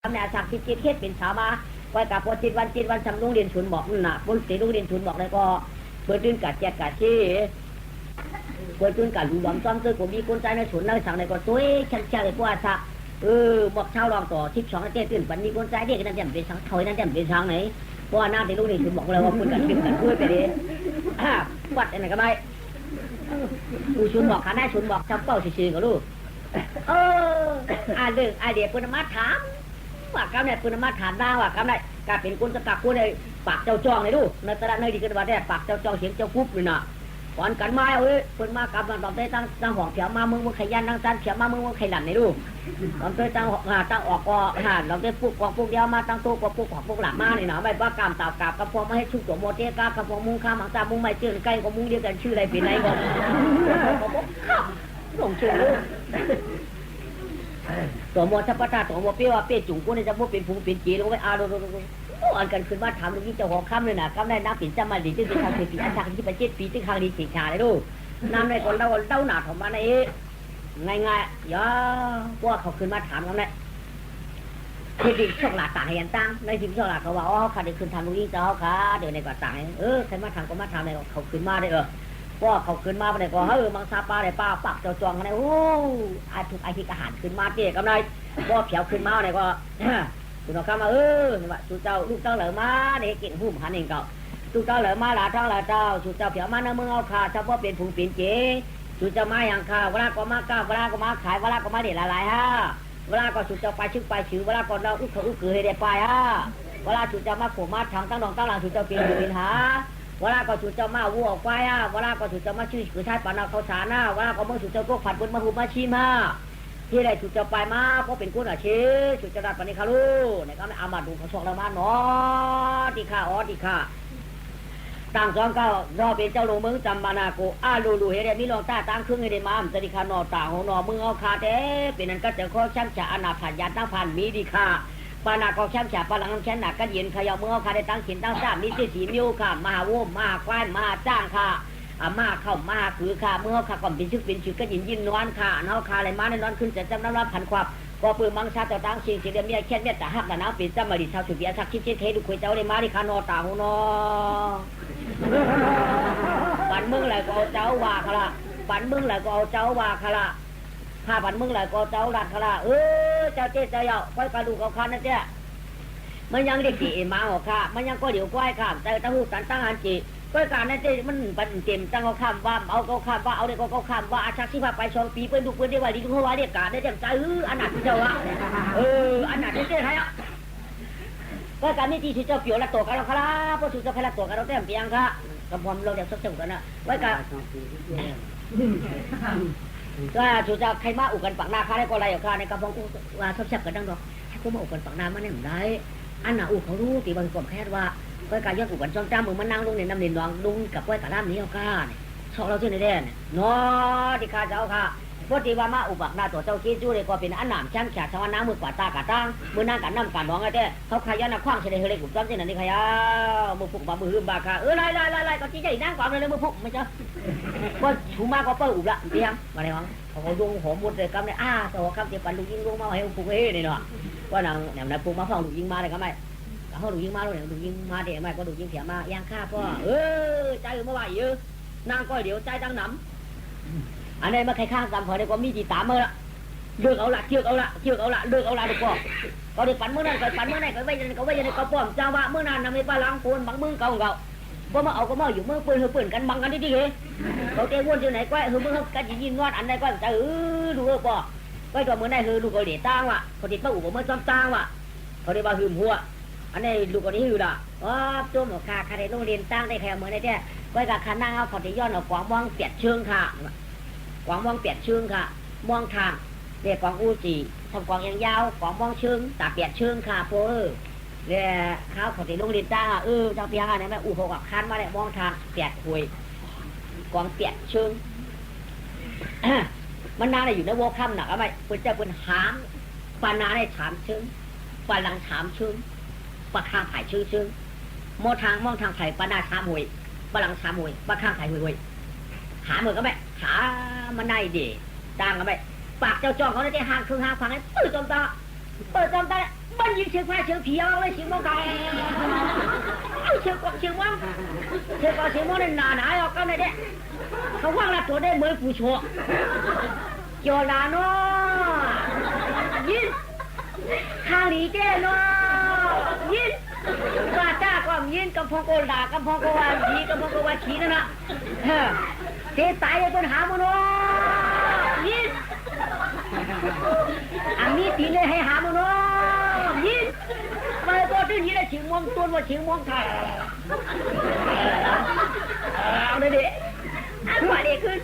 ทำแนวสักที่จิตเฮ็ดเป็นสาวมาไว้กับพอจิตวันสำลุงเรียนฉุนบอกนั่นน่ะบุญตีลุงเรียนฉุนบอกเลยก็เปิดตื่นกัดแจกกัดชี้เปิดตื่นกัดหลุมซ้อมซื้อผมมีคนใจในฉุนในสั่งในก็ตัวเช่นเลยพวกสักบอกเช่าลองต่อ12นาทีตื่นปันมีคนใจเด็กนั่นแจ่มเป็นสังถอยนั่นแจ่มเป็นสังไหนเพราะว่าหน้าตีลุงเรียนฉุนบอกเลยว่าคุณกันขึ้นกันคุยไปดิวัดอะไรก็ไม่กูฉุนบอกขาได้ฉุนบอกจำเป้าซื่อๆกับลูกเรื่องเดียปุณมาถามว่ากำเนี่ยปุณมาถามได้ว่ากำเนี่ยการเป็นคนสกัดกูในปากเจ้าจองเลยดูในตลาดในดีกันว่าได้ปากเจ้าจองเสียงเจ้ากุ๊บเลยนะก่อนกันมาปุณมากำลังตอนเต้ตั้งห้องเขียวมามึงขยันตั้งจันเขียวมามึงขยันเลยดูตอนเต้ตั้งออกก็เราเต้ปุ๊กกองปุ๊กเดียวมาตั้งโต๊ะก็ปุ๊กของปุ๊กหลักมาเนี่ยนะไม่ว่ากำตากาบกระพงมาให้ชุบตัวโมเตกากระพงมุ้งข้ามหางตามุ้งไม่เจือนใกล้ก็มุ้งเดียวกันชื่ออะไรเป็นไรก็หลงเชื่อตัวโมทัพพตาตัวโมเปี้ยวเปี้ยจุ๋งกูเนี่ยจะโมเป็นผู้เป็นจีลงไปอันกันขึ้นมาถามลูกนี้เจ้าของคำเลยนะคำได้น้ำปิ่นจำมาดีที่สุดทางเศรษฐีอันทางที่ไป7 ปีที่ครั้งนี้สิชาเลยดูน้ำในคนเล่าหนาของมันไอ้ง่ายย่อว่าเขาขึ้นมาถามเขาเนี่ยที่ดิช่องหลาต่างยันตั้งในที่ช่องหลาเขาว่าเขาขาดขึ้นทำลูกนี้เจ้าขาเดี๋ยวในก่อต่างใครมาทำก็มาทำในเขาขึ้นมาได้ว่าเขาขึ้นมาเนี่ยก็มังซาปลาได้ปลาปักเจ้าจองกันเลยทุกที่อาหารขึ้นมาเจ๊กำไรว่าเผียวขึ้นมาเนี่ยก็คุณน้องข้ามานี่ว่าสุเจ้าลูกเจ้าเหลือมาเนี่ยเก่งหุ่มขันเองเก่าสุเจ้าเหลือมาหลาทั้งหลายเจ้าสุเจ้าเผียวมาเนื้อมือเอาขาเฉพาะเป็นผู้เป็นเจ๊สุเจ้ามาอย่างข้าเวลาก็มาก้าวเวลาก็มาขายเวลาก็มาเด็ดหลายเวลาก็สุเจ้าไปชึกไปฉือเวลาก็เราอึกเกลือให้ได้ไปเวลาสุเจ้ามาโผล่มาทางตั้งดองตั้งหลังสุเจ้าเป็นอยู่เป็นหาเวลาก็สุดเจ้ามาวัวออกไปเวลาก็สุดเจ้ามาชื่อคือชายปานาเขาสานะเวลาก็มึงสุดเจ้าพวกผัดบนมาหุบมาชีมาที่ไรสุดเจ้าไปมาเพราะเป็นกุศลเชสุดเจ้าดัดปณิคาลูเนี่ยก็อามาดูเขาสองละมาเนาะที่ข้าที่ข้าต่างสองเก้ารอเป็นเจ้าลงมึงจำบานาโกลูเฮเดมิลองตาตั้งครึ่งให้ได้มาจะดีคานอต่างของนอมึงเอาคาเต้เป็นนั้นก็จะข้อช่างฉาอนาถยันตั้งพันมีดีค่าปานาก็ช่างฉาปาลังช่างหนักกันเย็นขยาเมื่อเขาได้ตั้งขินตั้งซ้ำนี่สีนิ้วค่ะมหาโวมมหาควายมหาจ้างค่ะมาเข้ามาคือค่ะเมื่อค่ะก่อนเป็นชื่อก็ยินนวลค่ะเนาค่ะอะไรมาในนอนขึ้นจะจำน้ำรับพันความก็ปืนมังชาต่อตั้งสิ่งเดียมีแค่เม็ดแต่หักแต่น้ำปิดจำมาดิชาวสุริยะชักคิดเทดูคุยเจ้าได้มาดิคานอตาหูนอปันมึงไหลก็เอาเจ้าว่าค่ะละปันมึงไหลก็เอาเจ้าว่าค่ะละข้าปันมึงไหลก็เจ้าดัดค่ะละเจ้าเจ๊เจ้าเยาะค่อยกระดูกเอาคันนะเจ้มันยังได้กี่มาหรอค่ะมันยังก็เดี๋ยวก้อยข้ามแต่ตะหูสันตั้งอันจีก้อยการนั่นเจ้มันปันเต็มตั้งเขาข้ามว่าเอาเขาข้ามว่าเอาเด็กเขาข้ามว่าอาชักที่พาไป2 ปีเปิ้ลดูเปิ้ลได้ว่าดีทุกคนว่าเรียกการได้เต็มใจอันหนักที่เจ้าวะอันหนักที่เจ้าให้อ่ะก้อยการนี่ที่เจ้าเปียวละตัวกันเราค่ะเพราะสุดจะให้ละตัวกันเราเต็มเปียงค่ะกำพรเราเดี๋ยวสักจังกันนะก้อยการก็สุดจะใครมาอุกันปักหน้าค้าได้ก็ไรอยู่ค่ะในกำพรว่าชอบแซ่บกันดังดอกกูมาอุกันปักหน้ามันเนี่ยได้อันน่ะเขารู้ตีบางคนแค่ว่าก้อยการยอดอุกันจ้องจ้ามือมันนั่งลงในน้ำเด่นดองลุงกับก้อยการล่ามนี้เอาก้าเนี่ยชอบเราเช่นในแดนเนาะที่ข้าเจ้าค่ะพอดีว่ามาอุบักหน้าตัวเจ้าคิดจู่เลยก็เป็นอันหนามช่างฉาดชาวน้ำมือกว่าตากาตั้งมือนั่งกันน้ำกันน้องไอ้เจ้เขาขยันนักคว้างเฉลยเฮลิกุบจ้ำเช่นนั้นนี่ขยะมือพุกมือหืมบาค่ะไล่ก็จี้ใจนั่งก่อนเลยมือพุกไม่เจ้าว่าชูมากก็เปิดอุบละเตรียมมาเลยมั้งเขาดงหอมหมดเลยกำเนี่ยตัวกำเดี๋ยวปันลูกยิงลงมาให้พุกเฮ้นี่เนาะว่านางเนี่ยนายพุกมาฟังลูกยิงมาเลยก็ไม่เขาลูกยิงมาแล้วเนี่ยลูกยิงมาเดี๋ยวไม่ก็ลูกยิงเสียมาย่างข้าพ่อใจเมื่อวานเยอะนางก็เดี๋ยวใจตั้งหนำอันนี้มาใครข้างตามพอได้ก็มีจีตามเมื่อละเลือกเอาละเลือกเอาละเลือกเอาดีกว่าก็ได้ปั่นเมื่อนั้นก็ปั่นเมื่อไหนก็ไม่ยันก็ป้อมเจ้าว่าเมื่อนั้นนะไม่ปลาล้างปูนบังมือเก่าก็มาเอาก็มาอยู่เมื่อปืนกันบังกันที่เหรอเขาเตะวนที่ไหนก็เมื่อกันยิงงอดอันใดก็จะดูป่อก็ตัวเมื่อไหนลูกเขาเดือดตั้งว่ะเขาติดป้าอุบเมื่อซ้ำตั้งว่ะเขาได้มาหืมหัวอันนี้ลูกคนนี้หือละตัวหมอคาคาได้โรงเรียนตั้งได้แค่เมื่อไหร่แท้ก็กับขานั่งเอาเขาได้ย้อนเอากวางมองเปียกเชิงค่ะกวางมองเปียกเชิงค่ะมองทางเรียกกวางอูจีทำกวางยาวกวางมองเชิงตาเปียกเชิงค่ะโพเรียกเขาเขาได้โรงเรียนตั้งเจ้าเปียกอะไรแม่อูหกกับคันมาเนี่ยมองทางเปียกคุยกวางเปียกเชิงมันนานเลยอยู่ในวัวค่ำหนักอะไรเป็นเจ้าเป็นหามปานาได้ถามเชิงปาลังถามเชิงปะข้างไผ่เชิงมองทางไผ่ปานาถามหวยปาลังถามหวยปะข้างไผ่หวยหาเหมือนก็ไม่หามันได้ดีต่างกันไปปากเจ้าจ้องเขาได้ห่างครึ่งห่างฟังให้เปิดจอมตา มันยิงเชียงฟ้าเชียงผีเอาไว้เชียงมองไก่เชียงกวางเชียงวังเชียงกวางเชียงมองนั่นหนาเอาก็ไม่ได้เขาว่างละตัวได้เหมือนผู้ชัวโยนาโนยินข้าหลีเจ้โนยินว่าจ้าก็ยินกำพงโกด่ากำพงโกวาดีกำพงโกวาขี้นั่นนะเสียตายเลยต้นหาโมโนยินอันนี้ตีเลยให้หาโมโนยินมาตัวที่นี่ได้ชิงมองตัวว่าชิงมองไทยเอาเลยดิอันว่าเด็กคือ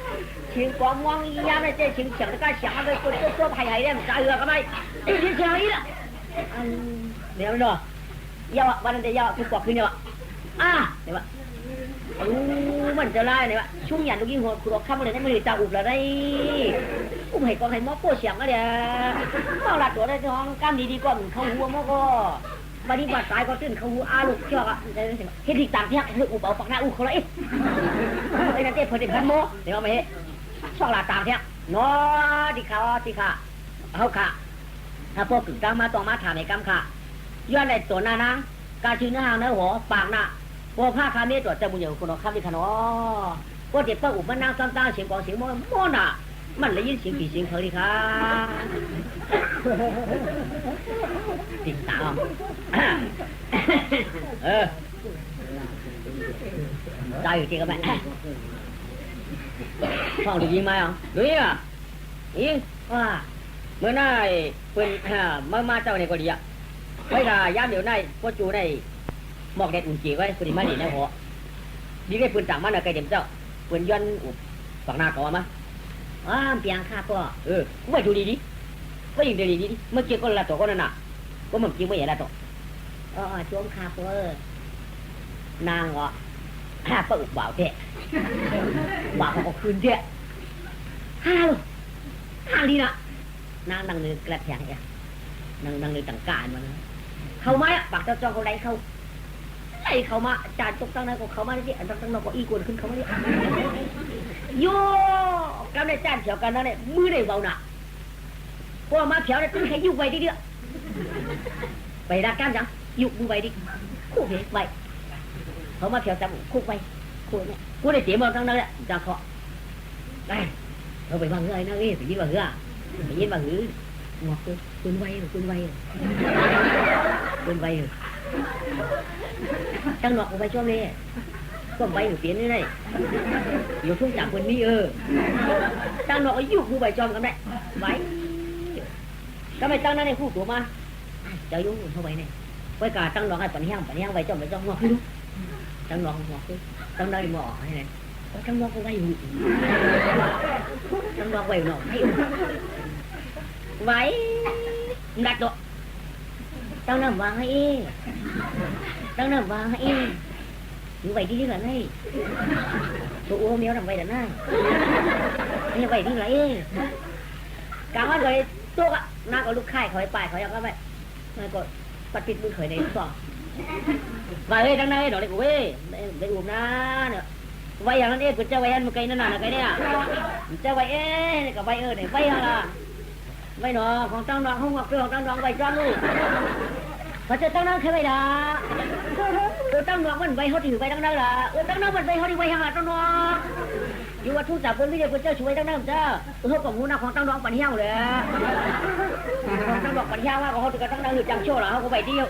ชิงกองมองยามในเจ้าชิงเฉียงแล้วก็เฉียงอะไรตัวไผ่ใหญ่เนี่ยมันจะเอือกกันไหมชิงเฉียงนี่แหละเดี๋ยวเนาะยาววันนั้นจะยาวคือกว่าคืนเนี่ยวะเดี๋ยววะมันจะไล่เนี่ยวะช่วงหยันลูกยิงหัวครัวข้ามเลยได้ไม่ได้จ่าอุบแล้วได้อุ้มให้กองให้มอโป้เฉียงก็เดี๋ยวมอหลัดตัวได้ท้องกล้ามดีกว่าเขาหัวมอก็มาที่บาดสายก็ตื่นเขาหัวลูกเชือกอะเฮ็ดที่ต่างที่เฮ้ยอุบเอาปากหน้าอุบเขาเลยไอ้นั่นเต้เพิ่นเป็นพันโมเดี๋ยวมาเฮ้ช่องหลาต่างที่น้อที่ขาเขาขาถ้าพวกกึ่งกลางมาต้องมาถามในกำขาย้อนในตัวหน้านะการชื่อเนื้อหางเนื้อหัวปากหน้าพวกผ้าคาเมตัวจะบุญอย่างคนเอาข้ามที่ขนอพวกเด็กป้าอุบมันนั่งซ้ำๆเสียงกองเสียงโม่น่ะมันเลยยินเสียงผีเสียงเขาดิค่ะติดตามได้อยู่จริงกับแม่ฟังดูยิงไหมอ่ะดูยิงอ่ะยิงว่าเมื่อไหร่เป็นมาเจ้าในกอดีอ่ะไว้ละย้ำเดี๋ยวในพ่อจูในหมอกแดดอุ่นจีไว้คุณมาดีนะหัวดีได้ปืนต่างมันอะไกลเด็มเจ้าปืนย้อนอุบฝั่งหน้าก่อนมั้ยเปียงข้าตัวไม่ดูดีไม่ยิงดีเมื่อกี้ก็ละตัวก็นั่นน่ะก็มันจริงไม่เห็นละตัวโจมข้าตัวนางเหรอป้าอุบบ่าวเทะบ่าวเขาคืนเทะห้าลีนะนางนั่งเลยกระแทกเนี่ยนั่งเลยต่างการมันเขาไหมปากเจ้าเขาไล่เขามาจานตกตั้งนั้นก็เขามาที่อันตั้งนอกก็อีกวนขึ้นเขามาที่โย่กำในจานเฉียวกันนั่นเนี่ยมือได้เบาหนักพวกมาเฉียวเนี่ยตึ้งให้ยุบไว้ดิเดียวไปรักกันจังยุบมือไว้ดิคู่เพไปเขามาเฉียวจับคู่ไปคู่เนี่ยคู่ได้เสียบอลทั้งนั้นแหละจังเขาได้เราไปบังเงยนะนี่ไปยิงบังเงยไปยิงบังเงยงอกเลยปืนไวตั้งหนอกไปช่วงนี้ก็ไวอยู่เปลี่ยนนี่ไงอยู่ทุ่งจากคนนี้ตั้งหนอกยุบมือใบจอมกันได้ไว้ก็ไม่ตั้งนั่นในคู่ตัวมาจะยุ่งเข้าไปเนี่ยไว้กาตั้งหนอกให้ปัญญาใบจอมงอกขึ้นตั้งหนอกงอกขึ้นตั้งได้หมอให้ไงตั้งหนอกก็ไวอยู่ตั้งหนอกไวหนอกให้ไว้ดัดตัวตั้งน้ำวางให้อยู่vậy đi là này tụi ôm đeo làm vậy là này như vậy đi lại cảm ơn rồi tôi ạ na có lúc khai khỏi bài khỏi các bạn này có bật tịt bưng khởi này sỏ và đây đang đây đó lại của ê đây uống na nữa vậy là nó đi của cho vậy ăn một cây nó là cái này à cho vậy ê cả vậy này vậy là vậy nó còn trong đó không học được trong đó vậy cho luôn và cho trong đó cái vậy đó trong đó mình vay họ thì vay trong đó là trong đó mình vay họ thì vay hàng là trong đó dù mà thu nhập bây giờ tôi chơi chuối trong đó không chứ tôi không muốn nào còn trong đó còn heo đấy trong đó còn heo mà họ thì trong đó được chẳng chỗ là họ có vay đi lú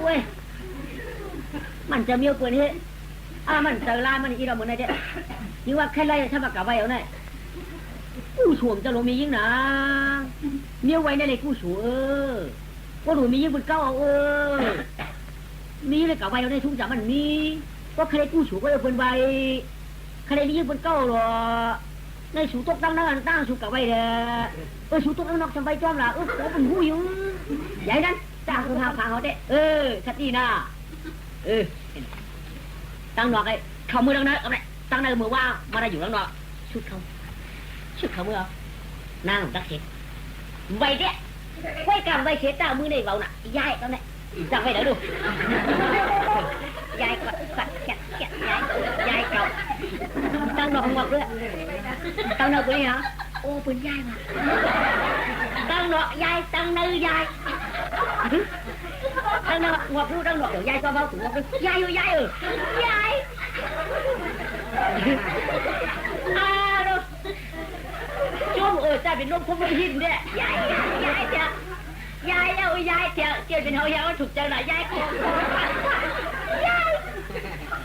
ơi mìnhจะมีปืนเฮ้มันเจอลายมันอีเราเหมือนไงเด้นี่ว่าแค่ไล่ถ้ามากับไว้เอาเนี่ยกู้ฉวมจะลงมียิ่งนะเมียไว้ในเลยกู้ฉวก็หนูมียิ่งบนเก้ามีเลยกับไว้เอาในทุ่งจับมันมีก็ใครกู้ฉวก็เอาเป็นใบใครมียิ่งบนเก้าหรอในฉวตกตั้งนั่งตั้งฉวกับไว้เด้อฉวตกตั้งนอกจำใบจอมล่ะก็เป็นผู้หญิงใหญ่นั้นจ้างคนพาเขาเด้ชัดดีนะตั้งนอกไอ้เขามือตั้งนั้นเอาไหนตั้งในมือว่ามาได้อยู่ตั้งนอกชุดเขามือนั่งตักเสร็จใบเด้ไว้กำใบเสร็จตามือในเบาหนักย้ายตอนนี้จับไว้เดี๋ยวดูย้ายกัดแกะย้ายเก่าตั้งนอกหัวด้วยตั้งนอกกูนี่ฮะ โอ้เป็นยายมาตั้งเนาะยายตั้งเนื้อยายตั้งเนาะงอกรู้ตั้งเนาะเดี๋ยวยายก็เบาถึงงอกยายอยู่ยายยายลูกช่วงจะเป็นลูกพุ่งหินเนี่ยยายเจ้ายายเอายายเจ้าเจ้าเป็นเขายายว่าถูกใจหน่อยยายยาย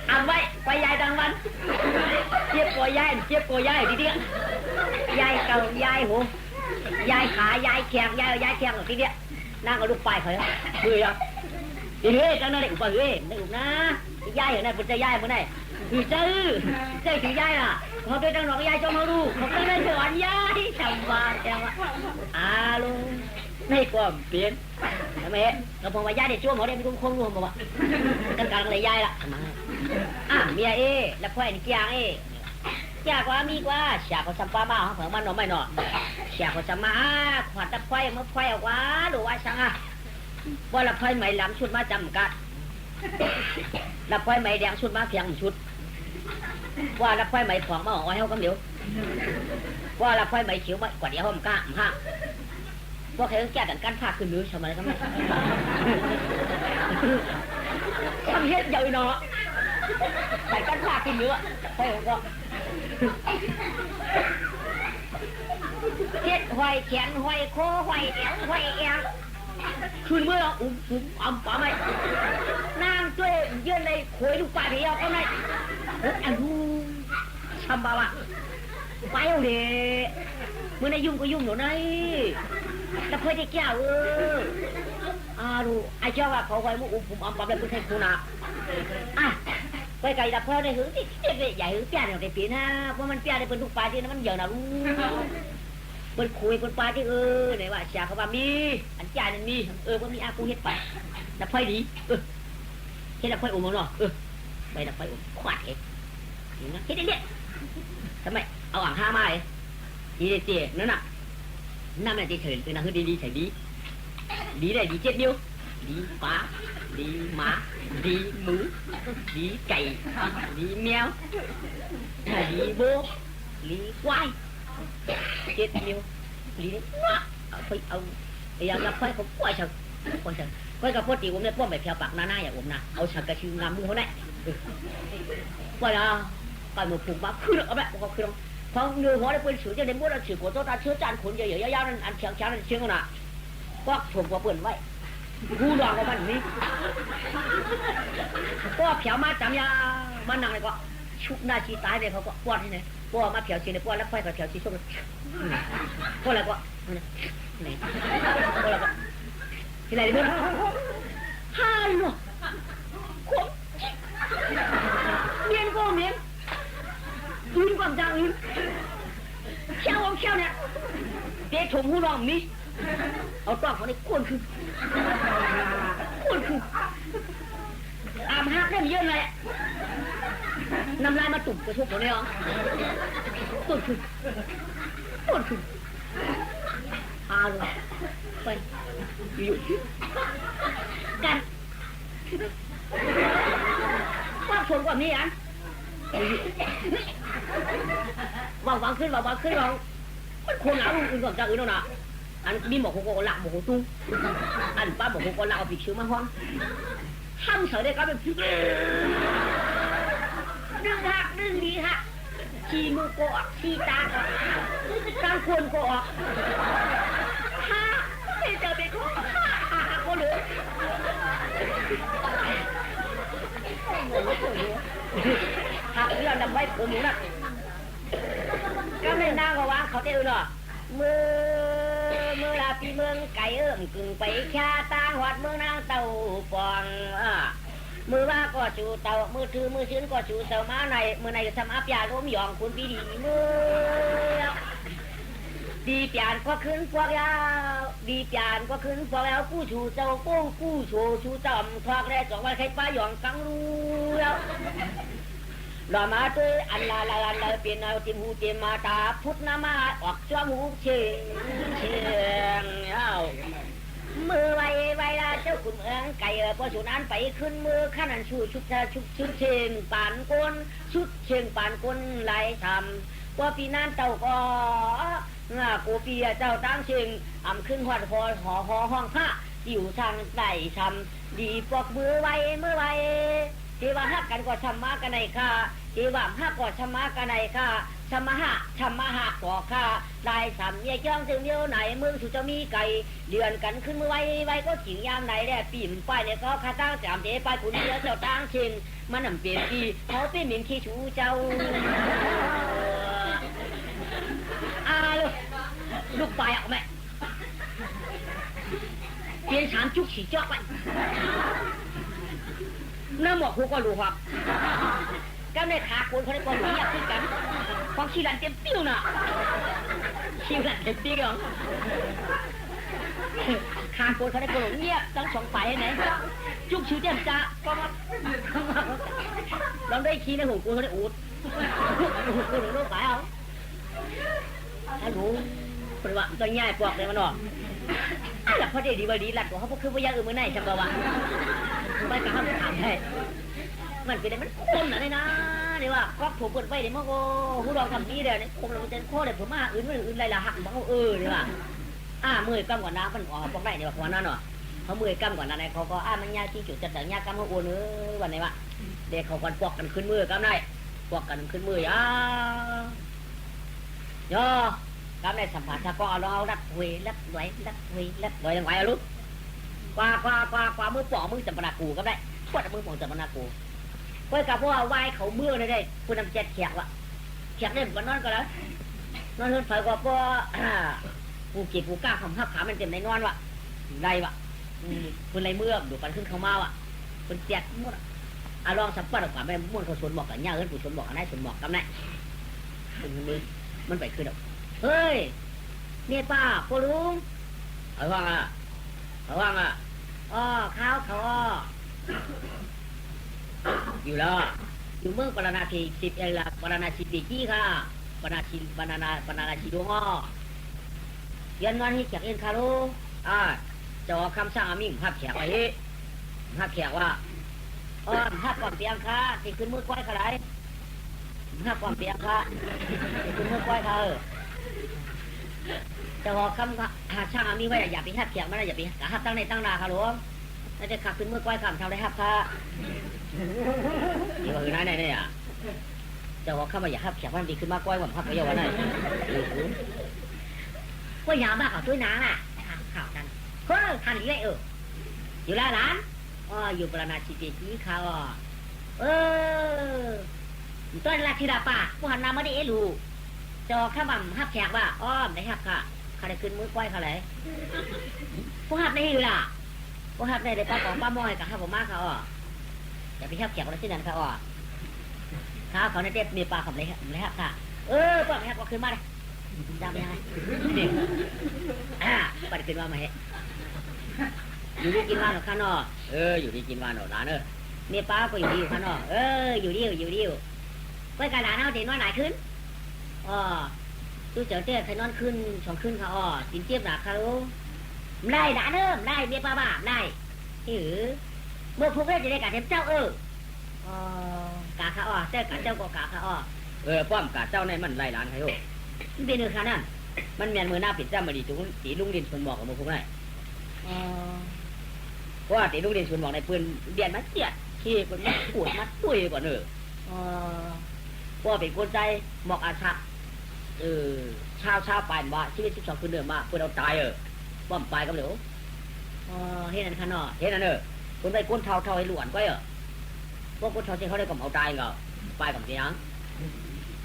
เอาไว้ไปยายดังวันเจี๊ยบกอยายเจี๊ยบกอยายทีเดียวยายเก่ายายหูยายขายายแข็งยายแข็งทีเดียนั่งเอาลูกไปเขาเลยเฮ้ยอ่ะเฮ้ยจังนั่นเลยอุปเฮ้ยนั่นอุปนะยายเห็นไหมเป็นใจยายเป็นไงคือใจถือยายอ่ะเขาเป็นจังหนองยายจงมาดูเขาเป็นได้สอนยายชาวบ้านแกว่าลุงไม่กลัวเปลี่ยนทำไมเราพอมายายเด็กชั่วหมอเด็กคงรวมบอกว่ากันกันเลยยายละมาเมียแล้วพ่อนี่เกียงอยากว่ามีกว่าอยากเขาสัมปาบ้าเขาเผื่อมันหน่อไม่หน่ออยากเขาสัมมาขวัญตะไคร้มาไคร้ออกว่าดูว่าช่างว่าละไคร้ไหมล้ำชุดมาจำกัดละไคร้ไหมแดงชุดมาเพียงชุดว่าละไคร้ไหมของมาออกไว้เขาก็เดี๋ยวว่าละไคร้ไหมเขียวมากว่าเดี๋ยวเขาไม่กล้าฮะพวกเขาแก้กันพาขึ้นมือทำอะไรก็ไม่ทำเฮ็ดใหญ่เนาะใส่กันพาขึ้นมือใช่ก็เฮ็ดหอยแขนหอยโคหอยแอวหอยแอวขึ้นมือเอาป่าไหมนางตัวยืนในขวยลูกปลาเดียวก็ไม่อันนู้ทำบ้าวะไปเอาเดเมื่อในยุ่งก็ยุ่งอยู่ไหนแต่เพื่อที่แก้วดูไอ้เจ้าว่าเขาคอยมุ้งผมอัมปั๊บเลยเพื่อให้คุณนะไปไกลแต่เพื่อในหื้อที่ใหญ่หื้อเปี้ยนอย่างในปีนะเพราะมันเปี้ยนในเป็นลูกปลาที่นั้นมันเยอะนะเป็นคุยเป็นปลาที่ไหนว่าชาเขาว่ามีอันจ่ายนั่นมีว่ามีกูเฮ็ดไปแต่เพื่อดีเฮ็ดแต่เพื่อมันเนาะไปแต่เพื่อขวาดเองนะเฮ็ดเด็ดทำไมเอาอ่างห้าไม้ดีเจี๊ยนั่นน่ะนั่นแหละที่เถิดคือนั่นคือดีใส่ดีได้ดีเจ็ดเดียวดีปลาดีหมาดีหมูดีไก่ดีแมวดีโบดีควายเจ็ดเดียวดีเอาไปเอาอย่างกับไฟเขาควายฉันก็กับพวกตีผมเนี่ยป้อมแบบแถวปากหน้าอย่างผมนะเอาฉันกระชิงงามมือเขาได้ว่าแล้วไปหมดผูกมาขึ้นเอาแบบเขาขึ้นพอเนื้อหัวได้เป็นสือจะได้พูดว่าสือโกโต้ตาเชื้อจานขนใหญ่ๆยาวๆนั่นอันเชียงนั่นเชียงน่ะก็ถ่วงกว่าเปิ่นไว้กูหลอกว่ามันนี่ก็เผียวมาจำยามันนั่งเลยก็ชุบหน้าชีตายเลยเขาก็ปวดที่ไหนปวดมาเผียวชีเนี่ยปวดแล้วไฟกับเผียวชีช่วงปวดอะไรก็ไหนปวดอะไรก็ที่ไหนดิฮ่าหรอขมเมียนก็เมียนอื่นความจางอื่นเชี่ยวเนี่ยเด็กถุงหูรองมีเอาต้องเขาในก้นคืออาบฮักได้เยอะเลยน้ำลายมาตุ่มกระทุกเขาเนี่ยอ๋อต้นคือเลยไปอยู่กันว่าผลกว่านี้อ่ะวางขึ้นมันควรหนาวอื่นก่อนจะอื่นแล้วนะอันมีหมอกโกละหมอกตุ้งอันป้าหมอกโกละเอาปีกชื้อมาห้องห้ามเฉยได้ก็เป็นดึงดีฮะชีมือโกะชีตาก็กลางควรโกะฮะไม่เจอเป็นคนก็เลยหักเรื่องดำไว้ผมอยู่นะก็ไม่น่าก็ว่าเขาจะอื่นหรอเมื่อลาปีเมืองไก่กึ่งไปแค่ตาหอดเมืองนางเต่าปองมือว่าก็จูเต่ามือถือมือชื้นก็จูเต่ามาในมือในสมาปยาล้มหยองคุณปีดีมือดีปยานก็ขึ้นพวกยาวดีปยานก็ขึ้นพวกแล้วกู้ชูเจ้าโป้งกู้ชูต่ำทอกได้สองวันใครป้าหยองกังรู้แล้วหล่อมาตัวอันลาเป็นเอาติมหูติมมาตาพุทธนามาออกจ้วหูเชียงเอามือไว้ละเจ้าขุนเมืองไก่พอสุนันไปขึ้นมือขั้นชุดเชียงปานก้นชุดเชียงปานก้นไหลทำ ว่าปีนั้นเจ้าก็กูปีเจ้าตั้งเชิงอ่ำขึ้นหอดหอห้องพระอยู่ทางใต้ชำดีปอกมือไว้เมื่อไว้ที่ว่าฮักกันก็ชำมากันในข้าที่ว่าฮักก็ชำมากันในข้าชำมาหะก่อข้าได้สำเมียจ้องถึงเดียวไหนมึงสุจะมีไก่เดือนกันขึ้นมือไว้ก็ถิงยามไหนแด่ปีมไปเนี่ยก็ข้าตั้งจามเดไปคุณเดียวเจ้าตั้งเชิงมันนำเปลี่ยนปีเขาเป็นเหม็นขี้ชูเจ้าลูกไปออกไหมเปลี่ยนสามจุกฉีจอกไปน้ำหมอกหูก็รู้ครับก็ในขาคนเขาได้ความรู้อยากขึ้นกันความขี้หลันเต็มปิ้วน่ะขี้หลันเต็มปิ้วเหรอขาคนเขาได้ความรู้เงียบทั้งสองฝ่ายไหนจุกชื่อเต็มจ้าก็มาลองได้ขี้ในหูคนเขาได้อูดคนหนึ่งลูกไปเอาฮัลโหลเป็นว่าตัวง่ายปลอกเลยมันหรอหลักพอดีวันดีหลักของเขาคือว่ายังมือไหนจำบ่าวะไปกับเขาถามให้มันเป็นอะไรมันคมนะนี่นะนี่ว่าก็ถูกกดไปเดี๋ยวมันก็หูดอกทำนี้เดี๋ยวนี่คมเราจะโค้ดเดี๋ยวผมมาอื่นอะไรละหักมันเขานี่ว่ามือกำกว่าน้ำมันออกปอกได้เนี่ยว่านั้นเนาะเขามือกำกว่านั้นเขาก็มันยาที่จุดจัดแต่ยากำเขาโอนวันไหนวะเด็กเขากันปอกกันขึ้นมือกำได้ปอกกันขึ้นมือย่อกำได้สัมผัสถ้าก็เอาเราลัดเวลัดไหวยังไงลูกกว่ามือปอกมือจับปนากูก็ได้พวดมือปอกจับปนากูเพื่อกับพวกวายเขาเมื่อเลยได้คุณนำเจ็ดแขกวะแขกเล่นกันนอนก็แล้วนอนเฮือนไฟก็พวกผู้กีดผู้กล้าคำหักขามันเต็มในนอนวะไรวะคุณไรเมื่อดูกันขึ้นเขามาวะคุณเจ็ดมุดลองสับปะรดกว่าไม่ม้วนเขาสวนบอกกันย่าเอิญผู้สวนบอกกันได้สวนบอกกันได้คุณมือมันไปขึ้นดอกเฮ้ยเนี่ยป้าพ่อลุงเอาว่างอ่ะข้าวเขาอยู่แล้วอยู่เมืองปราณาที10ปราณาชีปีกี้ค่ะปราณาชีดวงยันวันที่แขกเอ็นคารุจะออกคำสั่งอามิ่งภาพแขกไว้ภาพแขกว่าภาพก่อนเตียงค่ะที่ขึ้นมือก้อยขลายภาพก่อนเตียงค่ะที่ขึ้นมือก้อยค่ะจะออกคำช่างอามิ่งไว้อย่าไปภาพแขกมันอย่าไปกะฮับตั้งในตั้งนาค่ะหลวงน่าจะขับขึ้นมือก้อยคำทำได้ฮับค่ะนี่ก็คือนั่นเนี่ยจะว่าเข้ามาอยากขับแขกวันดีขึ้นมากก้อยว่าพักไปเยาวันไหนว่ายาวมากกับตัวน้าอ่ะข่าวกันเฮ้ยทันอีกแล้วอยู่แล้วหลานอยู่ปราณาชีเตจีเขาต้นราชิดาป่าผู้หันนาไม่ได้รู้จะข้าบ่ำฮับแขกว่าได้ฮับค่ะเขาได้ขึ้นมือก้อยเขาเลยผู้ฮับได้อยู่ล่ะผู้ฮับได้ป้าของป้ามอยกับฮับผมมากเขาอย่าไปฮับแขกวันที่นั่นเขาข้าวเขาในเด็บมีปลาขับเลยฮับค่ะป้าไม่ฮับก็ขึ้นมาเลยจำยังไงป้าขึ้นมาไหมอยู่ดีกินวานหรอข้างนอกอยู่ดีกินวานหรอหลานมีปลาก็อยู่ดีข้างนอกอยู่ดีไปกระดาษเอาเด็กน้อยไหนขึ้นตู้เจ๋อเต้ใครนอนขึ้นสองขึ้นเขากินเจี๊ยบหนักเขาได้ด่าได้มีปลาบ้าได้เมื่อพวกเราจะได้การเทมเจ้ากาข้าเจ้ากาเจ้าก็กาข้าป้อมกาเจ้าในมันไล่ล้านใครมันเป็นเรื่องขนาดนั้นมันเมียนมือหน้าปิดจ้ามาดีตุ้งตีลุงดินชนบอกกับมือพวกนั้นเพราะว่าตีลุงดินชนบอกในปืนเดียนมัดเสียดขี้คนมัดปวดมัดตุ้ยก่อนเพราะเป็นคนใจหมอกอาชะชาวปลายบ้าชีวิต12 คืนเดิมมาเพื่อเราตายป้อมปลายกับเหลวเฮ็ดนั่นขนาดเฮ็ดนั่นคนไปก้นเท่าให้หลวนก็พวกคนเท่าที่เขาได้กับเอาตายก็ปลายกับเสียง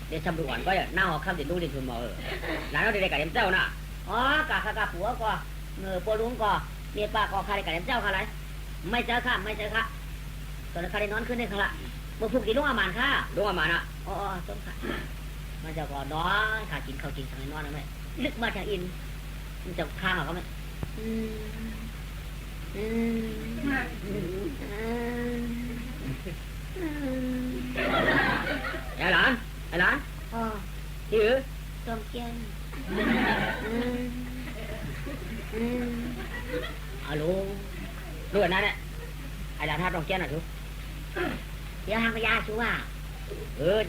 เดี๋ยวชำรวนก็หน้าหอข้ามติดลูกดินชนมาหลานเราได้กับเจ้าน่ะกาผัวก็ปวดลุงก็เมียป้าก็ใครได้กับเจ้าใครไม่เจอค่ะตอนนั้นใครได้นอนขึ้นได้ค่ะละเมื่อพูดกินลุงอามันค่ะลุงอามันต้มค่ะมันจะก่อนนอนขากินข้าวกินทางนอนนะแม่ลึกมาจากอินมันจะข้างเขาไหมไอ้หลานถือต้มแกงฮัลโหลรู้อันนั้นเนี่ยไอ้หลานท่าต้มแกงน่ะทุกเดี๋ยวทางพยาชัวร์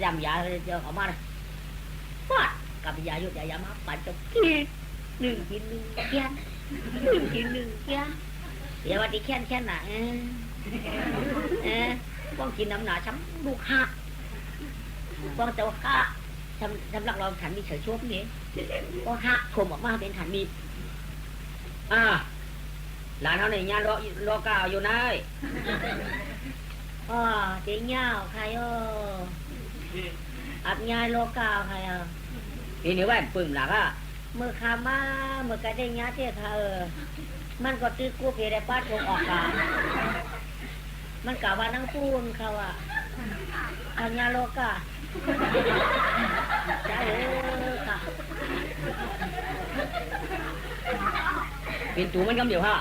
จำยาเดี๋ยวเอามาเลย ฟาดกับยายุดยามาปัดจบกินหนึ่งกินหนึ่งแค้นหนึ่งกินหนึ่งแค้นเดี๋ยววันที่แค้นน่ะป้องกินน้ำหนาช้ำลูกหักป้องเจ้าหักทำหลักเราขันมีเฉยชั่วพวกนี้ป้องหักถมออกมาเป็นขันมีหลานเขาในย่านรอก้าวอยู่นายเจ๊เงี้ยวใครอับยายรอก้าวใครนี่นี่ว่าปึ่งหลักมือขามาเมื่อกระเด้งยาเจ้าค่ะมันก็ตื้อกู้เพได้ป้าทงออกกามันกล่าวว่านั่งปูนเขาอับยายรอก้าใช่ค่ะเป็นตัวมันกำเดียวฮะ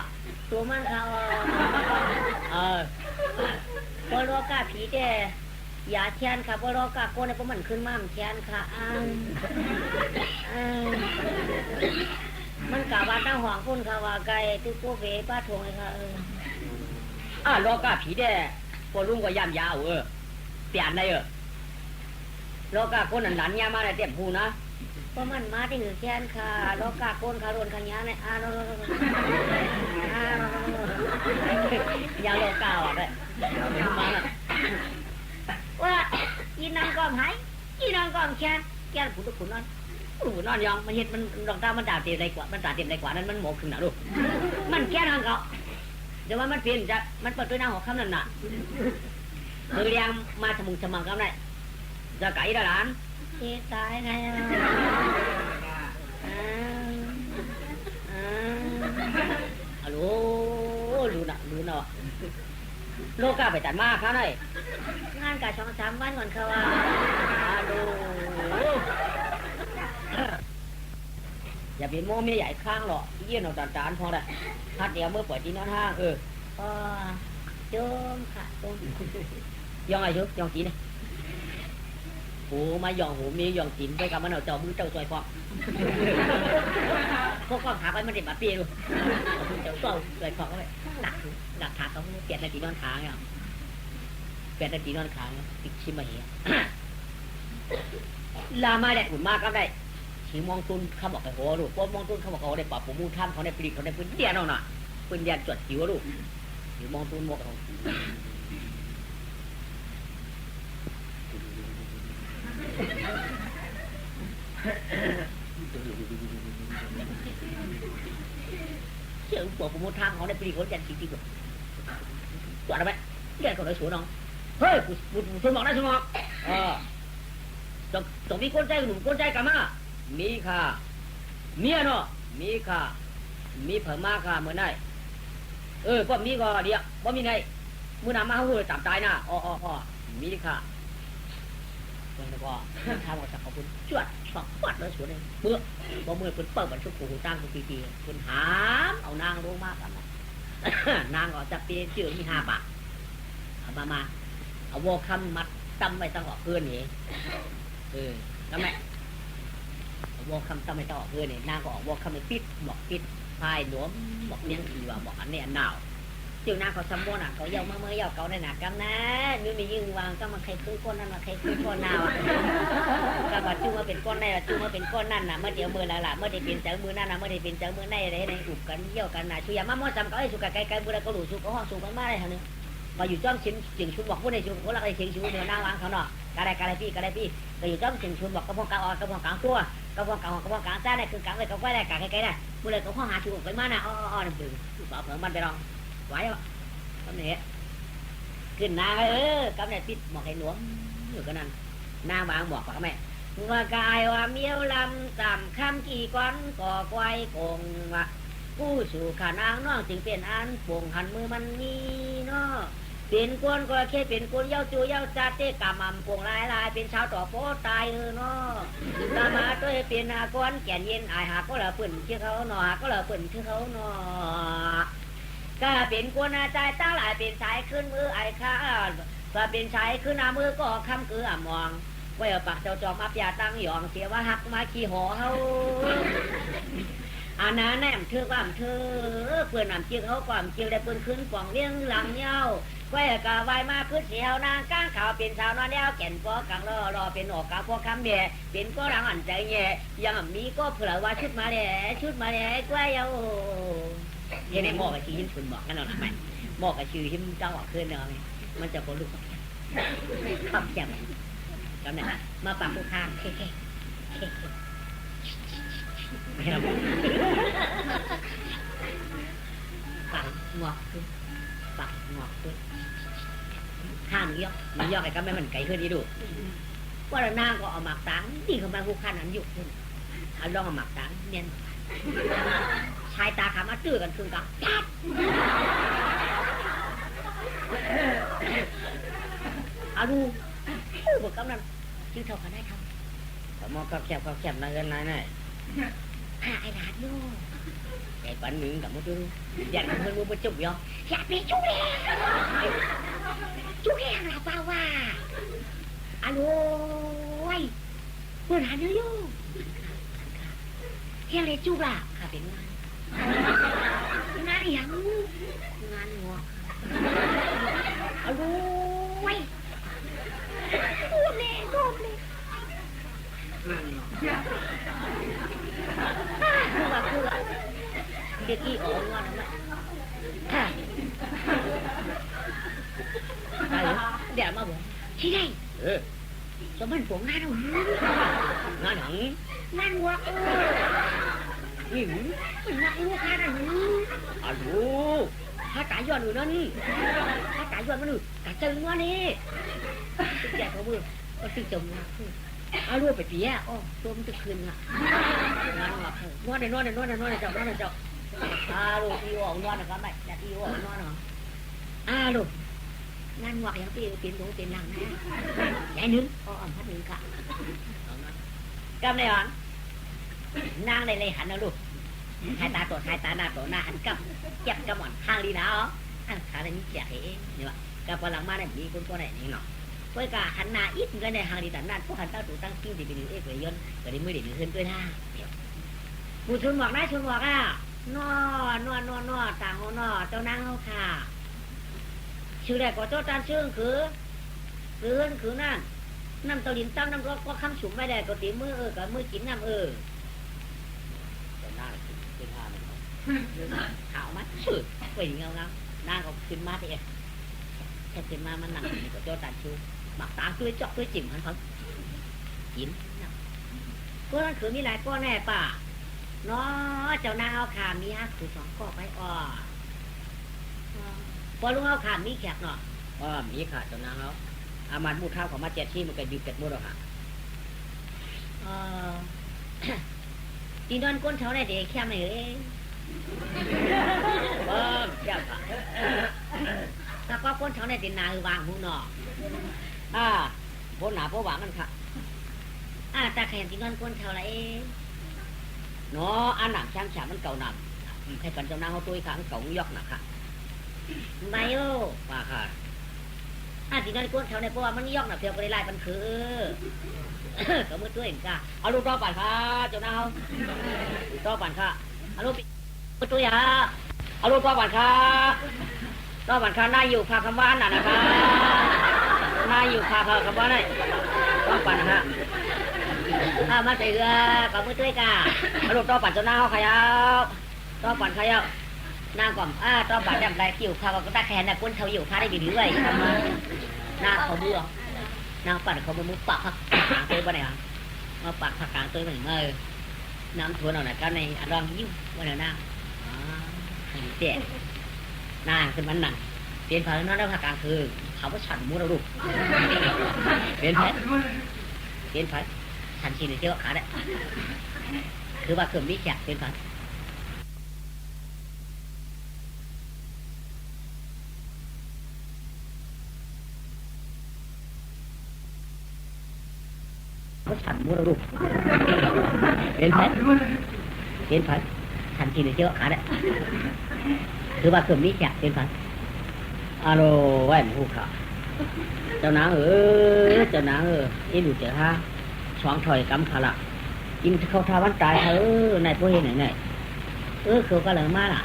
ตัวมันเขาพอรอกาผีแต่อย่าเชียนค่ะพอรอกาโกนในพวกมันขึ้นมาเชียนค่ะมันกะว่าตั้งห่วงพุ่นค่ะว่าไก่ตื้อโกเวป้าทงเลยค่ะรอกาผีแต่พอลุงก็ย่ำยาวเปลี่ยนได้รอกาโกนหลานยามาในเต็มพูนะเพราะมันมาที่หือแค้นค่ะรอกาโกนคารวนขันยาในยาโลกาได้มาว่ายีนางกอมหายยีนางกอมแค้นแค้นผู้ทุกคนนอนยองมันเห็นมันดอกตามันด่าเต็มไรกว่ามันด่าเต็มไรกว่านั้นมันหมกขึ้นหนาลูกมันแค้นทางเขาเดี๋ยวมันเปลี่ยนจะมันเปิดด้วยหน้าหัวคำนั่นน่ะเรียงมาสมุนสมังกันได้จะไก่ละหลานตายไงฮัลโหลรู้นะโลกาไปตัดมาข้าหน่อยงานกะ2-3 วันก่อนเขาว่าฮัลโหลอย่าเป็นโม่ไม่ใหญ่ข้างหรอกเยี่ยนเอาจานพอละพัดเดียวเมื่อปล่อยที่นอนห้างโจมค่ะโจมยองอะไรชุบยองจีนโอ้มายองหูมียองจีนไปกับมันเอาเจ้ามือเจ้าซอยฟอกพวกก็ขาไปมันเด็ดมาเปียดูเจ้าซอยฟอกก็เลยหนักขาเขาเปลี่ยนนาทีนอนขาเนี่ยเปลี่ยนนาทีนอนขาติดชิมมาเหี้ยลามาได้หุ่นมากก็ได้ชิมองตุนเขาบอกไปโหลูกพวกมองตุนเขาบอกเขาได้ปรับปูมูท่ามเขาได้ปลีกเขาได้ปืนเดียนเอาหน่ะปืนเดียนจดจิ๋วลูกชิมองตุนมกเขาเชื่อปวดปูมูท่ามเขาได้ปลีกเขาเดียนจริงๆจอดเอาไปเดียนเขาได้สวนน้องเฮ้ยกูสมองได้สมองต้องมีคนใจหนุ่มคนใจกันมามีค่ะเมียเนาะมีค่ะมีเพิ่มมากค่ะเมื่อไหร่ก็มีก็เดียวว่ามีไงมือนำมาเขาเลยจับตายนะมีค่ะแล้วก็ทำออกจากขอบคุณจวดสองปัดเลยสวนเลยเมื่อมือเป็นเปิดบรรทุกขู่ตั้งคุณปีคุณหามเอานางลงมากกันนะนางก็จะเปลี่ยนชื่อมี5 บาทเอามาเอาวอคำมัดตั้มไปตั้งออกเพื่อนนี่แล้วแม่วอคำตั้มไปตั้งออกเพื่อนนี่นางก็ออกวอคำไปปิดบอกปิดพายหลวมบอกเลี้ยงทีว่าบอกอันนี้อันหนาวเจ้านางเขาสมบูรณ์เขาเยาเมื่อเยาเขาในหนักกันนะนี่มียิงวางก็มาใครคือก้นนั่นมาใครคือก้นนาวก็ว่าจู้มาเป็นก้นในจู้มาเป็นก้นนั่นน่ะเมื่อเดียวมือละเมื่อได้เป็นเจ้ามือนั่นน่ะเมื่อได้เป็นเจ้ามือในอะไรในอุบกันเยี่ยวกันน่ะช่วยมาม้วนจำก็ไอ้สุกไก่บุรีก็หลุดสุกก็ห้องสุกมันมาได้ทางนี้มาอยู่จ้องชิ้นจึงชุดบอกว่าในชุดเขาลักไอ้เชียงชุดเนื้อหน้าวางเขาเนาะกระไรพี่ก็อยู่จ้องจึงชุดบอกกระพงกลางออกกระพงกลางตัวกระพงกลางกระพงกลางใต้ได้คือกลางเลยก็ไว้ได้กลางไกลๆได้บุรีก็ห้องหาชุดไปมาน่ะนั่นถึงสอบเผื่อมันไปลองไว้ก็เนี่ยขึ้นนากำเนี่ยปิดหมอกให้หลวงอยู่กันนั่นหน้าวางบอกกับแม่ว่ากายว่าเมียวลำต่ำคำกี่ก้อนก่อควายโกงว่าผู้สู่ขานางน้องจึงเป็นอันป่งหันมือมันมีเนาะเป็นกวนก็แค่เป็นกวนเย้าจูเย้าจัดเตะกำมั่มป่งลายเป็นชาวต่อโพตายเนาะตามาตัวเป็นอาก้อนแก่นเย็นอายหาก็ละปุ่นชื่อเขาเนาะก็ละปุ่นชื่อเขาเนาะก็เป็นกวนใจตั้งหลายเป็นสายขึ้นมือไอ้ข้าก็เป็นสายขึ้นหน้ามือก็คำคือมองไว้ปักเจ้าจอมอับยาตั้งหยองเสียว่าหักมาขี้หอเขา อานาแนมเธอความเธอเพื่อนนำเจียเขาความเจียได้เพื่อนขึ้นกว่างเลี้ยงหลังเย้าไว้กะไว้มาคือเสียวนางก้างขาวเป็นสาวนอนแล้วแก่นก็กังรอเป็นออกกาพวกคำเดียเป็นก็รังอันใจแย่ยังมีก็เผื่อว่าชุดมาแด่กว่าเย้าเยังไงหม้อกับชีหิ้มคุณบอกกันหน่อยไหมหม้อกับชีหิ้มเจ้าออกขึ้นเนาะมันจะคนลุกขับแจ่มจำได้มาปักทุกข้างเท่ปักงอกขึ้นปักงอกขึ้นข้างยอกมันยอกไอ้ก็ไม่มันไกลขึ้นนี่ดูว่าเราหน้าก็เอาหมากตังที่เขามาคู่ขันนั้นอยู่ขึ้นเอาลองเอาหมากตังเนียนชายตาขามาตื้อกันคืนกับจัดเอาดูบอกกำนันชื่อเท่ากันได้ครับแต่มองกับแคบนั่นกันนั่นไงไอ้หลานโย่ไอ้ปันหนึ่งกับมุดดูอยากเพื่อนมุดจุบยออยากไปจุบแรงหรือเปล่าว่าอร่อยเพื่อนหาเนื้อโย่เที่ยงเลยจุบล่ะค่ะเป็นงานอย่างงานหัวอร่อยรูปเลยคือเด็กอีอ๋องอนนะเดี๋ยวมาบอกที่ไหนสมบัติผมงานหนังงานวัวนี่เป็นงานวัวงานหนังอ๋อดูถ้าจ่ายย้อนอยู่นั่นถ้าจ่ายย้อนมันอยู่กระเจิงวะนี่แกเขาเบื่อก็ติดจมเอาลูกไปเปียอ๋อตัวมันจะคืนละนอนเจ้าลูกอีโอนอนนะครับไม่แต่อีโอนอนเหรอลูกงานวักยังเป็นตัวเป็นหลังนะใหญ่นึงอ๋อพัดนึงค่ะกำเลยหรอนางเลยหันนะลูกhai ta tổ na hắn cầm chặt cho bọn hàng đi nào ăn khá là những chặt ấy như vậy cả bọn làng ma này đi con này như nào với cả hắn na ít cái này hàng đi tận nan có hắn ta tụ tăng kinh thì bị nữ ấy dân cái đấy mới để nữ hơn tôi ha mùi xuân ngọt đấy xuân ngọt à no tàng hồ no tao năng không khà sự này có cho tan xương cứ nan năm tao đến tăng năm có khăm súng vai này có tiếng mưa cả mưa chín nămขาวมั้ยสุดไปเงาหน้าเขาขึ้นมาที่เองแค่ขึ้นมามันหนักนี่ก็โจตันชูหมักตาตัวเจาะตัวจิ้มมันเขาจิ้มก็นั่นคือมีหลายก้อนแน่ป่ะเนาะเจ้านางเอาขามีฮักคือ2ก้อไปพอลุงเอาขามีแขกเนาะมีขาเจ้านางเอาอามันมูดเท้าของมา7ที่มันก็ยืดเกิดมูดหรอกค่ะตีนอนก้นเท้าได้เด็กแค่ไหนเอ้ยจับถ้าก็ก้นเท้าได้ตีนนาคือวางหูหนอพ้นหนาพ้นหวังกันค่ะตาแขนตีนอนก้นเท้าไรเนาะอันหนักช่างฉามันเก่าหนักให้กันเจ้านางเขาตัวขังเก่ายอกหนักค่ะไม่โอ้ป่าค่ะตีนอนก้นเท้าในเพราะว่ามันยอกหนักเพียวก็ได้ไล่มันคือก็มือตัวเองค่ะเอาลูกรอปั่นค่ะเจ้านางเขารอปั่นค่ะเอาลูกมือตัวอย่าเอาลูกรอปั่นค่ะรอปั่นค่ะน่าอยู่ค่ะคำว่าน่ะนะคะน่าอยู่ค่ะคำว่าไหนรอปั่นฮะมาเสือกับมือตัวกาเอาลูกรอปั่นเจ้านางเขาขยาวรอปั่นขยาวนางก่อนรอปั่นดำไรคิวค่ะก็ตาแขนน่ะก้นเขาอยู่ค่ะได้ดีด้วยทำมาหน้าเขาเบื่อนางปั่นเขามามุดปากกลางตัวบ้านไหนอ่ะมาปากกลางตัวเหมือนเมื่อน้ำทวนเอาหน่อยก็ในรองยิ้มวันไหนหน้าเจ๊หน้าขึ้นมันหนังเปลี่ยนผ่านน้องได้ผ่ากลางคือเขาก็ฉันมุดเราลูกเปลี่ยนผ่านฉันชินเที่ยวขาได้คือว่าเขื่อนวิจักเปลี่ยนผ่านฉันมุดเราลูกเปลี่ยนผ่านฉันชินเที่ยวขาได้คือว่าเขื่อนวิจักเปลี่ยนผ่านอาโลไว้หมูขาเจ้านางนี่ดูเจ้าท่าช่องถอยกำขาละกินเข้าท่าวันตายในพวกเห็นไหน เขาก็เลยมาล่ะ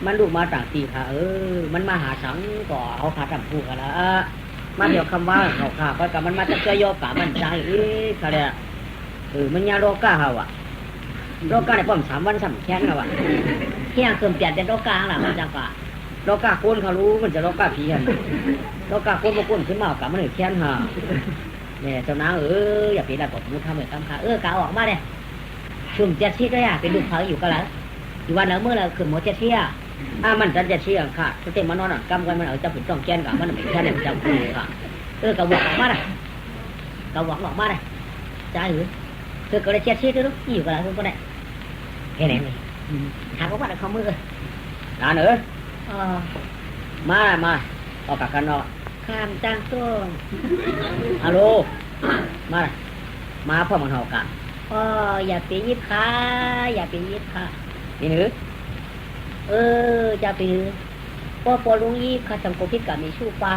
มันดูมาต่างตีค่ะมันมาหาสังก่อเอาขาทำผู้กันละมาเดี๋ยวคำว่าเขาขาเพราะกับมันมาจะเจอยกะมันใจค่ะเนี่ยมันยาโรก้าเขาอ่ะโรก้าในป้อม3 วัน3 แค้นเขาอ่ะเที่ยงคืนเปลี่ยนเป็นโรก้าล่ะมันจังกะโรก้าโกนเขารู้มันจะโรก้าผีกันโรก้าโกนมาโกนขึ้นมากับมันเลยแค้นฮะเนี่ยเจ้านางอย่าไปละกดมือทำเลยทำค่ะกะออกมาเลยชุ่มเจ็ดชีก็อย่าเป็นลูกเขาอยู่กันแล้วอยู่วันแล้วเมื่อเราขึ้นหมดเจ็ดชีมันจะเจ็ดชีค่ะเต็มมันนอนกำกันมันเอาจะเป็นจ้องแค้นกับมันเป็นแค้นเนี่ยมันจะพูดค่ะกะหวังออกมาเลยกะหวังออกมาเลยใจหรือก็เลยเจ็ดชีก็รู้อยู่กันแล้วทุกคนเนี่ยแค่ไหนเลยหาเขาว่าเขามือร้านมาออกกันเนาะข้ามจ้างต้นฮัลโหลมาพ่อมันหอกันอย่าไปยิบขาอย่าไปยิบขานี่หรือจะไปพ่อลุงยิบข้าสังโกพิษกับมีชู้ปลา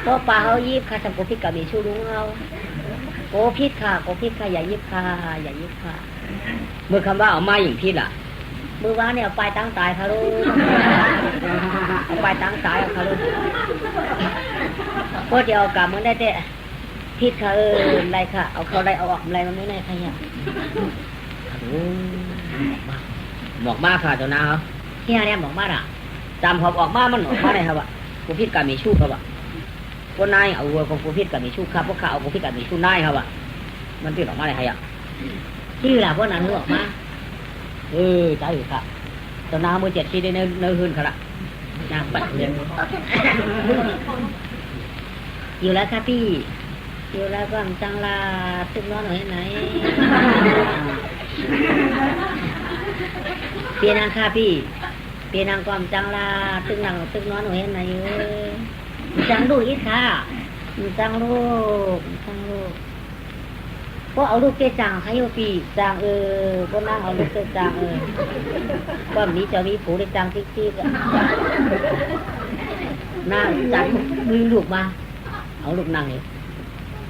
พ่อปลาเขายิบข้าสังโกพิษกับมีชู้ลุงเอาโกพิษค่ะอย่ายิบขาอย่ายิบขาเมื่อคำว่าเอามาอย่างพิษอ่ะมือว่าเนี่ยไปตั้งตายค่ะลูกเอาไปตั้งตายค่ะลูกพอเดียวกับมึงได้เตะพิษค่ะอะไรค่ะเอาเขาอะไรเอาออกอะไรมันไม่ได้ใครเนี่ยหมอกมากค่ะเจ้านาเขาเฮียเนี่ยหมอกมากอ่ะจำหอบออกมามันออกมาได้ครับอ่ะกูพิษกับมีชู้ครับอ่ะพวกนายเอาของกูพิษกับมีชู้ครับพวกข้าเอากูพิษกับมีชู้นายครับอ่ะมันติดออกมาได้ใครอ่ะที่แหละพวกนั้นออกมาใจอยู่ค่ะตอนน้ามือ7 ชีได้เนื้อหืนค่ะละนางปัดเรียนอยู่แล้วค่ะพี่อยู่แล้วก็จังลาตึกนอนหน่อยไหนเปียนางค่ะพี่เปียนางความจังลาตึกนอนหน่อยไหนจังลูกอีกค่ะจังลูกก็เอาลูกเจ๊จังให้โยปีจังก็นั่งเอาลูกเจ๊จังก็นี้จะมีผูได้จังติ๊กนั่งจังมีลูกมาเอาลูกนั่งเลย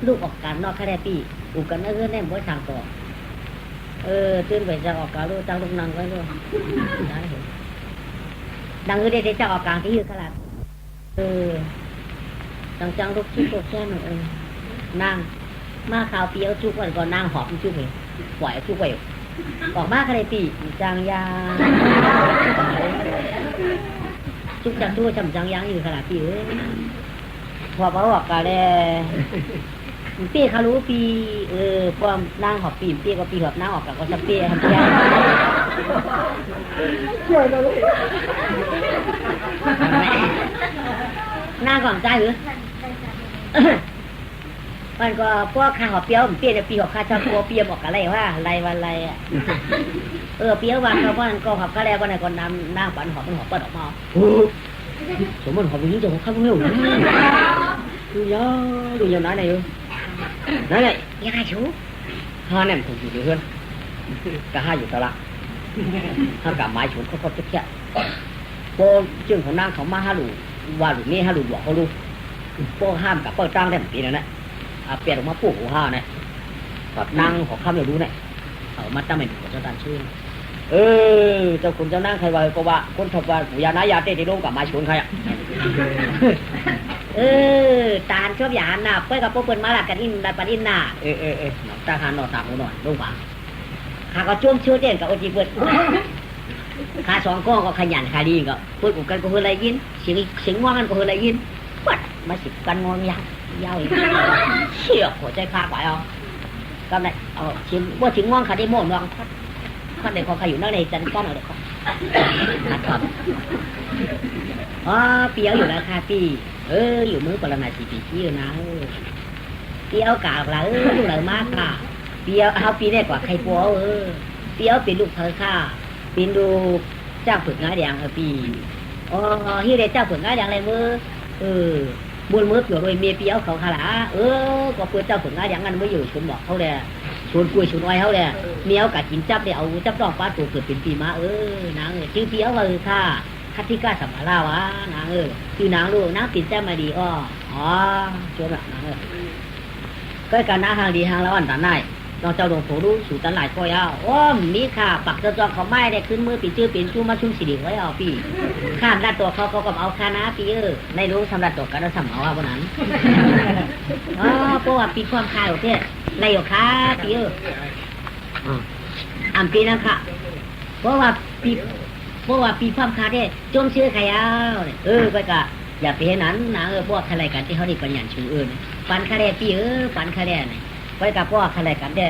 ลูกออกการนอกแค่ได้ปีอุกันนั่งแน่บ่ช่างต่อตื่นไปจะออกการลูกจังลูกนั่งไว้ด้วยได้เห็นดังได้จะออกการที่ยืดขนาดจังลูกที่ตัวแค่หนึ่งนั่งมาข่าวเปียวจุกก่อนนางหอบจุกเลยปล่อยจุกไปออกมาก็เลยปีจางยางจุกจังทั่วจำจางยางอยู่ขนาดปีพอบอกกันเลยปีเขารู้ปีพอนางหอบปีก็ปีหอบนางออกกับก็จะปีทำยางช่วยเราลูกนางก่อนใจหรือมันก็พวกข้าหอบเปียวเปียจะปีหอบข้าชอบกลัวเปียบอกอะไรว่าอะไรวันอะไรอ่ะเปียววันเขาว่าก็หอบข้าแล้ววันไหนก็นั่งปั่นหอบมันหอบปั่นออกมาสมมติหอบอย่างนี้จะหอบข้าไม่รู้ดูยาวไหนอยู่นั่นไงยังไงชูห้าเนี่ยถูกอยู่เพื่อนก็ห้าอยู่ตลาดห้ากับไม้ฉุนเขาเจ๊ะโป้จึงของนั่งเขามาห้าหลูว่าหลูนี่ห้าหลูบอกเขาลูโป้ห้ามกับโป้จ้างได้ปีนั้นนะเปลี่ยนออกมาปลูกหัวห้าเนี่ยแบบนั่งขอข้ามเราดูเนี่ยเอามาตั้งเป็นหัวเจ้าตาชื่อเจ้าคุณเจ้านั่งใครว่าก็ว่าคนถกว่าหูยานะยาเต้ที่ลงกับไม้ฉุนใครอ่ะตาลชอบยาหน้าเป้กับโป้เปิดมาหลักกันอินได้ปันอินหน้าตาหานหนอตาหูหน่อยลงป่าข้าก็จ้วงเชื่อเด่นกับโอจีเปิดข้า2 ก้องก็ขยันข้าดีก็พูดกันก็คืออะไรยินเสียงง่วงกันก็คืออะไรยินปัดมาสิกันงวงยาวอีกเชี่ยหัวใจขาดไปเอาก็ได้ชิมว่าชิมง่วงขาดได้โม่ลองพัดเด็กของใครอยู่นั่นในจันก้อนเอาเด็กของขัดก่อนเปียวอยู่แล้วค่ะพี่อยู่มือปรมาสีปีชี้อยู่นะเปียวกาบละลูกเหลือมากค่ะเปียวเอาปีแรกกว่าใครปัวเปียวเป็นลูกเธอค่ะเป็นดูเจ้าฝึกงานอย่างปีฮิเดเจ้าฝึกงานอย่างไรมือบุญมือเกี่ยวโดยเมียเปียวเขาขลาก็เพื่อเจ้าฝึกงานอย่างนั้นไม่อยู่ชนบอกเขาเลยชวนกุยชวนอ้อยเขาเลยเมียวกัดกินจับเนี่ยเอาจับดอกปลาตัวเกิดเป็นปีมานางชื่อเปียวเลยค่ะคัตติกาสัมมาลาวะนางคือนางลูกนางติดแจ้มาดีชวนนางก็การน้าทางดีทางแล้วอันตราย เราเจ้าหลวงปู่รู้สู่ตันหลายก็ยาวโอ้มีค่ะปักจองเขาไม่ได้ขึ้นมือปีชื่อปีชูมาชุ่มสิริไว้เอาปีข้ามด้านตัวเขาก็เอาคานะปีในรู้สำหรับตัวกันแล้วสำเอาว่าวันนั้นอ๋อเพราะว่าปีความคายของเทศในอยู่ค่ะปีอันปีนั่นค่ะเพราะว่าปีความคาได้จมเชื่อใครเอาไปกะอย่าไปเห็นนั้นนะพวกอะไรกันที่เขาได้ปัญญาชูปันคาได้ปีปันคาได้ไหนไปกับพวกอะไรกันได้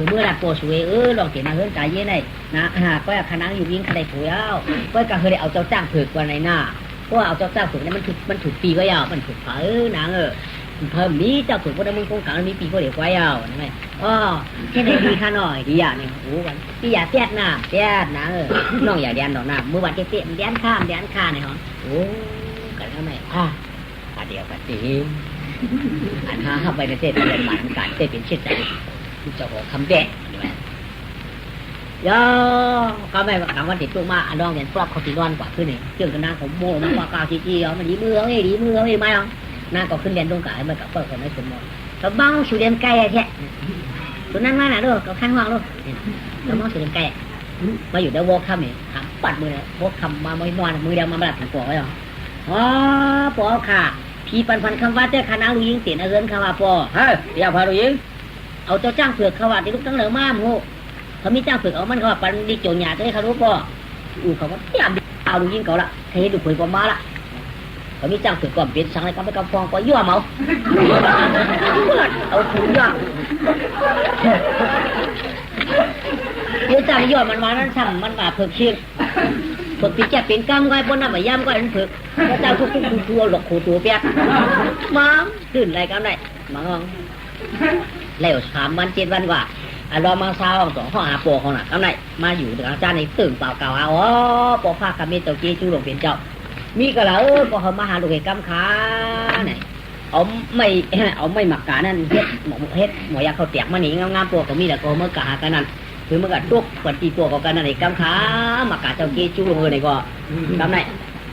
เมื่อรักโปสวยลองเห็นมาเฮือนใจเย็นได้นะก็คณะอยู่ยิ่งคดีผัวเอาก็เคยได้เอาเจ้าจ้างเผือกกว่าในหน้าเพราะเอาเจ้าจ้างเผือกนี่มันถูกปีก็ยาวมันถูกเผนะเพิ่มนี้เจ้าเผือกพวกนั้นมึงคงกลางมีปีก็เดี๋ยวไว้เอาใช่ไหมแค่ไหนดีข้าหน่อยดีอย่างนี้โอ้วันพี่อย่าแจ๊ดนะน้องอย่าแดนดอกหน้าเมื่อวันเจ๊แดนข้ามเนี่ยฮะโอ้กันทำไมเดียวกันสิอันห้าไปในเทศเรียนหมายการเทศเป็นเช่นใจเจ้าของคำแดงย่อก็ไม่หลังวันติดตัวมาอันน้องเนี่ยปลอกเขาตีนอนกว่าขึ้นเนี่ยเชื่อกันนางผมโม่มันว่ากาจีมันดีมือไม่เอานางก็ขึ้นเรียนตรงกลางมันกับเปิดคนไม่สมมติก็บ้องสูเรียนไก่แค่ตัวนั้นมาหน่ะด้วยก็ข้างห้องด้วยแล้วบ้องสูเรียนไก่มาอยู่ได้วอลคัมเนี่ยปัดมือเนี่ยวอลคัมมาไม่นอนมือเดียวมาแบบถึงปอกไว้หรอปอกค่ะพี่ปันคำว่าเจ้าคณะลูกยิงเสียนเอิญคำว่าปอเดี๋ยวพาลูกยิงเอาเจ้าจ้างเผือกเขาว่าที่ลูกตั้งเหลือมาโมเขามีจ้างเผือกเอามันเขาว่าปันดิโจญาจะให้เขารู้ปอเขาว่าพยายามเอาลูกยิงเขาละใครดูเผือกปอมาละเขามีจ้างเผือกก่อนเปลี่ยนสังอะไรก็ไม่กำฟองก็ยั่วเมาเอาถุงยั่วเดี๋ยวจ้างยั่วมันมานั่นสั่งมันมาเผือกชิ้นฝึกที่จะเป็นกล้ามไว้บนน้ำใบย่ำก็อันฝึกพระเจ้าทุกตัวหลอกขู่ตัวเปียกมาตื่นอะไรกันได้มาห้องแล้ว3 วัน 7 วันกว่าเรามาเช้า2 ข้อหาโปรของน่ะกำไรมาอยู่กับอาจารย์ในตื่นเปล่าเก่าปอภาคกรรมเจ้าเจ้าจูหลวงเป็นเจ้ามีกระเหล่าก็เขามาหาลูกเอกกำขาไหนเอาไม่หมักกานั่นเฮ็ดหมอยาเขาเตียกมาหนีงามๆตัวก็มีแต่ก็เมื่อกะหากันนั่นคือเมื่อกันตุกปฏิตัวกันนั่นเองกำขาหมักกาเจ้าเจ้าจูลงเลยก็กำไร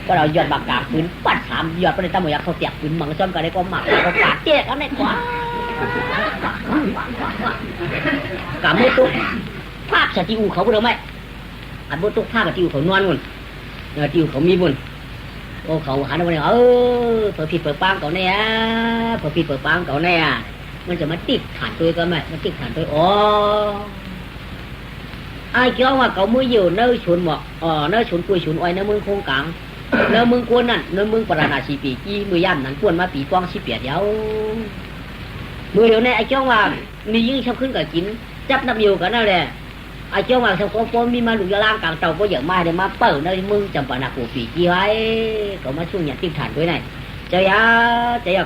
ก็เราหยอดหมักกาปืนปัด3หยอดไปในตาหมอยาเขาเตียกปืนมังซ้อมกันได้ก็หมักก็ปาดเจ๊กำไรกว่ากำมือตุกภาพสติอูเขาเดิมไหมอันมือตุกภาพสติอูเขานวลมุนติวเขามีบุญโอ้เขาหันมาเนี่ยเปิดผิดเปิดปังเขาเนี่ยเปิดผิดเปิดปังเขาเนี่ยมันจะมาติดฐานตัวก็ไหมมันติดฐานตัวไอ้เจ้าว่าเขามืออยู่เนื้อฉุนหมอกเนื้อฉุนกุยฉุนอ้อยเนื้อมึงโคงกลางเนื้อมึงกวนนั่นเนื้อมึงปราณาชีปีกี้มือย่ำนั่นกวนมาปีกว้างชีเปียดเดียวมือเดี๋ยวนี้ไอ้เจ้าว่ามียิ่งชอบขึ้นกับกินจับน้ำอยู่กันนั่นแหละไอ้เจ้าว่าชาวโก้มีมาหลุดยาล่างกลางเตาก็เยอะมากเลยมาเปิดในมึงจำปานาปูปีกี้ไว้ก็มาช่วงอย่างติดฐานด้วยนี่ใจยา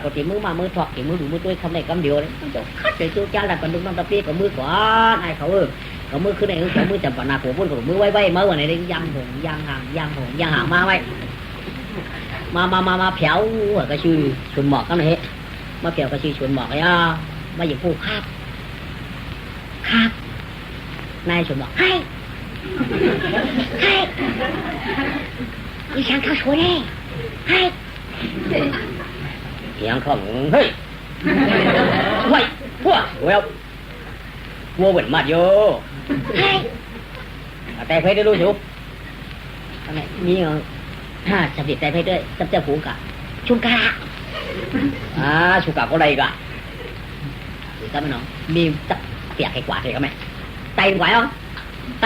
ก็ตีมือมามือถอกตีมือดูมือตัวคำไหนคำเดียวเลยจะคัดใจตัวจ้าดันปันดุน้องตะเปียกับมือขวาไอ้เขาก็มือขึ้นในเขามือจำปานาปูพุ่นกับมือไว้เมื่อวันไหนได้ยังหงยังห่างมาไว้มาเผาก็ชื่อชวนหมอกกันเลยมาเผาก็ชื่อชวนหมอกเลยมาอย่างผู้ครับนายชวนหมอกให้ดิฉันเข้าชวนให้ยังเข้าเฮ้ยไว้พวกเวลวัวเหมือนมาโยแต่เพชรได้รู้อยู่อะไรมีสำเร็จแต่เพชรด้วยจับเจ้าผูกะชุกะชุกะก็ได้กะจำไม่น้องมีจับเปียกไอ้กวาดเลยก็ไหมไตไหวอ่ะไต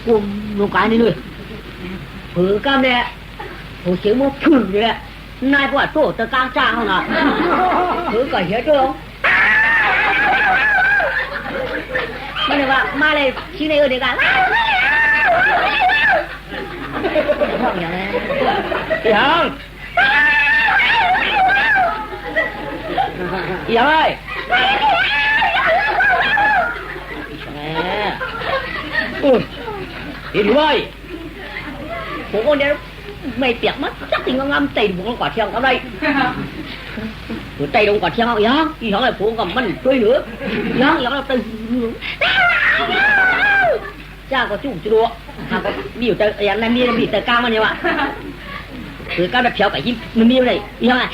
กลุ่มลงกายนี่เลยผือกล้ามเนี่ยผูเสียงมันพึ่งอยู่แหละนายปวดโต้ตะกางจ้างเขาหน่ะผือก่อนเหี้ยตัวมันเลยว่ามาเลยชี้ในเดียวกันอย่างนี้ยังไงดีดีไว้ผมคนเดียวไม่เปียกมั้งchắc thì ngon ngâm tì một quả thiêng ở đây rồi tay đông quả thiêng không nhá gì đó là phụ cầm mình chơi nữa nhá nhá là tay cha có chủ chưa đua có biểu tay anh em đi tay cao mà nhiều ạ từ cao đặt chéo cái gì mình đi này đi không à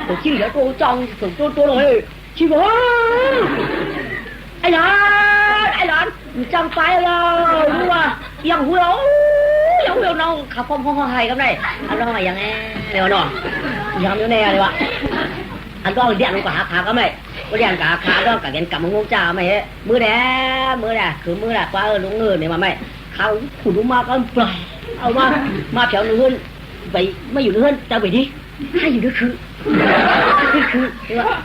tôi chỉ để tôi trong tôi rồi chỉ có ไอ้หลานจังไปเลยรู้ว่ายังหัวน้องขับพร้อมๆให้กันได้อันน้องอย่างแน่เดี๋ยวน้องยังอยู่แน่เลยวะอันก็เรียนลงกับขาก็ไม่เรียนกับขาก็กับเรียนกับมึงจ้าไม่มือแดคือมือแดกว่าลุงเงินเนี่ยมาไม่เขาขุดลงมาก็ปล่อยเอามาแถวนึงไปไม่อยู่นึงจะไปดิให้อยู่นึงคือว่า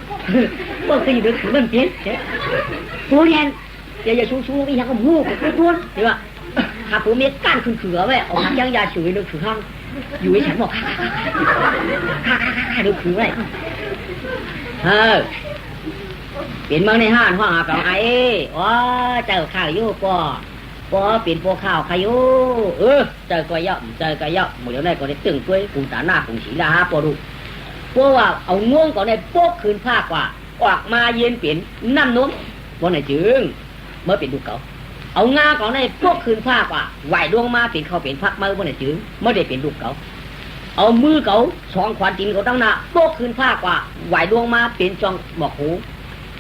เมื่อคืนอยู่นึงคือมันเปลี่ยนตัวเรียนอย่าชูอีหยังก็มูกับตัวเห็นป่ะหาผู้เมียก้านคือไว้ออกยังยาฉื่อยนึกคือข้างอยู่ไอ้ฉันบอกนึกคือไว้เปลี่ยนเมืองในห้างห้องอากับไอ้ว้าเจ้าข้าวยู่ปอเปลี่ยนพวกข้าวขยุเจ้าก็ย่อหมดแล้วได้ก็ได้ตึงด้วยกูตาหน้ากูสีดาฮะปอดูพวกว่าเอาง่วงก่อนในพวกคืนผ้ากว่าออกมาเย็นเปลี่ยนน้ำนุ่มวันไหนจึงเมื่อเปลี่ยนดูเขาเอางาก่อนในพวกคืนผ้ากว่าไหวดวงมาเปลี่ยนเขาเปลี่ยนพักมาวันไหนจึงเมื่อได้เปลี่ยนดูเขาเอามือเขาสองขวานจินเขาตั้งหน้าพวกคืนผ้ากว่าไหวดวงมาเปลี่ยนจองบอกหู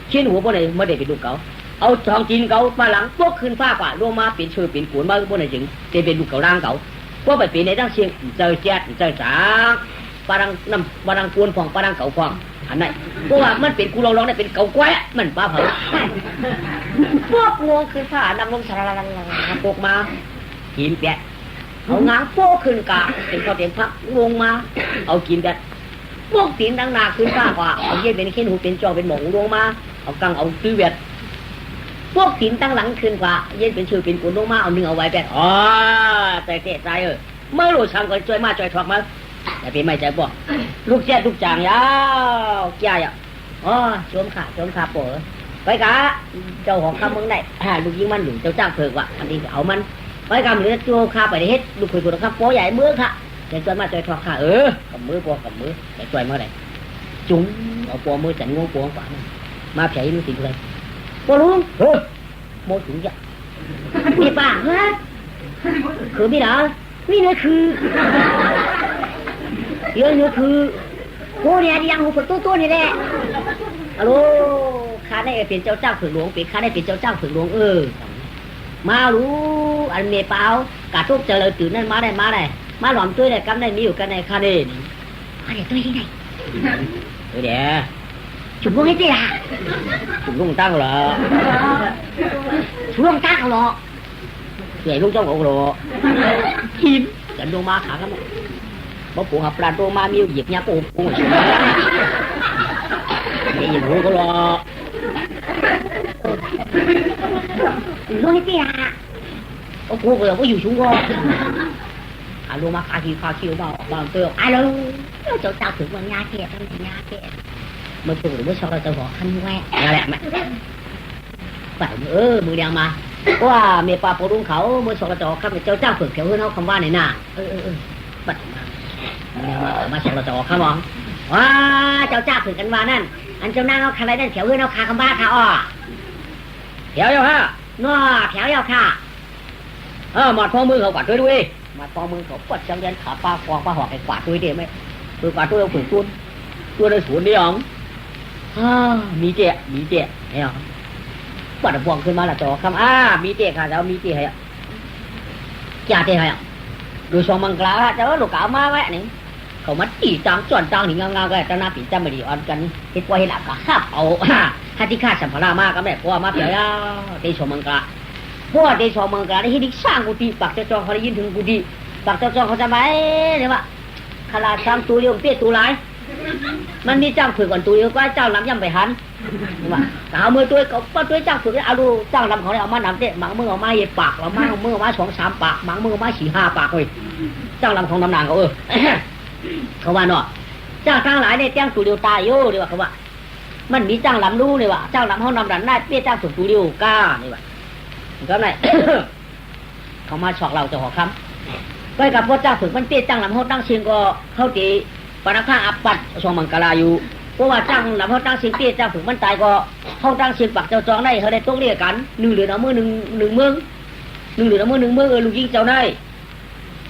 เช่นหัววันไหนเมื่อได้เปลี่ยนดูเขาเอาทองจินเขามาหลังพวกคืนผ้ากว่าดวงมาเปลี่ยนชื่อเปลี่ยนขวนมาวันไหนจึงได้เปลี่ยนดูเขาร่างเขาพวกไปเปลี่ยนในตั้งเชียงเจอแจ๊ดเจอจ๋าปารังกวนฟองปารังเก่าฟองอันไหนเพราะว่ามันเป็นกูลองได้เป็นเก่าแกะมันปลาเผาพวกงวงคือผ้านำลงสารลังปกมากินแปะเอาง้างโป้ขึ้นกะเป็นข้าวเต็มพักงวงมาเอากินแปะพวกตีนดังนาขึ้นผ้ากว่าเอาเย็นเป็นเข็นหูเป็นจอเป็นหมงลงมาเอากังเอาตื้อเวทพวกตีนตั้งหลังขึ้นกว่าเย็นเป็นชื่อเป็นกุนลงมาเอาเนื้อเอาไว้แปะอ๋อแต่เตะใจเมื่อรู้ช่างก็ช่วยมาช่วยถอกมาแต่เป็นไม่ใจบอกลูกเจ็ดลูกจางยาวแก่ยอ๋อชมขาปวดไปกะเจ้าของคำเมืองได้ลูกยิงมันอยู่เจ้าจ้างเผือกว่ะอันนี้เอามันไปกำหรือโจข้าไปได้เฮ็ดลูกคุยกับคำโป้ใหญ่เมื่อค่ะจะช่วยมาช่วยถอกขากับมือปวกับมือจะช่วยเมื่อไรจุ๋งเอาปวมือจันงงปวกว่ามาแผลรู้สิ่งเลยปวลุงโมจุ๋งจ้ะมีป่าฮะคือไม่ได้นี่นะคือเยอะคือโอ้เนี่ยยังหูฝึกตัวนี่แหละฮัลโหลข้าได้เป็นเจ้าฝึกหลวงเป็นข้าได้เป็นเจ้าฝึกหลวงมารู้อันเมเปล่ากาทุกเจริญตื่นนั่นมาได้มาหลอมตัวได้กำได้มีอยู่กันในข้าได้ตัวที่ไหนตัวเดียวจุ่มลงให้ตีละจุ่มลงตั้งเหรอจุ่มลงตั้งเหรอใหญ่ลงจ้องอกเหรอหินจันโดมาขากันบ่ปูหับปลาโดมามีหยิบยาปูนี่อย่างรู้ก็รอรู้ให้ตีละโอ้โหเราก็อยู่ชุ่มก็โดมาขาคิวเบาเตือนอะไรเจ้าถึงวันยาเกะเมื่อปูหรือเมื่อชอบเราจะบอกขั้นแหวะอะไรแม่แต่มือเดียวมาว่าเมียปลาปูรุ่งเขาเมื่อชอบเราจะบอกขั้นเจ้าฝึกแถวเขาคำว่าในหน้าปัดมาชอบเราจะบอกขั้นมองว้าเจ้าฝึกกันว่านั่นอันเจ้านั่งเอาคันไรนั่นแถวเขาคาคำว่าค่ะอ้อแถวเยาค่ะง้อแถวเยาค่ะหมดพอมือเขากวาดด้วยมาพอมือเขาปัดจังยันขาปลาฟองปลาหอกไอ้กวาดด้วยเดียวไหมคือกวาดด้วยเอาฝึกตัวในสวนนี่หรอมีเจ๊เฮ้ยปัดพวงขึ้นมาละจอคำมีเจ๊ค่ะแล้วมีเจ๊ให้จ่าเจ๊ให้โดยสองมังกรเจ้าลูกกามาไว้นี่เขามาตีจังส่วนจังนี่งาก็จะน่าปีจำไม่ดีอ่อนกันเฮ็ดว่าเฮ็ดหลักก็ข้าเอาถ้าที่ข้าสัมภาระมากก็แม่พ่อมาเปียเตชมังกรพ่อเตชมังกรได้เฮ็ดสร้างกุฏิปักเจ้าจองเขาได้ยินถึงกุฏิปักเจ้าจองเขาจะไปเนี่ยว่าขลาดซ้ำตัวเดียวเปี้ยตัวหลายมันมีจ้างฝึกก่อนตัวเดียวก็เจ้าลำย่ำไปหันว่าเอามือตัวเขาป้าตัวจ้างฝึกเอาดูจ้างลำเขาเนี่ยเอามานำเตะบางมือเอามาเย็บปากเอามามือเอามา2-3ปากบางมือเอามา4-5ปากเลยจ้างลำของน้ำนางเขาเขาว่าเนาะจ้างทั้งหลายเนี่ยจ้างตัวเดียวตายโย่เลยว่าเขาว่ามันมีจ้างลำรู้เลยว่าจ้างลำเขานำดันได้เปี้ยจ้างฝึกตัวเดียวก้านี่ว่าก็ไหนเขามาฉอกเราจะหอคำไปกับพวกจ้างฝึกมันเปี้ยจ้างลำเขาตั้งเชียงก็เขาตีปนักข้าอับปัดชองมังกราอยู่เพราะว่าจ้างลำเขาตั้งเชียงเปี้ยจ้างฝึกมันตายก็เขาตั้งเชียงปักเจ้าจองได้เขาได้ต้องเรียกกัน1เหลือเอามือ1เมือง1เหลือเอามือ1เมืองลูกยิงเจ้าได้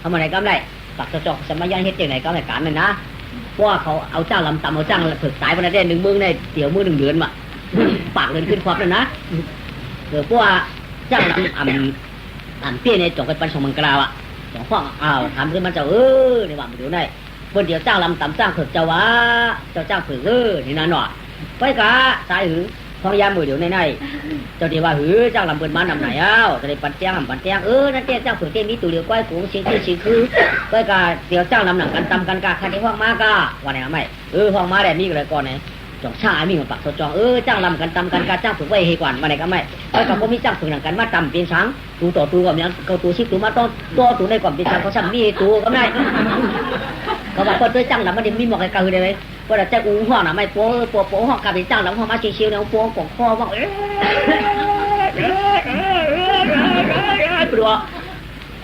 ทำอะไรก็ได้ปักเจ้าจองสมัยยันเฮ็ดอย่างไรก็ได้การมันนะเพราะว่าเขาเอาจ้างลำต่ำเอาจ้างฝึกตายวันนั้นได้1เมืองได้เดี๋ยวมือ1เดือนมาปากเดินขึ้นความเลยนะ พวกจ้างลำอ่ำเปี้ยในจงไปปันสมังกราวอ่ะจงฟ้องทำขึ้นมันเจ้าในว่ามันเดี๋ยวได้เพื่อนเดี๋ยวจ้างลำต่ำจ้างเผือกเจ้าวะเจ้าจ้างเผือกนี่นั่นหน่อยไปกะสายหือพองยามมือเดี๋ยวในเจ้าดีว่าหือจ้างลำเปิดมานำไหนจะได้ปันแจ้งนั่นแจ้งจ้างเผือกเต้นนี้ตัวเดียวก้อยกุ้งเสียงที่สีคือไปกะเดี๋ยวจ้างลำหนังกันตำกันกะคันที่ห้องมากะวันไหนไม่ห้องมาแบบนี้ก็เลยก่อนไงจองชามีมาปักจองจ้างลำกันตำกันกะจ้างเผือกไว้ให้ก่อนวันไหนก็ไม่ไปกับพวกมีจ้างเผือกหนังกันมาตำเป็นช้างตัวต่อตัวกับยังเขาตัวชิบตัวมาต้องตัวในก่อนเป็นช้างเขาซ้ำมีตัวก็ไม่เขาบอกคนตัวจ้างลำมันเดี๋ยวมีหมอกไอ้กระหือได้ไหมก็จะจะอุ้งห้องน่ะไม่ปัวห้องกับเป็นจ้างลำห้องมาชิวๆเนี่ยปัวกองคอว่าปลัว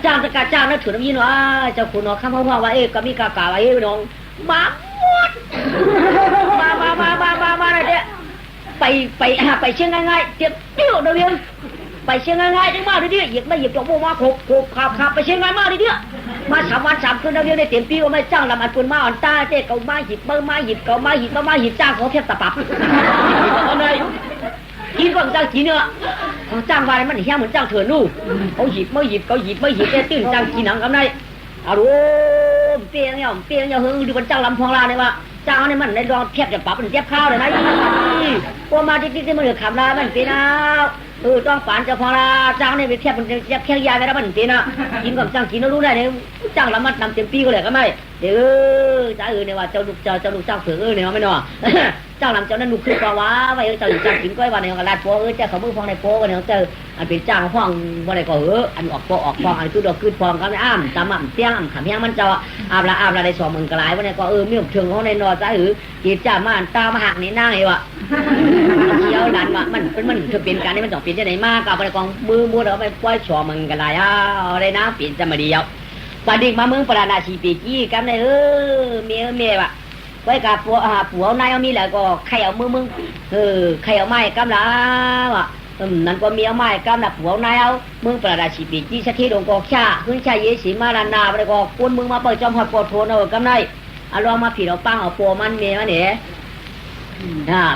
จ้างจะการจ้างนั่นถือน้ำยินว่าเจ้าคุณเนาะข้ามพ่อว่าก็มีกากาไว้น้องมาหมดมาอะไรเนี่ยไปเชียงง่ายๆเจ็บเปี้ยวเดียวไปเชียงง่ายๆจังมาดิเหยียบไม่เหยียบจงโม่มาโขกขับไปเชียงง่ายมากดิเนี่ยมา3 วัน 3 คืนเดียวได้เต็มปีก็ไม่จ้างลำอันปืนมาอ่อนตาเจ๊เกามาหยิบเบอร์มาหยิบเกามาหยิบจ้างเขาเทียบตะปับเอาเลยกินก่อนจ้างกินเนื้อเขาจ้างวายมันเหี้ยเหมือนจ้างเถื่อนนู่เขาหยิบไม่หยิบได้ตื่นจ้างกินหนังกำไรเอาดูเปี้ยงเนี่ยเฮ้ยดูมันจ้างลำพองลาเนี่ยว่าจ้างเนี่ยมันในรองเทียบจะปรับมันเทียบข้าวเลยนะพวกมาที่มันเหลือขับลามันเป็นเอาต้องฝันจะพอละจ้างเนี่ยไปเทียบมันจะแค่ยาไปแล้วมันเป็นนะกินกับจ้างกินแล้วรู้ได้เนี่ยจ้างละมันนำเต็มปีก็เลยก็ไม่เดี๋ยวจ้าเนี่ยว่าเจ้าลูกจ้างเผือกเนี่ยไม่เนาะจ้างลำเจ้านั่นลูกคือกว่าไว้เจ้าจ้างกินก้อยวันเนี่ยก็ลาดโป้เจ้าเขามือฟองในโป้กันเนี่ยเจ้าอันเป็นจ้างฟองวันไหนก็อันออกโป้ออกฟองอันคือดอกคือฟองก็ไม่อ้ำตำเตี้ยงขำเพียงมันเจ้าอาบละได้2 มื้อกลายวันนี้ก็มีหมกเชิงเขาในนอจ้าจีบจ้ามาตามาหักนี่นั่งไอ้วะเที่ยวดันวะมันเป็นการนี่มันต้องเป็นจะไหนมากกับอะไรกองมือเราไปปล่อยชัวมึงกันไรอะไรนะเปลี่ยนจะมาเดียวประเด็กมาเมืองปราณาชีปีกี้กันเลยเมียวะไว้กับผัวนายเอามีแล้วก็ใครเอามึงใครเอาไม้กำละวะนั่นก็มีเอาไม้กำละผัวนายเอาเมืองปราณาชีปีกี้สักทีดงกอกชาขึ้นชายเยสีมาลานาอะไรก็กวนมึงมาเปิดจอมหอดปวดโทนเอากำไรเอาลองมาผีเราปังเอาปัวมันเมียมันเนี่ย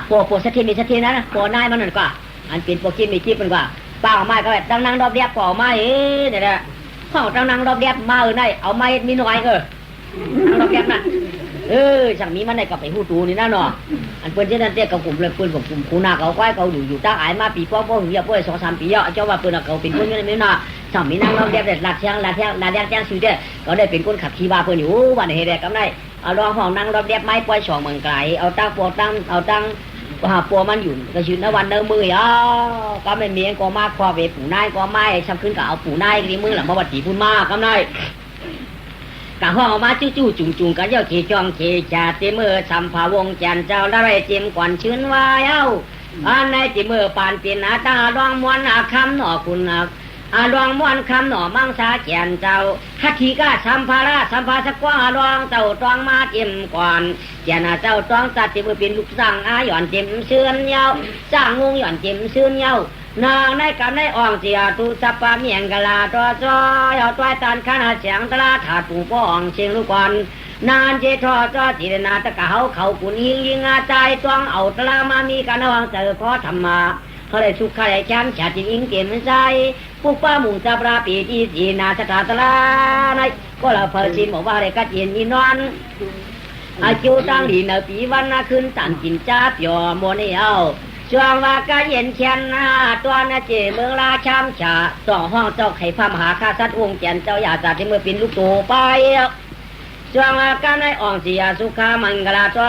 ปัวสักทีมีสักทีนะปัวนายมันนั่นกว่าอันเป็นโปรกินมีกิ๊บเป็นกว่าป้าเอาไม้ก็แบบตั้งนั่งรอบเดียบป่อไม้เนี่ยแหละข้าวตั้งนั่งรอบเดียบมาได้เอาไม้มีหน่อยนั่งรอบเดียบน่ะchẳngมีมันได้กับไปหูตูนี่นะเนาะอันเปิ้นเช่นนั้นเตี้ยกับกลุ่มเลยเปิ้นกับกลุ่มคูนาเขาควายเขาอยู่ตั้งอายมาปีป้อเหี่ยป้อ2-3 ปีเจ้าว่าเปิ้นเขาเป็นคนยังไงน่ะchẳngมีนั่งรอบเดียบแต่ลาดแจ้งซื่อเด้อก็ได้เป็นคนขับขี่ว่าเปิ้นอยู่วันเฮ็ดได้กำไรเอาลองห้องนั่งรอบเดียบไม้ปล่อย2 มื้อไกลเอาตั้งปัวมันอยู่ก็ชื่อนะวันเดิมมือก็ไม่มีก็มากพอเวปู่นายก็ไม่ช้ำขึ้นก็เอาปู่นายที่มือหลังมาวัดตีพุ่นมากำไรกะห้องมาจู่จุงกันเจ้าขี่จองขี่จ่าตีมือสัมภาวงจันเจ้าละไรเจียมก่อนชื้นวายอันในตีมือปานปีนาตาดองมวนคำหน่อคุณดองมวนคำหน่อมังสาแจนเจ้าขัดขีก้าสัมภาสกว่าดองเจ้าตองมาเจียมก่อนเจนาเจ้าตองตัดตีมือเป็นลูกสั่งหย่อนเจียมเสื่อนเยาจ้างงงหย่อนเจียมเสื่อนเยานางในกับในอ่องเสียตุสัปปะเมียงกะลาตัวจอยเอาตัวตันขนาดเสียงตลาถาดปูป้องเชียงลูกก่อนนานเจทอจอจีนาตะกะเขากุนยิงอาใจต้องเอาตลามามีกันระวังเจอขอธรรมะเขาได้สุขได้แชมป์ชาติยิงเกมใจปุกป้าหมู่จับราปีที่สีนาสถาตลาในก็เราเพิ่มบอกว่าอะไรก็เย็นนี่นอนอาคิวตั้งดีเนปีวันน่ะขึ้นตันกินจ้าเปียวโมเนียวช่วงว่าก็เย็นเชียนตัวนาเจเมืองราชามฉา2 ห้องเจ้าไข่พระมหาคาสัตวงแจนเจ้าอยากจะที่เมื่อเป็นลูกโตไปช่วงว่าก็ในอ่องเสียสุขามังกลาตัว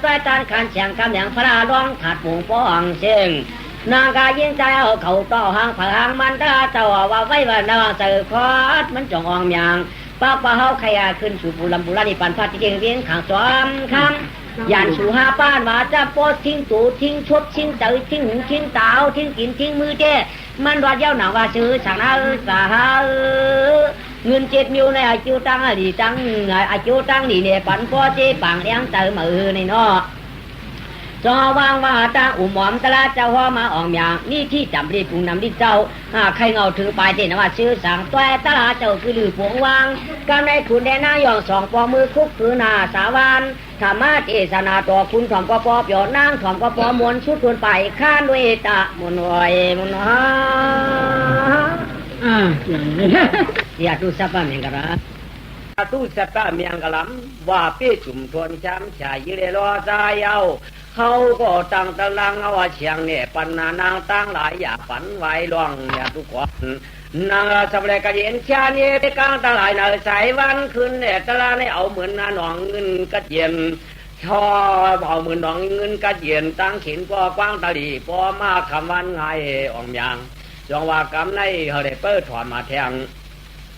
ต้อยตันขันเสียงคำอย่างพระร้องถัดปูป้องเชิงนางกายิงใจเอาเขาต่อหางผางมันตาเจ้าว่าไว้ว่านางเสือคอดมันจ่องอ่องอย่างป้าเฮาใครขึ้นสู่บุรัมบุรานิปันพัดที่เรียงขางซ้อมคำยันสู่หาป้านว่าจะโพสทิ้งตูทิ้งชดทิ้งเตยทิ้งหูทิ้งเตาทิ้งกินทิ้งมือเจ้มันว่าเย้าหนาวว่าซื้อฉากนาสาเงิน7 มิลในอายุตั้งดีตั้งอายุตั้งดีเนี่ยปันพ่อเจ้ปังเลี้ยงเตยมือในนอ จอวางว่าตาอุหมอมตลาเจ้าหัวมาอ่องอย่างนี่ที่จำรีปุงนำดิเจ้าใครเงาถือปลายเต้นว่าชื่อสั่งตัวตลาเจ้าคือลือผงวางกำในขุนแดนายองสองปอมือคุกคือนาสาวานธรรมะเทศนาต่อคุณถ่อมก็ปอเปียวนางถ่อมก็ปอมวนชุดทวนไปข้านด้วยตะมนวยมนฮาอย่างนี้อยากดูสัพพะเมงกระตู้สัตตะเมียงกะลำว่าเป้จุ่มทวนช้ำชายยิเลรอใจเอาเขาก็ตั้งตะลังเอาเชียงเนี่ยปัญนานางตั้งหลายอย่าฝันไว้ล่วงอย่าทุกคนนางสำเร็จกระเย็นชาเนี่ยไปกลางตะลายนาใสวันคืนเนี่ยตะลาเนี่ยเอาเหมือนหนองเงินกระเย็นชอบเอาเหมือนหนองเงินกระเย็นตั้งขินปอกว้างตะลีปอมาคำวันไงอ่องยางจงว่ากำในเฮเดเปิดถอนมาแทง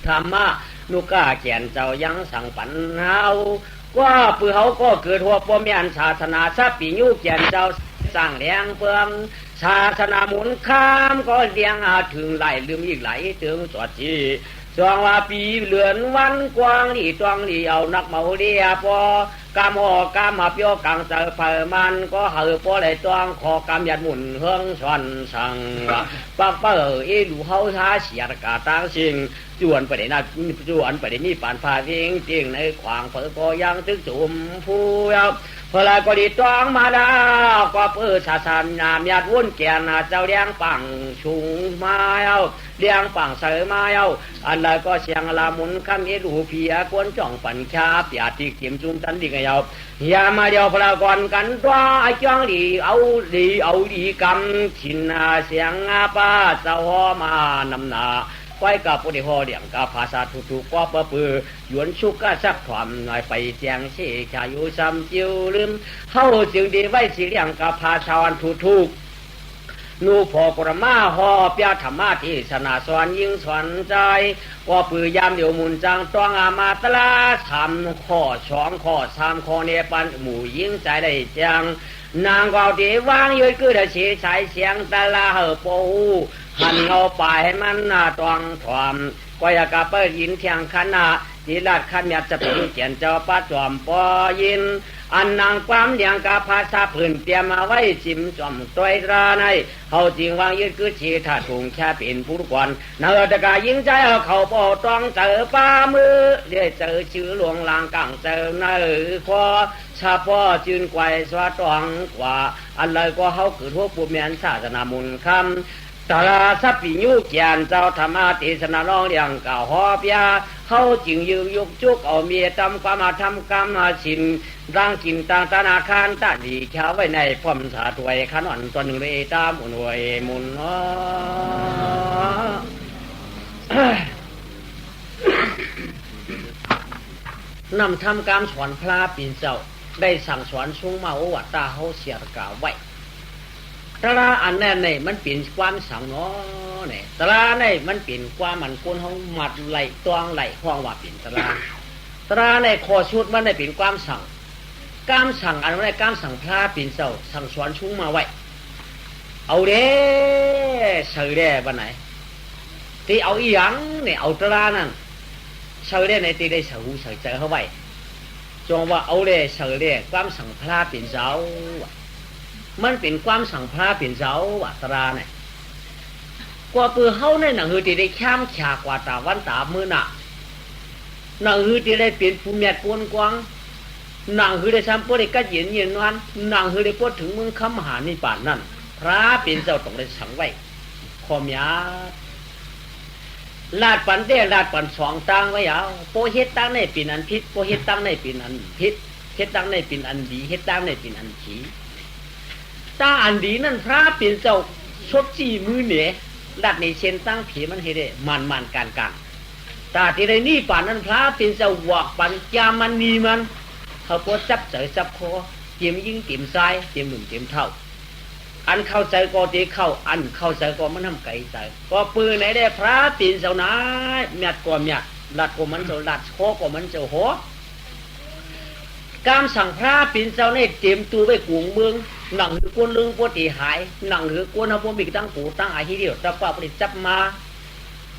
ธรรมะนุกาแก่นเจ้ายังสั่งปัญหาว่าปือเขาก็เกิดหัวปมยันศาสนาซาปียุแก่นเจ้าสร้างเลี้ยงเปลืองศาสนาหมุนข้ามก็เลี้ยงถึงไหลลืมอีกไหลถึงสวดจีจวงว่าปีเหลือนวันกวางนี่ตวงนี่เอานักเมาเรียปอกามหอกามมาเปียวกังเจอเผมันก็เหือปอเลยตวงขอกามยัดหมุนเฮืองชวนสังปักเปิดอีหลูเฮาท้าเสียกาตั้งสิงจวนไปได้นะจวนไปได้นี่ปานพาเองเตียงในขวางเผอก็ยังตึกจุ่มผู้พลายก็ดีตวงมาดาก็เปิดศาสนามยัดวุ่นแก่นเจ้าเลี้ยงปังชุงมาเลี้ยงปังเสริมาอันใดก็เสียงละมุนคำเอลูเพียกวนจ่องปัญชาเปียติเข็มจุ่มตันดีกันอย่ามาเดียวพลากรกันตัวไอ้จ้องดีเอาดีกำชินเสียงป้าเจ้ามานำนาไว้กับปุถุหอเดียงกับภาษาทุกก็เปื่อหยวนชุกก็สักความหน่อยไปเสียงเชชายุซ้ำจิ้วลืมเฮาจึงดีไว้สิเลียงกับภาษาวันทุกนูพอกรมาหอเปียธรรมะที่ศนาสอนยิ่งสอนใจว่าปือยามเดียวมุนจังต้องอามาตลา3 ข้อ 2 ข้อ 3 ข้อเนี่ยปันหมู่ยิ่งใจได้จังนางก็ดีวางยืดคือได้สีสายเสียงตะลาเห่อปูหันเอาไปให้มันตองถอมก็อยากกระเปิดยินเทียงคณะที่ราชขันยัดจะเป็นเขียนเจ้าป้าจอมปอยินอันนางความเลี้ยงกับภาษาพื้นเตรียมมาไว้จิมจอมตัวราในเขาจริงวางยืดคือชีถ้าถุงแค่เป็นผู้ก่อนเนื้อตะกายิงใจเขาปอต้องเจอป้ามือเดี๋ยวเจอชื่อหลวงลางกังเจอเนื้อคอชาพ่อจืนไกวสวัสดองกว่าอันเลยก็เขาคือทั่วปุ่มเมียนศาสนามุนคำตลาสัพพิยุเกียนเจ้าธรรมะเทศนาร้องเรียงเก่าหอบยาเขาจึงยืมยุกจุกเอาเมียตำความมาทำกรรมมาชินร่างกินต่างธนาคารตาดีเช้าไว้ในพร้อมสาถวยขนอนตัวหนึ่งเลยตามอุ่นวยมุนนำทำการสอนพระปีนเจ้าได้สั่งสอนชุ่งมาวัดตาเขาเสียกาไว้ตลาอันนั้นเนี่ยมันเป็นความสั่งเนาะเนี่ยตลาเนี่ยมันเป็นความมันคนเขาหมัดไหลตวงไหลห้องว่าเป็นตลาเนี่ยคอชุดมันได้เป็นความสั่งการสั่งอันนั้นการสั่งพระปีนเจ้าสั่งสอนชุ่งมาไว้เอาเด้เสือเด้วันไหนที่เอาอีหยังเนี่ยเอาตลานั่นเสือเด้ในที่ได้เสือหูเสือเจอเขาไว้จงว่าเอาเด้เสือเด้ความสั่งพระปีนเจ้ามันเป็นความสั่งพระเป็นเจ้าวัตราเนี่ยกว่าปือเฮาในหนังหือที่ได้ข้ามฉากกว่าตาวันตามือหนักหนังหือที่ได้เปลี่ยนภูมิแดกวนกวางหนังหือได้ซ้ำพวกได้กัดเย็นเย็นวันหนังหือได้พวดถึงมึงคำหาในป่านนั่นพระเป็นเจ้าต้องได้สั่งไว้ขอมยาลาดปันเด้ลาดปันสองตังไว้ยาวโปเฮ็ดตังในปีนันพิษโปเฮ็ดตังในปีนันพิษเฮ็ดตังในปีนันดีเฮ็ดตังในปีนันขีตาอันดีนั่นพระเป็นเจ้าชดจีมือเหนือลัดในเชนตั้งผีมันเฮเดมันการตาที่ได้นี่ป่านนั้นพระเป็นเจ้าหวักปัญญามันนีมันเขาปวดจับเสยจับคอเตรียมยิงเตรียมซ้ายเตรียมหนุนเตรียมเท่าอันเข้าใจก็ตีเข้าอันเข้าใจก็มันทำไก่ใจก็ปืนไหนได้พระเป็นเจ้านะเมียดก็เมียดลัดก็มันเจ้าลัดโคก็มันเจ้าโหการสั่งพระเป็นเจ้าเนี่ยเตรียมตัวไว้กวงเมืองหนังหือกวนลึงปวดตีหายหนังหือกวนเอาพวกมีตั้งปูตั้งไอ้ที่เดียวจับป้าผลิตจับมา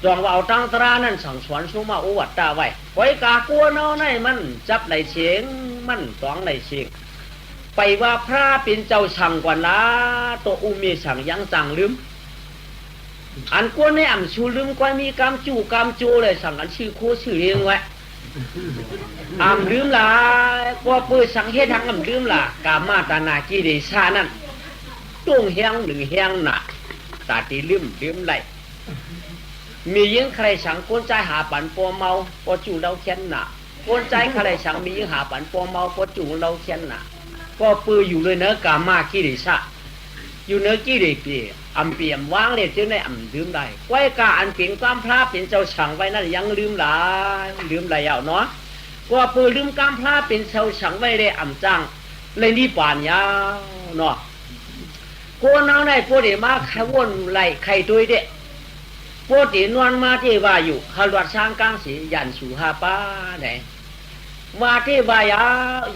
จองว่าเอาตั้งตรานั่นสั่งสอนสู้มาอุวัตตาไว้ไว้กากวนเอาในมันจับไหลเฉียงมันต้องไหลเฉียง ไปว่าพระเป็นเจ้าช่างกว่านะตัวอุเมช่างยังสั่งลืมอันกวนในอ่ำชูลืมกว่ามีกำจูกำจูเลยสั่งอันชื่อโคชื่อเรียงไว้อ่ำลืมละกว่าเปิดสังเฮทางอ่ำลืมละกามาตานากีเดชานั่นต้งแห้งหรือแห้งหนาตาตีลืมไหลมียิ่งใครสั่งกวนใจหาปันปอเมาปอจูเราเขียนหนากวนใจใครสั่งมียิ่งหาปันปอเมาปอจูเราเขียนหนาก็ปืออยู่เลยเนื้อกามากีเดชาอยู่เนื้อกีเดปีอำเปียมวางเลยจึงได้อำลืมได้ไว้กาอันเปลี่ยนความพระเป็นเจ้าช่างไว้นั่นยังลืมหลายเอาเนาะก็ปือลืมความพระเป็นเจ้าช่างไว้เลยอำจังเลยนี่ป่านยาวเนาะกูน้องได้พวกเดี๋ยวมาใครวนไหลใครด้วยเด็พวกเดี๋ยวนอนมาที่ว่าอยู่ขลวดช้างกลางสียันสู่หาป้าไหนว่าที่ว่ายา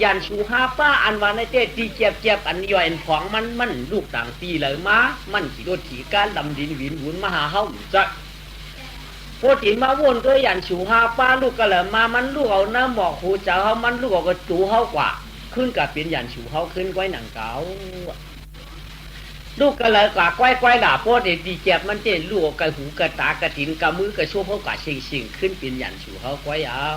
ยันสู่หาป้าอันว่าในเต้ตีเจ็บอันย่อยของมันลูกต่างตีเลยมามันขี่รถขี่การดำดินวินหุ่นมาหาเฮาจักพวกที่มาวนด้วยยันสู่หาป้าลูกก็เลยมามันลูกเอาน้ำหมอกหูเจ้าเฮามันลูกเอากระจูเฮากว่าขึ้นกับเป็นยันสู่เฮาขึ้นไว้หนังเก่าลูกก็เลยกะก้อยหล่าพวกเด็กดีเจ็บมันเจลูกกะหูกะตากะถินกะมือกะชั่วเขากะชิงขึ้นเป็นยันสู่เฮาก้อยเอา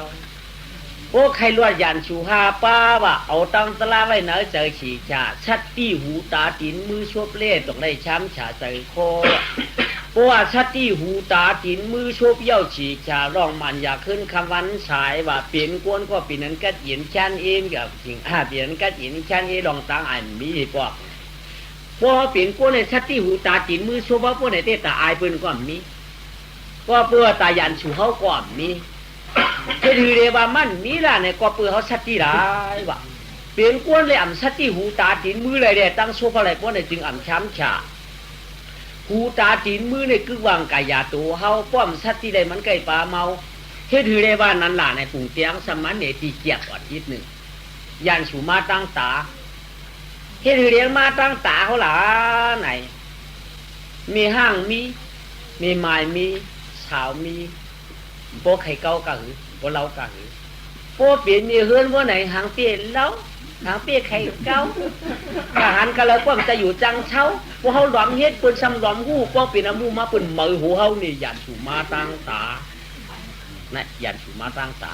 โอ้ใครลวดยันชูหาป้าว่าเอาตั้งตลาไว้เนอเจอฉีชาชัดตี้หูตาตินมือชบเล่ตรงได้ช้ำฉาใจคอเพราะว่าชัดตี้หูตาตินมือชบเย้าฉีชาร้องมันอยากขึ้นคำวันฉายว่าเปลี่ยนกวนก็เปลี่ยนนั้นก็เห็นชันเองกับจริงเปลี่ยนก็เห็นชันเองลองตั้งอ่านมีพวกพอเปลี่ยนกวนในชัดตี้หูตาตินมือชบว่าพวกในเตตาอายเปิ้นก็มีก็เพื่อตายันชูเขาก็มีคือถือเดว่ามันมีล่ะในกอปือเขาชัดที่ไรวะเปลี่ยนกวนเลยอ่ำชัดที่หูตาจีนมือเลยเดตั้งโซฟาอะไรพวกในจึงอ่ำช้ำฉาหูตาจีนมือในกึ่งวางกายาตัวเขาป้อมชัดที่ใดมันไก่ปลาเมาคือถือเดว่านั้นล่ะในปุ่งเตียงสมันเนตีเจียบอาทิตย์หนึ่งยันสูมาตั้งตาคือถือเดียงมาตั้งตาเขาล่ะไหนมีห้างมีไม้มีเสามีพวกไข่เก่ากะหือพวกเรากะหือพวกเปลี่ยนมีเฮือนพวกไหนหางเปลี่ยนแล้วหางเปลี่ยนไข่เก่าทหารกันแล้วพวกจะอยู่จังเช้าพวกเขาหลอมเฮ็ดปืนซ้ำหลอมหูพวกเปลี่ยนน้ำมูมาปืนมือหูเขานี่ยันสูมาตั้งตานะยันสูมาตั้งตา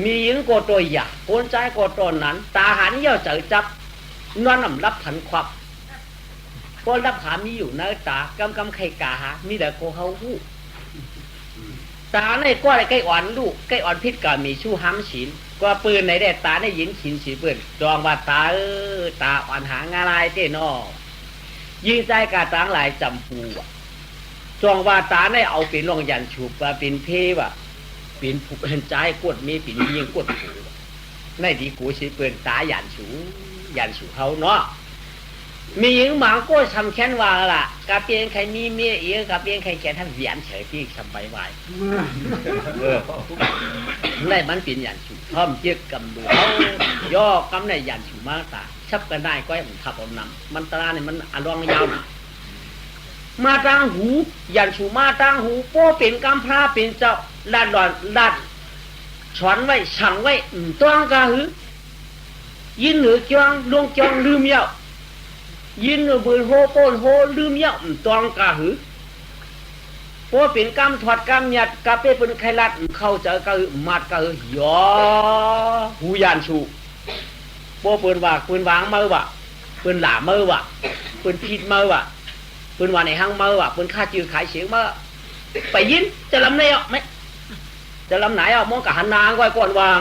มีหญิงก็ตัวหยาคนใจก็ตัวนั้นตาหันเย่าเจอจับนอนนำรับผันควับพอรับหามีอยู่ในตากำไข่กาหามีแต่โคเฮาหูตาในก้อยใกล้อ่อนลูกใกล้อ่อนพิษก็มีชู้ห้ำฉินกว่าปืนในได้ตาได้ยินฉินสีปืนจองว่าตาตาอ่อนหางอะไรเต้นอยิงใจกาตังหลายจำปูจองว่าตาได้เอาเป็นรองยันฉุบว่าเป็นเพว่ะเป็นผูกใจกดมีเป็นยิงกดผูในดีกูสีปืนตายันฉูเขาเนาะมีหญิงหมาก็ทำแค้นว่าล่ะกาเปียนใครมีเมียเอ๋กาเปียนใครแค้นท่านเวียนเฉยพี่ทำใบไว้ในมันเป็นยันฉูพร้อมเจียกกำดูเขาย่อกำในยันฉูมากตาชับกันได้ก็ให้ผมขับเอานำมันตราเนี่ยมันอารองยาวมาตั้งหูยันฉูมาตั้งหูโป้เป็นกำพร้าเป็นเจ้าลาดหลอนลาดช้อนไว้สั่งไว้ต้องกะหือยินหรือจ้องลวงจ้องลืมเยายินบืนโฮโปนโฮลืมเยาตองกะหือพอเป็นกำถอดกำหยัดกะเป้เป็นไขลัดเข้าเจอกะหือมัดกะหือยอหูยันชูพอปืนว่าปืนวางมือว่ะปืนหล่ามือว่ะปืนผิดมือว่ะปืนว่าในห้างมือว่ะปืนฆ่าจืดขายเสียงมือไปยินจะลำไหนอ่ะไหมจะลำไหนอ่ะมองกะหันนางไว้ก่อนวาง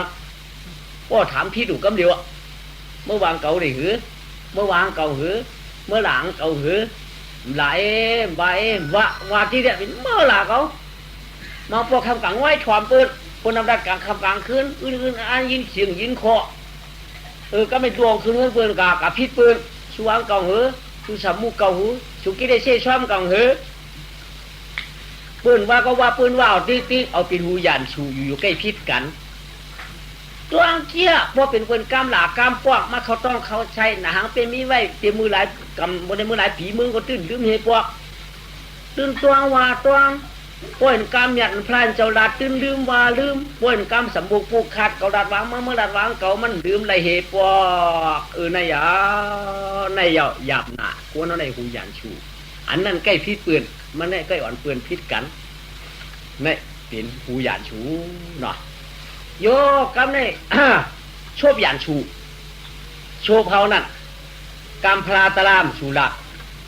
ก็ถามพี่ดูกำเดียวเมื่อวางเก่าดิหือเมื่อวางเก่าหือเมื่อหลังเก่าหือไหลใบว่าที่เดียเป็นเมื่อหลังเขามาพวกคำกลางไว้ถอมปืนคนนำดัดกลางคำกลางคืนอื่นอันยินเสียงยินคอก็ไม่ดวงคืนเปืนกะพิษปืนชูวางเก่าหือชูสามมุกเก่าหือชูกิเลสช่ช่อมเก่าหือปืนว่าก็ว่าปืนว่าเอาติ๊กเอาเป็นหูยันชูอยู่ใกล้พิษกันตัวอังเกียพอเป็นคนกล้ามหลากล้ามปวกมาเขาต้องเขาใช้หนังเป็นมีไว้เตรียมมือหลายกำบนในมือหลายผีมือก็ตื่นลืมเฮปวกตื่นตัวว่าตัว ป่วยกำยันพลานเจ้าลาดตื่นลืมว่าลืมป่วยกำสมบูรณ์ผูกขาดเกาดัดวางเมื่อดัดวางเก่ามันลืมไรเหตุปอกในยาในยาหยาบหนากวนเอาในหูยันชูอันนั้นใกล้พิษปืนมันเนี่ยใกล้อ่อนปืนพิษกันเนี่ยเป็นหูยันชูเนาะโยกำเนี่ยโชบยันชูโชบเฮานั่นกำพลาตะลามชูละ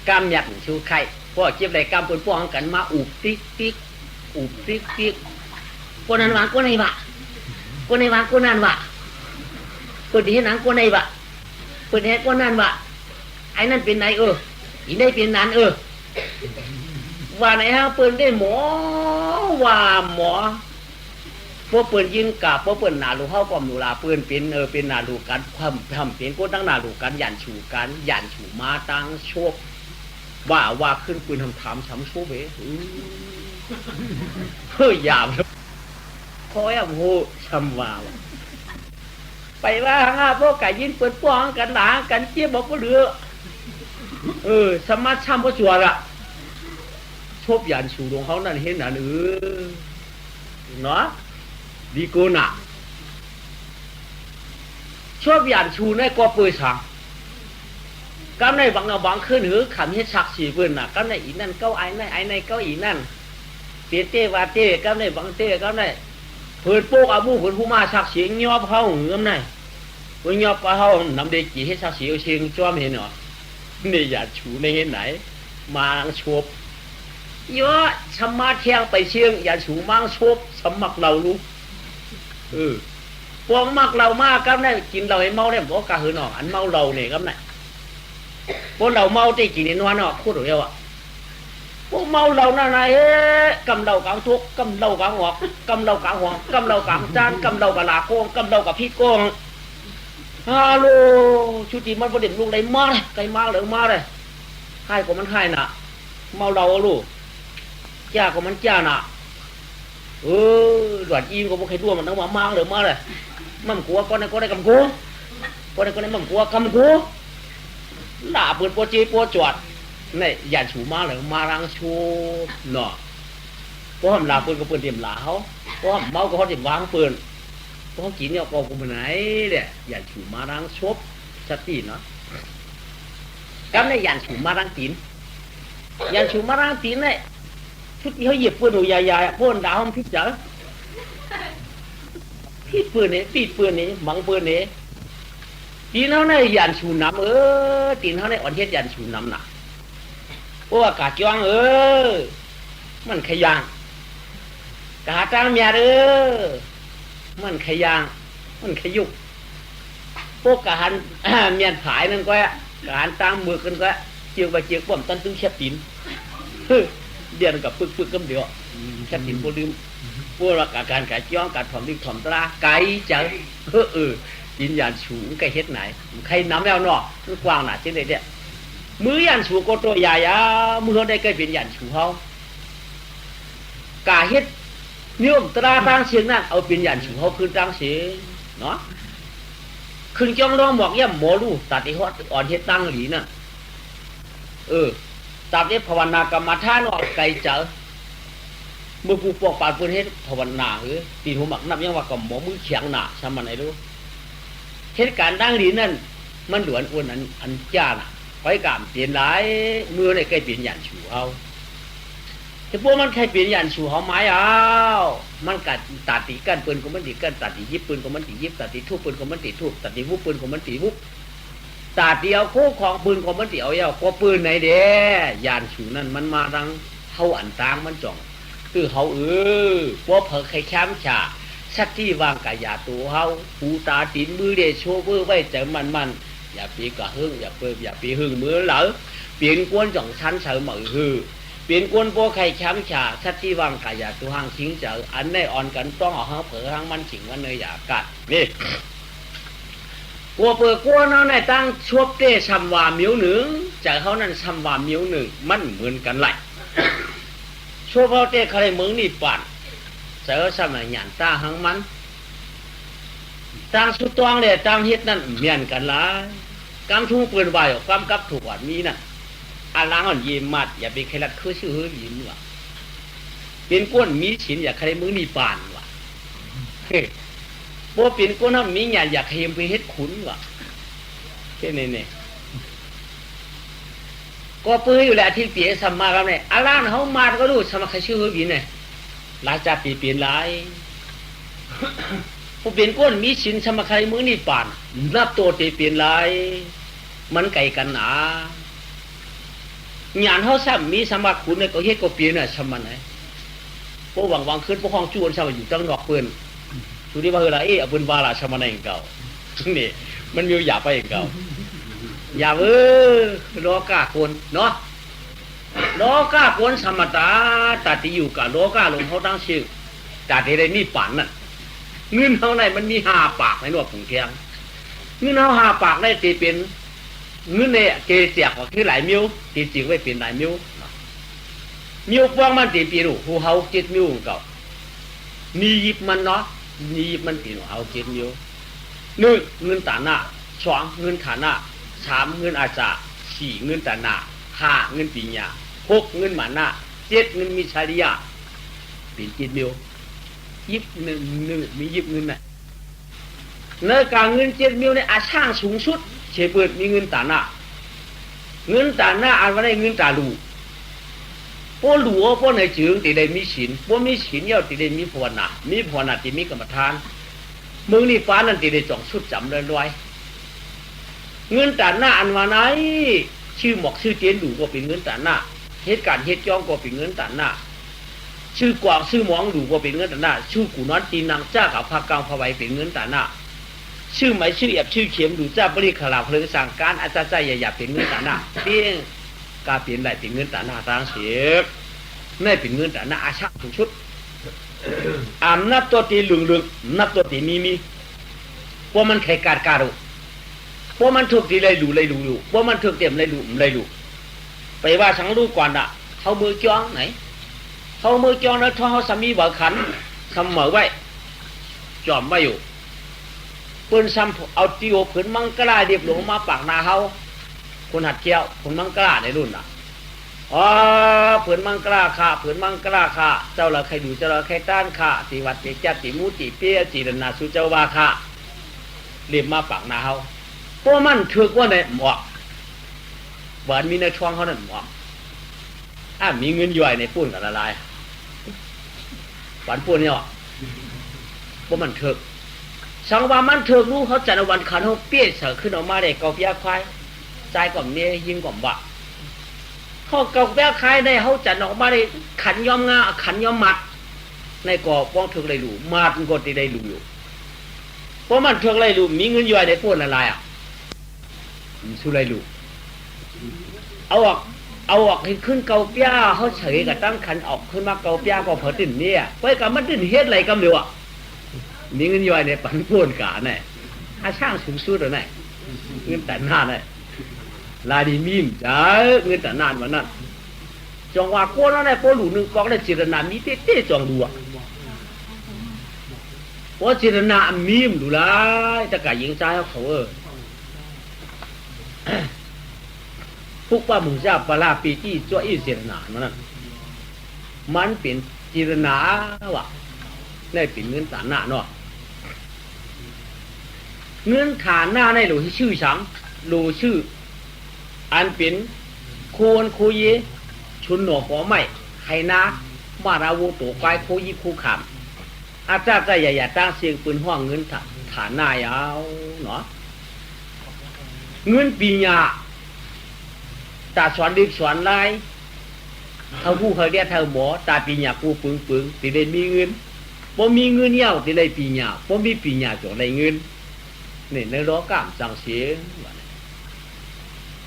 กำยันชูไข่พวกเจ็บไรกำปืนป้องกันมาอุบติ๊กติ๊กอุบติ๊กติ๊กคนนั้นวางคนไหนวะคนไหนวางคนนั้นวะคนที่เห็นหนังคนไหนวะคนเห็นคนนั้นวะไอ้นั่นเป็นไหนอีได้เป็นนั้นว่าไหนฮะเปิดได้หมอว่าหมอพวกเปิดยิงกับพวกเปิดหนาลูกเข้าความหนูลาเปิดเป็นเป็นหนาลูกกันความทำเป็นก็ตั้งหนาลูกกันยันฉูกันยันฉูมาตั้งโชคว่าขึ้นปืนทำถามช้ำโชคเว้เฮ้ยหยาบคอยอ่ะโหช้ำว่าไปว่าฮะพวกไก่ยินเปิดป้องกันหนากันเจี๊ยบบอกว่าเหลือสมาช้ำเพราะชัวร์ละชบยันฉูดวงเขานั่นเห็นนั่นเนาะดีกูน่ะชอบยันฉูในก็เปื่อยสังก็ในบางเอาบางขึ้นหือขำเฮ็ดชักสีเปื่อนน่ะก็ในอีนั่นเก้าไอ้ในเก้าอีนั่นเตี้ยเต้ว่าเต้ก็ในบางเต้ก็ในเปิดโป๊กอาบูเปิดผู้มาชักเสียงยอบเขาหือมในเปิดยอบเขานำเด็กกี่เฮ็ดชักสีเอาเชียงจ้อมเห็นเนาะนี่ยันฉูในเห็นไหนมาชบเยอะชะมาเที่ยงไปเชียงยันฉูมังชบสมักเราลูกพวกมักเรามากครับเนี่ยกินเราให้เมาเนี่ยบอกกะหือหนออันเมาเราเนี่ยครับเนี่ยพวกเราเมาที่กินในนวลเนาะพูดเดียวอ่ะพวกเมาเรานั่นไงกำเรากลางทุกกำเรากลางหัวกำเรากลางหัวกำเรากลางจานกำเรากะลาโกงกำเรากะพี่โกงฮัลโหลชุติมันประเด็นลูกเลยมาเลยไกลมาเลยมาเลยให้ก็มันให้น่ะเมาเราลูกจ้าก็มันจ้าน่ะหลวดอีมก็บอกให้ด้วยมันต้องมาเลยมาเลยมั่มกัวก็ได้กำกัวก็ได้มั่มกัวกำกัวหน้าเปิดโปจีโปจวดนี่ยันฉูมาเลยมารังชูเนาะเพราะหลาเปิดก็เปิดเดี่ยมหลาเขาเพราะเมาก็เขาเดี่ยมวางเปิดเพราะกินเนี่ยก็กูมันไหนเนี่ยยันฉูมารังชบสติเนาะก็ในยันฉูมารังตีนยันฉูมารังตีนเนี่ยชุดที่เขาหยิบปืนหนูใหญ่ๆพ่นดาวมันพิจารพิดปืนนี้ปีดปืนนี้บังปืนนี้ตีนเขาในยันฉูน้ำตีนเขาในอ่อนเทศยันฉูน้ำหนักเพราะว่ากาจ้องมันขยางกาตั้งเมียมันขยางมันขยุกพวกกาหันเมียนผายนั่นก็กาหันตั้งมือกันก็เจียวไปเจียวป้อมตันตึงเช็ดตีนเดียนกับปึกกันเดียวแค่ตินพวกลืมพวกรักการกายจ้องการถ่อมดิบถ่อมตราไก่เจอยินยันฉูไก่เฮ็ดไหนใครน้ำแล้วเนาะมันกว้างหนาเช่นเดียมือยันฉูก็ตัวใหญ่มือเขาได้ใกล้เป็นยันฉูเขากาเฮ็ดนิ้วตราตั้งเสียงนั่นเอาเป็นยันฉูเขาคืนตั้งเสียเนาะคืนจ้องร้องบอกย่ำหมอลูตัดไอ้ฮอดอ่อนเฮ็ดตั้งหลีน่ะตามที่ภาวนากรรมฐานออกไกลเจอเมื่อผู้ปกปานเพื่อนเฮ็ดภาวนาตีนหัวหมักนับยังว่ากับหมอมือเขียงหนาใช่ไหมไหนรู้เหตุการณ์ดังนี้นั่นมันหลวนอ้วนอันจ้าน่ะไว้กามเปลี่ยนหลายมือในใกล้เปลี่ยนยันฉูเอาแต่พวกมันใครเปลี่ยนยันฉูเอาไม้มันกัดตัดตีกันปืนก็มันตีกันตัดตียิบปืนก็มันตียิบตัดตีทุบปืนก็มันตีทุบตัดตีวุบปืนก็มันตีวุบตาเดียวคู่ของปืนของมันเดียวก็ปืนไหนเด้ยานฉูนั่นมันมาดังเขาอันตางมันจ่องคือเขาพวกเผอใครแคมฉาสักที่วางกายาตัวเขาหูตาตีนมือเดชโชเวอร์ไว้ใจมันอย่าปีกะหึ่งอย่าปีหึ่งมือเหลอเปลี่ยนกวนจ่องชั้นเฉยเหมือเปลี่ยนกวนพวกใครแคมฉาสักที่วางกายาตัวห้างชิงเจออันในอ่อนกันต้องเอาห้างเผอห้างมันฉิงวันเนยอยากกัดนี่กัวเปิดกัวเนาะในตั้งชวบเต้ชัมวามิวหนึ่งจากเขานั้นชัมวามิวหนึ่งมันเหมือนกันไหลชวบเขาเต้ใครมึงนี่ปั่นเจอสมัยหยานตาหังมันตั้งสุดตวงเลยตั้งเฮ็ดนั่นเมียนกันละกำทุ่งปืนใบกำกับถูกวันนี้น่ะอาล้างอ่อนยิ้มมัดอย่าไปใครรัดคือชื่อยิ้มว่ะ เป็นก้นมีฉินอยากใครมึงนี่ปานวะบ่เป็นก้นน้ำมีหยาอยากให้ไปเฮ็ดขุนวะแค่นี้เนี่ยก็ปื้ออยู่แหละที่เปียสัมมาครับเนี่ยอาลานเขามาก็รู้สมัครชื่อวินเนี่ยหลายจากปีเปลี่ยนหลายผู้เป็นก้นมีฉินสมัครมึงนี่ปานรับตัวตีเปลี่ยนหลายมันไก่กันหนาหยานเขาซ้ำมีสมัครขุนเนี่ยก็เฮ็ดก็เปลี่ยนเนี่ยสมันไหนพวกวังขึ้นพวกห้องจูนชาวอยู่ตั้งนอกปืนดูดิว่าเฮล่ะเอาปืนวาละชมาในเก่านี่มันมีอย่าไปเก่าอย่าโลกาโกนเนาะโลกาโกนสมตาตัดที่อยู่กับโลกาลงเขาตั้งชื่อตัดที่ได้มีปันน่ะเงินเขาในมันมี5 ปากในหนวดผงแข็งเงินเขา5 ปากได้ตีเป็นเงินเนี่ยเกเสียกว่าคือหลายมิ้วตีจริงไว้เป็นหลายมิ้วมิ้วฟ้องมันตีปีรูหูเฮา7 มิ้วเก่านี่ยิบมันเนาะนี่ยิบมันตีหนูเฮา7 มิ้ว1เงินตาหน้า2เงินฐานะ3เงินอาจารย์4เงินตาหน้า5เงินปีญา6เงินหมานะ7เงินมิชาริยาเป็น7 มิ้วยิบ1มียิบเงินน่ะในการเงิน7 มิ้วในอาช่างสูงสุดเฉเปิดมีเงินตาหน้าเงินตาหน้าอ่านว่าได้เงินตาลูพวกหลัวพวกในจึงติได้มีศีลพวกมีศีลยาวติได้มีภาวนามีภาวนาติมีกรรมฐานมึงนี่ฟ้านั่นติได้จ่องชุดจำเลยด้วยเงินตาหน้าอันว่าไหนชื่อหมอกชื่อเตียนดูก็เป็นเงินตาหน้าเหตุการณ์เหตุจ้องก็เป็นเงินตาหน้าชื่อกวางชื่อหมองดูก็เป็นเงินตาหน้าชื่อกูนอนตีนางจ้ากับภาคกลางภาไวเป็นเงินตาหน้าชื่อไหมชื่อเอียบชื่อเข็มดูจ้าบริขลาเพลิงสั่งการอาจารย์ใจอย่าเป็นเงินตาหน้าเพียงกาเปลี่ยนได้เป็นเงินตาหน้าต่างเสียไม่เป็นเงินตาหน้าอาชาทุกชุดนับตัวตีเหลืองนับตัวตีมีพวกมันไข่กาดกาดูพวกมันถูกตีเลยดูพวกมันถูกเต็มเลยดูไปว่าสังรู้ก่อนอ่ะเขามือจ้องไหนเขามือจ้องแล้วท้อเขาสามีบ่ขันเสมอไว้จอมไว้อยู่เปิ้นซ้ำเอาติโอผืนมังกรเรียบหลงมาปากนาเฮาคนหัดเกี้ยวคนมังกรในรุ่นน่ะผืนมังกรค่ะผืนมังกรค่ะเจ้าละใครดูเจ้าละใครต้านค่ะติวัดติจัดติมูติเปียจิรนาสุเจ้าวาค่ะเรียบมาปากนาเฮาพวกมันถือว่าในหมอกหวานมีในช่วงเขานั่นหมอกมีเงินย่อยในปุ่นกับละลายหวานปุ่นเนี่ยพวกมันถือสังวามันเถิกรู้เขาจันวันขันเขาเปี้ยเสือขึ้นออกมาได้เกาเปียควายใจก่อมเนี่ยยิงก่อมบะเขาเกาเปียควายได้เขาจันออกมาได้ขันย้อมงาขันย้อมมัดในก่อป้องเถิกไรรู้มาดกดได้รู้อยู่เพราะมันเถิกไรรู้มีเงินย่อยได้พูดอะไรสู้ไรรู้เอาออกให้ขึ้นเกาเปียเขาเฉยกับตั้งขันออกขึ้นมาเกาเปียก็เผอติ่นเนี่ยไปกับมันติ่นเฮ็ดอะไรกันเร็วมีเงินย่อยในปันพูนกาเนี่ยอาช่างสูงสุดเลยเงินแต่หน้าเนี่ยลาดีมีมจ้าเงินแต่นานวันนั้นจองว่าโก้แล้วเนี่ยโก้หลูนึงกองได้จิรนามีเต้จองดูอ่ะโก้จิรนามีมดูละจะกะยิงใจเขาพวกป้าหมูจ้าปลาปีจี้จ้อยจิรนามันเป็นจิรนาวะได้เป็นเงินฐานหน้าเนาะเงินฐานหน้าในหลูชื่อฉังหลูชื่ออันเป็นโคนโคเยชุนหนอปอไม่ไข่นามาราวูตัวกายโคยิคูขำอาจารย์ใจใหญ่ๆตั้งเสียงปืนห้องเงินฐานหน้ายาวเนาะเงินปีญาตาสอนดิบสอนลายเขาผู้เขาเรียกเท่าหมอตาปีญากูปึงตีได้มีเงินพอมีเงินยาวตีได้ปีญาพอมีปีญาจได้เงินนี่ในล้อกล้ามจังเสีย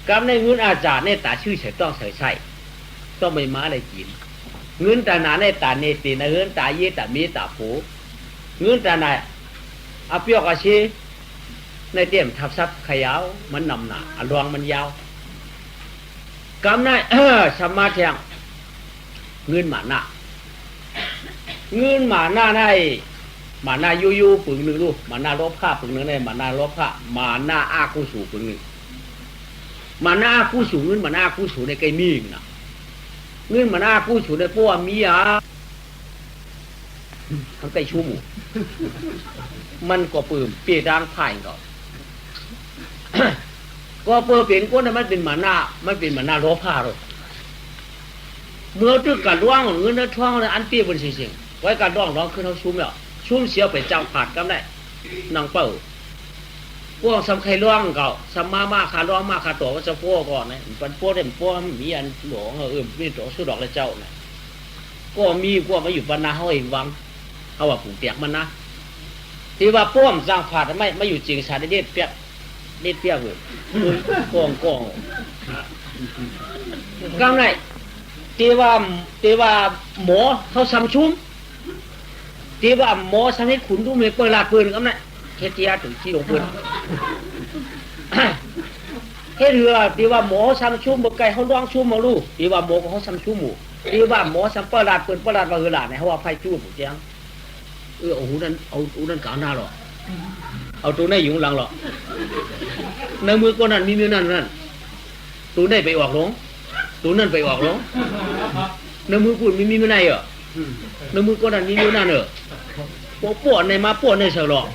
กำในเงินอาจารย์ในตาชื่อใส่ต้องใส่ต้องไม่มาอะไรกินเงินตาหนาในตาเนตินะเงินตาเยตามีตาโผเงินตาไหนอาเปียกอาชีในเตี้ยมทับซับขยาวมันนำหนาอรวงมันยาวกำในสมาธิเงินหมาหน้าเงินหมาหน้าได้หมาหน้ายูปึงหนึ่งลูกหมาหน้ารบผ้าปึงหนึ่งได้หมาหน้ารบผ้าหมาหน้าอากูสูปึงหนึ่งหมาหน้ากูสูเงินหมาหน้ากูสูในไก่มีนะเงินหมาหน้ากูสูในพวกมี ทั้งใกล้ชูหมู่มันก็ปืมเปียดังผ่ายก็ ก็เปิดเปลี่ยนก้นนั้นมันเป็นหมาหน้ามันเป็นหมาหน้าล้อผ้าเลยเมื่อตึกการร่วงเงินท้องเลยอันเปียบนสิ่งไว้การร่องร้องขึ้นเขาชุ่มแล้วชุ่มเสียวไปจังผาดกันได้นางเป่าพวกสำใครร่องเก่าสำมาขาร่องมาขาตัวก็จะพวกก่อนนะปันพวกเด่นพวกมีอันหลวงมีตัวสุดดอกเลยเจ้านะก็มีพวกมาอยู่บรรณาเขาเองวังเขาว่าผูกเตียกมันนะที่ว่าป้อมสร้างผาดไม่อยู่จริงสารเด็ดเปียกเด็ดเปียกเลยกองกำไรที่ว่าหมอเขาซ้ำชุ่มที่ว่าหมอสนิทขุนทุ่มเลยเปิดลาดปืนกำไรเฮ็ดยาถึงที่ลงปืนเฮ็ดเรือที่ว่าหมอซ้ำชุ่มบกไก่เขาร้องชุ่มมาลูกที่ว่าหมอเขาซ้ำชุ่มหมู่ที่ว่าหมอซ้ำเปิดลาดปืนเปิดลาดว่าลาดเนี่ยเขาว่าไฟจู้ผมเจียงโอ้โหนั่นเอานั่นกลางหน้าหรอเอาตัวนี้อยู่หลังหรอในมือก็นั่นมีมือนั่นตัวนี้ไปออกหลงตัวนั่นไปออกหลงในมือพูดมีมือไหนเหรอในมือก็นั่นมีมือนั่นเหรอปวดในมาปวดในเฉลาะ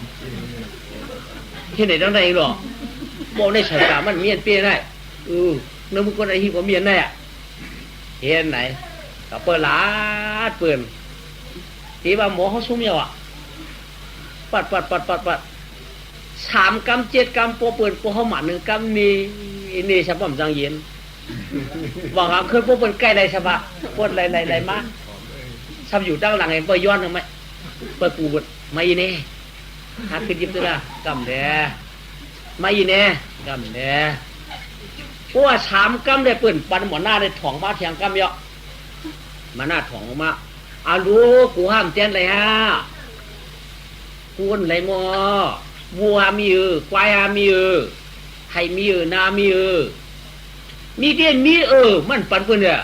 ที่ไหนตั้งใจหรอปวดในเฉลาะมันเมียนเปี้ยได้ในมือก็นั่นหิ้วก็เมียนได้อะเห็นไหนก็เปิดลาดเปิดที่ว่าหมอเขาซุ่มเยอะปัด3 กำ 7 กำโปเปิดโปเขาหมา1 กำนี่ฉบับจังเย็นบอกครับเคยโปเปิดใกล้ใดฉบับปวดไรมาทำอยู่ตั้งหลังไอ้เปิดย้อนทำไมเปิดปูบดไม่ยินเน่หาขึ้นยิบตัวละกำเด้ไม่ยินเน่กำเด้เพราะว่า3 กำได้เปิดปันหมอหน้าได้ถ่องมาเทียงกำเยอะมาหน้าถ่องออกมาลูกกูห้ามเต้นเลยฮะกูนไรมอวัวมีควายมีไห่มีนามีมีเดียนมีมันปันเพื่อนเนี่ย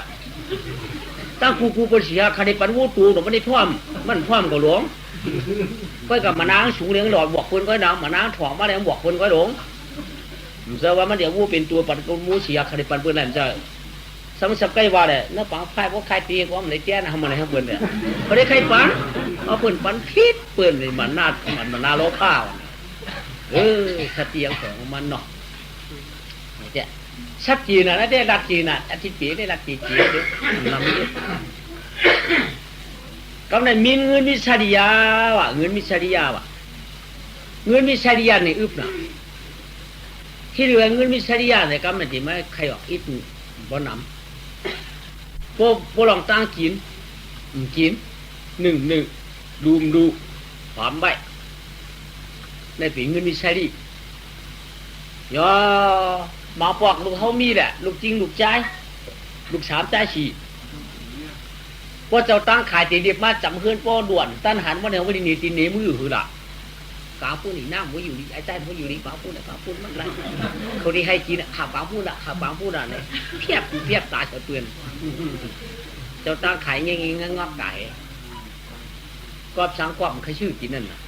ตั้งกูเป็นเสียคดีปันวูตูหนูไม่ได้ท่วมมันท่วมกับหลวงก็กับมานางสูงเลี้ยงหลอดบอกคนก็นางมานางถ่องมาแล้วบอกคนก็หลวงเจ้าว่ามันเดี๋ยววูเป็นตัวปันกูมูเสียคดีปันเพื่อนนั่นจะสมัยสับใกล้ว่าเลยน้าปังไฟพวกใครตีก็มันในแจ้นะทำอะไรให้เพื่อนเนี่ยเขาได้ใครปันเอาเพื่อนปันพิษเพื่อนเลยมันนาโลข้าวชัดเจนของมันเนาะเนี่ยชัดเจนนะได้รักจีนนะอาทิตย์ปีได้รักจีนเดี๋ยวลำนี้ก็ในมีเงินมิชาดิยาวะเงินมิชาดิยาวะเงินมิชาดิยาในอึบนะที่เหลือเงินมิชาดิยาเนี่ยก็มันจะไม่ใครออกอิดบ่หนำพวลองตั้งกินหนึ่งดูความใบในปีเงินมีใช่ดิย่อมาปอกลูกเขามีแหละลูกจริงลูกใจลูก3 ใจ 4พอเจ้าตั้งขายตีเดียบมาจำเฮือนป้อด่วนตั้นหันว่าเนี่ยว่าดีนี่ตีเนมือหือละกาพูดนี่น้ำว่าอยู่นี่ไอ้ใต้ว่าอยู่นี่กาพูดมันไรเขาดีให้กินขับกาพูดเนี่ยเพียบตาเฉยเปลือนเจ้าตั้งขายเงี้ยงอกไก่กอบสังกอบมันใครชื่อกินนั่นน่ะ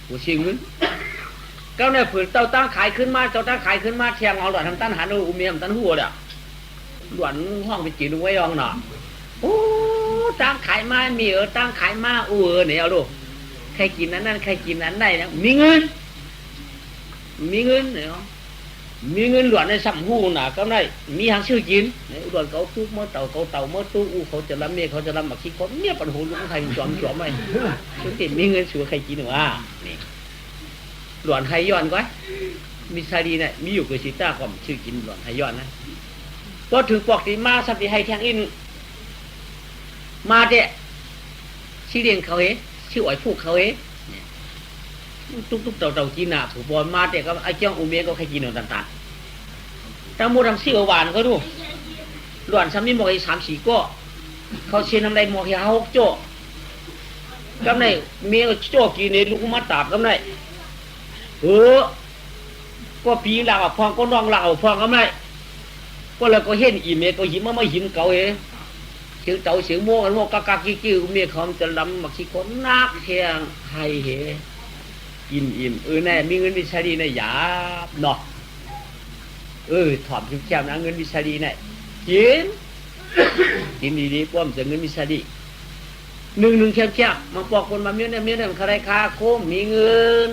หัวชิงเงินก็เนี่ยผืนเจ้าตั้งขายขึ้นมาเทียงเอาหลอดทำตั้นหันอุเมียมตั้นหัวเด้อหลวนห้องไปจีนไว้ยองหน่อโอ้ตั้งขายมามีตั้งขายมาเนี่ยเอาลูกใครกินนั้นใครกินนั้นได้นะมีเงินเนี่ยมีเงินหลวนในสัมหูน่ะก็ได้มีหางชื่อกินหลวนเขาตู้เมื่อเต่าเมื่อตู้เขาจะรับเมียเขาจะรับหมักขี้คนเนี่ยปัญหาลูกไทยจอมไหมถึงติดมีเงินชัวใครกินหรือว่านี่หลวนไทยย้อนก็มีชาดีเนี่ยมีอยู่กับชิต้าก็ชื่อกินหลวนไทยย้อนนะพอถึงปอกตีมาสับตีให้แทงอินมาเด้ชื่อเรียนเขาชื่ออ้อยฟูกเขาตุ๊กเต่าจีน่ะผูบอลมาเด้ก็ไอ้เจ้าอุเมก็ใครกินหนึ่งต่างๆทั้งหมดทั้ง4 หวานก็ดูหลวนซ้ำนี่หมอกอี3 4ก็เขาเชียนทำไรหมอก6 โจ้กำไรเมียโจ้กินในลูกมาตาบกำไรก็ปีหลักพองก็น้องหลักพองกำไรก็เลยก็เห็นอีเมก็หิมมาหินเก่าเสียงเต่าเสียงโม่กันโม่กากๆกิ้วเมียเขาจะลำมาขี้คนนักแหงไฮกินอิ่มแน่มีเงินมีชาดีในหยาบเนาะถอดแก้มนะเงินมีชาดีเนี่ยกินดีๆป้อมจะเงินมีชาดี หนึ่งแคบมาปอกคนมาเมี้ยเนี่ยมันใครคาโคมมีเงิน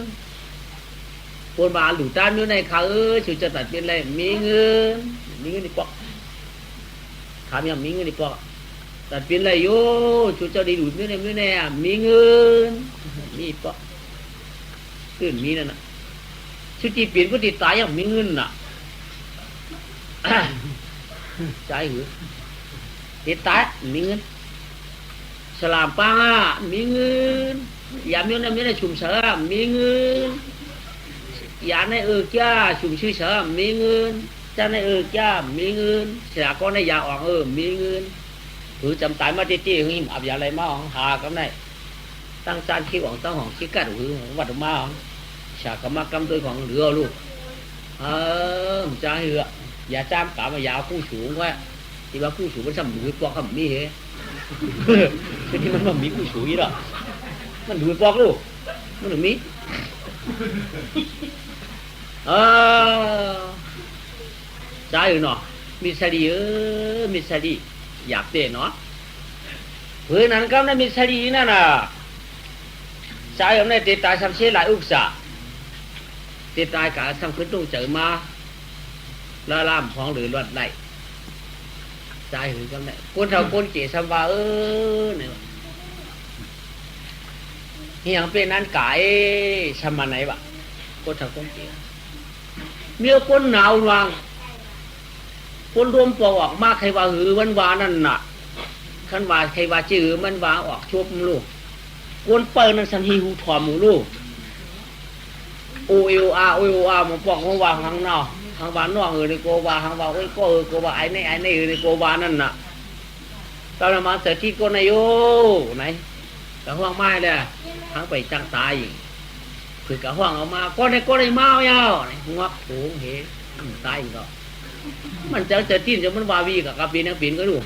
คนมาหลุดตามเมี้ยในขาชิวจะตัดเป็นไรมีเงินนี่ปอกถามยังมีเงินนี่ปอกตัดเป็นไรโย่ชิวจะได้หลุดเมี้ยในมีเงินนี่ปอกตื่นมีนั่นน่ะชิวจีเปลี่ยนก็ติดตายยังมีเงินน่ะใจหือติดตายมีเงินสลามปังมีเงินยามนี้ไม่ได้ชุมเสริมมีเงินยามในจ้าชุมชื่อเสริมมีเงินจ้าในจ้ามีเงินเสียก็ในยาอ่องมีเงินถือจำตายมาจี้หิมอับยาอะไรมาหากันได้ตั้งจานขี้หวังตั้งห้องขี้กัดหือวัดมาฉากมากำตัวของเรือลูกจ้าเหืออย่าจ้ามกะมายาวคู่สูงไว้ที่ว่าคู่สูงมันสั่งมือปอกกับมีเหรอคือที่มันมีคู่สูงอีหรอมันดูปอกลูกมันถึงมีจ้าอยู่เนาะมีสลีมีสลีอยากเตะเนาะเพื่อนนั้นก็ไม่มีสลีนั่นน่ะจ้าอยู่ในติดตายทำเชี่ยหลายอุกษาติดตายกะทำขึ้นตู้เจอมาละล่ามของหรือลวดไหลใจหรือกันไหนคนเท่าคนเกี่ยสัมวาเนี่ยเฮียงเป็นนั้นไก่สมาไหนวะคนเท่าคนเกี่ยเมื่อคนหนาววางคนรวมปอกออกมาใครว่าหือวันวานั่นน่ะขันว่าใครว่าจื้อมันวาออกชบลูกคนเปิดนั่นสันฮีหูถอมมูลูกโอเอลอามันปอกของวางข้างนอกทางบ้านนอกในโกวาทางบ้านก็โกวาไอ้ในในโกวานั่นน่ะตอนนั้นมาเสร็จที่ก็นายโยไหนกะห้องไม้เลยทั้งไปจังตายคือกะห้องเอามาก็ได้เมาเยางัวโผงเหตายก็มันจะจิ้นจะมันวาวีกับปีนักปีนก็ดู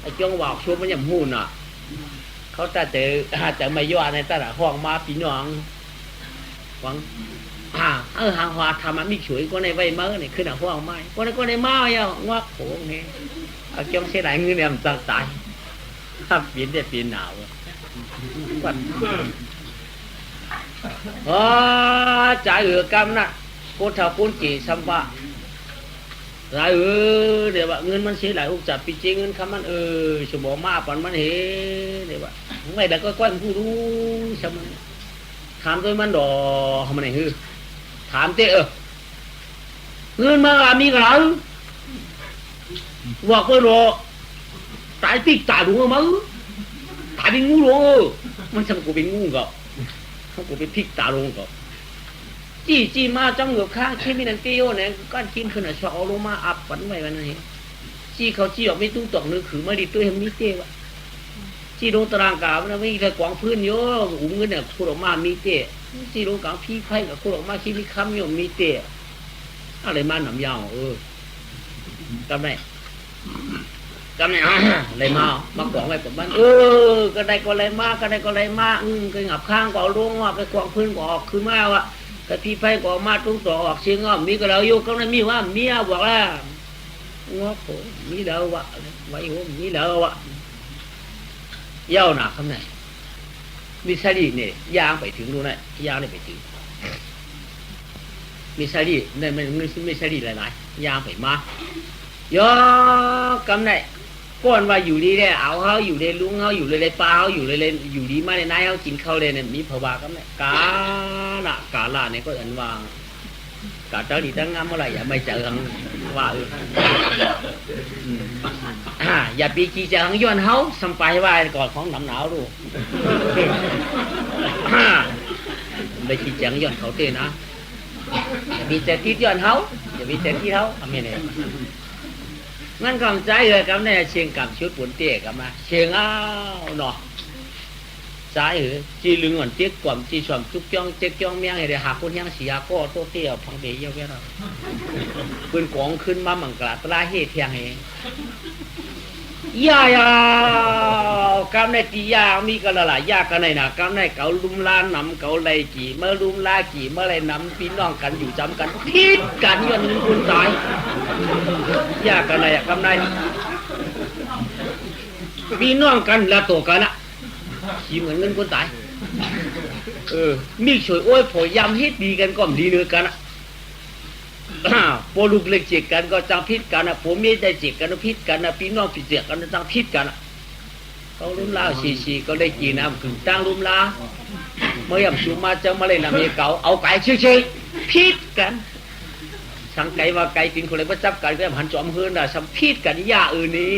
ไอ้จ้องบอกชวนมันยังหูน่ะเขาจะไม่ย่อในตลาดห้องมาปีน้องหวังหางหัวทำมันมีฉุยก็ในใบเมื่อนี่ขึ้นหัวไม้ก็ในเมาเยางักโผล่เนี่ยเอาจ้องเสียหลายเงินเนี่ยมันตั้งตายถ้าเปลี่ยนได้เปลี่ยนหนาววันจ่ายกำน่ะโคตรเท่าคนจีสัมปะหลายเดี๋ยวว่าเงินมันเสียหลายอุกจับปีจริงเงินคำมันชั่วโมงมาปันมันเห็นเดี๋ยวว่าไม่ได้ก็ก้อนผู้รู้ใช่ไหมถามตัวมันดอทำไมฮือถามเต้เงินมามีกระไรว่าก็รอตายติ๊กตายรู้มั้งตายเป็นงูหลงมันช่างกูเป็นงูกับเขากูเป็นพริกตาลงกับจี้มาจังเหงือกข้างที่มีนันเกี้ยวเนี่ยก้อนกินขึ้นอ่ะชอบลงมาอับฝันไว้วันนี้จี้เขาจี้ออกไม่ตุ้งตอกนึกขือมาดิตัวเห็นมีเต้วะจี้ลงตารางกามันไม่ใช่กวางพื้นโย่อุ้มเงินเนี่ยคุณออกมามีเต้จี้ลงกลางพี่ไพ่กับคุณออกมาคิดมีคำโยมมีเต้อะไรมาหนำยาวกำไรอะไรมากวางไว้กับบ้านก็ได้ก็อะไรมากก็งับข้างก็ล้วงว่าไปกวางพื้นก็ออกคือมาว่ะก็พี่ไพ่ก็มาตุ้งต่อออกเชียงอ้อมมีก็เราอยู่ก็นั้นมีว่าเมียบอกว่าง้อผมมีเดาวะไว้หัวมีเดาวะเย้าหนักคำไหนมีสลีเนี่ยยางไปถึงดูนะยางได้ไปถึงมีสลีเนี่ยมันไม่สลีหลายๆยางไปมาย่อกำไหนก้อนว่าอยู่ดีเลยเอาเขาอยู่เลยลุงเขาอยู่เลยปลาเขาอยู่เลยอยู่ดีมาในนายเขากินเขาเลยเนี่ยมีภาวะกำไหนกาละเนี่ยก็อันว่ากาเจ้าดีตั้งงามเมื่อไหร่อย่าไม่เจอทั้งว่าอย่าปีจีเจอทั้งย้อนเขาสัมไปว่าก่อนของหนาวดูไม่จีเจอย้อนเขาเต้นะอย่ามีแต่ที่ย้อนเขาอย่ามีแต่ที่เขาทำยังไงงั้นกำใจเลยกับเนี่ยเชียงกับชุดปุ่นเตี้ยกับมาเชียงอ้าวเนาะใจเหรอจีลึงอ่อนเตี้ยกว่าจีชวมจุกจ้องเจ๊กจ้องเมียงไอ้เดี๋ยวหาคนยังเสียก็โตเตี้ยพังเบี้ยเยอะแยะปืนกองขึ้นมามังกรตราเฮเทียงเองยากำในตียามีกันละยากันในน่ะกำในเกาลุมลานำเกาไรกี่เมื่อลุมลากี่เมื่อไรนำพี่น้องกันอยู่จำกันพิษกันย้อนคุณตายยากันในกำในพี่น้องกันละตัวกันนะ ขี้เหมือนเงินคนตายมีช่วยโอ้ยพยายามเฮ็ดดีกันก็ดีเนื้อกันพอลูกเล็กเจ็บกันก็จังพิษกันนะผมไม่ได้เจ็บกันพิษกันนะพี่น้องพี่เจ็บกันจังพิษกันเขาลุ่มลาชีก็ได้กินน้ำกึ่งตั้งลุ่มลาเมื่อยามชูมาจะมาเล่นน้ำเมียเก่าเอาไก่เชื่อพิษกันสังไก่ว่าไก่กินคนเลยว่าจับกันก็หันจอมเฮือนนะสัมพิษกันยานี่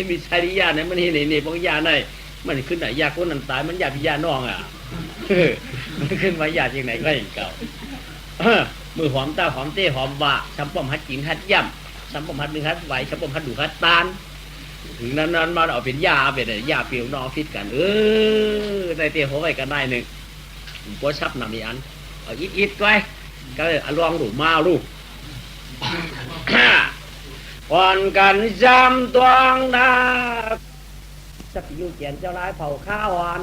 มีชายยาเนี่ยมันเห็นนี่บางยาเนี่ยมันขึ้นไหนยาคนนั้นตายมันยาพิยาน้องอ่ะมันขึ้นมายาจากไหนก็อย่างเก่ามือหอมตาหอมเต้หอมว่าช้ำป้อมฮัดกินฮัดย่ำช้ำป้อมฮัดดึงฮัดไหวช้ำป้อมฮัดดูฮัดตานถึงนั้นมาเอาเป็นยาเป็นยาเปรี้ยวนอฟิตกันได้เต้หัวไว้กันได้หนึ่งปัวชับนำอีอันเอาอิดไว้ก็ลองดูมาลูกก่อนกันจำตัวนาจะไปอยู่เขียนเจ้าร้ายเผาข้าวอ่อน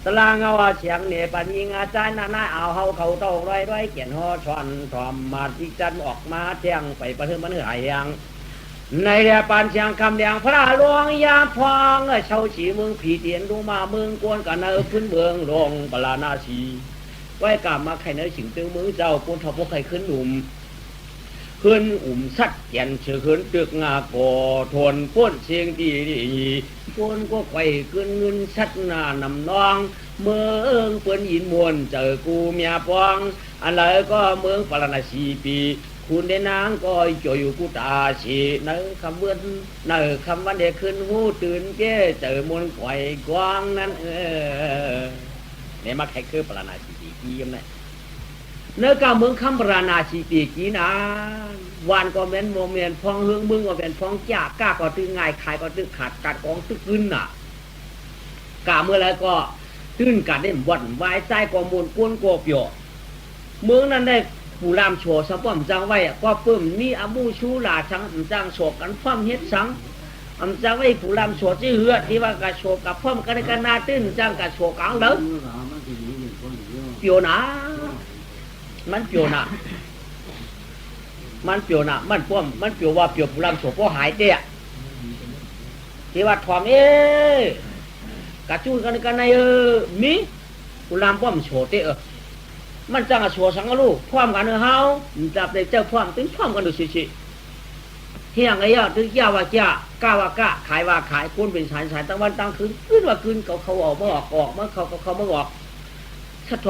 ตลางเอาเสียงเนี่ยปัญญิงอาจารย์น่าเอาเขาเต้าร้อยเขียนห่อชอนทอมมาที่จันออกมาเที่ยงไปประเทศมันเหนื่อยยังในเรือปานเชียงคำเดียงพระหลวงยาพองเช่าฉีเมืองผีเตียนดูมาเมืองกวนกันพื้นเมืองลงปลานาชีไว้กลับมาไข่เนื้อฉิงตึงมือเจ้าปูนทอพวกไข่ขึ้นหนุ่มขึ้นสัดเขียนเชื่อขึ้นตึกงาก่อทนพ้นเชียงดีพ้นก็ไข่ขึ้นเงินชัดหน้านำน้องเมืองเปิ้นยินมวนเจอกูเมียปองอะไรก็เมืองปลานาชีปีคุณได้นางก็จ่อยอยู่กูตาชีในคำเบื้อนในคำวันเด็กขึ้นหูตื่นเก้เจอมวลไข่กวางนั้นเนี่ยมาแค่คือปลานาชีปีกี้ยังไงเนื้อกาเมืองคำปลานาชีปีกี้นะวันก็เป็นโมเมนต์พองเฮืองมึงก็เป็นพองจ่าก้าก็ตื้อง่ายขายก็ตื้อขาดกัดกองตื้อขึ้นน่ะกาเมื่อไรก็ตื้นกัดได้บ่นวายใจก็มูลก้นก็เปียวเมืองนั้นได้ผู้รามโฉสะป้อมจังไว้ก็เพิ่มนี่อามูชูลาชังจังโฉกันฟ้อมเฮ็ดสังจังไว้ผู้รามโฉที่เหือที่ว่ากะโฉกับฟ้อมกันกันนาตื้นจังกะโฉกลางเด้อเปียวนะมันเปียวนะมันเปียวนะมันป้อมมันเปียวว่าเปียวผู้รามโฉพอหายเตี้ยที่ว่าถอมกะจูนกันในมีผู้รามป้อมโฉเตี้ยมันจังชัวสังกะลูกพร้อมกันเฮาจับได้เจ้าพร้อมตึงพร้อมกันดูสิเที่ยงไอ้ยาตึงยาว่าจ้ากาว่าก้าขายว่าขายคนเป็นสายตั้งวันตั้งคืนขึ้นว่าคืนเขาออกเมื่อออกเมื่อเขาเมื่อออกชัด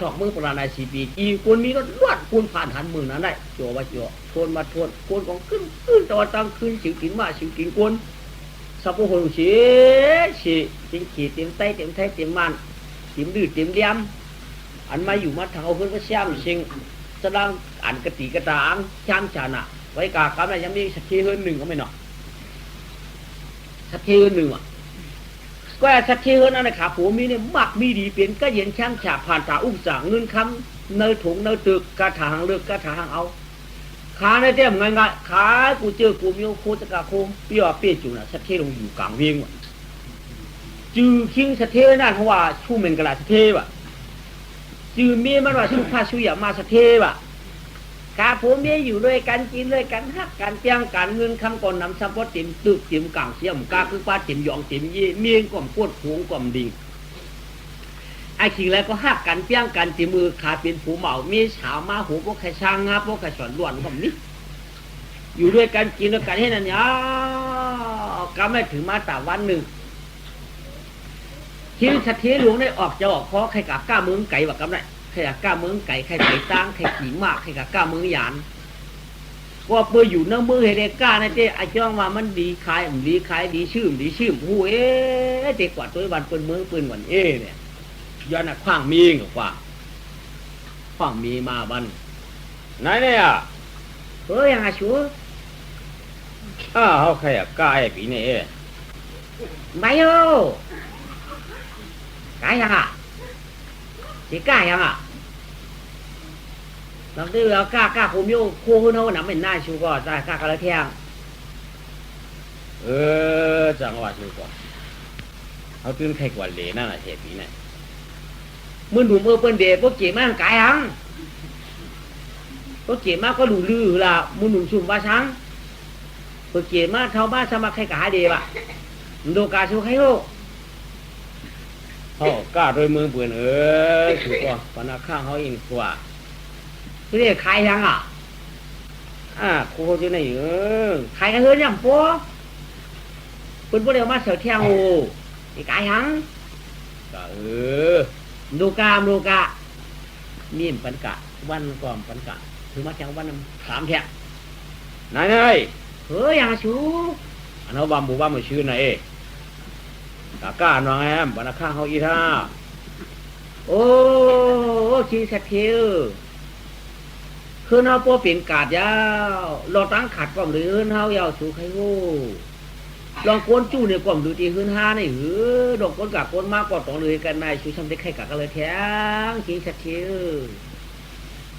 ถอกมือปราณาสีปีอีคนมีก็ลวดคนผ่านหันมือนั้นได้จัวว่าจัวทวนมาทวนคนของขึ้นตอนตั้งคืนสิวกินมาสิวกินคนสับปะรดสิติงขีดเต็มไตเต็มไทยเต็มมันเต็มดื้อเต็มเลี้ยมอันมาอยู่มาทางเอาเพื่อนก็เชี่ยมชิงแสดงอ่านกติกตาอังช่างชานะไว้กากำไรยังมีสักทีเฮือนหนึ่งก็ไม่หนอสักทีเฮือนหนึ่งก็สักทีเฮือนนั่นขาผัวมีเนี่ยมักมีดีเปลี่ยนก็เย็นช่างฉาผ่านตาอุ้งจ่าเงินคำเนยถุงเนยตึกกระถางเลือกกระถางเอาขาในเต็มง่ายๆขากูเจอกูมีโคตรกาโคมเปี้ยเปี้ยจุน่ะสักทีลงอยู่กลางเวียงจือคิงสักทีนั่นเพราะว่าชูเมนกระดาษสักทีว่ะจือเมียมันว่าชุผ้าชุยมาสะเทวะกาผัวเมียอยู่ด้วยกันกินด้วยกันฮักกันเปียงกันเงินคำก่อนนำซัมพอติมตึกติมกังเสียมกาคือป้าติมยองติมยี่เมียงก่อมปวดหวงก่อมดิงไอ้ขิงแล้วก็ฮักกันเปียงกันติมือขาเป็นผูเหมามีสาวมาหูพวกไข่ช่างงาพวกไข่สอนล้วนก่อมนี้อยู่ด้วยกันกินด้วยกันให้นั่นเนี่ยก็ไม่ถึงมาแต่วันหนึ่งที่สะเทหลวงได้ออกจะออกเพราะใครกะก้าเมืองไก่แบบกำไรใครกะก้าเมืองไก่ใครไก่ตั้งใครขี่มากใครกะก้าเมืองหยานว่าเปื่ออยู่เนื้อมือเฮเดก้านะเจ้ไอจ้องว่ามันดีขายดีชื่มหูเด็กกว่าตัววันเปิ้นเมืองเปิ้นวันเนี่ยย้อนขว้างมีกับขว้างมีมาบันไหนเนี่ยยังไงชัวเขาใครกะก้าไอ้ปีนี่ไม่โอ้กายยังอ่ะสิกายยังอ่ะตอนที่เราก้าผมโยคู่ขึ้นเอาหนังเป็นหน้าชูก็ได้ก้ากระเทียงจังหวะชูก่อนเขาตื่นใครกว่าเลยนั่นแหละเทปีนี่มึงดูมือเปิ้นเด็กพวกเก๋มากกายยังพวกเก๋มากก็หลู่ลือละมึงหนุ่มชุ่มว่าช้างพวกเก๋มากเท่าบ้านสมัครใครกะหาเดียบะมึงดูกาชูใครโล เขากล้าโดยมือเปื่อนถูกป่ะปนาข้างเขาอินกว่าที่นี่ขายยังอ่ะครูจะไหนขายกันเฮือนยังปัวเป็นพวกเดียวมาเสียวเที่ยงโอ้นี่ขายยังก็ดูกามดูกะมีมปันกะวันก่อมปันกะถือมาแข่งวัน3แท่นายเฮ้ยยังชูอันเขาบำบุบำมาชื่อไหนกาน้องแอมปนาข้างเขาอีท่าโอ้ชิงเสถียรคือเขาปัวเป็นกาดยาวเราตั้งขัดกล่อมหรือเขายาวสูใครโง่ลองโกนจู้เนี่ยกล่อมดูตีหื้นห้าในหือดอกก้นกะก้นมากกว่าต้องเลยกันนายชูช้ำได้ไข่กะกันเลยแท้งชิงเสถียร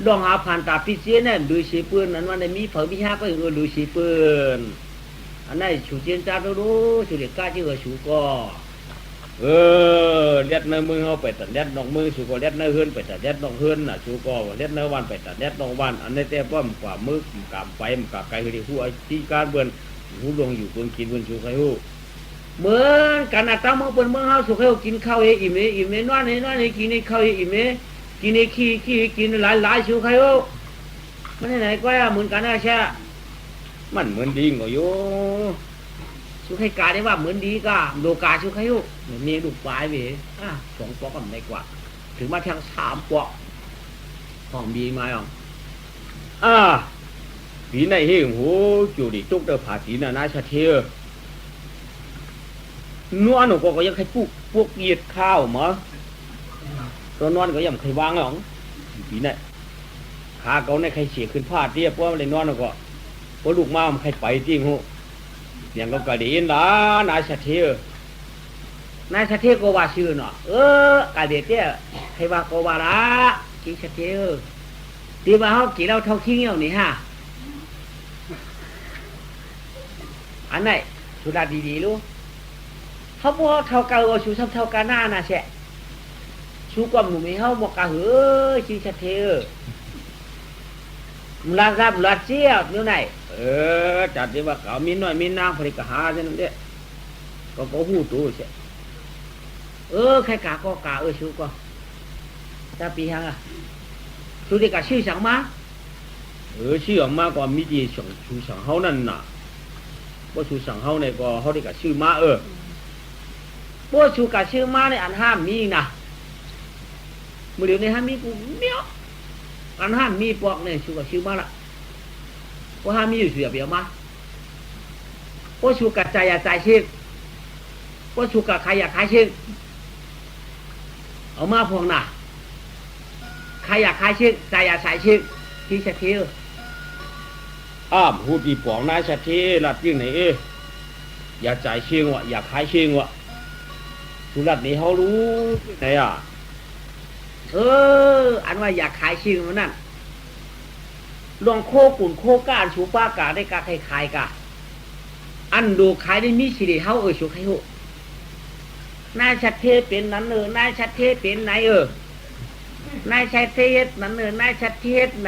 ลองหาผ่านตาพิเศษเนี่ยดูสีปืนนั้นวันในมีเผามีห้าก็ดูสีปืนอันนั้นชูเจียนจ้าดูชูเด็กกล้าที่ชูก็เลียดเนื้อมือเขาไปตัดเลียดนองมือชูก็เลียดเนื้อเฮือนไปตัดเลียดนองเฮือนน่ะชูก็เลียดเนื้อวันไปตัดเลียดนองวันอันนี้แต่ป้อมกว่ามือกำไฟมกำไก่คือที่หัวที่การเบือนหูลงอยู่เบือนกินเบือนชูใครหูเหมือนกันนะตั้งมือเบือนเมืองเขาสุขเขากินข้าวอิ่มอิ่มนอนกินข้าวอิ่มกินขี้กินหลายชูใครหูมันไหนก็เหมือนกันนะใช่มันเหมือนดีกว่าโยชูใครกาได้ว่าเหมือนดีก็โลกาชูใครหูนี่ลูกปลายเว้ย2 ปอกกันได้กว่าถึงมาทาง3 ปอกของดีมาอ่ะปีในเฮงโหจูดิตุกเตอผาสีน่ะนาชาเทียนัวหนูก็ยังใครพวกเหยียดข้าวมั้งตัวนอนก็ยังใครวางหรอกปีไหนขาเขาในใครเสียขึ้นผ้าเตี้ยเพราะอะไรนอนก็เพราะลูกมาใครไปจริงหูอย่างก็กระดิ่งนะนายชาเทียนายชาเทียก็ว่าชื่อเนาะกระเดียเตี้ยใครว่าก็ว่าละกินชาเทียตีมาเขากี่เราเท่าขี้เงี้ยวนี่ฮะอันไหนสุดาดีๆรู้เขาพวกเท่ากันว่าชูซ้ำเท่ากันหน้าน่ะแฉะชูความหนุ่มให้เขาบอกกันชิชะเทอมุลาซับมุลาเจี๊ยบนี่ไหนจัดดีว่าเขามีน้อยมีนางผลิตกหาใช่ไหมเด้ก็หูตู้ใช่ใครกาก็กาชูก็จะปีหังชูดีกับชื่อสังมาชื่อออกมาก็มีดีชูสังเขานั่นน่ะว่าชูสังเขาเนี่ยก็เขาดีกับชื่อมาว่าชูกับชื่อมาในอันห้ามมีนะมือเดียวในห้ามมีกูเนี้ยอันห้ามมีปอกเนี่ยชูกับชื่อมาละว่าห้ามมีอยู่เสียเปรียบมาว่าชูกับใจอยากใจเช่นว่าชูกับใครอยากขายเช่นเอามาพวงน่ะใครอยากขายเช่นใจอยากใส่เช่นที่เสถียรหูดีปองนายเสถียรรัดยิ่งไหนอยากใจเช่นวะอยากขายเช่นวะสุรัตน์นี่เขารู้ไหนอันว่าอยากขายชิงมันนั่นลองโคกุ่นโคก้านชูป้ากาได้กาใครขายกาอันดูขายได้มีสิริเฮาชูใครหูนายชัดเทเป็นนั้นนายชัดเทเป็นไหนนายชัดเทนั้นนายชัดเทไหน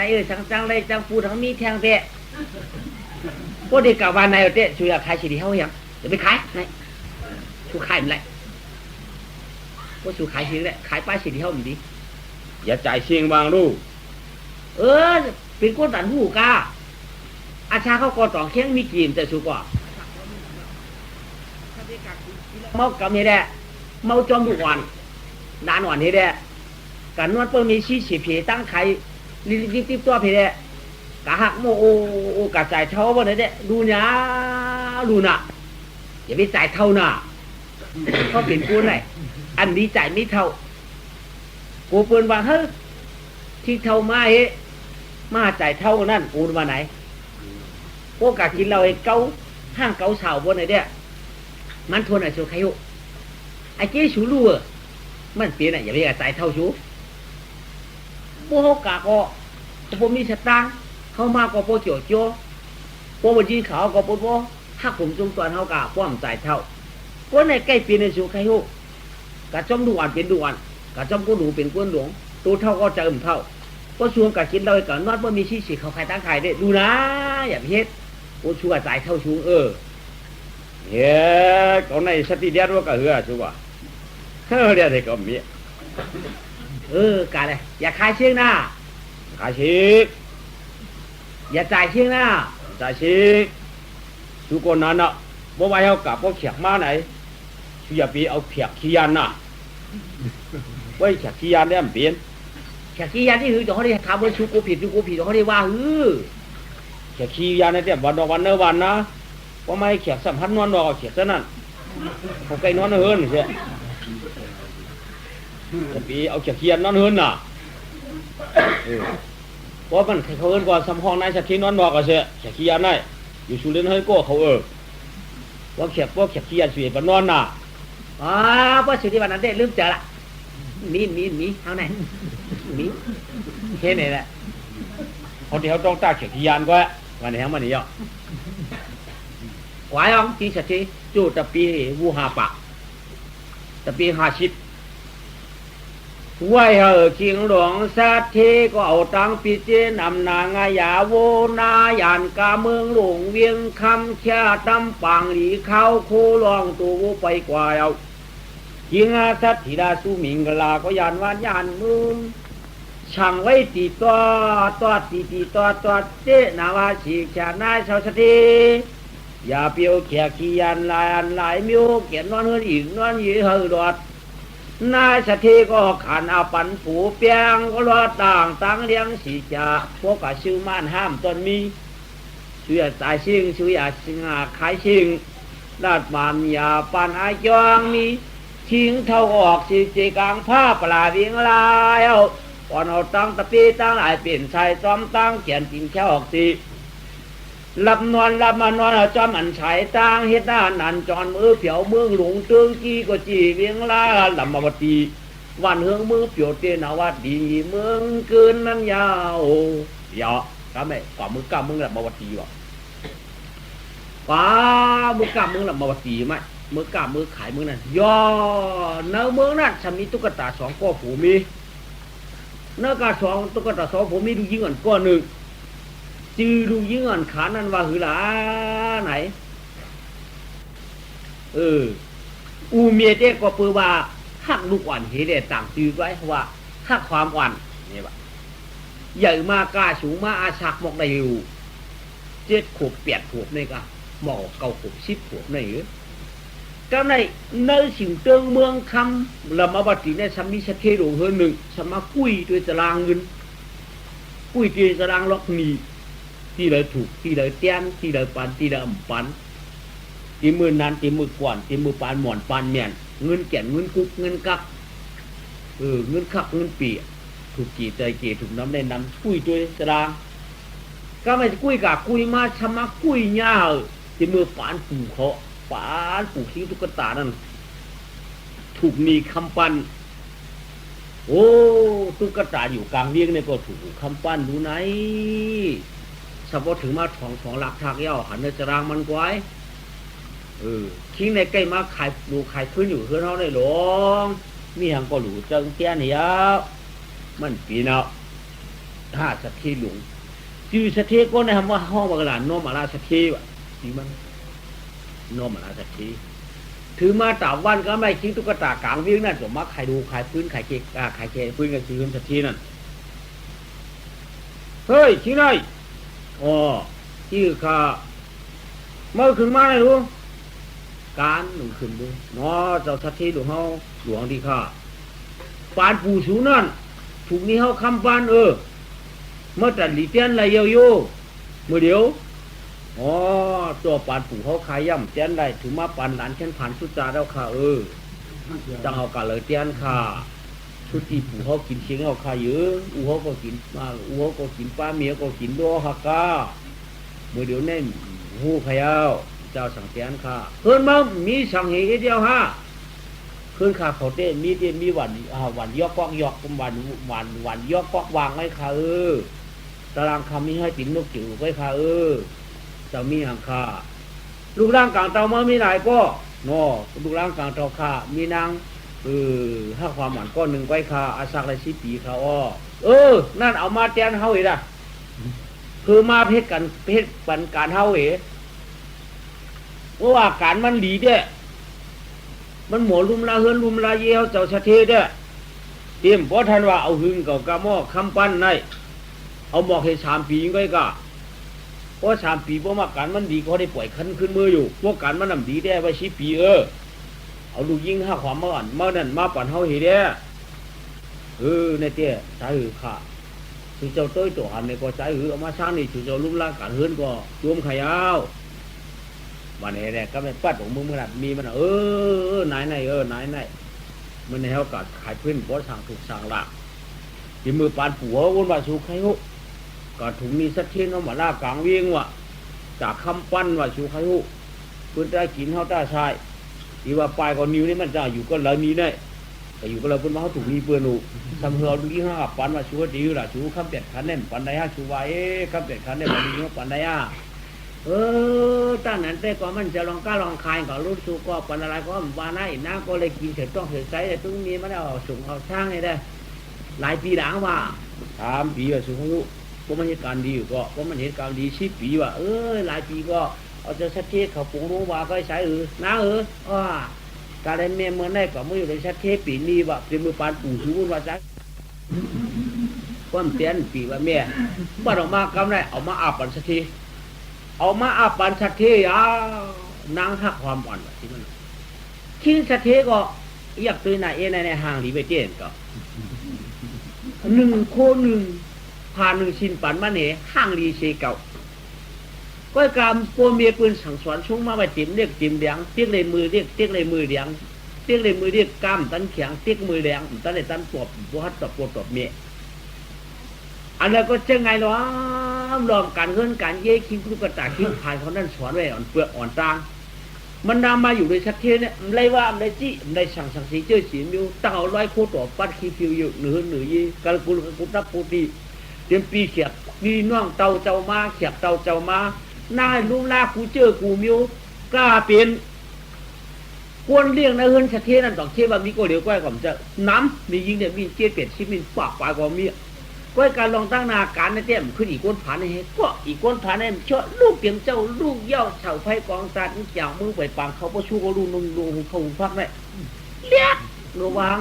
จังเลยจังปูทั้งมีแทงเตะพวกเด็กกาวานนายเตะชูอยากขายสิริเฮาอย่างจะไปขายไหนชูขายมันไรว่าชูขายสิริขายป้ายสิริเฮามันดีอย่าจ่ายเชียงบางลูกเป็นคนตันหูกาอาชาเขาก็ต่อเคียงมีกินแต่สุกว่าเมากำนี่แหละเมาจอมบุกวันนานวันนี่แหละกันนวดเปิ้ลมีชี้ฉีเพียตั้งไข่รีบตัวเพียกะหักโมโอกะจ่ายเท่าวันนี้เด้ดูเนี้ยดูน่ะอย่าไปจ่ายเท่าน่ะเขาเป็นกูไหนอันนี้จ่ายไม่เท่ากูเปินว่าเฮ้ยที่เท่ามามาจ่ายเท่านั่นกูมาไหนพวกกะกินเราเกาห้างเกาเสาบนไหนเด้มันทวนไอ้ชูใครหูไอ้เจ๊ชูรู้มันเปลี่ยนอย่าไปจ่ายเท่าชูพวกกะก็พวกมีสตางค์เข้ามาก็พวกเจียวโจ้พวกวันจีเขาก็พวกถ้าผมจงตัวเขากะพวกจ่ายเท่าพวกในใกล้เปลี่ยนไอ้ชูใครหูกะจอมดูอันเป็นดูอันกะจอมกูดูเป็นก้นหลวงตัวเท่าก็จะเท่าก็ชวนกะกินเราก่อนนอดว่ามีชี้ฉีเขาใครตั้งใครได้ดูนะอย่าเฮ็ดโอ้ชัวจ่ายเท่าชูเขาในสติเดียดว่ากะเหือชัว เดี๋ยวเด็กก็มีกาเลยอย่าขายเชียงหน้าขายชีกอย่าจ่ายเชียงหน้าจ่ายชีกทุกคนนั้นอ่ะบ่ว่าเขากลับบ่เขียกมาไหนช่วยอย่าไปเอาเขียกขี้ยันน่ะไว้เขียกขี้ยันได้มันเปลี่ยนเขียกขี้ยันที่คือเขาได้ทำว่าชูกูผิดเขาได้ว่าเขียกขี้ยันในแต่วันวันเนวันนะว่าไม่เขียกสัมพันธ์นวลดอกเขียกซะนั่นเขาไก่นวลเฮิร์นใช่จะไปเอาเขียกขี้ยันนวลเฮิร์นน่ะเพราะมันเขาเอิ้นก่อนสำห้องนายสักทีนวลดอกก็เสียเขียกขี้ยันได้อยู่ชูเล่นเฮ้ยก็เขาว่าเขียกขี้ยันสวยปนนอนน่ะว่าสุดที่วันนั้นได้ลืมเจอละมีเท่าไหนมีแค่นี้แหละคนที่เขาต้องตาเขียกขี้ยันก็วันนี้ทั้งวันนี้ย่อหวายองที่สักทีจู่ตะปีวูหาปะตะปีหาชิดไหวเหอคิงหลวงสัตเทก็เอาตังปีเจนำนางายาโวนายันกาเมืองหลวงเวียงคำแค่ตำปังหลีเข้าโคลองตัวไปกว่าเอายิงอาสัตถิดาสุมิงกลาก็ยันวานยันมึงช่างไว้ตีตัวเจนาวาชีชานาชาวสติอย่าเปียวแขกขี้ยันหลายมิวเกียนนอนเฮือนอีกนอนยื้อเฮือดอดนายสถีก็ขันเอาปันผูเปียงก็รอต่างเลี้ยงสีจ่าพวกกะชื่อม่านห้ามตนมีชื่อตายชิงชื่อสิงหาขายชิงลาดมานยาปันอายองมีทิ้งเท่าออกสิเจกลางผ้าปลาวิ่งลายเอาก่อนเอาตั้งตะปีตั้งหลายเปลี่ยนชายจอมตั้งเขียนจิงแค่ออกสิรับมานอนจอมอันฉายต่างเฮ็ดหน้านันจอนมือเผียวมือหลงตึงจี้ก็จีเวียงลาลำมาวตีวันเฮืองมือเปียวเตนาวาดีเมืองเกินนั้นยาวก็ไม่ก่อมือกำมึงลำมาวตีวะป้ามือกำมึงลำมาวตีไหมมือกำมือขายมึงนั่นเนื้อเมืองนั่นฉันมีตุ๊กตา2ก้อผูมีเนื้อกา2ตุ๊กตา2ผูมีดูยิ่งอ่อนก้อนหนึ่งจือดูยิ่งอ่อนขานั่นว่าหือหลาไหนอูเมียเจ๊ก็ปือว่าหักลูกอ่อนเฮเดต่างจือไว้ว่าหักความอ่อนนี่วะใหญ่มากกาสูงมาอาชักหมอกได้อยู่7 ขวบ 8 ขวบนี่ก็หมอก9 ขวบ 10 ขวบนี่ก็ในสิ่งเติงเมืองคำละมาบัติในสามีสะเทโดเฮือหนึ่งสมาคุยด้วยตารางเงินคุยด้วยตารางล็อกนีที่เลยถูกที่เลยเตี้ยนที่เลยปันที่เลยปันที่มือนั้นที่มือกวนที่มือปานหมอนปานเมียนเงินแก่นเงินกุกเงินกักเงินคักเงินปีถูกกี่เตยกี่ถูกน้ำได้น้ำคุยด้วยตารางก็ไม่คุยกับคุยมาชมาคุยยาวที่มือปานปู่เขาปานปู่ทิ้งตุ๊กตานั่นถูกมีคำปันโอ้ตุ๊กตาอยู่กลางเวียงเนี่ยก็ถูกคำปันดูไหนสมมติถึงมาของหลักทากย่อหันในจรางมันกว้คิงในใกล้มาขายดูขายพื้นอยู่เพื่อนเขาได้หลงมีหังก็หลูจังเตี้ยนี่ยมันปีนาถ้าสถีหลงจือสถีก็ในคำว่าห้องบางหลานโนมาลาสถีวะจริงมันโนมาลาสถีถือมาตาวันก็ไม่คิงตุ๊กตากลางวิ่งนั่นสมมาขายดูขายพื้นขายเกขายเกพื้นกับจือสถีนั่นเฮ้ยคิงได้ชื่อข้าเมื่อขึ้นมาเลยรู้การหนุ่มขึ้นดูเจ้าทัศน์หลวงเฮาหลวงที่ข้าปานปู่สูนั่นถูกนี้เฮาคำปานเมื่อตัดหลีเตียนไรเยโย่เมื่อเดียวตัวปานปู่เขาขายย่ำเตียนได้ถึงมาปานหลานเช่นผ่านสุจาแล้วค่ะจังเฮากะเลยเตียนค่ะชุดที่ปู่เขากินเชียงเขาขายเยอะเขาก็กินมาเขาก็กินป้าเมียก็กินดอฮักกาเมื่อเดี๋ยวนี้หูพยาวเจ้าสั่งเตียนค่ะเพิ่นมามีสั่งเหตุเดียวฮะเพิ่นข้าเขาเต้มีวันยอกกอกยอกวันยอกกอกวางไว้ค่ะตารางคำนี้ให้ติ๋มนกจิ๋วไว้ค่ะเจ้ามีหังค่ะลูกร่างกลางเตามามีหลายก็ลูกร่างกลางเตาค่ะมีนางถ้าความหวานก้อนหนึ่งไว้ค่ะอาศักไร10 ปีค่ะนั่นเอามาเตียนเฮาอีกอ่ะคือมาเพชรปันการเฮาเอ๋ว่าการมันดีเด้ มันหมอลุมลาเฮือนลุมลาเยี่ยวเจ้าชะเทเด้อเตรียมบ่ทันว่าเอาหึงกับกะหม้อคำปั้นในเอาหมอกให้3 ปีก็ก็เพราะ3 ปีบ่มากันมันดีเขาได้ปล่อยคันขึ้นมืออยู่พวกกันมันนำดีได้ไว้10 ปีเอาลูกยิงหาความมาก่อนมานั่นมาปั่นเฮาเฮ็ดเด้ในเตี้ยสายหือค่ะสิเจ้าต้อยตัวหันนี่ก็สายหือเอามาสร้างนี่สิเจ้าลุมลากันเฮือนก็รวมขยาววันนี้แหละก็ไม่ปัดของมึงมันมีมันไหนไหนมันให้เขากัดขายพื้นบ่สั่งถูกสั่งหลักที่มือปานผัววนว่าชูใครฮู้ก็ถุงนี้สักเที่ยงเอามาลากลางเวียงว่ะจากคำปั้นว่าชูใครฮู้เพิ่นได้กินเฮาตาชายที่ว่าปลายก็นิ้วนี่มันจะอยู่ก็เลยมีได้แต่อยู่ก็เลยเพิ่นว่าเฮาถูกมีเปิ้นฮู้สำเฮาดูที่5ปันว่าชูดีล่ะชูคำเป็ดคันแน่ปันได้ชูว่าคำเป็ดคันแน่บ่ดีปันได้ตั้งนั้นแต่ก่อนมันจะลองกล้าลองคายก็รู้สูก็ปันอะไรก็วานะน้าก็เลยกินเสร็จต้องเสร็จใส่แต่ตรงนี้มันเอาส่งเอาช่างนี่ได้หลายปีหลังว่า3 ปีว่าสูงอายุก็มันเหตุการณ์ดีอยู่ก็มันเหตุการณ์ดี10 ปีว่าหลายปีก็เอาจะชัดเจนเขาปรุงรู้ว่าก็ใช้น้าการได้เมียเมื่อได้ก็ไม่อยู่ในชัดเจนปีนี้ว่าเป็นมือปานปู่ชูว่าจักความเตียนปีว่าเมียบ้านออกมากำไรเอามาอาบปันสักทีเอามาอาปันสักเทนางหักความอ่อนที่มันทิ้งสักเทก็อยากตัวไหนในห้างหรือไปเจนก็1 โค 1ผ่าน1 ชินปันมาเนี่ยห้างรีเชเก่าก็การปวเมียปืนสั่งสอนช่วงมาไปจิ้มเรียกจิ้มแดงเตี้ยเลยมือเรียกเตี้ยเลยมือแดงเตี้ยเลยมือเรียกกล้ามตันแข็งเตี้ยมือแดงตันเลยตันปวดบัวฮัดตบปวดตบเมียอันนั้นก็จะไงหรอลองการเงินการเย่คิ้งลูกกระตาคิ้งผ่านเขานั่นสอนไว้อ่อนเปลือกอ่อนตางมันนำมาอยู่ในชัดเทนเนี่ยไม่ว่าไม่จี้ไม่สั่งสีเจ้าสีมิวตั้งเอา100 โคต่อปัดขี้ฟิวอยู่เหนือยี่การกุลนับปูตีเตรียมปีเขียดมีน่องเตาเจ้ามาเขียดเตาเจ้ามาหน้าลูกลากูเจอกูมิวกล้าเป็นควรเลี้ยงในเฮือนชัดเทนนั่นต้องเชื่อว่ามีก็เดี๋ยวก้อยก่อนจะน้ำมียิงเนี่ยมีเจี๊ยบเป็ดชิมินปากปลายกว่ามีก็การลองตั้งนาการในเต็มขึ้นอีกคนผ่านในเหตุก็อีกคนผ่านในเชื่อลูกเตียงเจ้าลูกเย่าเฉาไฟกองตาดอย่างมือไปปังเขาก็ชูก็ลูกนุ่งดูเขาพักได้เลี้ยกระวัง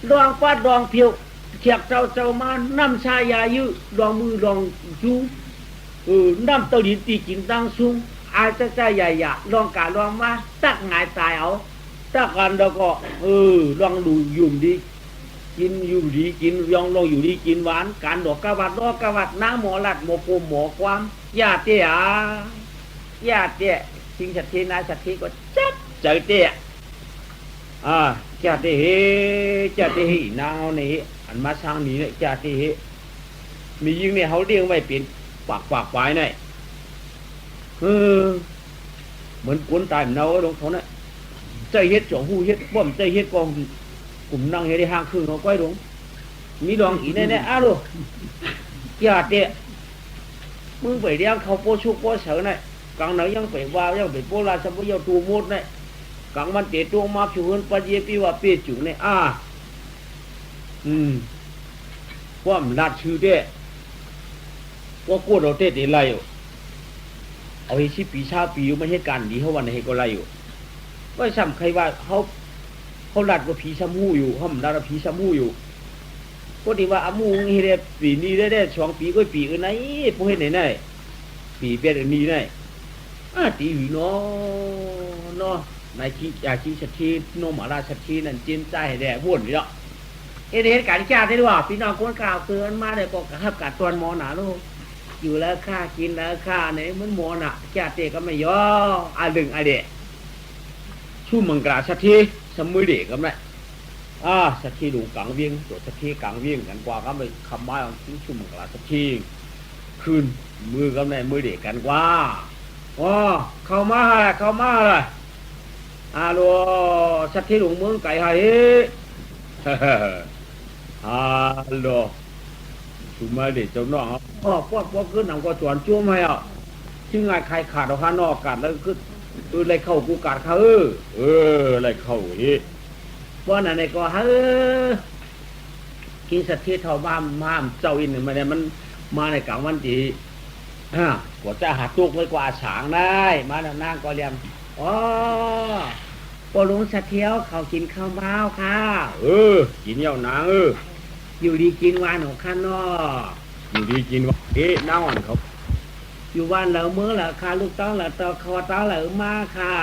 ดองฟาดดองเพียวเขียกเจ้ามาน้ำชายายืดองมือดองจูน้ำเตาดินตีกินตั้งซุงอาจจะใจใหญ่ๆลองการลองมาตักงายตายเอาตักกันแล้วก็ลองดูยุ่มดีกินอยู่ดีกินยองลงอยู่ดีกินหวานการดอกกะวัดน้ำหมอลัดหมอโปหมอความญาติเตี้ยทิ้งชัดเทนายชัดเทก็จัดเจอเตี้ยญาติเฮนางเอานี่อันมาสร้างนี้เนี่ยญาติเฮมียิงเนี่ยเขาเลี้ยงไว้เป็นปากปลายเนี่ยเหมือนกุนตายเนาตรงเขาเนี่ยใจเฮ็ดจ่อหูเฮ็ดบ่มใจเฮ็ดกองกลุ่มนั่งเฮ็ดได้ห้างครึ่งเขาก้อยลงมีดองอีแน่ๆลูกญาติเตี้ยมึงไปเลี้ยงเขาโปชุกโปเสือเนี่ยกลางไหนยังไปว่ายังไปโปราชบุญยาตูมดเนี่ยกลางมันเตะตัวมาผิวเหินปัจเจปีว่าเปียจุเนี่ยความรัดชื่อเด้ว่ากูเราเตะได้ไรอยู่เอาให้10 ปีชาปีอยู่ไม่เหตุการณ์ดีเขาวันไหนก็ไรอยู่ก็ซ้ำใครว่าเขาลัดว่าผีซ้ำหูอยู่เขาลัดว่าผีซ้ำหูอยู่ก็ดีว่าอามูเฮเดปีนี้ได้2 ปีก็ปีอื่นไหนพวกเห็นไหนปีเป็นอันนี้ไหนตีอยู่เนาะนายขี้ยาขี้ชัดชีโนมาราชัดชีนั่นจิ้มใจให้แดวุ่นอยู่แล้วเหตุการณ์ชาติได้ด้วยพี่น้องคนกล่าวเตือนมาเลยก็กระหับกัดตัวหมอหนาลูกอยู่แล้วค่ากินแล้วค่าเนี่ยมันหมอหนาชาติก็ไม่ย่อดึงเด็กชูมังกรชัดชีสมุยเด็กก็ไม่ชัดชีดูกังเวียงตัวชัดชีกังเวียงกันกว่าก็ไม่คำว่าของชูมังกรชัดชีคืนมือก็ไม่มือเด็กกันกว่าเข้ามาเลยโลชัดที่หลวงเมืองไก่ไฮโลชุมาเด็ดเจ้าน้องพวกขึ้นหนังก็สวนจุ่มให้ชื่อไงใครขาดเอาข้างนอกกัดแล้วคืออะไรเข้ากูกัดเขาอะไรเข้าว่าไหนก็กินสัตว์ที่เท่าบ้ามเจ้าอินเนี่ยมันมาในกลางวันดีกว่าจะหาตุกเลยกว่าฉางได้มานั่งก็เรียน ปลุงสะเทียวเขากินข้าวเบ้าค่ะกินเยาวนางอยู่ดีกินวานของข้านนออยู่ดีกินว่าน้าอ่อนเขาอยู่วันเหล่ามือเหล่าค่ะลูกต้องเหล่าตอคอต้องเหล่ามาค่ะ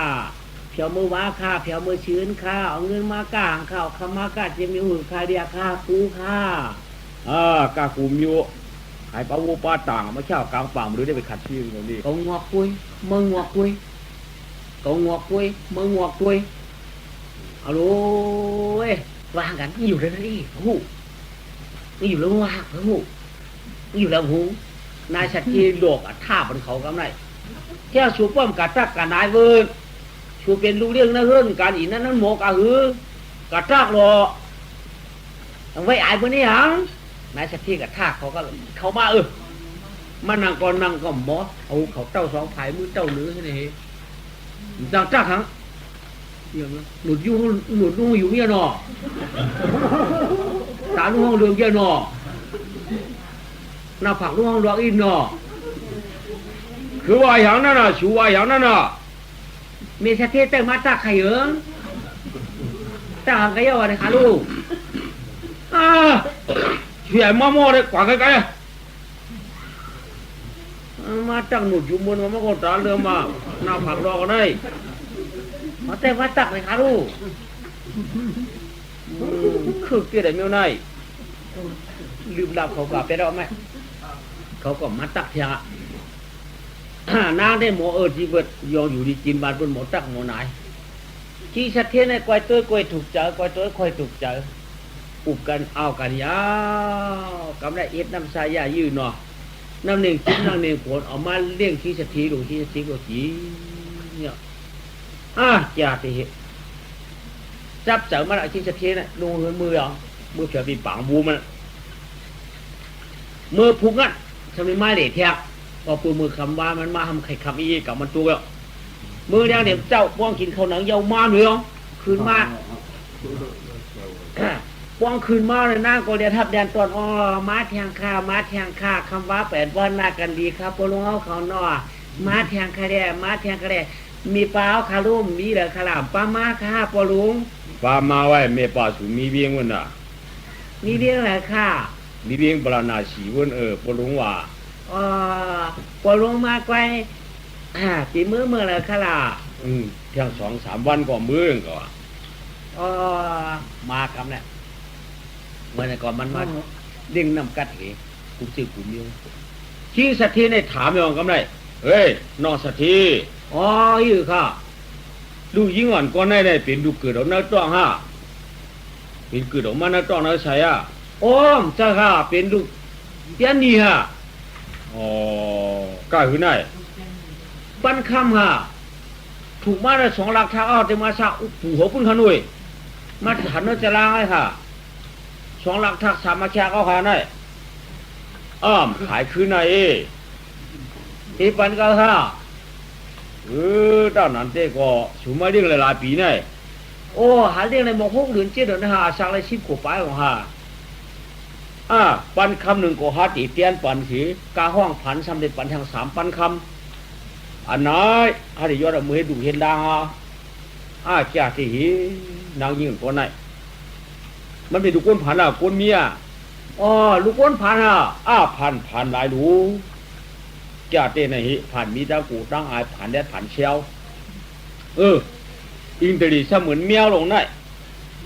เผียวมือว้าค่ะเผียวมือชื้นค่ะเอาเงินมากางค่ะเอาคำมากาจะมีหุ่นค่ะเดียค่ะกูค่ะกากูมิวหายป้าวูป้าต่างมาเช่ากลางป่ามาดูได้ไปขัดชื่อตรงนี้กงงวกกุยมึงงวกกุยกงงวกกุยมึงงวกกุยเอาลูเว้ยวางกันอยู่เลยนะนี่หูนี่อยู่แล้วว่างหูนี่อยู่แล้วหูนายชัดที่โลกท่าบนเขากำไรเที่ยวชูป้อมกัดตักกันนายเวิร์นชูเป็นลูกเลี้ยงนั่นเฮิรนการอีนั่นหมกะหือกัดตักรอต้องไว้อายบนนี้หางนายชัดที่กัดท่าเขาก็เขามามานั่งก่อนนั่งก็หมอเอาเขาเต้าสองผายมือเต้าเนื้อใช่ไหมจังจักหังหนุดยุ่งหนุดนุ่งอยู่เมียนอตานุ่งห้องเรืองเมียนอหน้าผักนุ่งห้องดอกอินนอคือว่าอย่างนั้นน่ะชูว่าอย่างนั้นน่ะมีสะเทศแต่มาจากไข่เอิงจากหังก็ย่อเลยค่ะลูกเฉียมโม่เลยกว่าไกลมาจากหนุดอยู่บนมาก็ตาเรือมาหน้าผักดอกกันได้มาแต่มาจากเลยค่ะลูกคือเกี่ยได้เมียวไนลืมดับเขากลับไปแล้วไหมเขาก็มาตักเถียงนางได้หมอที่เบิดยองอยู่ดีกินบานบนหมอตักหมอไหนที่ชัดเทนในกวยตัวกวยถูกเจอกวยตัวคอยถูกเจออุบกันเอากันยาวกำได้เอ็ดน้ำสายยายืนเนาะน้ำหนึ่งชิ้นน้ำหนึ่งผลออกมาเลี้ยงที่ชัดทีดูที่ชัดทีก็จีเนี่ยจ่าที่จับเจอมาแล้วที่ชัดทีน่ะลงมือมือเผียปีปังบูมันมือพุ่งอ่ะทำไมไม้เด็ดแทกพอปูมือคำว่ามันมาทำไข่คำอีกับมันตัวมือแดงเดี๋ยวเจ้าป้องกินข้าวหนังเยามาเหนือคืนมาป้องคืนมาเลยนั่งก็เดียทับแดนตอนมาแทงข้ามาแทงข้าคำว่าแปดวันนากันดีครับปลุงเอาเขาหน่อมาแทงข้าแดมาแทงข้าแดมีปลาคาลุ่มมีเหลือขลามปลามาข้าปลุงปลามาไว้เมปลาสูมีเบี้ยงวันน่ะมีเบี้ยงอะไรข้ามีเบี้ยงปลาหนาสีวันปลุงว่าปลุงมาไกลตีมืออะไรขลาเที่ยง2-3 วันก่อนมื้อก่อนมาครับเนี่ยเมื่อก่อนมันมาเด้งน้ำกัดเหกูซื้อกูเมียวชี้สัตย์ที่ในถามยองกำไรเฮ้ยนอสัตย์ที่อยู่ค่ะดูยิ่งอ่อนก็ได้เป็นดูเกิดเอาหน้าต้องเป็นเกิดออกมาหน้าต้องหน้าใช่จ้าค่ะเป็นดูเตี้ยนี่ฮะกล้าหือไหนปั้นคำฮะถูกมาได้2 หลักทางจะมาสักผูหัวพุ่นขนุยมาถันน่าจะล้างให้ค่ะ2 หลักทัก3 มาแชร์ก็หาได้ขายคืนไหนที่ปันก็ค่ะด้านนั้นเต้ก็สูมาเรื่องหลายปีไหนหาเรื่องในหมก6 เดือน7 เดือนนะฮะสักเลย10 กว่าไปของฮะปันคำหนึ่งก็หาตีเตียนปันสีกาห้องผันสำเร็จปันทาง3 ปันคำอันน้อยหาได้ยอดมือให้ดูเห็นดังจ่าที่หีนางยิงคนไหนมันเป็นลูกก้นผันก้นเมียลูกก้นผันผันหลายดูจ่าเต้ในหิผันมีตากูตั้งอายผันแดดผันเชียวอินเตอร์ดีเสมือนเมียวลงได้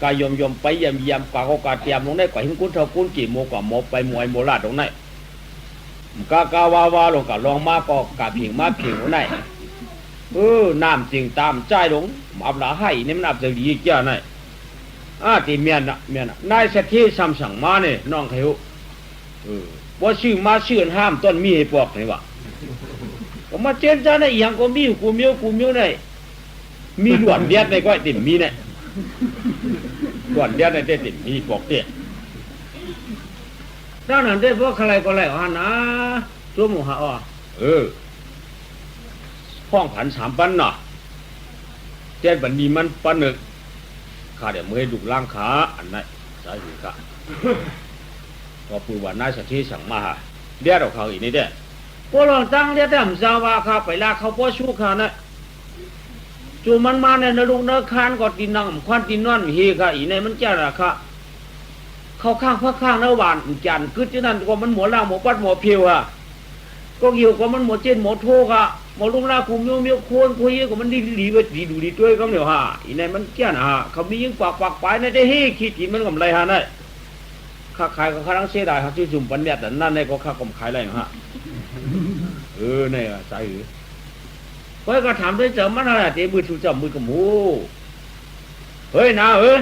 กายยมไปยำกากาเตรียมลงได้กว่าหิ้งกุ้นเท่ากุ้นกี่โมกว่าโมไปมวยโมลาดลงได้กาวาลงกับลองมาก็กาผิงมาผิงลงได้น้ำจริงตามใจลงอับหลาให้นี่มันอับจะดีเจ้าไหนที่เมียนนายเศรษฐีซ้ำสั่งมาเนี่ยน้องเขาว่าชื่อมาชื่อห้ามต้นมีให้ปอกไหนวะก็มาเจนจ้าในอย่างก็มีกูเมียวในมีหลวนเดียดในก้อยติ่มมีเนี่ยหลวนเดียดในเต้ติ่มมีปอกเตี้ยด้านนั้นได้พวกอะไรก็อะไรนะตัวหมูหาห้องผัน3 ปันเนาะเจ้าบันดีมันปันหนึ่งข้าเดี๋ยวมือให้ดุล่างขาอันนั้นสายหูข้าก็พูดว่านายสัตย์ที่สั่งมาเดี๋ยวเราเขาอีกนี่เด้พวกเราตั้งเดี๋ยวทำสาวาข้าไปลาเขาพ่อชู้ข้านะ จูมันมาในนรกเนื้อคานก็ตีนังควันตีนอนเฮค่ะอีในมันจะระค่ะเข้าข้างพระข้างเนื้อหวานจันคือที่นั่นก็มันหมดล่างหมดปัดหมดเพียวอ่ะก็เกี่ยวก็มันหมดเจนหมดโทกอ่ะหมดลุงลาคุมโยมโยโคนคุยก็มันดีไปดีดูดีด้วยก็เหนียวฮะอีในมันเจ้าน่ะเขามียิ่งปากไปในได้เฮคิดกินมันกำไรฮะนั่นข้าขายก็ข้าทั้งเสียดายครับที่จุ่มปัญญาแต่นั่นในก็ข้ากลมขายอะไรฮะเนี่ยใจเฮ้ยก็ถามด้วยเจอมันอะไรเตะมือชูจับมือกับหมูเฮ้ยนะเฮ้ย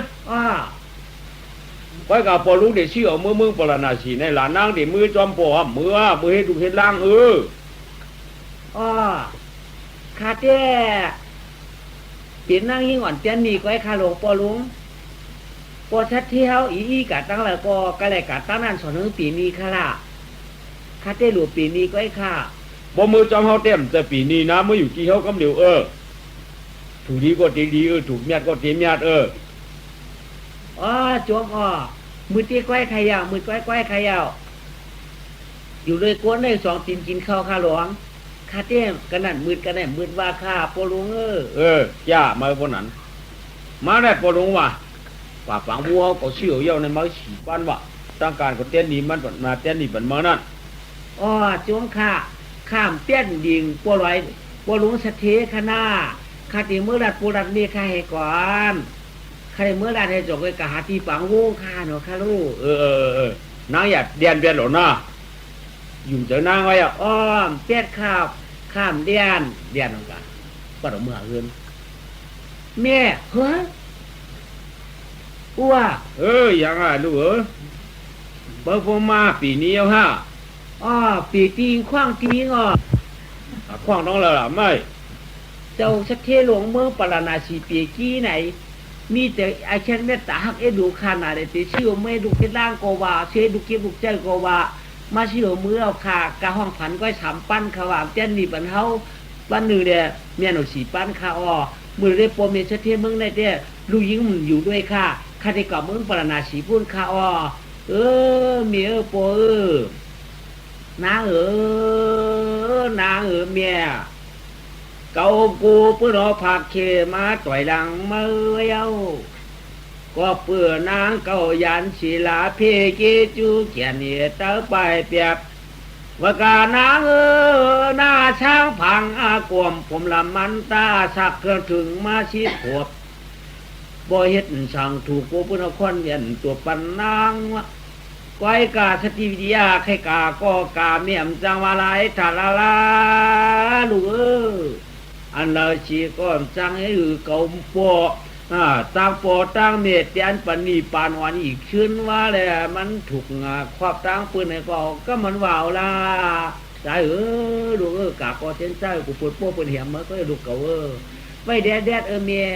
กับปอลูกเดี๋ยวชื่อเอามือปลานาสีในหลานนางเดี๋ยวมือจอมปอมือให้ดูเห็นล่างข้าเต้เปลี่ยนนั่งยิ่งอ่อนเตี้ยนมีก็ให้ข้าหลวงปอลุงปอชัดเที่ยวอีกะตั้งแล้วก็เลยกะตั้งนั่นสอนนึงปีนี้ข้าละข้าเต้หลวงปีนี้ก็ให้ข้าบ่มือจอมเฮาเต็มแต่ปีนี้นะมืออยู่ที่เฮากำเหลียวถูกดีก็ดีถูกเมียดก็เตียมเมียดจวมมือตีก้อยไข่ยาวมือก้อยไข่ยาวอยู่เลยก้นได้สองตีนกินข้าวข้าหลวงข้าเต้มกันนั่นมืดว่าข้าปอลุงย่ามาคนนั้นมาได้ปอลุงว่ะป่าฝังวัวก็เชี่ยวเยี่ยวในมาฉีบ้านว่ะต้องการก็เต้นนี้มันมาเต้นนี้เป็นมานั่นจวมข้ามเตี้ยนดิ่งปวลุงสะเทขนาข้าตีเมื่อรัดปูรัดมีข้าให้ก่อนข้าได้เมื่อรัดให้จบไปกะหาที่ปังวูข้าเนาะข้าลูกนางอยากเดียนหรอนะอยู่เจอนางไว้เตี้ยนข้ามเดียนหรอกกันก็ต้องเมื่อเงินแม่เฮ้ยอ้วยังลูกเปิดผมมาปีนี้เอาฮะปีตีงขว้างตีงขว้างน้องแล้วล่ะไม่เจ้าชักเทหลวงเมืองปราณาสีปีกี้ไหนมีแต่ไอเช่นเมตตาฮักดูขนาดแต่ชื่อไม่ดูคิดล่างโกวาเชดูเก็บดูใจโกวามาชื่อมือเอาขากะห้องผันก็สามปั้นขวามเจ้านี่ปันเฮาปั้นหนึ่งเดียเมียหนูสีปั้นขามือได้ปมเมียชักเทเมืองได้เดียลูกยิงมันอยู่ด้วยค่ะข้าได้กับเมืองปราณาสีพูนขาเมียปนางเมียเกากูเพื่อรอผักเคมาต่อยหลังเมื่อก็เปื่อนางเกายันศิลาเพเกจูเขียนเหตุเต้าไปเปียบว่ากานางหน้าช้างพังอากวมผมลำมันตาสักเครื่องถึงมาชิดขวบบ่เฮ็ดสั่งถูกกูเพื่อคนเย็นตัวปันนางก้อยกาสติวิทยาไข่กาก็กาเมียมจังวาลายทาลาลาลูกอันเราชีก็จังให้เก่าปอตั้งปอตั้งเมตยันปณีปานวันอีกชื่นว่าเลยมันถูกครอบตั้งปืนในก็มันว่าวละใจลูกกาก็เส้นใจกูปวดโป้ปวดเหี่ยมมันก็ลูกเก่าไว้แดดเมีย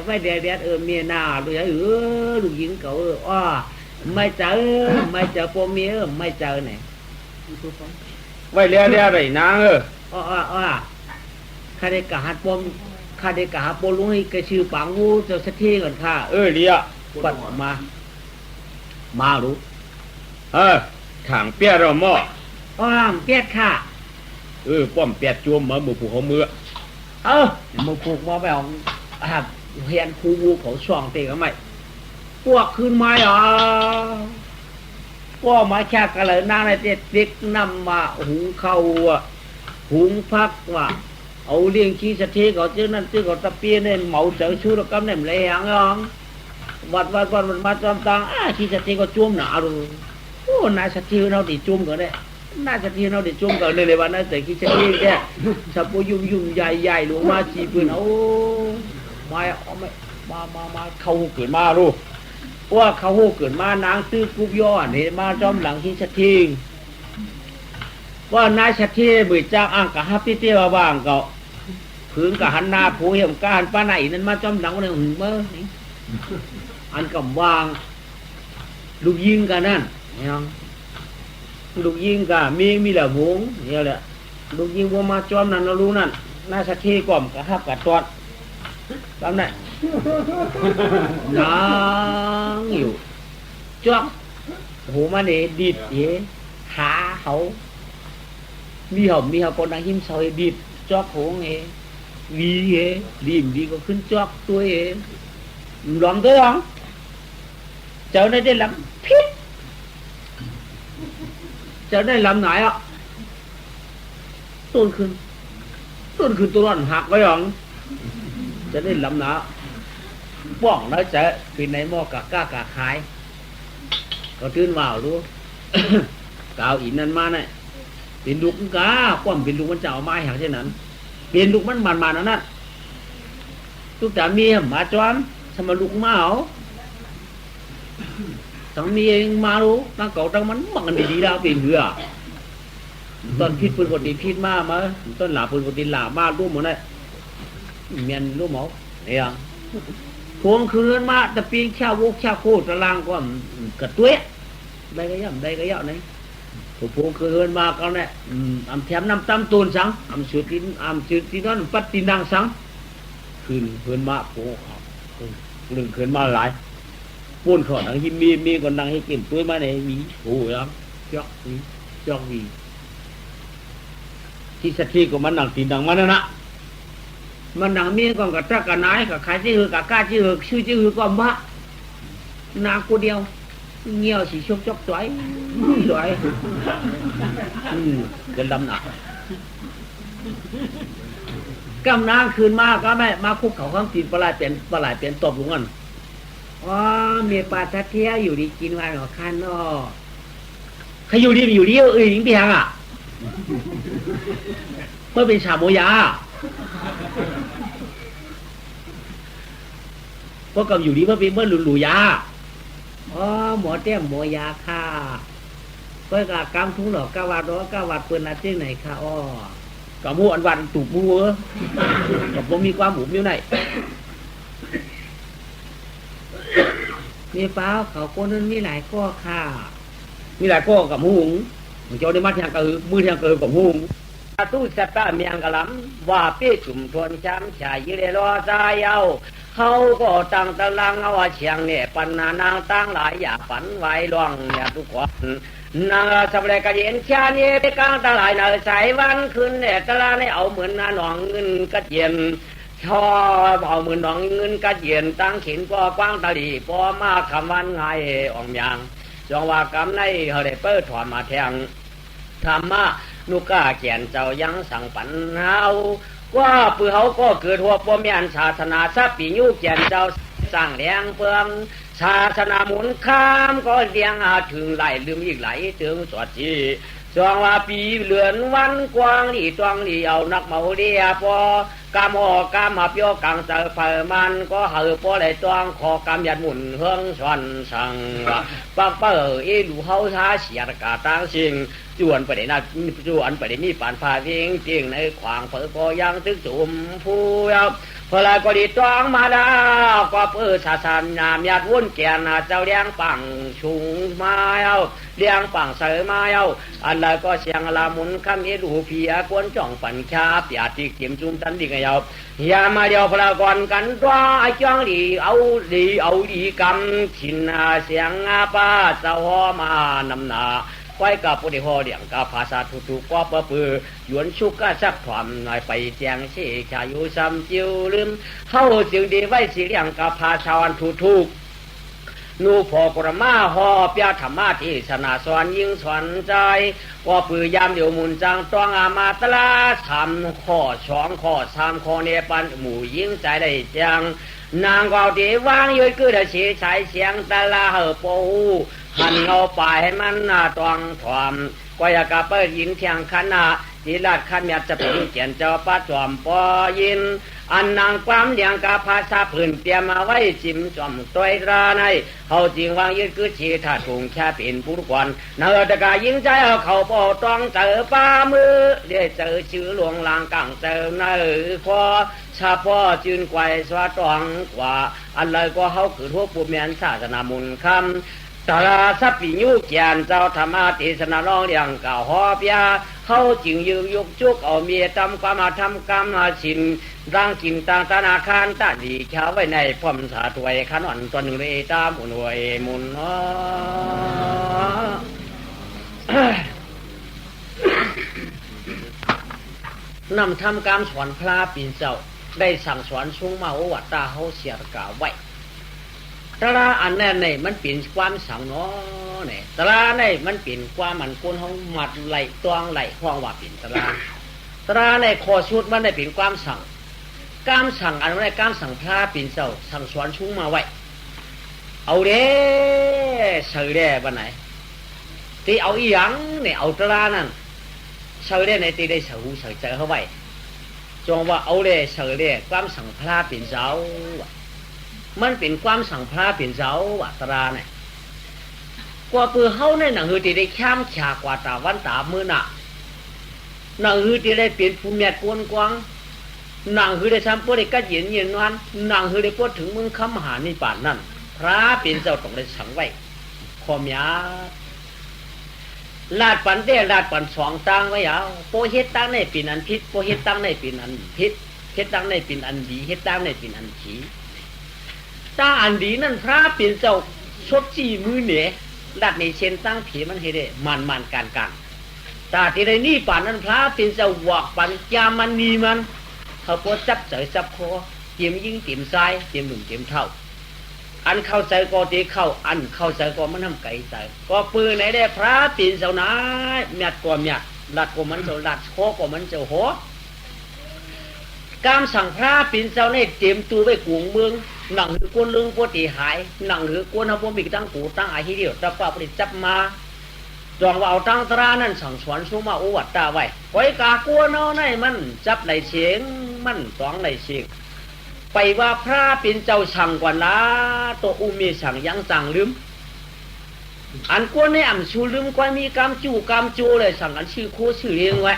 ไว้แดดเมียหน้าลูกใจลูกหญิงเก่าไม่เจอพวกเมียไม่เจอไหนไว้เรียอะไรนางข้าได้กะหัดปมข้าได้กะหัดปมลุงให้กระชื่อปังงูเจ้าสักทีก่อนข้าเรียปัดมารู้ถางเปียเราหม้อเปียค่ะป้อมเปียจวมมาบุกผูกเขามือมือผูกมาแบบเฮียนคูบูเขาช่องเตะกันไหมพวกขึ้นมาก็มาแค่กันเลยนางในเด็กนำมาหุงข้าวหุงพักว่าเอาเลี้ยงขี้สะเทก็เจ้านั่นเจ้าก็ตะเปียเนี่ยเหมาเจอชู้แล้วก็เนี่ยเลยหางวัดมาจอมตังขี้สะเทก็จุ่มหนาดูนายสะเทเราดิจุ่มก็ได้นายสะเทเราดิจุ่มก็เลยวันนั้นแต่ขี้สะเทเนี่ยสับปะยุ่มใหญ่หลวงมาจีปืนมาเข้าเกิดมาดูว่าเขาหูเกิดมานางตื้อกุบย้อนเห็นมาจอมหลังที่สะทิงว่านายสะทิมือจ้างอ่างกะฮับที่เตี้ยบ้างก็ผืนกะหันนาผูเหี่ยมกะหันป้าไหนนั้นมาจอมหลังวันหนึ่งเมื่ออันกำวางลูกยิงกันนั่นยังลูกยิงกะมีแหละหงเนี่ยแหละลูกยิงว่ามาจอมนั่นเรารู้นั่นนายสะทิก่อมกะฮับกะตอดตามนั้นนางอยู่จ้องหูมาเนี่ยดิดขาเขามีเขาคนนั่งหิ้มซอยดิดจ้องหูเงี้ย วีเอรีมดีก็ขึ้นจอกตัวเองหลอมตัวหลอมเจ้าได้ลำพิษเจ้าได้ลำไหนอ่ะต้นขึ้นตัวร้อนหักไว้หรอจะได้ลำหนาป้องแล้วจะเป็นในหม้อกะก้ากะขายก็ตื่นว่าวรู้ กาวอินนั่นมาเนี่ยเป็นลูกกาความเป็นลูกมันจะเอาไม้หักเช่นนั้นเป็นลูกมันมันนั่นน่ะทุกแต่เมียมาจอมสมลูกมาเอาทั้งเมียมารู้ตั้งเก่าตั้งมันมันดีๆแล้วเป็นเหือตอนพิษปืนกดดีพิษมาต้นหลาปืนกดดีหลามาร่วมหมดเลยเมียนร่วมหมอเนี่ยพวงคืนมาแต่ปีนแค่วกแค่โคตรลางก็กระตุ้ยได้ก็ย่ำนี่พวงคืนมาก็เนี่ยอำแถมน้ำตำตูนสังอำสืดที่นั่นปัดตีนางสังคืนมาโอ้หนึ่งคืนมาหลายปูนขอนังที่มีคนนังให้กินตุ้ยมาในมีโอ้ยจอกวีที่สัตย์ก็มันนังตีนดังมันนะมันนังมีก่อนกับจักกันนายกับใครที่หือกับกล้าที่หือชื่อที่หือก็มะนางกูเดียวเงี้ยวสีชกจอกสวยจะลำหนักกำนางคืนมาก็แม่มาคุกเขาข้างตีนปลายเปลี่ยนตบลุงกันอ๋อเมียปลาทัดเทียอยู่ดีกินวันหัวคันเนาะใครอยู่ดีหญิงเปียงอ่ะเมื่อเป็นชาโมยาพวกกับอยู่ดีเมื่อเป็นเมื่อหลุยาอ๋อหมอเตี้ยมหมอยาค่ะเพื่อกะกำทุ่งหลอกกะวัดเปิ้นอาเจ้งไหนค่ะอ้อกะมูอันวันตูบมูกับผมมีความหมูอยู่ไหนมีเปล่าเขาคนนั้นมีหลายข้อค่ะมีหลายข้อกับหุงเจ้าได้มาทางกระหือมือทางกระหือกับหุงตู้สัตว์เมียงกะลำว่าเปี้ยจุ่มทวนช้ำชายยืนรอใจเอาเขาก็ตั้งตะลังเอาเชียงเนี่ยปัญหานางตั้งหลายอย่าฝันไว้ล่องเนี่ยทุกคนนางสับเลยกระเย็นชาเนี่ยไปกลางตะลายเนยใสวันคืนเนี่ยตะลาเนี่ยเอาเหมือนหนองเงินกระเย็นชอบเอาเหมือนหนองเงินกระเย็นตั้งขินก็กว้างตะลีพอมาคำวันไงอ่องยางจองว่ากำในเขาได้เปิดถอนมาแทงธรรมะนุก้าแก่นเจ้ายังสั่งปันเฮาว่าปือเขาก็เกิดหัวปมยันศาสนาทรัพย์ปียุแก่นเจ้าสร้างแรงเปลืองศาสนาหมุนข้ามก็เลี้ยงถึงไหลลืมอีกไหลถึงสวดจีจองว่าปีเหลือนวันกว้างดีตวงดีเอานักเมาเรียพอกามกามมาเปียวกังเจอเผมันก็เหือพอได้ตวงขอกามยัดหมุนเฮืองสวนสังปักเปิดลูเฮาท้าเสียกาตั้งสิ่งจวนไปได้มีปานพาเพียงจริงในขวางเปิดก็ยังตึกจุ่มผู้ยับพอลายก็ดีตวงมาดาก็เปิดศาสนามยัดวุ่นแก่นเจ้าเลี้ยงปังชุงมาเอาเลี้ยงปังเสริมาเอาอันใดก็เสียงลามุนคำเอรูเพียกวนจ่องปัญชาเปียติเข็มจุ่มตันดีกันยาวอย่ามาเดียวพลากรกันว่าจ้องดีเอาดีกำชินเสียงป้าเจ้ามานำนาไว้กับปุถุหอเดียงกับภาษาทุกก็เปื่อหยวนชุกก็สักความหน่อยไปแจงเชชายุซ้ำจิวลืมเข้าจึงดีไว้สิเลียงกับภาษาวันทุกนูพอกรมาหอเปียธรรมะที่สนาสอนยิ่งสอนใจว่าปือยามเดียวมุนจังต้องอามาตลา3 ข้อ 2 ข้อ 3 ข้อเนี่ยปันหมู่ยิ่งใจได้จังนางก็ดีวางยืดคือได้เสียชายเสียงตะลาเหอปูหันเอาไปให้มันตวงถอมก็อยากเปิดยินเทียงคณะจีราชขันยัดจะเป็นเขียนเจ้าป้าจอมปอยินอันนางความเลี้ยงกับภาษาพื้นเตรียมมาไว้จิมจอมตัวราในเขาจริงวางยืดคือชีถ้าถุงแค่เป็นผู้กวนเนื้อตะกายิงใจเขาปอต้องเจอป้ามือเดี๋ยวเจอชื่อหลวงลางกังเจอเนื้อคอชาพ่อจืนไกวสวะตองกว่าอันเลยก็เขาคือทั่วปุ่มแมนศาสนามุนคำตาสัพพิยุเกียนเจ้าธรรมะเทศนาร้องเรียงเก่าหอบยาเขาจึงยืยุกจุกเอาเมียตำความมาทำกรรมมาชินร่างกินต่างธนาคารตาดีเช้าไว้ในพรมสาถวยขนอนตัวหนึ่งเลยตามอุ่นวยมุนนำทำกรรมสอนพระปีนเจ้า ได้สั่งสอนช่วงมาว่าตาเฮาเสียกาไว้ตราอันนั้นนี่มันเป็นความสั่งเนาะนี่ตรานี่มันเป็นความมันคนเฮามัดไหลตวงไหลห้องว่าเป็นตราในข้อชุดมันได้เป็นความสั่งการสั่งอันนั้นการสั่งพระเป็นเจ้าสั่งสอนช่วงมาไว้เอาเด้เสือเด้บันไหนที่เอาอีหยังเนี่ยเอาตรานั่นเสือเด้ในที่ได้เสือหูเสือใจเข้าไว้จงว่าเอาเด้เสือเด้ความสั่งพระเป็นเจ้ามันเป็นความสั่งพระเป็นเจ้าตราเนี่ยกว่าเปื่อเฮาในหนังหือที่ได้ข้ามฉากกว่าตาวันตามือหนักหนังหือที่ได้เปลี่ยนภูมิแม่กวนกวางหนังหือได้ทำพวกได้กัดเย็นเย็นวันหนังหือได้พูดถึงมึงคำหานิป่านนั่นพระเป็นเจ้าต้องได้สั่งไว้ขอมยาลาดปันเด้ลาดปันสองตังไว้ยาวโปเฮ็ดตังในเป็นอันพิษโปเฮ็ดตังในเป็นอันพิษเฮ็ดตังในเป็นอันดีเฮ็ดตังในเป็นอันผีตาอันดีนั่นพระเป็นเจ้าชดจี้มือเหนือลัดในเชนตั้งผีมันเฮ็ดได้มันการตาที่ได้นี่ป่านนั้นพระเป็นเจ้าหวอกปันยามันนีมันเขาปวดจับเสยจับคอเตรียมยิงเตรียมทรายเตรียมหนุ่มเตรียมเท่าอันเข้าใจก็ตีเข้าอันเข้าใจก็มันทำไก่ใจก็ปืนไหนได้พระปีนเจ้านาเมียดก็เมียดลัดก็มันเจ้าลัดโคก็มันเจ้าโหการสั่งพระปีนเจ้าในเตรียมตัวไว้กวงเมืองหนังหือกวนลึงปวดตีหายหนังหือกวนเอาพวกมีตั้งกูตั้งอาฮิเดียวตะป้าปริจับมาจองว่าเอาตั้งตรานั่นสั่งสอนสู้มาอุวัตตาไว้ไว้กากวนเอาในมันจับในเสียงมันต้องในเสียงไปว่าพระเป็นเจ้าสั่งกว่านะตัวอุมีสั่งยังสั่งลืมอันกวนในอ่ำชูลืมกว่ามีกามจูเลยสั่งอันชื่อโคชื่อเรียงไว้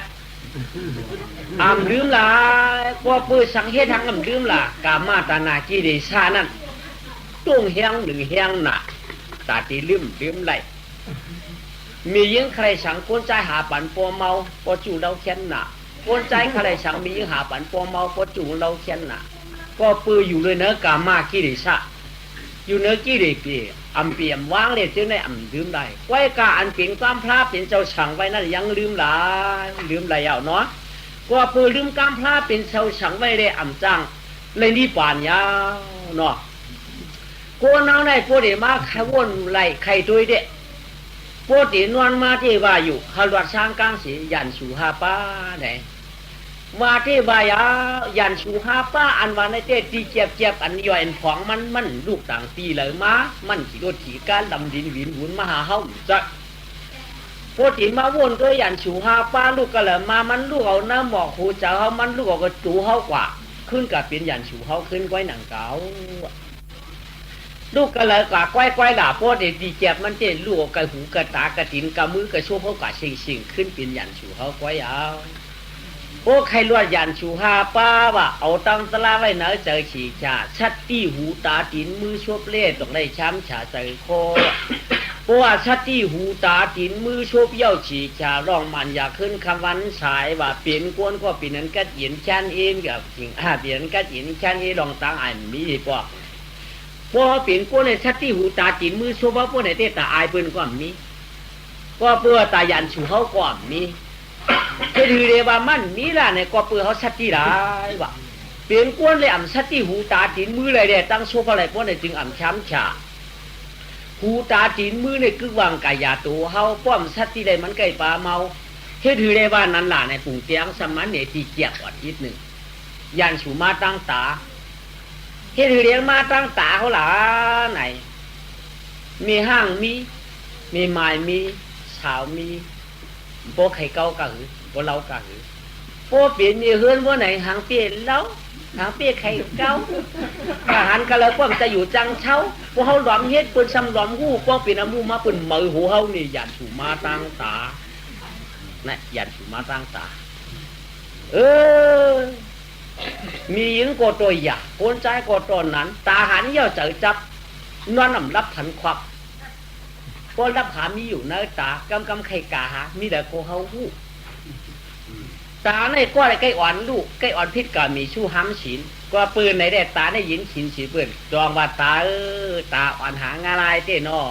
อ่ำลืมละก็เปิดสั่งเฮ็ดทางอ่ำลืมละกามาตานากีเดชานั่นต้งเฮียงหนึ่งเฮียงหนาตาตีลืมไหลมียิงใครสั่งกวนใจหาปันปอเมาปอจูเราเขียนหนากวนใจใครสั่งมียิงหาปันปอเมาปอจูเราเขียนหนาก็ปืออยู่เลยเนื้อกามากี่ดิชะอยู่เนื้อกี่ดิปีอำเปียมวางเลยจึงได้อำลืมได้ไว้กาอันเปลี่ยนความพลาดเป็นเจ้าสั่งไว้นั่นยังลืมหลายเอาเนาะก็ปือลืมความพลาดเป็นเจ้าสั่งไว้เลยอำจังเลยนี่ป่านยาวเนาะโกนเอาได้พวกเดี๋ยวมาใครวนไหลใครตัวเด็กพวกเดี๋ยวนวลมาที่ว่าอยู่ขลวดช้างกลางสียันสูหาป้าไหนว่าที่บายายันสูหาป้าอันว่าในเตตีเจ็บอันย่อยอันผองมันลูกต่างตีเลยมามันขี่รถขี่การดำดินวินหุนมาหาเฮาจะพอตีมาวนด้วยยันสูหาป้าลูกก็เลยมามันลูกเอาน้ำหมอกหูเจ้าเฮามันลูกเอากระจูเฮากว่าขึ้นกับเป็นยันสูเฮาขึ้นไว้หนังเก่าลูกก็เลยกะก้อยหล่าพอตีเจ็บมันเจลูกกะหูกะตากะตินกะมือกะชั่วเฮากะชิงขึ้นเป็นยันสูเฮาก้อยเอาโอ้ใครลวดยันชูหาป้าว่าเอาตั้งตลาไว้เนอเจอฉีชาชัดตี้หูตาตินมือชบเล่ต้องได้ช้ำฉาใจคอเพราะว่าชัดตี้หูตาตินมือชบเย้าฉีชาร้องมันอยากขึ้นคำวันสายว่าเปลี่ยนกวนก็เปลี่ยนนั้นกัดเย็นชันเองกับจริงเปลี่ยนกัดเย็นชันเองลองตั้งอ่านมีดีกว่าพอเปลี่ยนกวนในชัดตี้หูตาตินมือชบว่าพวกไหนเตตาอายเปิ้นก็มีก็เพื่อตายันชูเขาก่อนมีคือถือเรียว่ามันมีล่ะในก็เปื่อเขาชัดที่ได้ว่ะเปลี่ยนกวนเลยอ่ำชัดที่หูตาจีนมือเลยเด้ตั้งโซฟาอะไรพวกนี้จึงอ่ำช้ำฉาหูตาจีนมือในคือวางกายาตัวเฮาป้อมชัดที่ใดมันไก่ปลาเมาเฮ็ดถือได้ว่านั้นล่ะในปุ่งเตียงสมันเนี่ยตีเกียบอดนิดหนึ่งยันสูมาตั้งตาเฮ็ดถือเรียงมาตั้งตาเขาล่ะไหนมีห้างมีไม้มีสาวมีโบไข่เก่ากะหือโบเล่ากะหือโบเปลี่ยนมีเฮือนโบไหนหางเปลี่ยนเล้าหางเปลี่ยนไข่เก่าทหารกะเลยพวกจะอยู่จังเช้าพวกเขาหลอมเฮ็ดปืนซ้ำหลอมหูพวกเปลี่ยนอามูมาปืนมือหูเฮานี่ยันสูมาตั้งตานะยันสูมาตั้งตามีหญิงก็ตัวหยาคนใจก็ตัวนั้นตาหันเย่าเจอจับนอนน้ำรับผันควักก็รับหามีอยู่ในตากำไข่กาหามีแต่โคเฮาหูตาในก็ได้ใกล้อ่อนลูกใกล้อ่อนพิษกามีชู้ห้ำฉินก็ปืนในได้ตาได้ยินฉินฉีปืนจองว่าตาตาอ่อนหางอะไรเต้นอ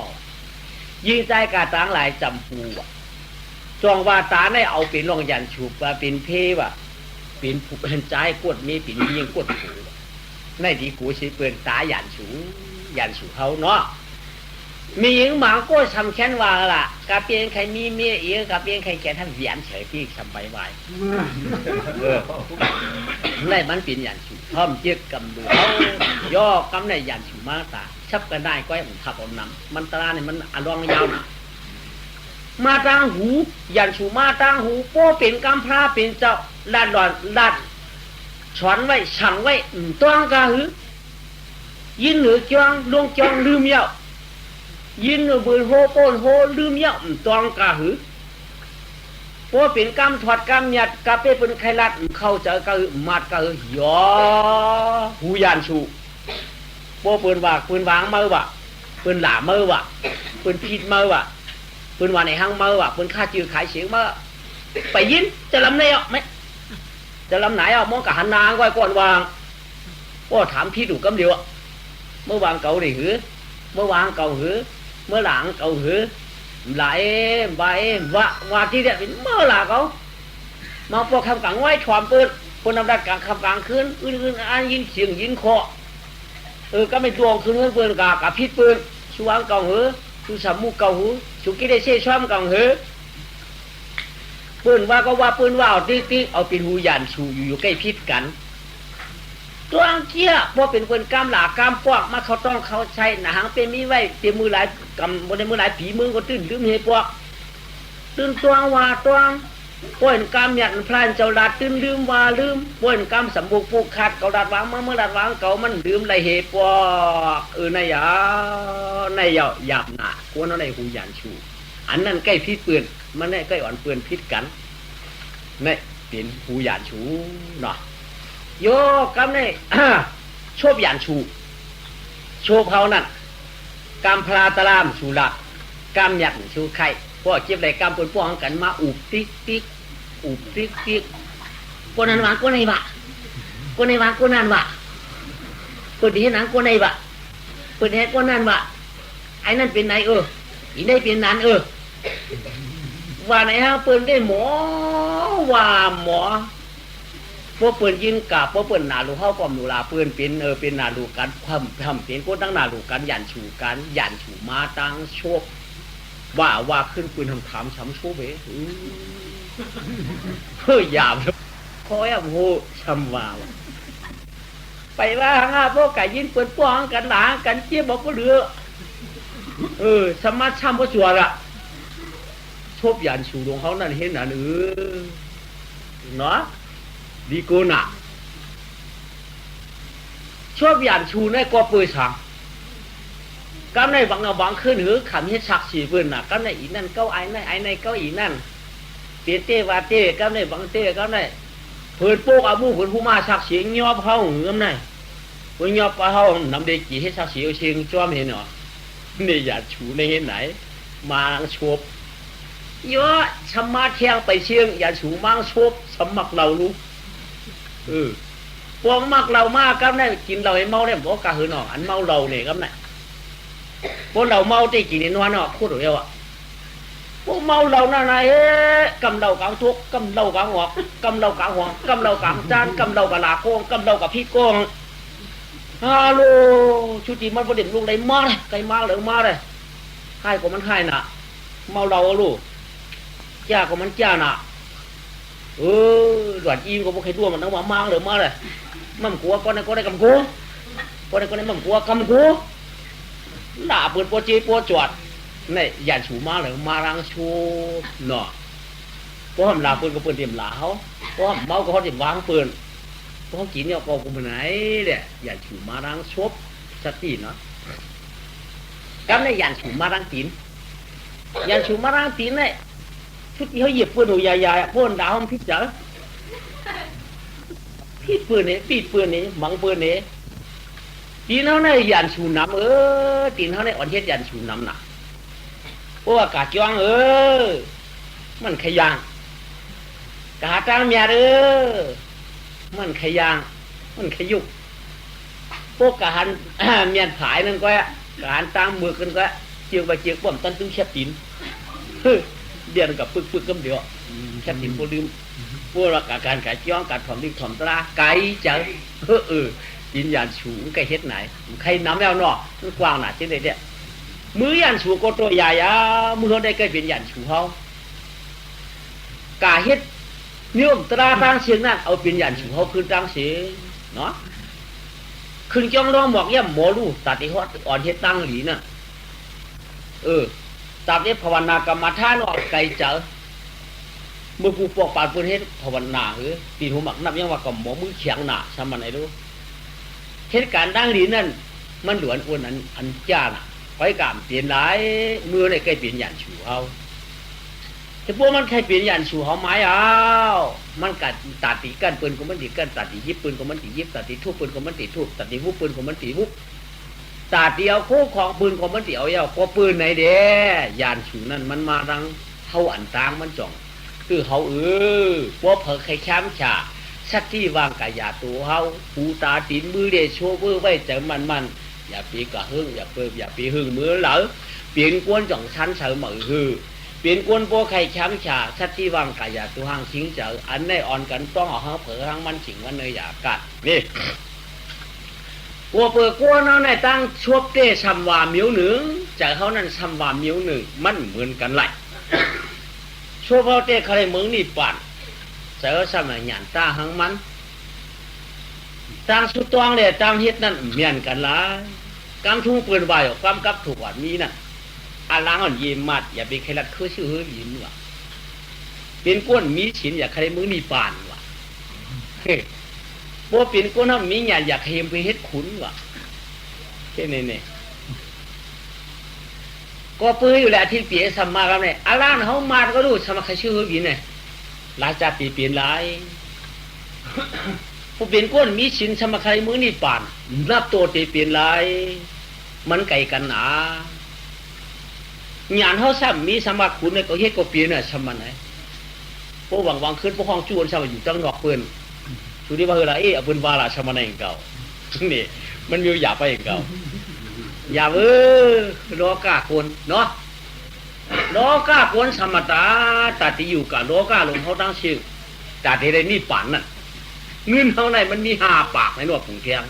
ยิงใจกาตังหลายจำปูจองว่าตาได้เอาเป็นรองยันฉูบเป็นเพว่ะ ปีนผูกเป็นใจกวดมีปีนยิงกวดผูในดีกูสิเปืนตาหยันสูเขาเนาะมีหญิงหมางก็ทำแค้นว่าล่ะกาเปียนใครมีเมียเอียกาเปียนใครแกท่านเหวียนเฉยที่ทำใบไว้ในมันเป็นหยันสูพร้อมเจียกกำดูเขาย่อกำในหยันสูมาตาชับกันได้ก็ให้ผมทับเอานำมันตราเนี่ยมันอารองยาวนะมาตั้งหูยันสูมาตั้งหูโป้เป็นกำพร้าเป็นเจ้าลาดหลอนลาดช้อนไว้ฉังไว้ต้องกะหือยินหรือจองลงจองลืมเยายินหรือบืนโฮโป้นโฮลืมเยาต้องกะหือโป้เป็นกำถอดกำหยัดกะเป้เป็นไขลัดเข้าใจกะหือมัดกะหือยอหูยันสูโป้ปืนว่าปืนวางมือว่ะปืนหล่ามือว่ะปืนผิดมือว่ะปืนว่าในห้างมือว่ะปืนฆ่าจือขายเสียงมือไปยินจะลำไหนอ่ะไหมจะลำไหนอ่ะมองกะหันนางไว้ก่อนวางโป้ถามพี่ดูกำเดียวเมื่อวางเก่าดิหือเมื่อวางเก่าหือเมื่อหลังเก่าหือไหลใบว่าที่เด็ดเป็นเมื่อหลังเขามาพวกคำกังไว้ความปืนคนนำดัดกลางคำกลางคืนอื่นๆอันยิงเสียงยิงคอก็ไม่ดวงคืนเงินปืนกับพิษปืนชูวางเก่าหือชูสามมุกเก่าหือชูกิเลสเชี่ยช่อมเก่าหือปืนว่าก็ว่าปืนว่าเอาติ๊กเอาเป็นหูยันชูอยู่ใกล้พิษกันตัวอังเกียพอเป็นคนกล้ามหลากล้ามปวกมาเขาต้องเขาใช้หนังเป็นมีไว้เต็มมือหลายกำบนในมือหลายผีมือก็ตื่นลืมเฮปวกตื่นตัวว่าตัวป่วนกล้ามหยัดพลานเจ้าลาดตื่นลืมว่าลืมป่วนกล้ามสมบุกผูกขาดเก่าลาดวางเมื่อลาดวางเก่ามันลืมไรเฮปวกนายหยาบหนากวนเอาในหูยันชูอันนั้นใกล้พิษปืนมันใกล้อ่อนปืนพิษกันนี่เป็นหูยันชูเนาะโยกำเนี่ยชบหยันชูโชเขานั่นกำพลาตะลามชูละกำหยัดชูไข่พวกเก็บไรกำปนป้องกันมาอุบติ๊กอุบติ๊กคนนั้นวะคนไหนวะคนไหนวะคนนั้นวะคนที่เห็นหนังคนไหนวะคนที่เห็นคนนั้นวะไอ้นั่นเป็นไหนอีได้เป็นนั้นว่าไหนฮะเปิ่นได้หมอว่าหมอพวกเปิ่นยินกับพวกเปิ่นหนาลูกเข้าความหนูลาเปิ่นเป็นเป็นหนาลูกกันทำเป็นก็ตั้งหนาลูกกันหยันฉูกันหยันฉูมาตั้งโชคว่าขึ้นปืนทำถามช้ำโชคเบ้หยาบคอยโหช้ำว่าไปว่าห้าพวกไก่ยินเปิ่นป้องกันหลากันเจี๊ยบบอกก็เหลือสมาร์ทช้ำเพราะชัวร์ละชบหยันฉูดวงเขานั่นเห็นนั่นเนาะดีกูน่ะชอบหยันชูในกอปืนสังกำในบังขึ้นหือขำเฮ็ดชักสีปืนน่ะกำในอีนั่นเก้าไอ้ในเก้าอีนั่นเต้ว่าเต้กำในบังเต้กำในเปิดโป๊กอามูเปิดผู้มาชักเสียงยอบเขาหือกำในเปิดยอบเขานำเด็กกี่เฮ็ดชักเสียงเชียงจ้อมเห็นเนาะในหยันชูในเห็นไหนมาชบเยอะชะมาเที่ยงไปเชียงหยันชูมังชบสมักเราลูกพวกมักเรามากครับเนี่ยกินเราให้เมาเนี่ยบอกกะหือหนออันเมาเราเนี่ยครับเนี่ยพวกเราเมาตีกินนวลเนาะพูดเดียวอ่ะพวกเมาเราหน้าไหนกำเรากลางทุกกำเรากลางหัวกำเรากลางหัวกำเรากลางจานกำเรากับลาโกงกำเรากับพี่โกงฮัลโหลชุติมันประเด็นลูกได้มาเลยไกลมากเลยมาเลยให้ก็มันให้น่ะเมาเราลูกจ้าก็มันจ้าน่ะหลานอีมก็บอกให้ด้วมันต้องมามั่งเลยมาเลยมั่งกัวก็ได้กำกัวก็ได้มั่งกัวกำกัวหน้าเปิดปัวจีปัวจวดนี่ยันฉูมาเลยมารังชูเนาะเพราะหลาเปิดก็เปิดเตรียมหลาเขาเพราะเมาก็เขาเตรียมวางเปิดเพราะกินเนี่ยก็กูไปไหนเนี่ยยันฉูมารังชบสติเนาะก็ในยันฉูมารังตีนยันฉูมารังตีนเนี่ยชุดที่เขาเหยียบปืนหนูใหญ่ๆพวกดาวมันพิจารพิษปืนนี้ปีดปืนนี้มังปืนนี้ตีนเขาในยันชูน้ำตีนเขาในอ่อนเฮ็ดยันชูน้ำหนักเพราะว่ากาจ้องมันขยางกาตั้งเมียมันขยางมันขยุกพวกกาหันเมียนผายนั่นก็กาหันตั้งมือกันก็เจียวไปเจียวป้อมตันตึ้งเช็ดตีนเดียนกับปึกกำเดียวแค่ติมโปลืมโป วกการกะจ้องการถ่อมดิกถ่อมตราไกลจังปินยันชูไกเฮ็ดไหนใครนำแล้วเนาะมันกว้างหนาเช่นเดียมือยันชูก็ตัวใหญ่ยามือได้ใกล้เป็นยันชูเฮากาเฮ็ดนิยมตราตั้งเสียงนั่นเอาเป็นยันชูเฮาขึ้นตั้งเสียงเนาะขึ้นจ้องร้องหมอกย่ำหมอรู้ตัดไอ้ฮอดอ่อนเฮ็ดตั้งหลีน่ะตัดไอ้ภาวนากรรมฐานออกไกลเจอเมื่อกูปอกปาดปืนเฮ็ดภาวนาปีนหัวหมักนับยังว่ากับหมอมือเขียงหนาซ้ำมันไอ้รู้เหตุการณ์ตั้งหลีนั่นมันหลวนอ้วนอันจ้าน่ะไว้กามเปลี่ยนหลายมือในใกล้เปลี่ยนยันชูเฮาแต่พวกมันใครเปลี่ยนยันชูเฮาไม้มันกัดตัดตีกันปืนก็มันตีกันตัดตียิบปืนก็มันตียิบตัดตีทุบปืนก็มันตีทุบตัดตีวุบปืนก็มันตีวุบตัดเดียวโค้ของปืนก็มันตีเอาก็ปืนไหนเด้ยันชูนั่นมันมาดังเฮาอันตางมันจ่องคือเฮาว่าเผอใครแคมฉาสักที่วางกายาตัวเฮาหูตาตีนมือเดชโชเวอร์ไว้ใจมันอย่าปีกะหึ่งอย่าเปิบอย่าปีหึ่งมือเหลอเปลี่ยนกวนจ่องชั้นเสมอเปลี่ยนกวนโปใครแคมฉาสักที่วางกายาตัวห้างชิงเจออันในอ่อนกันต้องเอาเฮาเผอห้างมันฉิงวันเนยอยากกัดนี่กัวเปิดกัวเนาะในตั้งชวบเต้ซัมวามิ้วหนึ่งใจเขานั่นซัมวามิ้วหนึ่งมันเหมือนกันไหลชั่วพอเต้ใครมึงนี่ปั่นเจอสมัยหยานตาหังมันตั้งสุดตวงเลยตั้งเฮ็ดนั่นเมียนกันละกำทุ่งปืนใบกำกับถูกวันนี้น่ะอาล้างอ่อนยิ้มมัดอย่าไปใครรัดคือชื่อยิ้มว่ะเป็นก้นมีฉินอย่าใครมึงนี่ปั่นว่ะบ่เป็นก้นมีหยาอยากเฮ็มไปเฮ็ดขุนว่ะแค่นี้ก็ปื้ออยู่แหละที่เปียสัมมาครับเนี่ยอาล้านเขามาก็รู้สมัครชื่อวินเนี่ยหลายจากปีเปลี่ยนหลายผู้เปลี่ยนก้นมีชินสมัครมือนี่ป่านรับตัวตีเปลี่ยนหลายมันไก่กันหนาหยานเขาซ้ำมีสมัครคุณเนี่ยก็เฮ็ดก็เปลี่ยนเนี่ยสมันไหนพวกวังขึ้นพวกห้องจูนสมัยอยู่ตั้งนอกปืนชูดีว่าเฮล่ะเอาปืนวาลาสมันไหนเก่านี่มันมีหยาไปเก่าอย่าโลกาคนเนาะโลกาคนสมตาตัดที่อยู่กับโลกาลงเขาตั้งชื่อตัดที่ได้นี่ปั่นน่ะเงินเขาไหนมันมี5 ปากในนวดผงแข็ง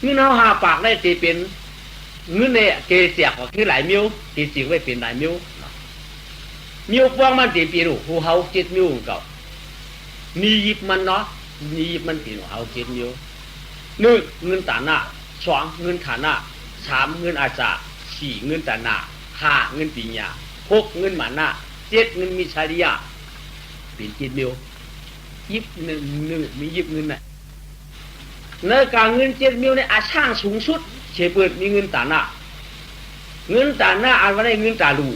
เงินเขา5 ปากได้ตีเป็นเงินเนี่ยเกเสียกว่าคือหลายมิ้วตีจริงไว้เป็นหลายมิ้วมิ้วฟ้องมันตีปีรูหูเฮา7 มิ้วเก่ามียิบมันเนาะมียิบมันปีหูเฮา7 มิ้ว1เงินตาหน้า2เงินฐานะ3เงินอาจารย์4เงินตาหนา5เงินปิญญา6เงินหมานะ7เงินมิชาริยาเป็น7 มิ้วยิบหนึ่งมียิบเงินน่ะในการเงิน7 มิ้วในอาช่างสูงสุดเฉเปิดมีเงินตาหน้าอันว่าได้เงินตาลู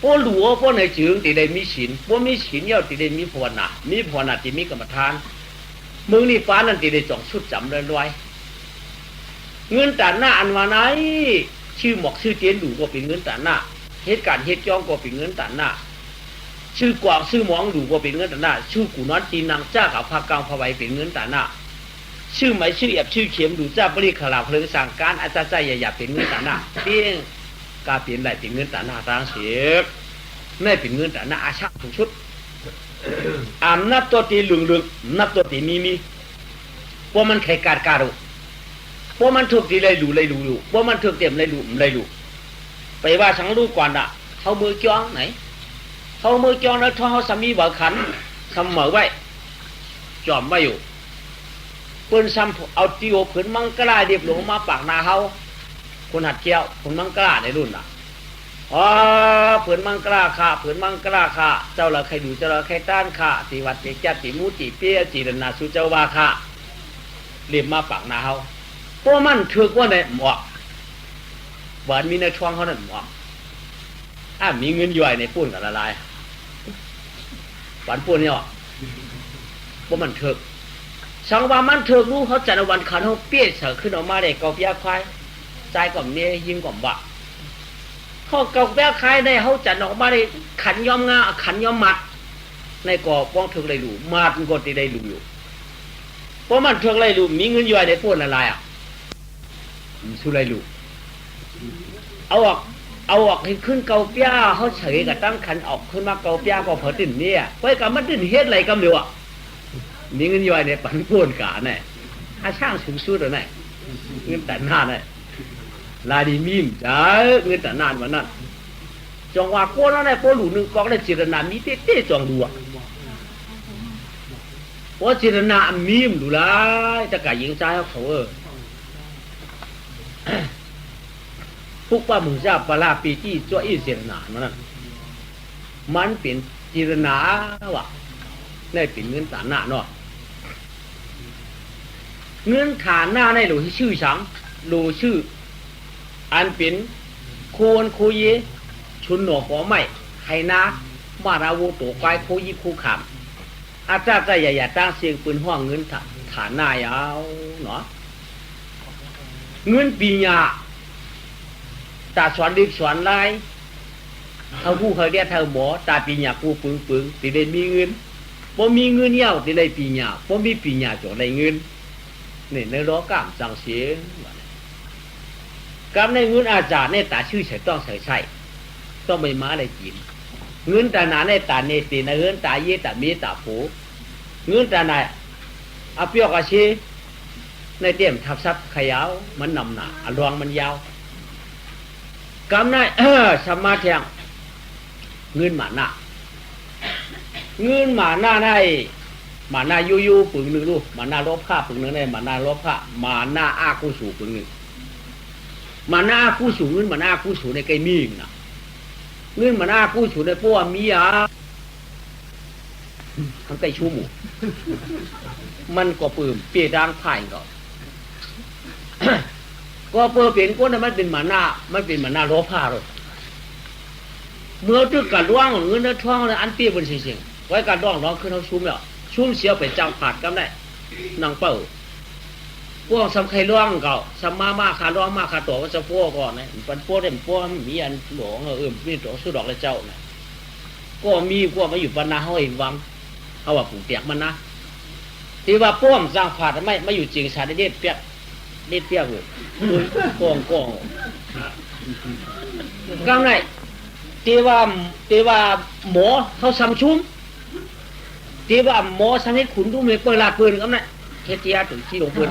พวกหลัวพวกในจืงติได้มีศีลพวกมีศีลย่อติได้มีภาวนาติมีกรรมฐานมึงนี่ฟ้านั่นติได้จ่องชุดจำเลยด้วยเงินตาหน้าอันว่าไหนชื่อหมอกชื่อเตียนดูก็เป็นเงินตาหน้าเหตุการณ์เหตุจ้องก็เป็นเงินตาหน้าชื่อกวางชื่อหมองดูก็เป็นเงินตาหน้าชื่อกูนอนตีนางจ้ากับภาคกลางภาไวเป็นเงินตาหน้าชื่อไหมชื่อแอบชื่อเข็มดูจ้าบริขลาเพลิงสั่งการอาจารย์ใจอย่าเป็นเงินตาหน้าเพียงกาเปลี่ยนไหลเป็นเงินตาหน้าทางเสียไม่เป็นเงินตาหน้าอาชาทุกชุดนับตัวตีหลึงนับตัวตีมีพวกมันไข่กาดพวกมันถูกตีเลยดูพวกมันถูกเต็มเลยดูไปว่าสังรู้ก่อนอ่ะเขามือจ้องไหนเขามือจ้องแล้วท้อเขาสามีบ่ขันทำเหมือไว้จอมไว้อยู่เปิ้นซ้ำเอาติโอผืนมังกรเดียบหลงมาปากนาเขาคนหัดเกี้ยวคนมังกรในรุ่นอ่ะผืนมังกรค่ะเจ้าละใครดูเจ้าละใครต้านค่ะติวัดเจจัดติมูติเปียจิรนาสุเจ้าวาค่ะเรียบมาปากนาเขาพวกมันถือว่าในหมวกหวานมีในช่วงเขานั่นหมวกมีเงินย่อยในปุ่นกับละลายหวานปุ่นเนี่ยพวกมันถือสังวามันถือรู้เขาจัดวันขันเขาเปี้ยเสือขึ้นออกมาได้กอบยาควายใจก่อมเนี่ยยิงก่อมบะเขากอบยาควายได้เขาจัดออกมาได้ขันย้อมงาขันย้อมมัดในกอบป้องถือไรรู้มัดก็ตีได้รู้อยู่เพราะมันถือไรรู้มีเงินย่อยในปุ่นละลายสุไรรู้เอาออก เอาออกให้ขึ้นเกาเปียเขาเฉยกับตั้งขันออกขึ้นมาเกาเปียก็พอติ่นเนี่ยไว้กับมันติ่นเฮ็ดอะไรกำเดียวอ่ะมีเงินย่อยในปันพูนกาเนี่ยถ้าช่างสูงสุดเลยเงินแต่นานเนี่ยลาดีมีมจ้าเงินแต่นานวันนั้นจงว่าโก้แล้วเนี่ยโก้หลุนึงกองได้จิรนามีเต้จองดูอ่ะโก้จิรนามีมดูละจะกะยิงใจเขาพวกป้ามึงจะปลาปีที่จ้อยจิรนามันเป็นจิรนาว่ะได้เป็นเงินฐานหน้าเนาะเงินฐานหน้าในหลูชื่อสังหลูชื่ออันเป็นโคนโคเยชุนหนอหัวไม่ไฮนามาราวูตัวกายโคยิคูขำอาจารย์ใจใหญ่ๆตั้งเสียงปืนห้องเงินฐานหน้ายาวเนาะเงินปีญาตาสอนดิบสอนลายเขาผู้เขาเรียกเธอหมอตาปีญาผู้ปึงตีได้มีเงินพอมีเงินเย้าตีได้ปีญาพอมีปีญาจอได้เงินนี่ในร้อกามจังเสียงกำในเงินอาจารย์ในตาชื่อใส่ต้องใส่ใช่ต้องไปม้าอะไรกินเงินตาหนาในตาเนตีในเงินตาเยตามีตาผูเงินตาไหนอาเปียกอาชีในเตี้ยมทับซับขยาวมันนำหนาอรวงมันยาวกำในสมาธิเงินหมาหน้าเงินหมาหน้าในหมาหน้ายูปึงหนึ่งลูกหมาหน้าลบผ้าปึงหนึ่งในหมาหน้าลบผ้าหมาหน้าอากูสูปึงหนึ่งหมาหน้ากูสูเงินหมาหน้ากูสูในไก่มีนะเงินหมาหน้ากูสูในพวกมีอะทั้งไก่ชูหมูมันก็ปืมเปียดังผ่ายก่อนก็เปิดเปลี่ยนก้นมันเป็นหมาหน้ามันเป็นหมาหน้าลบผ้าเลยเมื่อตึกการร่วงเงินท้องเลยอันเตี้ยบนเสียงไว้การร่องร้องขึ้นเขาชุ่มแล้วชุ่มเสียวไปจังผาดกันได้นางเป้าพวกสำคัญร่องเก่าสมมาขาร่องมาขาตัวก็จะพวกก่อนนะปันพวกเด่นพวกมีอันหลวงมีตัวสุดดอกเลยเจ้านะก็มีพวกมาอยู่บรรณาเขาเองวังเอาว่าผูกเตียกมันนะที่ว่าป้อมสร้างผาดไม่อยู่จริงสารเด็ดเปียกเด็ดเปียกเลยกองกำไรที่ว่าหมอเขาซ้ำชุ่มที่ว่าหมอสนิทขุนดูไม่เปิดลาดปืนกำไรเฮ็ดยาถึงที่ลงปืน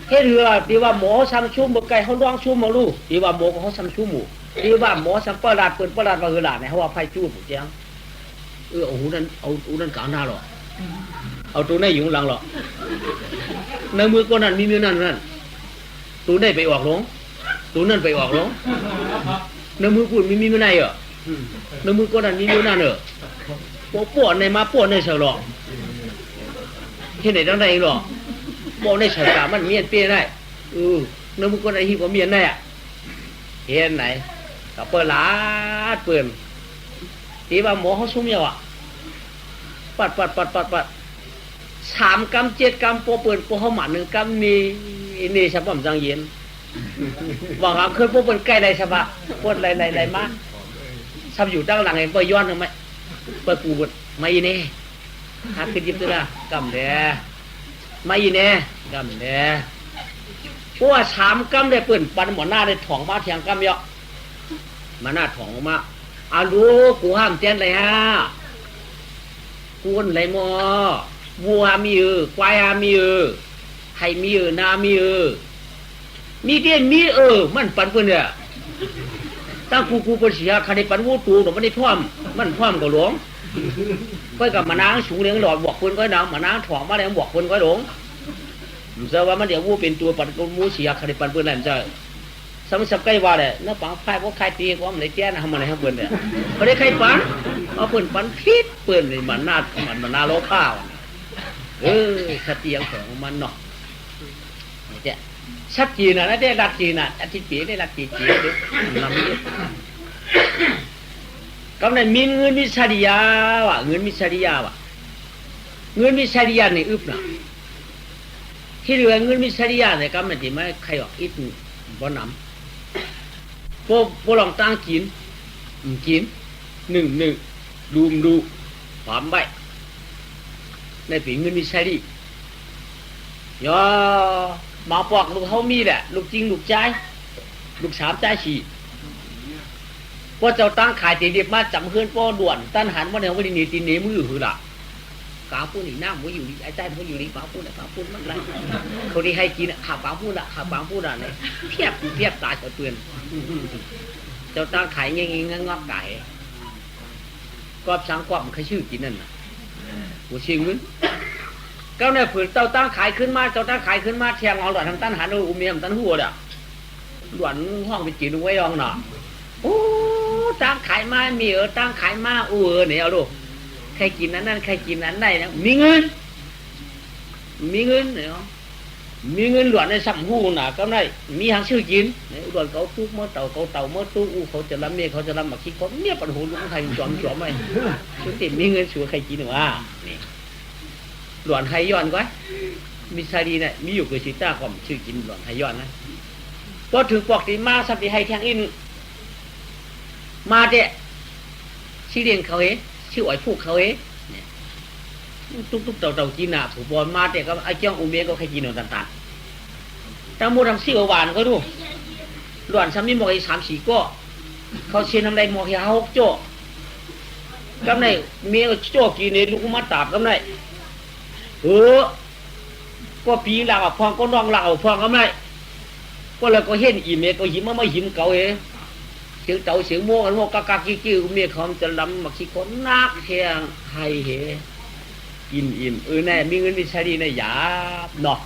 เฮ็ดเรือที่ว่าหมอซ้ำชุ่มบ่ไก่เขาร้องชุ่มมาลูกที่ว่าหมอเขาซ้ำชุ่มหมู่ที่ว่าหมอซ้ำเปิดลาดปืนเปิดลาดว่าคือลาดเนี่ยเขาว่าไฟจู้ผมเจียงโอ้โหนั่นเอานั่นกลางหน้าหรอเอาตัวนี้อยู่หลังหรอในมือก็นั่นมีมือนั่นตัวนี้ไปออกหลงตัวนั่นไปออกหลงในมือกูมีมือไหนเหรอในมือก็นั่นมีมือนั่นเหรอปวดในมาปวดในเฉลาะที่ไหนตั้งใจหรอปวดในเฉลาะมันเมียนเปี้ยได้ในมือก็นั่นหิบว่าเมียนได้อะเห็นไหนกับเปิดลาดเปิดตีว่าหมอเขาชุ่มเยอะปัด3 กำ 7 กำปอเปิดปอเขาหมัน1 กำนี่ฉบับจังเย็นว่าหาเคยปอเปิดใกล้ใดฉบับปวดไรมาทำอยู่ตั้งหลังเองปย้อนทำไมปปูดไม่เน่หาขึ้นยิบตัวละกำเด้ไม่เน่กำเด้เพราะว่า3 กำได้เปิดปันหมอหน้าได้ถ่องมาเทียงกำเยอะมาหน้าถ่องมาอาลูกูห้ามเต้นเลยฮะกูนไรมอวัวมีควายมีไห่มีนามีมีเตี้ยมีมันปันเพื่อนเนี่ยตั้งกูเป็นเสียคดีปันวูตูหนูมันได้ท่วมมันท่วมกับหลวงก็กับมานางสูงเลี้ยงหลอดบอกคนก็นางมานางถ่องมาแล้วบอกคนก็หลวงเจ้าว่ามันเดี๋ยววูเป็นตัวปันกูมูเสียคดีปันเพื่อนนั่นเจ้าสมัยสับใกล้ว่าเลยน้าปังไฟพวกใครตีก็มันเลยแจ้นะทำอะไรให้เพื่อนเนี่ยเขาได้ใครปันเอาเพื่อนปันพิษเพื่อนเลยมันนาโลข้าวสติยังของมันเนาะนี่แหละชัดจีนนะได้รักจีนนะอาทิตย์ปีได้รักจีนเด็กลำนี้ก็ในมีเงินมิชาดิยาวะเงินมิชาดิยาวะเงินมิชาดิยาในอึบนะที่เหลือเงินมิชาดิยาเนี่ยก็มันจะไม่ใครออกอิดบ่น้ำพวลองตั้งกินหนึ่งดูความใบในปีเงินมีใช่ดิย่อมาปอกลูกเขามีแหละลูกจริงลูกใจ ลูกสามใจฉีว่าเจ้าตั้งขายตีเดียบมาจำเฮือนป้อด่วนตั้นหันว่าเนี่ยว่าดีนี่ตีเนมือหือละกาพูดนี่น้ำว่าอยู่นี่ไอ้ใจมันอยู่นี่กาพูดนะกาพูดมันไรเขาดีให้กินข่าวกาพูดละข่าวกาพูดอะไรเพียบตายเปื่อนเจ้าตั้งขายเงี้ยงอกไก่กอบช้างกอบมันใครชื่อกินนั่นน่ะหัวเชียงมึงเก้าเนี่ยผืนเจ้าตั้งขายขึ้นมาเจ้าตั้งขายขึ้นมาแทงเอาหลอดทางตั้นหันอุ้มเมียมตั้นหัวเด้อหลวนห้องไปจีนไว้ยองหน่อโอ้ตั้งขายมามีตั้งขายมาเนี่ยเอาลูกใครกินนั้นใครกินนั้นได้นะมีเงินเนี่ยมีเงินหลวนในสัมหูน่ะก็ได้มีทางชื่อกินเนี่ยหลวนเขาตู้เมื่อเต่าเมื่อตู้เขาจะรับเมียเขาจะรับมาคิดเขาเนี่ยปัญหาลุงไทยจอมไหมชุดติมีเงินชัวใครกินหรือว่านี่หลวนไทยย้อนก็มีชาดีเนี่ยมีอยู่กับชิต้าก็ชื่อกินหลวนไทยย้อนนะพอถึงปอกตีมาสับตีให้แทงอินมาเดะชื่อเรียนเขาชื่ออ้อยพูกเขาเนี่ยตุ๊กเต่ากินน่ะผูกบอลมาเดะก็ไอ้เจ้าอุเมก็ใครกินหนต่างๆทั้งหมดทั้งสี่หวานก็ดูหลวนซ้ำนี่หมอกอี3-4ก็เขาเชียนทำไรหมอกอี6โจ้กำไรเมียโจ้กินเนี่ยลูกมาตาบกำไรก็ปีหลักพองก็น้องหลักพองกำไรก็เลยก็เห็นอีเมก็หิมมาหิมเก่าเสียงเต่าเสียงโม่กันโม่กากกิ้วเมียเขาจะลำมาขี้คนนักแทงให้กินอิ่มแน่มีเงินวิชาดีในหยาบเนาะ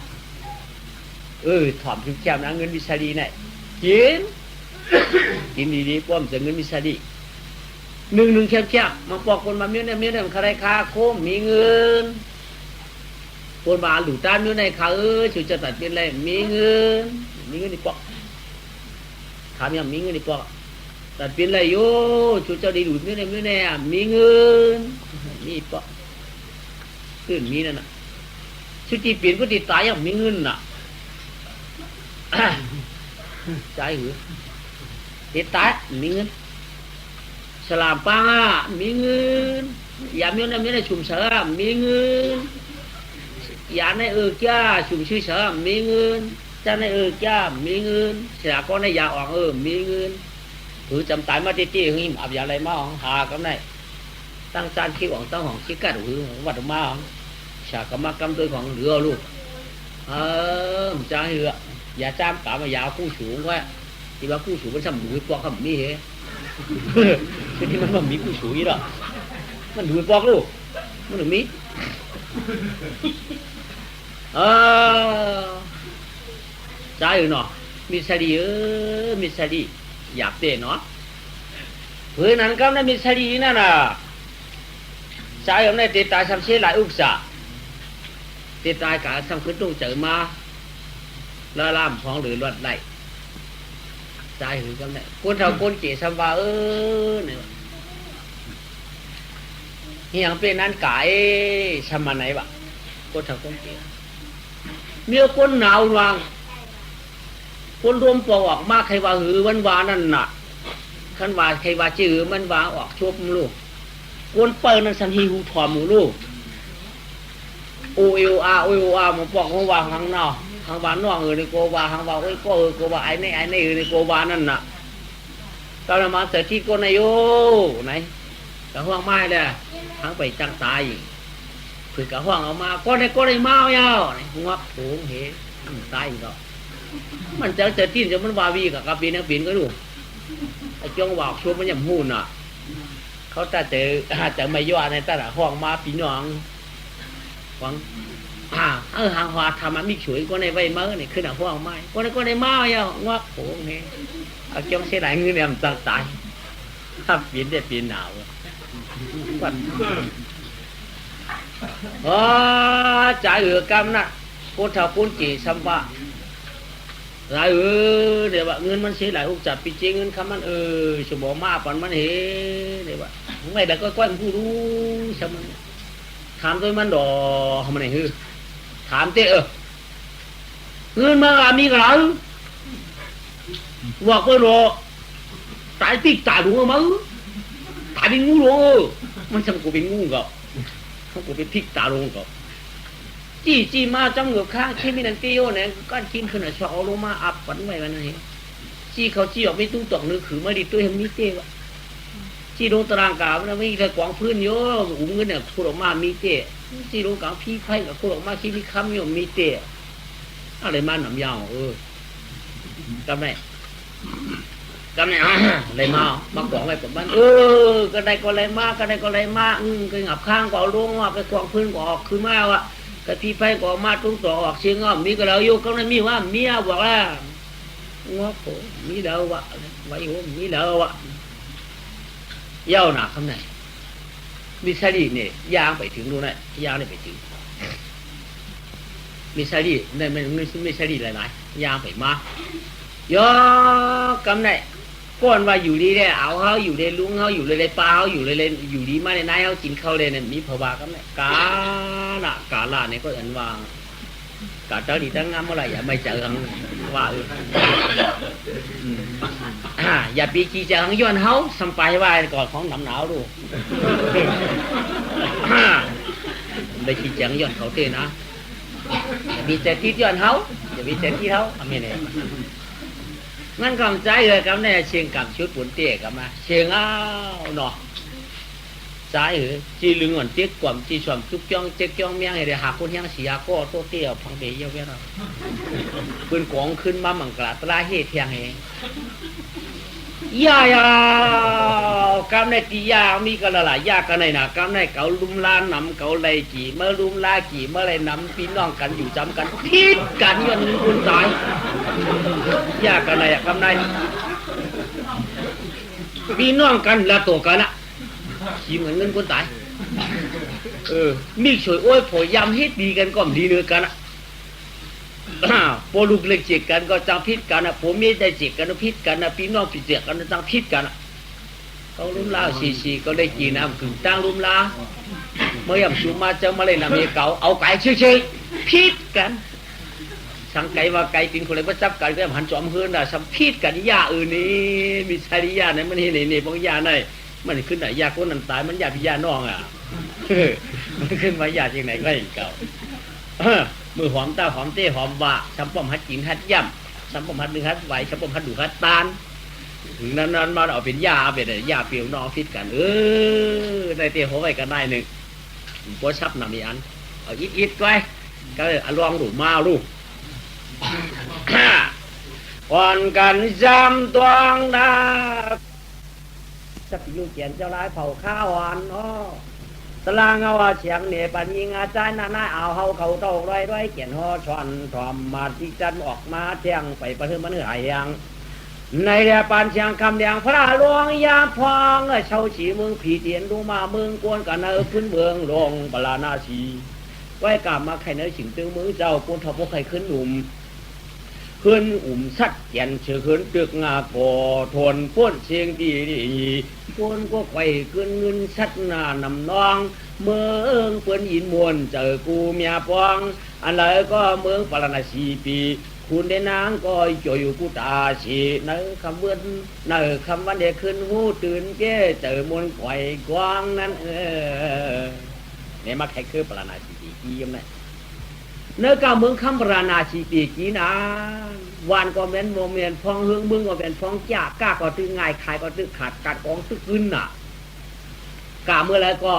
ถอมถึงแก้มนะเงินวิชาดีเนี่ยกินดีๆป้อมจะเงินวิชาดีหนึ่งแคบมาปอกคนมาเมียเนี่ยมันใครคาโคมมีเงินคนมาหลุดตามอยู่ในขาชูจะตัดเป็นอะไรมีเงินดีปอกถามยังมีเงินดีปอกตัดเป็นอะไรโย่ชูจะดีหลุดเมียเนี่ยมีเงินมีปอกขึ้นมีนั่นน่ะชุดจีเปลี่ยนก็ติดตายยังมีเงินน่ะใจหือติดตายมีเงินสลามปังมีเงินยามเมียเนี่ยชุมเสริมมีเงินยาในจ้าชุมชื่อเสริมมีเงินจ้าในจ้ามีเงินเสียก็ในยาออกมีเงินหือจำตายมาจี้หิมอับยาอะไรมาหาก็ได้ตั้งจานขี้ของตั้งของขี้กัดหือวัดมาฉากกรรมกรรมตัวของเรือลูกจ้าเหืออย่าจ้ามกะมายาวผู้สูงไว้ที่ว่าผู้สูงมันสมบูรณ์ปอกคำนี้คือที่มันมีผู้สูงอีหรอมันดูปอกลูกมันถึงมีจ้าอยู่เนาะมีสดีมีสดีอยากเตะเนาะเพื่อนั้นก็ได้มีสดีนั่นน่ะจ้าอยู่ในติดตาทำเสียหลายอุกษาติดตายกะทำขึ้นตู้เจอมาละล่ามของหรือลวดไหลใจหือกันเนี่ยคนเท่าคนเกี่ยสัมวาเนี่ยเฮียงเป็นนั้นไก่สมาไหนวะคนเท่าคนเกี่ยเมื่อคนหนาววางคนรวมปอกมาใครว่าหือวันวานั่นน่ะขันว่าใครว่าจื้อมันว่าออกชบลูกคนเปิดนั่นสันทีหูถอมหมูลูกโอเอลอามันปอกของว่าข้างนอกทางบ้านนอกในโกวาทางบ้านโกวาไอ้ในในโกวานั่นน่ะตอนมาเสร็จที่ก้นนายโยไหนกะห้องไม้เลยทั้งไปจังตายคือกะห้องเอามาก้นในเมาเยาหัวโผงเหตายก็มันจะที่จะมันวาวีกับกระปีนักปีนก็ดูไอ้จ้องวอกชัวมันยังหูน่ะเขาจะไม่ย่อในแต่ละห้องมาปีน้องหวังหางหัวทำมันมีฉุยก็ในใบเมื่อนี่ขึ้นห้องไม้ก็ในเมาเยางวโผงเหเอาจ้องเสียหลายเงินเนี่ยมันตายถ้าปีนได้ปีนหนาวจ่ายกรรมนะพุทธคุณจีสัมปะหลายเดี๋ยวว่าเงินมันเสียหลายอุกจับปีเจเงินคำมันสมบูรณ์มากปันมันเห็เดี๋ยวว่าไม่ได้ก็ก้อนผู้รู้ใช่ไหมถามตัวมันดอทำไมเนี่ยถามเต้เงินมามีกระไรว่าก็รอตายติ๊กตายรู้มั้งตายเป็นงูหรอมันสมกูเป็นงูกับเขากูเป็นติ๊กตาลงกับจี้มาจังเหงือกข้างที่มีนันเตี้ยวเนี่ยก้อนกินขึ้นชอลงมาอับฝันไว้วันนี้ จี้เขาจี้ออกไม่ตู้ตอกนึกขือมาดิตัวเห็นมีเต้วะจี้ลงตารางกาวนะไม่ใช่กวางพื้นโย่อุ้มเงินเนี่ยคุณออกมามีเต้จี้ลงกลางพี่ไพ่กับคุณออกมาคิดมีคำโยมมีเต้อะไรมาหนำยาวกำไรอะไรมามากวางไว้กับบ้านก็ได้ก็อะไรมาก็ได้ก็อะไรมาก็งับข้างก็เอาลงว่าไปกวางพื้นก็ออกขึ้นมาว่ะก็พี่ไพ่ก็มาตุ้งต่อออกเชียงอ้อมมีก็เราอยู่ก็ไม่มีว่าเมียบอกว่าง้อผมมีเดาวะไว้หัวมีเดาวะเย้าหนักคำไหนมิสลีเนี่ยยางไปถึงดูนะยางเนี่ยไปถึงมิสลีเนี่ยมันมิสลีอะไรไหมยางไปมาย่อกำไหนก้อนว่าอยู่ดีเลยเอาเขาอยู่เลยลุงเขาอยู่เลยปลาเขาอยู่เลยอยู่ดีมาในนายเขากินเขาเลยเนี่ยมีภาวะกำไหนกาลาเนี่ยก็อันวางกาเจ้าดีตั้งงามเมื่อไรอย่าไม่เจอหังว่าอย่าปีกีเจอหังย้อนเขาสัมไปว่าก่อนของหนาวดูได้กีเจอหังย้อนเขาเต้นะอย่ามีเจอที่ย้อนเขาอย่ามีเจอที่เขาทำยังไงงั้นกำใจเลยกับเนี่ยเชียงกับชุดปุ่นเตี้ยกับมาเชียงอ้าวเนาะใจเหรอจีลึงอ่อนเตี้ยกว่าจีชวมทุกจ้องเจ๊กจ้องเมียงให้ได้หาคนยังเสียก็โตเตี้ยพังเดียวเว้ยเราปืนกองขึ้นมามังกรตราเฮเทียงเองยากำในตียามีกันละยากันในนะกำในเกาลุมลานำเกาไรกี่เมื่อลุมลากี่เมื่อไรนำพี่น้องกันอยู่จำกันพิษกันย้อนเงินคนตายยากันในกำในพี่น้องกันละตัวกันอะขี้เหมือนเงินคนตายมีช่วยโอ้ยผอยำให้ดีกันก็ดีเนื้อกันอะพอลูกเล็กเจียกันก็จังพิษกันนะผมไม่ได้เจียกันพิษกันนะพี่น้องพิษเจียกันจังพิษกันเขาลุ่มลาสีก็ได้กินน้ำกึ่งตั้งลุ่มลาเมื่อยามชูมาเจ้ามาเลยนำเมียเก่าเอาไก่เชื่อพิษกันสังไก่ว่าไก่กินคนเลยว่าจับกันก็หันจอมเฮือนนะสัมพิษกันยานี่มีชายยาเนี่ยมันเห็นนี่บางยาเนี่ยมันขึ้นไหนยาคนนั้นตายมันยาพิยาน้องอ่ะมันขึ้นมายาจากไหนก็เห็นเก่ามือหอมตาหอมเต้หอมว่าช้ำป้อมฮัดกินฮัดย่ำช้ำป้อมฮัดดึงฮัดไหวช้ำป้อมฮัดดูฮัดตานถึงนั้นมาเอาเป็นยาเป็นยาเปรี้ยวนอฟิตกันได้เตี้ยหัวไว้กันได้หนึ่งพอชับนำมีอันเอาอิดไว้ก็ลองดูมาลูกก่อนกันจำตวงดาสักอยู่เขียนเจ้าร้ายเผาข้าวอันตลางเอาเฉียงเนี่ยปัญญิงอาจารย์น่าเอาเฮาเขาโตร้อยเขียนห่อชอนทอมมาที่จันออกมาเที่ยงไปประเทศมันเหนื่อยยังในเรือปานเชียงคำแดงพระหลวงยาพองเช่าฉีเมืองผีเตียนดูมาเมืองกวนกันขึ้นเมืองลงบลานาชีไว้กลับมาใครเนื้อฉิงตึงมือเจ้าปูนทบใครขึ้นหนุ่มขึ้นสัดเขียนเชื่อขึ้นตึกงาโกทนพ้นเชียงดีคนก็ไข่ขึ้นเงินชัดหน้านำน้องเมืองเปิ้นยินมวนเจอกูเมียปองอะไรก็เมืองปรณสีปีคุณได้นางก็จ่อยกูตาชีในคำเบื้อนในคำวันเด็กขึ้นหูตื่นแก่เจอมวนไข่กวางนั้นเนี่ยมาใครคือปรณสีปีกี้ยังไงเนื้อกาเมืองคำปรณสีปีกี้นะวานก็เป็นโมเมนต์ฟองเฮืองมึงก็เป็นฟองจ่าก้าก็ตื้อง่ายขายก็ตื้อขาดกัดกองตื้อขึ้นน่ะกาเมื่อไรก็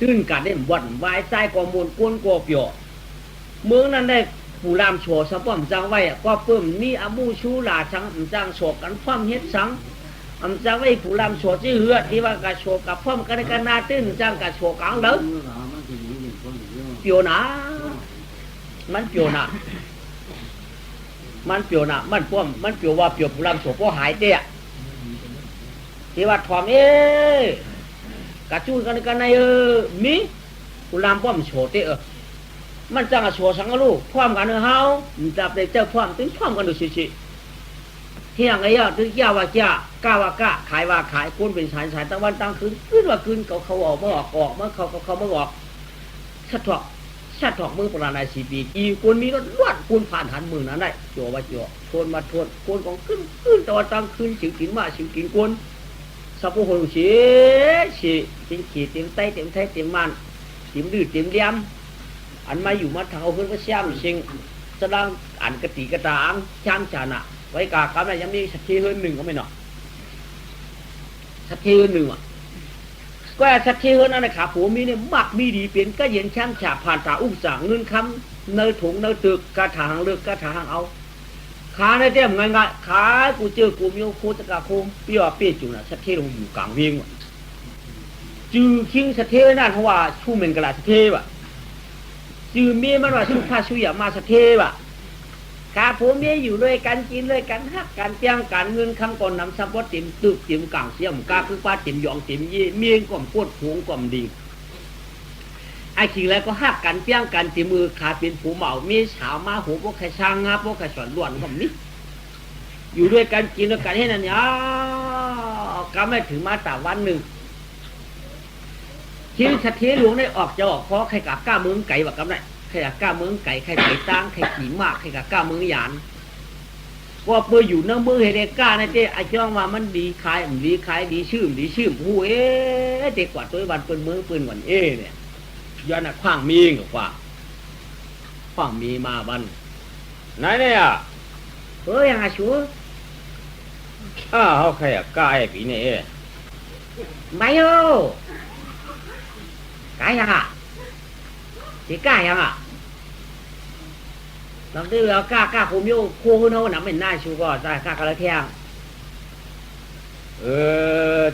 ตื้นกัดได้บ่นวายใจก็มูลก้นก็เปียวเมืองนั้นได้ผู้รามโฉสะป้อมจังไว้ก็เพิ่มมีอามูชูหลาชังจังโฉกันฟ้อมเฮ็ดสังจังไว้ผู้รามโฉที่เหือที่ว่ากะโฉกับฟ้อมกันกันนาตื้นจังกะโฉกังเด้อเปียวนะมันเปียวนะมันเปียวนะมันป้อมมันเปียวว่าเปียวผู้รำโฉก็หายเตี้ยที่ว่าถอมกระจุยกันในมีผู้รำป้อมโฉเตี้ยมันจังโฉสังกะลูกพร้อมกันเฮาจับได้เจ้าพร้อมถึงพร้อมกันดูชิเที่ยงไอ้ยาถึงยาว่าจ้ากาว่าก้าขายว่าขายคุณเป็นสายตะวันตั้งคืนขึ้นว่าคืนเขาออกเมื่อออกเมื่อเขาเมื่อออกชัดถอกมือปราณาสีปีอีคนมีรถลวดคุณผ่านหันมือนั้นได้โจว่าโจทวนมาทวนคนของขึ้นตะวันตั้งคืนสิวกินมาสิวกินคนสับปะรดเสียติมขีดติมไตติมไทยติมมันติมดื้อติมเลี้ยมอันมาอยู่มาทางเอาเพื่อนก็แซมสิงแสดงอันกติกระตางช่างชานะ ไว้กากำได้ยังมีสักทีเฮือนหนึ่งก็ไม่หนอสักทีเฮือนหนึ่งอ่ะก็สักทีเฮือนนั่นแหละขาผัวมีเนี่ยมักมีดีเปลี่ยนก็เย็นช่างฉาผ่านตาอุ้งสางเงินคำเนยถุงเนยตึกกระถางเลือกกระถางเอาขาในเต็มง่ายๆขากูเจอกูมีโคตรกาโคมเปี้ยเปี้ยจุน่ะสักทีลงอยู่กลางเวียงจือคิงสักทีนั่นเพราะว่าชูเมนกระลาสักทีว่ะจือเมียมันว่าชูผ้าชูอยากมาสักทีว่ะขาผัวเมียอยู่ด้วยกันกินด้วยกันฮักกันเปียงกันเงินคำก่อนนำซับว่าเต็มตึกเต็มกลางเสียมกาคือป้าเต็มยองเต็มเย่เมียก่อมปวดหวงก่อมดิงไอ้ขิงแล้วก็ฮักกันเปียงกันตีมือขาเป็นผู้เหมาเมียสาวมาหัวพวกใครช่างงับพวกใครสอนล้วนก็มิอยู่ด้วยกันกินด้วยกันให้นั่นยก็ไม่ถึงมาแต่วันหนึ่งคิงสัตย์หลวงได้ออกจะออกเพราะใครกับก้าเมืองไก่แบบกันไหนใครกับก้าเมืองไก่ใครไก่ตั้งใครขี่มากใครกับก้าเมืองหยานว่าเมื่ออยู่เนื้อมือเฮเดก้าในเจ้ไอ้จ้องว่ามันดีขายดีขายดีชื่มหูเด็กกว่าตัววันเปิ้นมือเปิ้นวันเนี่ยย้อนขว้างมีกับขว้างมีมาบันไหนเนี่ยยังไงชัวเขาใครอะก้าไอ้ปีนี่ไม่โอ้กายยังอ่ะสิกายยังอ่ะลองดูแล้วกล้าผมโยโค้งเขาหนังเป็นหน้าชูก็ได้กล้ากระเทียง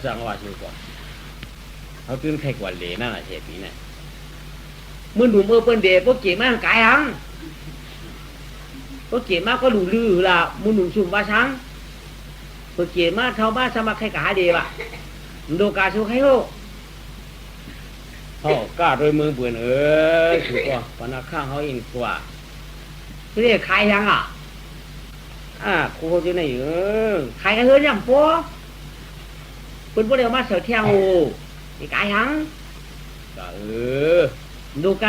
จังหวะชูก็เขาตื่นใครกว่าเหล่นั่นแหละเทปีนี่มื่อหนุ่มเปิ้นเดพวกเก๋มากกายยังพวกเก๋มากก็หลู่ลือละมื่อหนุ่มชุ่มว่าช้างพวกเก๋มากเท่าบ้านสมัครใครกาเดบะโดกาชูใครโลกล้าโดยมือเปื่อนถูกว่าปนักข้างเขาเองกว่าเรียกใครยังอ่ะครูเขาจะไหนใครกันเฮือนยังปัวเป็นพวกเดียวมาเสือเที่ยงโอ้ไอ้กายยังก็ดูก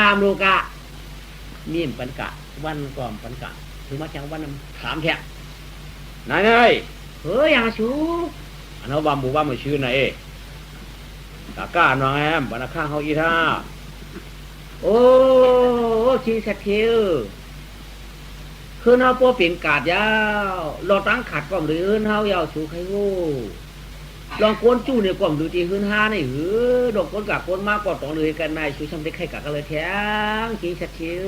มีมปันกะวันก่อมปันกะถึงมาแข่งวันถามแท้นายยังชูอันนั้นว่าหมู่บ้านมันชื่อไหนตากล้าหน่อยปนักข้างเขาอีท่าโอ้ชีสเทลคือเฮาปัวเป็นกาดยาวเราตั้งขัดก่อมหรือเฮายาวชูใครโง่ลองโกนจู้เนี่ยก่อมดูตีหื้นห้านี่ดอกก้นกะก้นมากกว่าต้องเลยกันนายชูชำได้ใครกะกันเลยแท้งชีสเทล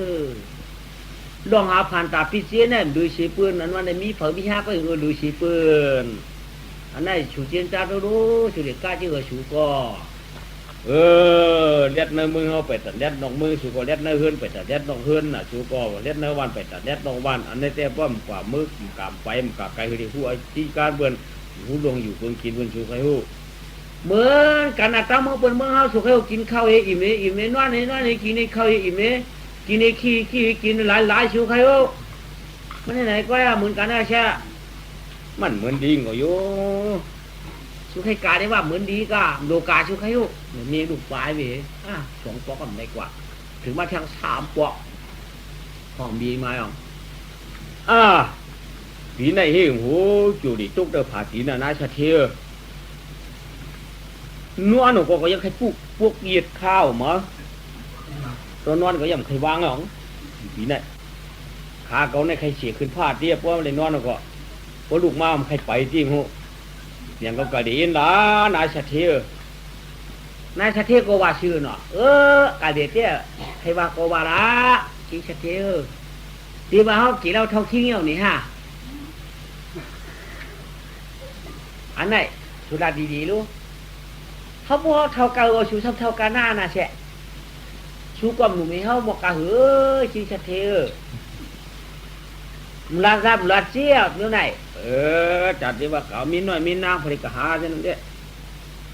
ลองหาผ่านตาพิเศษเนี่ยดูสีปืนนั้นวันนี้มีเผอมีห้าก็อยู่ดูสีปืนอันนั้นชูเจียนจ้าดูชูเด็กกล้าที่ชูก็เล็ดเนื้อมือเขาไปแต่เล็ดนองมือชูก็เล็ดเนื้อเฮือนไปแต่เล็ดนองเฮือนน่ะชูก็เล็ดเนื้อวันไปแต่เล็ดนองวันอันนี้แต่ป้อมกว่ามือกามไปมกาไก่คือผู้ที่การเบือนผู้ลงอยู่คนกินคนชูใครหูเหมือนกันนะตั้งมือเปิดมือเขาชูใครกินข้าวอิ่มนอนกินข้าวอิ่มกินขี้กินหลายชูใครหูมันไหนก็เหมือนกันนะใช่มันเหมือนดีก็โยชูใครกาได้ว่าเหมือนดีก็โลกาชูใครหูมีลูกปลายไป2 ปอกก็ไม่กว่าถึงมาทาง3 ปอกของบีมาอ่ะปีไหนเฮงโหจูดิตุกเดอผาตีน่ะนายชะเทนัวหนูก็ยังใครพวกเหยียดข้าวมั้งตัวนอนก็ยังใครวางหรอกปีไหนขาเขาในใครเสียขึ้นพลาดเรียบว่าเลยนอนก็ว่าลูกมาใครไปจริงโหอย่างก็กระดิ่งละนายชะเทก็ว่าชื่อเนาะกระเดียเตี้ยใครว่าก็ว่าละชีชะเทตีว่าเขากี่เราเท่าทิ้งเอานี่ฮะอันไหนสุดาดีๆลูกเขาบอกเท่ากันชูซ้ำเท่ากันหน้าน่ะแฉะชูกลมหนุ่มเขาบอกกันชีชะเทมุลาซามุลาเจียวนู่นไหนจัดดีว่าเขามีน้อยมีนางผลิตกหาใช่ไหมเนี่ย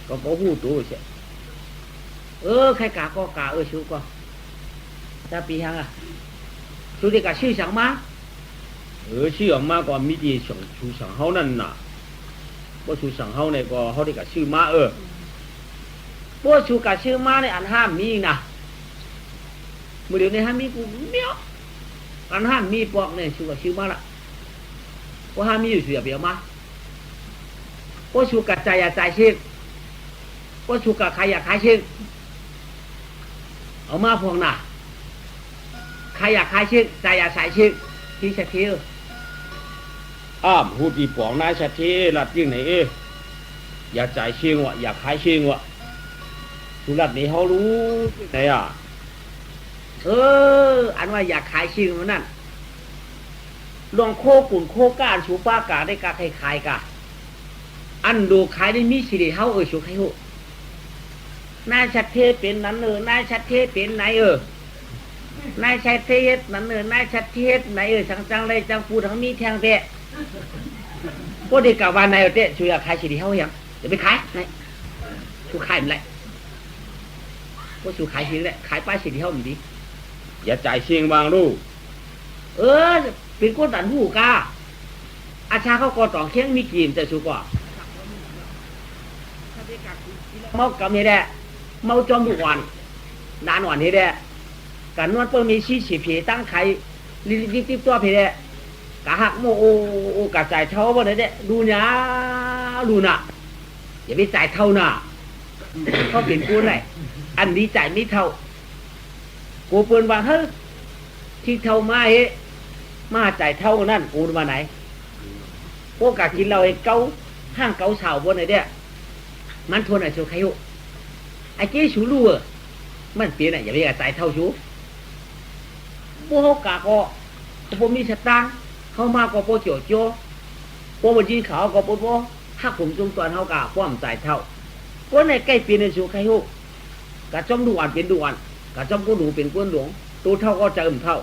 ก็หูตัวใช่ใครกาก็กาชูก็จะปีหังชูดีกาชื่อสังมาชื่อออกมาก็มีดีสังชูสังเขานั่นน่ะว่าชูสังเขาเนี่ยก็เขาดีกาชื่อมาพวกชูกาชื่อมาในอันห้ามมีนะมือเดียวในห้ามมีกูเมียวอันห้ามมีปอกเนี่ยชูกาชื่อมาละว่าห้ามมีอยู่เสียเปียวมาว่าชูกาใจใจเช็คว่าชูกาใครอยากขายเช็คเอามาพวงน่ะใครอยากขายเช็คใจอยากใส่เช็คที่เช็ค อ้ามหูดีปองนายชัดเทลัดยิ่งไหนอย่าจ่ายเชียงวะอย่าขายเชียงวะสุรัตนี่เขารู้ไหนอ่ะอันว่าอยากขายชิงมันนั่นลองโคกุ่นโคก้านชูป้ากาได้กาขายกาอันดูขายได้มีสิริเฮาชูใครหูนายชัดเทเป็นนั้นนายชัดเทเป็นไหนนายชัดเทนั้นนายชัดเทไหนจังเลยจังปูทั้งมีแทงเตะพวกเด็กกับวันไหนเตะช่วยขายสิริเฮาอย่างเดี๋ยวไปขายไหนชูขายมันไรพวกชูขายสิริแหละขายป้ายสิริเฮามันดีอย่าจ่ายเชียงบางลูกเป็นคนตันหูกาอาชาเขาก็ต่อเคียงมีกีมแต่ชูกว่าเมากำนี่แหละเมาจอมดุวันนานวันนี่แหละการนวดเปิ้ลมีชี้ฉีผีตั้งไข่ลิบตัวผีแหละกะหักโมโอกะจ่ายเท่าบ่ได้เด้ดูนะดูน่ะอย่าไปจ่ายเท่าน่ะเขาเป็นกูไหนอันนี้จ่ายไม่เท่ากูเปิ้นว่าเฮ้ยที่เท่ามาจ่ายเท่านั่นกูมาไหนพวกกะกินเราไอ้เกาห้างเกาเสาบนไหนเด้มันทนไอ้ชูใครหูไอ้เจ๊ชูรู้มันเปลี่ยนอย่าไปจ่ายเท่าชูพวกกะก็พวกมีสตางค์เข้ามาก็พวกเจียวโจ้พวกจีนขาวก็พวกหักผมจงตอนเขากะพวกมันจ่ายเท่าพวกในใกล้เปลี่ยนไอ้ชูใครหูกะจ้องดูอันเป็นดูอันกะจ้องกูหนูเป็นก้นหลวงตัวเท่าก็จะเท่า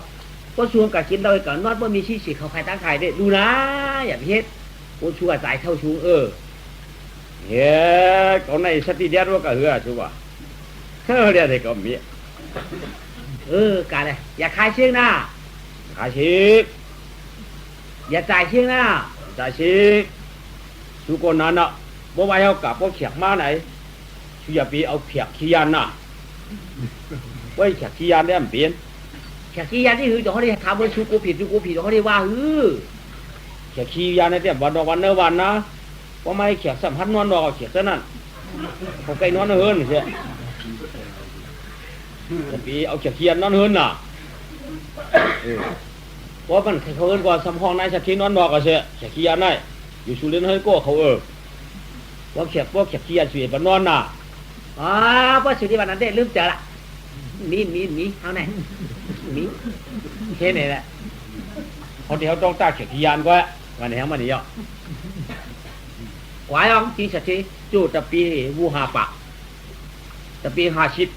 ก็ชวนกับกินเราก่อนนอดว่ามีชี้ฉีกเขาใครตั้งใครได้ดูนะอย่าไปเฮ็ดกูชัวจ่ายเท่าชูเฮ้ยเขาในสติเดียดว่าก็เหือชัวเดี๋ยวได้ก็มีการเลยอย่าขายเชียงหน้าขายชีกอย่าจ่ายเชียงหน้าจ่ายชีกชูคนนั้นอ่ะบ่ว่าเขากลับบ่เขียกมาไหนชูอย่าไปเอาเขียกขี้ยันน่ะไว้เขียกขี้ยันได้มันเปลี่ยนแขกขี้ยาที่หือเขาได้ถามว่าชูกูผิดเขาได้ว่าแขกขี้ยาในเตี้ยวันดอกวันเนื้อวันนะว่าไม่แขกสัมพันธ์นอนดอกแขกเท่านั้นเขาไก่นอนเฮิร์นเสียปีเอาแขกขี้ยานอนเฮิร์นน่ะว่ามันเขาเฮิร์นกว่าสัมห้องนายชักขี้นอนดอกก็เสียแขกขี้ยานได้อยู่ชูเล่นเฮิร์นก็เขาว่าแขกขี้ยานสวยปนอนน่ะว่าสุดที่วันนั้นได้ลืมเจอละมีเอาไหนมีแค่ไหนแหละเขาที่เขาต้องตาเขียนยานก็วันนี้มันนี่อ่ะกวายองจีสัตย์จู่ตะปีวูหาปะตะปีหาชิด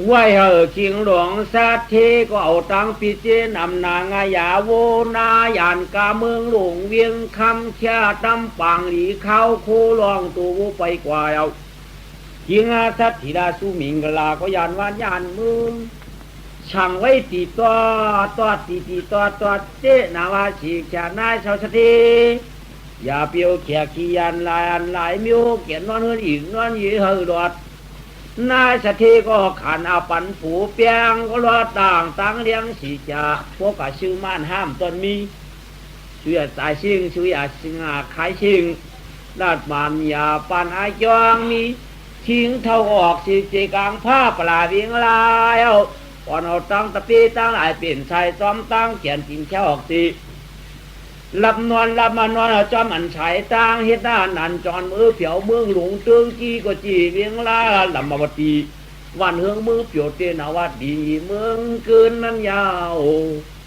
ไว้เหอคิงหลวงสัตย์ก็เอาตังปีเจนำนางายาโวนายันกาเมืองหลวงเวียงคำแค่ตำปังหลีเข้าโคลองตัวไปกว่าเอายิงอาทัตถิดาสุมิงกลาก็ยานวานยานมึงช่างไว้ตีตัวตีตัวเจนาวาชีแขนายชาวสติอย่าเปียวแขกขี้ยันลายมิวเขียนนอนเฮือนอีกนอนยืดเหือดอดนายสติก็ขันอาปันผูเปียงก็รอดต่างตั้งเลี้ยงสีจ่าพวกกะชื่อม่านห้ามตนมีช่วยตายชิงช่วยอาชิงอาขายชิงลาดมานยาปันอาจองมีทิ้งเท่าออกสิจีกลางผ้าปลาเวียงลายเอาก่อนเอาตั้งตะปีตั้งหลายเปลี่ยนชายซ้อมตั้งเขียนกินแค่ออกสิรับมานอนจอมอันชายตั้งเฮ็ดด้านนันจอนมือเผียวเมืองหลวงเตืองจีก็จีเวียงลาลำมาวตีวันเฮืองมือเปียวเตนาวัดดีเมืองเกินนั้นยาว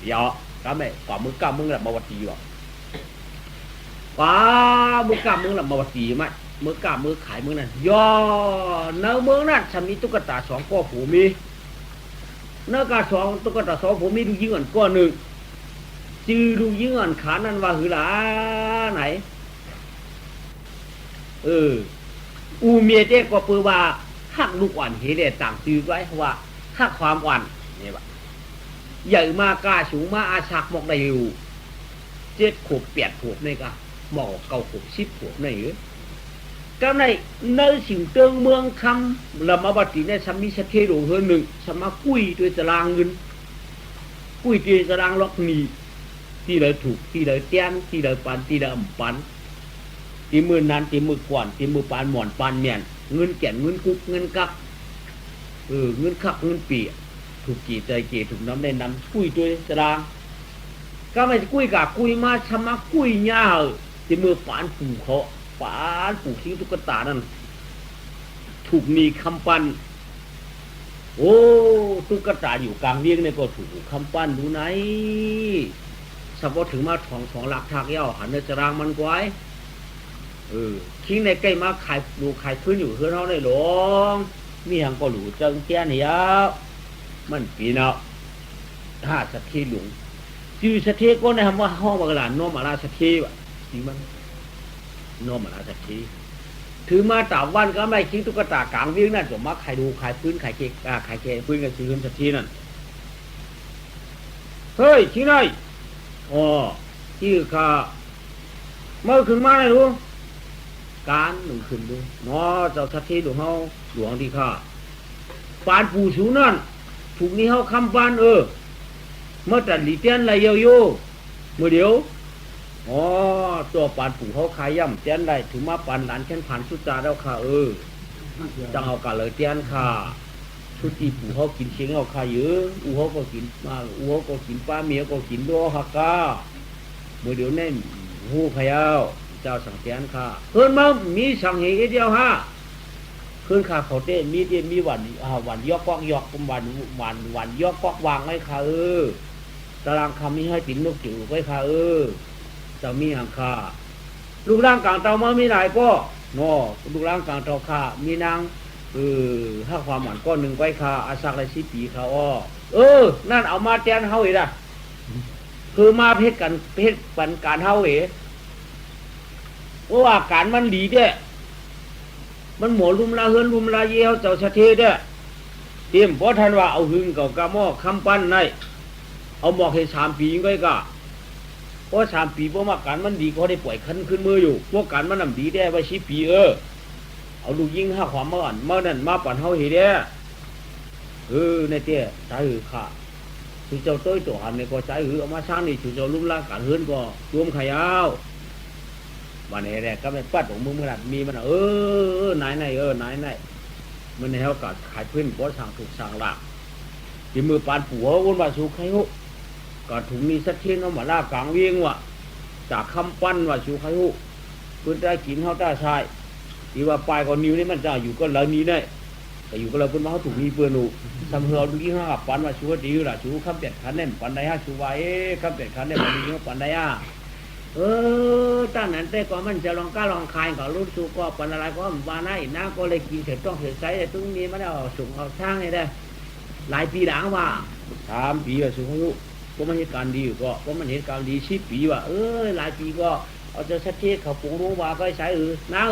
เยอะก็ไม่กว่ามือกำมึงลำมาวตีหรอกว่ามือกำมึงลำมาวตีไหมมือกามือขายมือนั่นย่อเนื้อเมืองนั่นฉันมีตุ๊กตาสองก้อผูมีเนื้อกาสองตุ๊กตาสองผูมีดูยิ่งอ่อนก้อหนึ่งจือดูยิ่งอ่อนขานั่นว่าหือหลาไหนอูเมียเจ๊ก็ปือว่าหักลูกอ่อนเฮเดต่างจือไว้ว่าหักความอ่อนนี่วะใหญ่มากกาสูงมาอาชักหมอกได้อยู่7 ขวบ8 ขวบนี่ก็หมอก9 ขวบ10 ขวบนี่ก็ในสิ่งเติงเมืองคำละมาบัติในสามีสะเทโดเฮือหนึ่งสมาคุยด้วยตารางเงินคุยด้วยตารางล็อกนีที่เลยถูกที่เลยเตี้ยนที่เลยปันที่เลยปันที่มือนั้นที่มือกวนที่มือปานหมอนปานเมียนเงินแก่นเงินกุกเงินกักเงินคักเงินปีถูกกี่ใจเกี่ถูกน้ำได้นำคุยด้วยตารางก ก็ไม่กุ้ยกะกุ้ยมาชะมากุ้ยย่าที่มือฝานปู่เขาฝานปู่ทิ้งตุ๊กตานั่นถูกมีคำปั้นโอ้ตุ๊กตาอยู่กลางเวียงเนี่ยก็ถูกคำปั้นดูไหนสักว่าถึงมาสองหลักทากเย้าหันในจรางมันกวายทิ้งในใกล้มาขายดูขายพื้นอยู่เฮือนเขาในหลวงมีหังก็หลูเจิงเตี้ยนี่ยมันปีเนาะถ้าสักทีหลวงจือสักทีก็ในคำว่าห้องบางหลานน้อมมาลาสักทีวะจริงมันน้อมมาลาสักทีถือมาตาวันก็ไม่ทิ้งตุ๊กตากลางวิ่งนั่นจะมาขายดูขายพื้นขายเกขายเกพื้นกันซื้อสักทีนั่นเฮ้ยที่ไหนอ๋อที่ข้าเมื่อขึ้นมาเลยรู้การหนึ่งขึ้นดูเนาะเจ้าสักทีหลวงเฮาหลวงที่ข้าปานปู่ชูนั่นถูกนี้เฮาคำปานเมื่อแต่หลีเตียนไรเยโย่เมื่อเดียวอ๋อตัวปานปู่เขาขายย่ำเตียนไรถึงมาปานหลานแค่นผ่านสุจาแล้วค่ะจังเอากะเลยเตียนค่ะชุดที่ปู่เขากินเชียงเอาค่ะเยอะอูเขาก็กินมาอูเขาก็กินป้าเมียก็กินด้วยฮักกาเมื่อเดียวนี่หูขยาวเจ้าสังเตียนค่ะเพิ่นมามีสังเหตุเดียวฮะเพิ่นขาเขาเต้มีวันยอกกอกยอกวันยอกกอกวางไว้ค่ะตารางคำนี้ให้ติดนกจิ๋วไว้ค่ะจะมีหังคาลูกร่างกลางเตามามีหลายก็เนาะลูกร่างกลางเตาค่ะมีนางถ้าความหวานก้อนหนึ่งไว้ค่ะอาศักไรสิปีค่ะนั่นเอามาแทนเฮาอีกนะคือมาเพชรกันเพชรปันการเฮาเอ๋เพราะว่าการมันดีเด้มันหมอลุมลาเฮือนลุมลาเยี่ยวเจ้าชะเทเด้เตรียมเพราะท่านว่าเอาหึงเก่ากะหม้อคำปั้นในเอาหมอกให้3 ปียิงไว้ก็เพราะ3 ปีพวกมาการมันดีก็ได้ปล่อยคันขึ้นมืออยู่พวกการมันนำดีได้ไว้10 ปีเอาลูกยิงห้าความมาอ่อนเมื่อนั้นมาปั่นเฮาเฮเด้ในเตี้ยใจค่ะถึงเจ้าต้อยตัวหันเนี่ยก็ใจเอามาสร้างนี่ถึงเจ้าลุ่มล่างการเฮือนก็รวมขยาววันนี้แรกก็ไม่ปัดของมึงมันมีมันไหนมันในเฮากัดขายพื้นเพราะสั่งถูกสั่งหลักที่มือปานผัววนว่าสุขให้หุก็ถุงนี้สักเช่นเอามาลากลางเวียงว่ะจากคำปั้นว่าสุขให้หุพื้นได้กินเฮาได้ใช่ที่ว่าปลายก่อนนิ้วนี่มันจะอยู่ก็เลยนี้ได้แต่อยู่ก็เลยพื้นมาเขาถูกมีเปื้อนหูทำเฮือดูที่ห้าปันว่าสุขดีล่ะสุขคำเด็ดขันเน่มปันได้ฮะสุขไว้คำเด็ดขันเน่มปันดีปันได้ตั้งนั้นแต่ก่อนมันจะลองกล้าลองคายก็รู้สุขก็ปันอะไรก็มาหน้าอีกน้าก็เลยกินเสร็จต้องเสร็จใช้ตรงนี้มันเอาส่งเอาช่างให้ได้หลายปีหลังว่า3 ปีว่าสุขยุก็มันเหตุการณ์ดีก็มันเหตุการณ์ดี10 ปีว่าหลายปีก็เอาจะชัดเจนเขาปรุงรู้ว่าก็ใช้น้า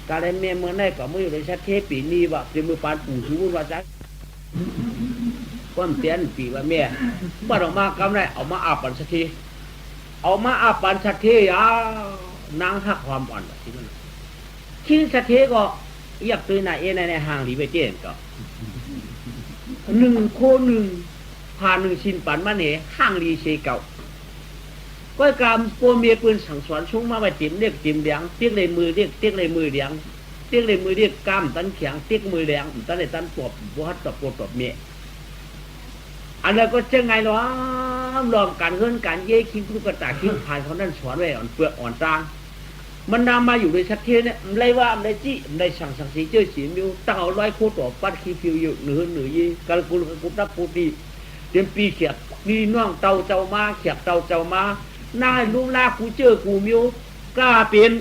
การเล่นเมียเมื่อได้ก็ไม่อยู่ในชัดเจนปีนี้ว่าเป็นมือปานปู่ชูว่าจักก้อนเตียนปีว่าเมียบ้านออกมากำไรเอามาอาบปันชัดเจนเอามาอาบปันชัดเจนนางหักความอ่อนแบบที่มันชิ้นชัดเจนก็อยากตื่นในห้างหลีไปเจนก็1 โค 1ผ่าน1 ชิ้นปันมาเนี่ยห้างรีเชเก่าก็กามโปเมียปืนสั่งสอนชงมาไปจิ้มเรียกจิ้มเลี้ยงเตี้ยเลยมือเรียกเตี้ยเลยมือเลี้ยงเตี้ยเลยมือเรียกกามตันแข็งเตี้ยมือเลี้ยงตันเลยตันปวดบัวตบปวดตบเมียอันนั้นก็จะไงเนาะลองการเฮือนการเย่คิงลูกกระตาคิงผ่านเขานั่นสอนไว้อ่อนเปลือกอ่อนตางมันนำมาอยู่ในชัดเจนเนี่ยไรว่าไรจี้ไรสั่งสีเจ้าสีมิวตั้งเอา100 โคต่อปัดคีฟิวอยู่เหนือยี่กาลกุลกุนับปูตีเตรียมปีเขียดนี่น้องเตาเจ้ามาเขียดเตาเจ้ามาหน้าลูกลากูเจอกูมิวกล้าเปลี่ยน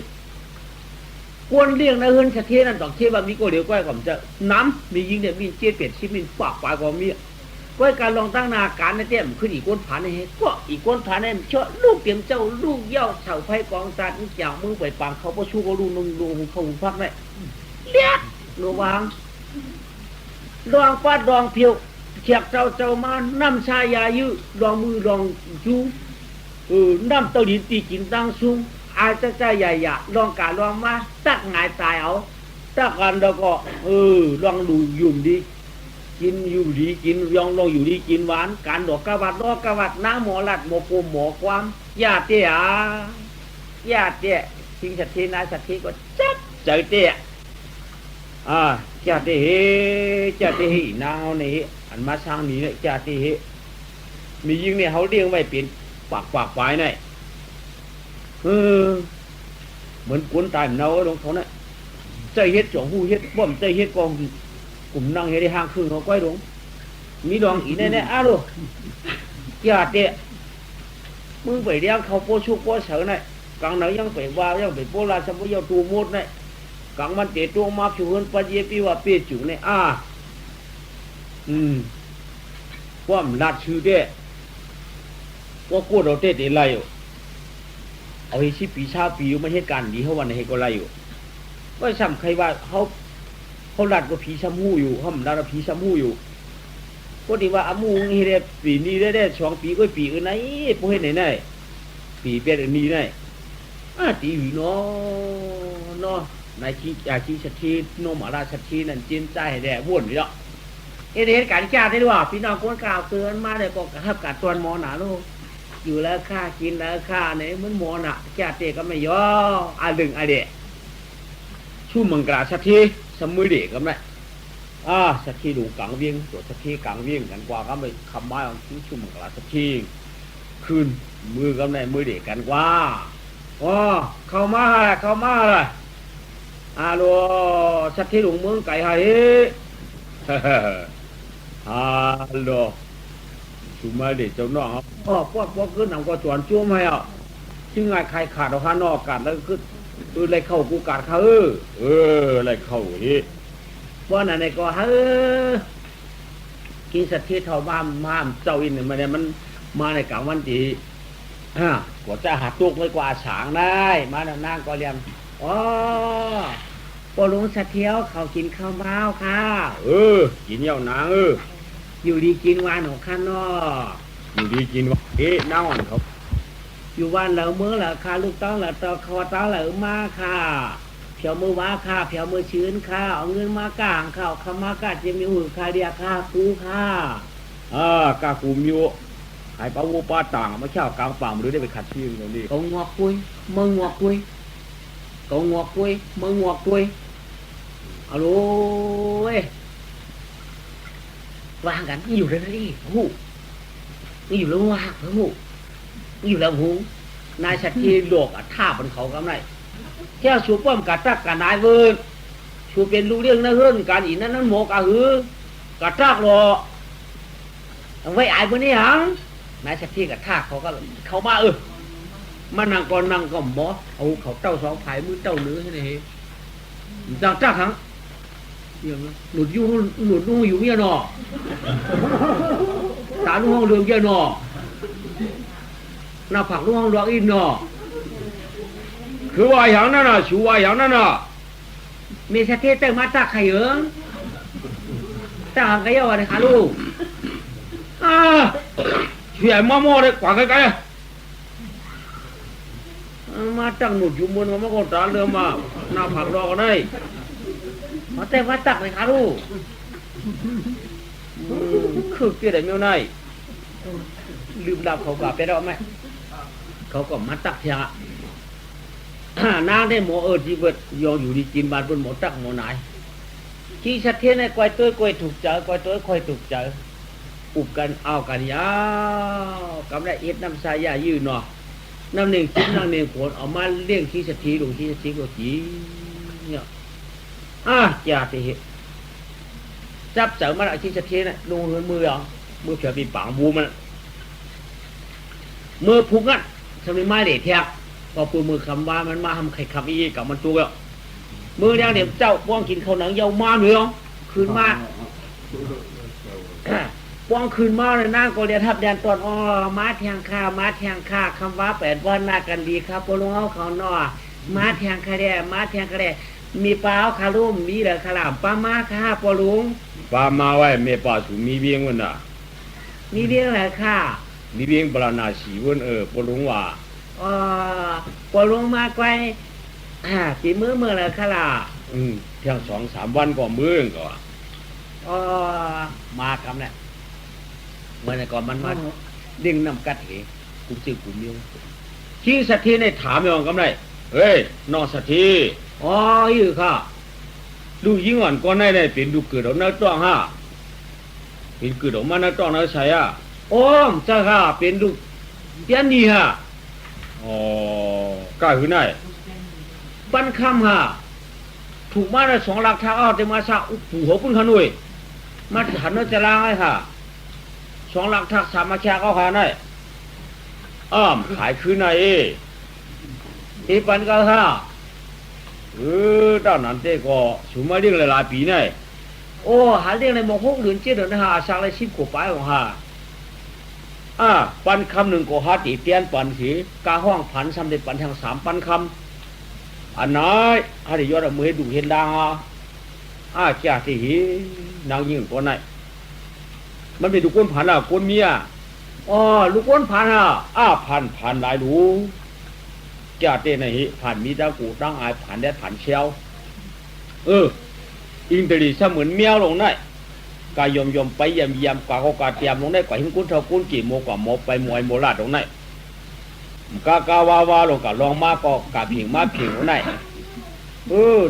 กวนเลี้ยงในเฮือนชัดเจนนั่นต้องเชื่อว่ามีก็เดี๋ยวก้อยก่อนจะน้ำมียิงเนี่ยมีเจี๊ยบเป็ดชิมินปากปลายกว่ามีก้อยการลองตั้งนาการในเตี้ยมขึ้นอีกก้นผานนี่ก็อีกก้นผานนี่เชื่อลูกเตรียมเจ้าลูกเย่าเฉาไฟกองตาที่เจ้ามือไปปังเขาก็ชูก็ลูกนุ่งลูกเขาพักได้เลี้ยดระวังดองฟาดดองเพียวเขียกเจ้ามาน้ำชายายืดองมือดองจูน้ำเตาดินตีกินตั้งซุงอาจจะใจใหญ่ๆลองการลองมาตักหงายตายเอาตักกันแล้วก็ลองดูยุ่มดีกินอยู่ดีกินยองลองอยู่ดีกินหวานการดอกกะวัดน้ำหมอลัดหมอโกมหมอความญาติเตี้ยทิ้งสัตว์ทีนาสัตว์ทีก็จับใจเตี้ยญาติเฮนาวนี่อันมาสร้างนี่เนี่ยญาติเฮมียิงเนี่ยเขาเลี้ยงไว้เป็น ปากปลายเนี่ยเหมือนกวนตายเนาลงเขาเนี่ยใจเฮ็ดจ่องหูเฮ็ดบ่มใจเฮ็ดกองกลุ่มนั่งเฮ็ดได้ห่างคืนเขาก้อยลงมีดองอีแน่ๆอ้าวลูกอย่าเตะมึงไปเลี้ยงเขาโปชุกโปเสือเนี่ยกลางไหนยังไปว่ายังไปโปราชบุญยาตูมดเนี่ยกลางมันเตะตัวมาผิวเหินปัจเยปีว่าเปียจุเนี่ยว่ามันลัดชื่อเด้ว่ากูเราเตะอะไรอยู่เอาไอ้ชิปีชาปีอยู่ไม่เหตุการณ์ดีเขาวันไหนก็ไรอยู่ว่าซ้ำใครว่าเขาลัดก็ผีซ้ำหูอยู่เขามันลัดก็ผีซ้ำหูอยู่ก็ดีว่าอามูเฮเดปีนี้ได้2 ปีก็ปีอื่นไหนพวกเห็นไหนปีเปลี่ยนอื่นนี้ได้ตีอยู่เนาะนายขี้ยาขี้ชัดชีโนมาราชัดชีนั่นจิ้มใจแด่วุ่นอยู่เนาะเหตุการณ์จ้าได้ด้วยพี่น้องคนกล่าวเตือนมาเลยก็กระทับกัดตัวหมอหนาลูกอยู่แล้วค่ากินแล้วค่าเนี่ยมันหมอหนาจ้าเตะก็ไม่ย่อดึงเดะชุ่มมังกรชัดชีสมุยเด็กก็ไม่สักทีดูกังเวียงตัวสักทีกังเวียงกันกว่าก็ไม่คำไม้ของชุ่มมังกรสักทีคืนมือกันในมือเด็กกันกว่าเข้ามาเลยโลสักทีหลวงเมืองไก่ให้โลชุ่มมาเด็กเจ้าน้องพวกขึ้นหนังก็จวนจุ่มให้ซึ่งไงใครขาดเอาข้างนอกกัดแล้วคืออะไรเข้ากูกัดเขาอะไรเข้าว่าไหนก็กินสัตว์ที่เท่าบ้ามเจ้าอินเนี่ยมันมาในกลางวันตีกว่าจะหาตุกไว้กว่าฉางได้มานั่งก็เรียนปลุงสัตว์เที่ยวเขากินข้าวเมาค่ะกินเยี่ยวนางอยู่ดีกินวานของข้านออยู่ดีกินวานน้าอ่อนเขาอยู่วันเหล่าเมื่อเหล่าค่ะลูกต้องเหล่าตอคอต้องเหล่ามาค่ะเผียวมือว้าค่ะเผียวมือชื้นค่ะเอาเงินมากางข่าวขมากาจะมีหุ่นคาเดียค่ะกูค่ะกากูมิวหายปลาวูปลาต่างมาเช่ากลางป่ามาดูได้ไปขัดชื่อตรงนี้กงวกปุยมึงงวกปุยกงวกปุยมึงงวกปุยเอาลูวางกันอยู่เลยนะนี่หูนี่อยู่แล้วว่างแล้วหูนี่อยู่แล้วหูนายชัดที่หลอกท่าบนเขากำไรเที่ยวชูป้อมกัดตักกันนายเวิร์นชูเป็นลูกเลี้ยงนั่นเฮิรนการอีนั่นหมกกัดตักรอไว้อายบนนี้หังนายชัดที่กัดท่าเขาก็เขามามานั่งก่อนนั่งก็หมอเอาเขาเต้า2 ผายมือเต้าเนื้อให้ได้จังจักหังหนุดนุ่งอยู่เมียนอตานุ่งห้องเรืองเมียนอหน้าผักนุ่งห้องดอกอินนอคือว่าอย่างนั้นชูว่าอย่างนั้นมีสเทเตอร์มาจากใครจากใครเอาอะไรคะลูกช่วยมาโม่เลยกว่าใกล้ๆมาตั้งหนุดอยู่บนมาก็ตาเรือมาหน้าผักดอกได้มาแต่มาตักเลยคะลูกคือเกี่ยอะไรไม่ได้ลืมดับเขากลับไปแล้วไหมเขาก็มาตักเถอะนางได้หมอจีเบิดยออยู่ดีกินบานบนหมอตักหมอไหนขี้ชัดเทียนในกวยตัวกวยถูกเจอกวยตัวคอยถูกเจออุบกันเอากันยาวกำไรเอ็ดน้ำสายยายืนเนาะน้ำหนึ่งชิ้นน้ำหนึ่งขวดเอามาเลี้ยงขี้ชัดทีลงขี้ชัดทีก็จีเนี่ยจ่าที่จับเจอมาละขี้ชัดทีน่ะลงเงินมือมือเผียปีปังบูมันมือพุกอ่ะทำไมไม้เด็ดแทกพอปูมือคำว่ามันมาทำไข่คำอีกับมันตัวมือแดงเดี๋ยวเจ้าป้องกินข้าวหนังเยามาเหนือคืนมาป้องคืนมาเลยนั่งก็เรียทับแดนตอนมาแทงข้าคำว่า8 วันหน้ากันดีครับปลุงเอาเขาหน่อมาแทงคาแดมีปลาคาลุ่มมีเหลือขลามปลามาค่ะปลุงปลามาไว้เมปลาสูมีเบี้ยงวันน่ะมีเบี้ยงอะไรค่ะมีเบี้ยงปลาหนาสีวันปลุงว่าปลุงมาไกลปีมืออะไรค่ะล่ะเที่ยง2-3 วันก่อนมื้อก่อนมาคำเนี่ยเมื่อก่อนมันมาดึงน้ำกัดเหกูจืดกูมีขี้สัตว์ที่ในถามยองกำไรเฮ้ยนอสัตว์ที่อยู่ค่ะดูยิ่งอ่อนก็ได้เป็นดูเกิดเอาหน้าต้องเป็นเกิดออกมาหน้าต้องหน้าใช่จ้าค่ะเป็นดู เตียนนี่ฮะอ๋อก้าหือไหนปันคำฮะถูกมาได้2 ลักทักเอาแต่มาซะอุปูหัวพุ่นขนุยมาหันจะล้างให้ค่ะ2 ลักทัก3 มาแค่เขาหาได้ขายคืนไหนอีปันก็ฮะด้านนั้นเต้ก็สูมาเรื่องหลายๆปีไหนโอ้หาเรื่องในม6 เดือน 7 เดือนฮะสักเลย10 กว่าไปของฮะปันคำหนึ่งก็หาตีเตียนปันสีกาห้องผันซ้ำได้ปันทาง3 ปันคำอันน้อยให้ยอดมือให้ดูเห็นดังจ้าที่หีนางยิงตัวไหนมันเป็นลูกก้นผันก้นเมียลูกก้นผันผันหลายดูจ้าเต้ไหนผันมีตากูตั้งอายผันแดดผันเชียวอิงตรีซะเหมือนเมียวลงได้กายยมไปยำกว่าเขากาเตรียมลงได้กว่าหิ้งกุ้นเท่ากุ้นกี่โมกว่าโมไปมวยโมลาดลงได้กาวาลงกับลองมาก็กาผิงมาผิงลงได้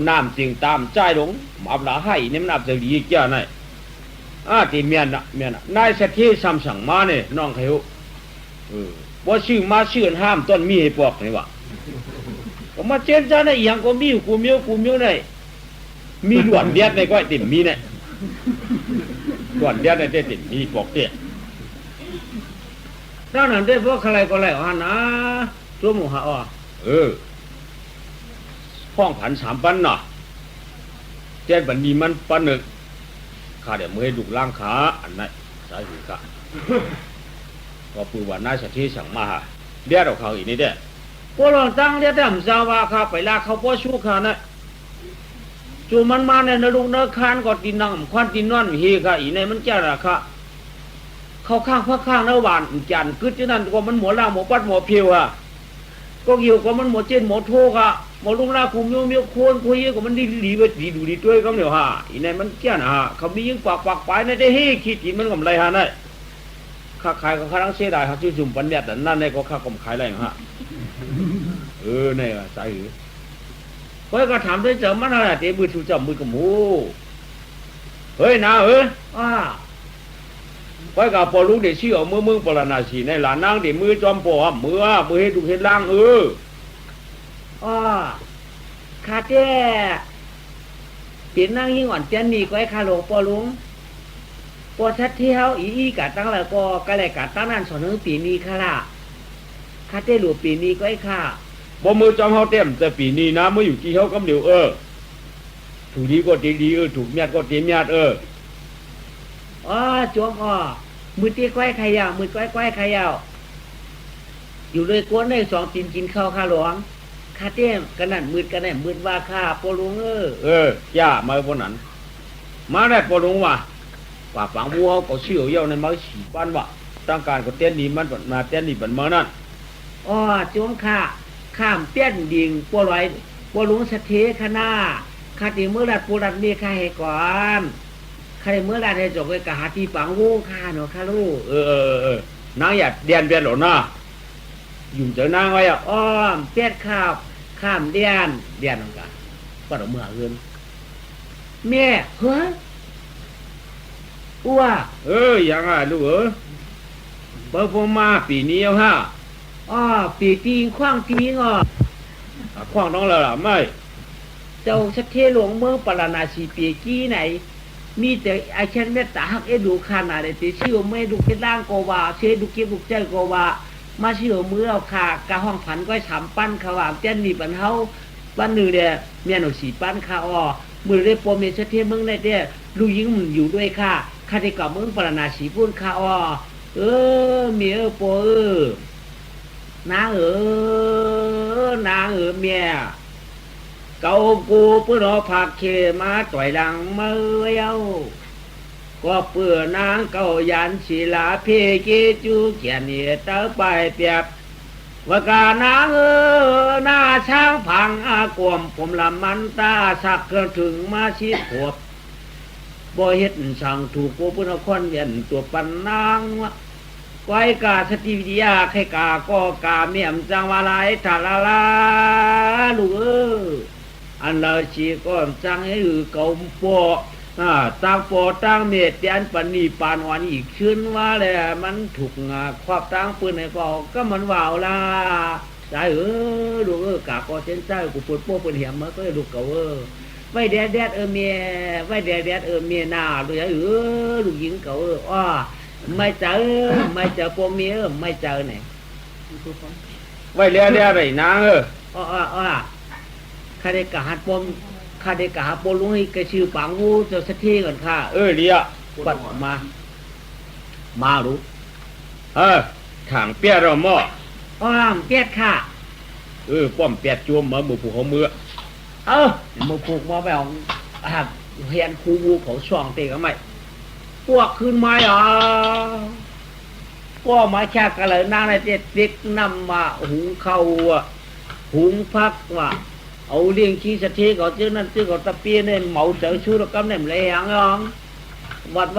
น้ำจริงตามใจลงอับหลาให้เนี่ยมันอับจะดีเจ้าไหนที่เมียนนายเศรษฐีซ้ำสั่งมาเนี่ยน้องเขาว่าชื่อมาชื่อห้ามต้นมีให้ปอกนี่วะก็มาเจนจ้าในอย่างก็มีกูเมียวในมีด่วนเดียดในก็ติ่มมีเนี่ยด่วนเดียดในติ่มมีปอกเตี้ยด้านนั้นได้พวกใครก็แล้วนะตัวหมูหาห้องผัน3 ปันน่ะเจ้าบันดีมันปันหนึ่งข้าเดี๋ยวมือให้ดุล่างขาอันนั้นสายหูกะก็ปืนวันน่าจะที่สั่งมาเดี๋ยวเราเขาอีกนี่เด้พวกเราตั้งเดี๋ยวทำสาวาข้าไปลาเขาพ่อชู้ข้านะจูมันมาในนรกเนื้อคานก็ตีนังควันตีนอนเฮข้าอีในมันเจ้าราคาเขาข้างพักข้างเนื้อหวานจันกึศที่นั่นก็มันหมดล่างหมดปัดหมดเพียวก็เกี่ยวกับมันหมดเจนหมดโทค่ะหมดลุงลาคุมเมียวโคนคุยก็มันดีไปดีดูดีด้วยก็เดี๋ยวอีในมันเจ้าเขามียิ่งปากไปในได้เฮคิดจีมันกำไรนั่นข้าขายก็ข้าทั้งเสียดายครับจุ่มปันเนี่ยแต่นั่นในก็ข้ากลมขายอะไรเนี่ยใส่เฮ้ยก็ถามด้วยเจอมันอะไรเตะมือชูจับมือกับหมูเฮ้ยนะเฮ้ยกับพอลูกเด็กชื่อมือมึงปรณาสีในหลานนางเด็กมือจอมปอมือให้ดูเห็นล่างข้าเจ้เปลี่ยนนั่งยิ่งอ่อนเตียนนี่ก็ไอ้ข้าหลวงปอลุงปอชัดเที่ยวอีกะตั้งแล้วก็เลยกะตั้งนั่นสอนปีนี้ข้าละข้าเจ้หลวงปีนี้ก็ไอ้ข้าพอมือจอมเขาเต็มแต่ปีนี้นะเมื่ออยู่ที่เขากำเดียวถูกดีก็ดีถูกเมียดก็ตีเมียดจวงมือตีก้อยไข่ยาวมือก้อยไข่ยาวอยู่เลยก้นได้2 ตีนกินข้าวข้าหลวงข้าเต้มกันนั่นมืดว่าข้าปอลุงย่ามาพวกนั้นมาได้ปอลุงว่ะป่าฝังวัวก็เชี่ยวเยี่ยวในมาฉีบ้านว่ะต้องการก็เต้นนี้มันมาเต้นนี้บันมานั่นจวงข้ามเตี้ยนดิ่งปอลอยปอลุงสะเทขนาข้าตีเมื่อรัดปูรัดมีข้าให้ก่อนข้าเมื่อรัดให้จบไปกะหาที่ฝังวัวข้าเนาะข้าลูกนางอยากเดียนเบียนหรอนะยุ่งเจอนางไว้เตี้ยนข้ามเดียนน้องกันก็ต้องเมื่อเงินแม่เฮ้ยอ้วยังลูกเปิดผมมาปีนี้ปีตีนขว้างตีงขว้างน้องแล้วล่ะไม่เจ้าชัดเทหลวงเมืองปรณาสีปีกี้ไหนมีแต่ไอเช่นเมตตาหักดูขนาดแต่ชื่อไม่ดูเก็ดล่างกว่าเชื่อดูเก็บดูใจกว่ามาชื่อมือเอาขากะห้องผันก็3 ปั้นขวางเจ้านี่ปันเฮาปั้นหนึ่งเดียเมียหนู4 ปั้นข้ามือได้ปมเมียชัดเทเมืองได้เดียลูกยิงมึงอยู่ด้วยข้าได้กับเมืองปรณาสีพูนข้าเมียปนางเมียเกากูเพื่อรอผักเคมาต่อยหลังมือเย้าก็เปื่อนางเก่ายันศิลาเพเกจูเขียนเหตุเต้าไปเปียบว่ากานางหน้าช้างพังอากวมผมลำมันตาสักเกินถึงมาชิดขวบบ่เฮ็ดสั่งถูกกูเพื่อนคนเย็นตัวปันนางก้อยกาสติวิทยาใครกาก็กาเมียมจังวาลายทาลาลาลูกอันเราชีก้อนจังให้เกาปอ ตั้งปอตั้งเมตยันปณีปานวันอีกชื่นว่าเลยมันถูกครอบตั้งปืนในก็มันว่าวละใจดูกากอเส้นใจกูปวดโป้ปวดเหี่ยมมาก็ลูกเก่าไว้แดดเมียไว้แดดเมียหน้าดูใจลูกหญิงเก่าอ้อไม่เจอพวกเมียไม่เจอไหนไว้แดดไรนางอ้อข้าได้กะหัดปมข้าได้กะหัดปมลุงให้กระชื่อปังวูจะสักทีก่อนค่ะเดี๋ยวปัดมารู้ถางเปียเราหม้อเปียดค่ะป้อมเปียดจวมมาบุผูกเขามือมือผูกมาไปเอาเฮียนคูวูเขาช่องเตะกันไหมพวกขึ้นไม้ก็มาแค่กันเลยนางในเด็กนำมาหุงข้าวหุงพักว่าเอาเลี้ยงขี้สะเทก็ชื่อนั่นชื่อก็ตะเปียเนี่ยเหมาเจอชูรกำเนี่ยเลยหางวัดม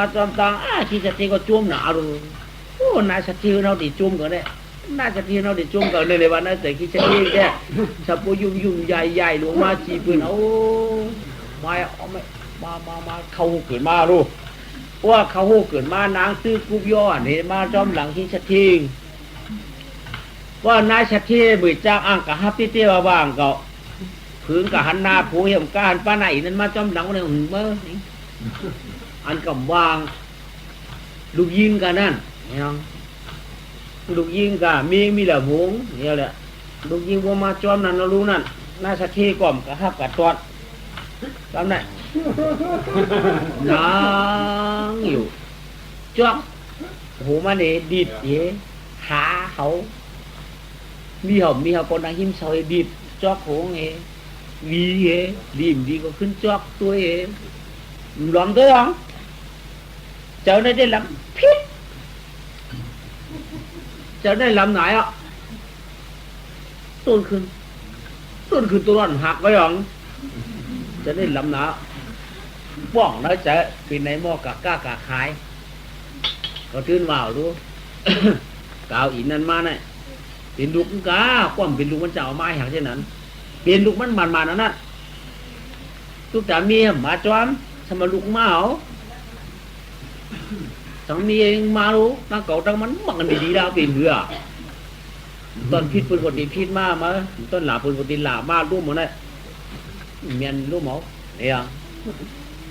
าจอมตังขี้สะเทก็จุ่มหนาดูโอ้นายสะเทเราดิจุ่มกันเนี่ยนายสะเทเราดิจุ่มกันในวันนั้นแต่ขี้สะเทแค่สับปูยุ่งใหญ่หลวงมาจีปืนเอามาเข้าหูเกิดมาดูว่าเข้าหูเกิดมานางซื้อกุบย้อนเห็นมาจอมหลังขี้สะเทว่านายสะเทมือจ้างอ่างกะฮับเตี้ยบ้างก็ผืนกะหันนาผูเหี่ยมกะหันป้าไหนนั่นมาจอมหลังเนี่ยเมื่ออันกำวางลูกยิงกันนั่นเนี่ยลูกยิงกันมีแหละหงเนี่ยแหละลูกยิงว่ามาจอมนั่นเรารู้นั่นนายสะเทก่อมกะฮับกะตอดจำได้นางอยู่จ้องหูมาเนี่ยดิดขาเขามีhọ còn đang him soi điệp chót hổ nghe vì nghe điềm đi có khinh chót tôi nghe loạn tới không chờ đây làm phít chờ đây làm ngại ạ tôn khinh tôi loạn hạt với ông chờ đây làm nã bỏng nó chạy vì này mua cả khai có trơn vào luôn cào ý nan ma nàyเป็นลูกกาความเป็นลูกมันจะเอาไม้หักเช่นนั้นเป็นลูกมันนั่นน่ะทุกแต่เมียมาจอมสมลูกมาเอาสังเมียมารู้ตั้งเก่าตั้งมันมันดีดาวเป็นเหือตอนพิษปืนกดตีพิษมาต้นหลาปืนกดตีหลามาลูกหมดเลยเมียนลูกหมอเนี่ย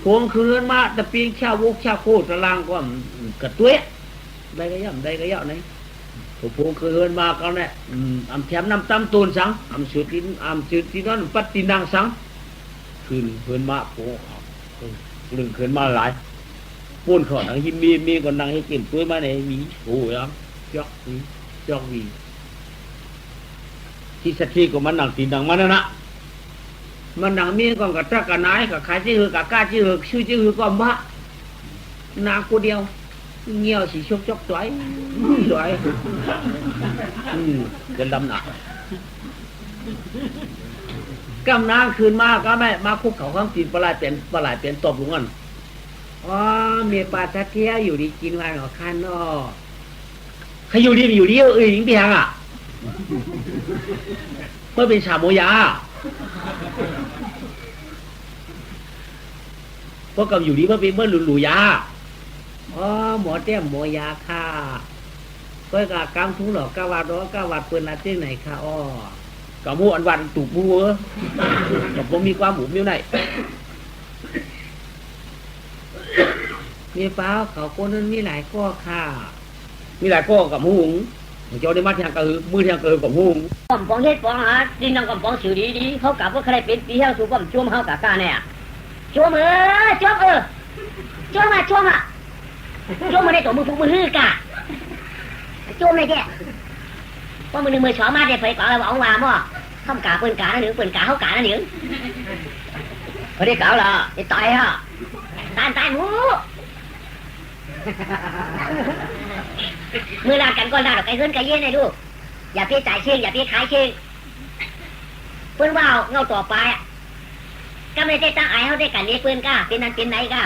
พวงคืนมาแต่ปีนแค่วกแค่โคตรล่างก็กระตุ้ยได้ก็ย่ำนี่ผมเคยเห็นมากันเนี่ยอำแถมน้ำตำตูนสังอำสืดที่นั่นปัดตีนางสังคืนเห็นมาโอ้ลึงเห็นมาหลายปูนขอดนังหิมีก่อนนังให้กินตัวมาเนี่ยมีโอ้ยจอกวีที่สัตย์ก็มันนังตีนางมันนะมันนังมีก่อนกับจักกันนายกับใครที่หือกับกาที่หือชื่อที่หือก็มะนางคนเดียวเงี้ยวสีชกสวยเป็นลำหนักกำนางคืนมาก็ไม่มาคุกเขาข้างตีนปลายเปลี่ยนตบลุงอันเมียปลาตะเทียอยู่ดีกินวันหัวคันเนาะใครอยู่ดีหญิงเปียงเมื่อเป็นชาโมยาพวกกับอยู่ดีเมื่อเป็นเมื่อหลุยาหมอเตี้ยหมอยาค่ะก็กะกำทุงหรอกกะวัดเปิดละเจ้ไหนค่ะกะมูอันวันตุกมูกับผมมีความหมูมิ้วไหนมีเปล่าเขาคนนั้นมีหลายข้อค่ะมีหลายข้อกับหุงเจ้าได้มาทางกระหือมือทางกระหือกับหุงปองเฮ็ดปองหาดินนังกับปองสื่อดีเขากะว่าใครเป็นปีเฮาสู่ป้อมจ้วมเฮากะกะเนี่ยจ้วมจ้วมมาได้ตัวมือฮือกะจ้วมเลยแกเพราะมือชอมาได้ไปกะแล้วเอามาบ่ทำกะเปิ้นกะนั่นหนึ่งเปิ้นกะเฮากะนั่นหนึ่งพอได้กะล่ะไอ้ตายฮะตายหมูมือลากันก็ลาดอกไก่เฮือนไก่เย็นให้ดูอย่าเพี้ยจ่ายเชิงอย่าเพี้ยขายเชิงเปิ้นว่าเงาต่อไปก็ไม่ได้ตั้งไอ้เขาได้กันเลี้ยเปิ้นกะเป็นนั้นเป็นไหนกะ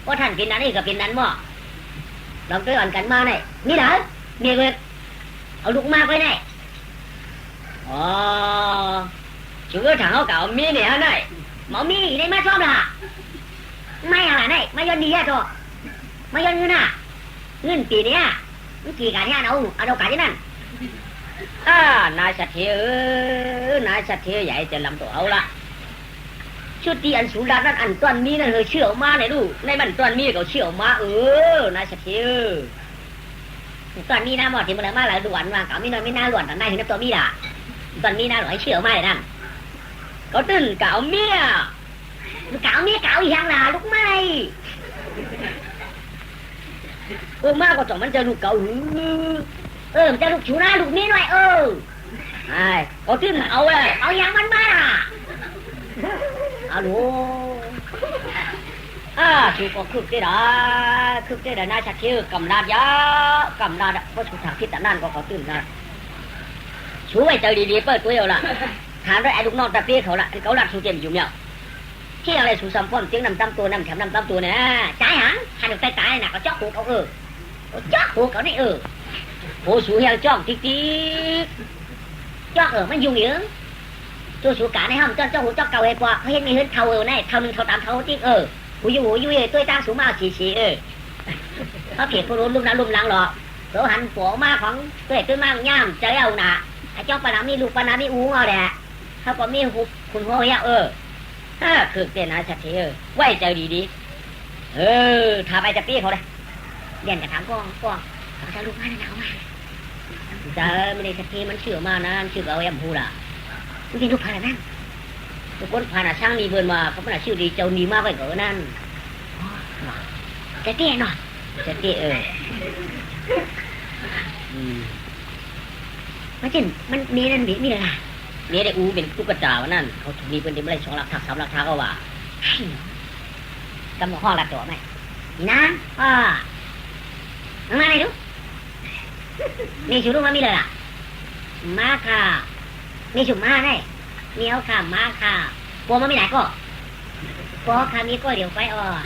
ว่าท่านเป็นนั้นนี่ก็เป็นนั้นบ่ลองตัวอ่อนกันมาเนี่ยนี่เหรอเมียเกิดเอาลูกมากไว้เนี่ยชื่อถังเขาเก่ามีเนี่ยได้หมอมีได้มาชอบล่ะ ไม่อะไรไหนไม่ยนดีอะตัวไม่ยนเงินน่ะเงินปีเนี้ยมันกี่การเนี่ยเอาการที่นั่นนายสัตย์นายสัตย์ใหญ่จะลำตัวเอาละชุดที่อันสูงด้านนั้นอันต้นนี้นั่นเชื่อมาเลยดูในบ้านต้นนี้เขาเชื่อมานายสัตย์ตอนนี้นะหมอที่มันมาหลายด่วนว่าเขาไม่นอนไม่น่าหลวนแต่นายเห็นตัวมีด่าตอนนี้น่าหลอยเชื่อมาเลยนั่นเขาตื่นเก่าเมียเก่าอย่างล่ะลูกไม่มากกว่าจ่องมันจะลูกเก่ามันจะลูกชูหน้าลูกนี้หน่อยไอ้เขาตื่นเอาเลยเอาอย่างมันมาเอาลูชูก็คึกได้น่าชักเชื่อกำนาดยากำนาดเพราะชูทางทิศนั่นก็เขาตื่นนะชูไว้ใจดีๆเปิดตัวเอาละถามด้วยไอ้ลูกน้องตะเตี้ยเขาละเขาหลักชูเต็มอยู่เนี่ยที่อะไรชูซ้ำป้อนเสียงนำตั้มตัวแถมนำตั้มตัวเนี่ยใจหันหันดูตายน่ะก็จ๊อกหูเขาจ๊อกหูเขานี่โอ้ชูเฮียจ๊อกติ๊กจ๊อกมันยุ่งเหยิงตัวชูกาในห้องจ๊อกหูจ๊อกเก่าไอ้ปอกเขาเห็นมีเห็นเขาในเขาหนึ่งเขาตามเขาติ๊กหูยู่ตัวตั้งสูงมากฉีเขาเขียนเขาลุ่มล้างหรอกเขาหันหัวมาของตัวมากย่ำใจเอาหนาไอ้จ๊อกปนามีลูกปนามีอูงเอาแหละเขาก็มีหุบคุณหัวเฮียคือเต้นนะชัดเจนไว้ใจดีๆถ้าไปจะปี้เขาเลยเรียนกระถางก้องเขาจะลูกมาหนาวมาจะไม่ได้ชัดเจนมันเชื่อมานะเชื่อเอาแอมพูล่ะมันเป็นลูกพานั่นทุกคนพาหน้าช่างดีเบิร์นมาเขาเป็นชื่อดีเจ้าดีมากไปกว่านั่นจะเต้นหน่อยจะเต้มันมีนั่นมีอะไรนี่ได้อูเป็นตุ๊กตาวันนั้นเขาถูกมีเป็นเด็กไม่ได้2 หลักทัก3 หลักทักก็ว่ากำลังห้องรับตัวไหมนี่นะมาไหนดูมีชูรู้มามีเลยล่ะมาค่ะมีชูมาได้มีเอาค่ะมาค่ะโปมามีไหนก็โปค่ะมีก็เดี๋ยวไป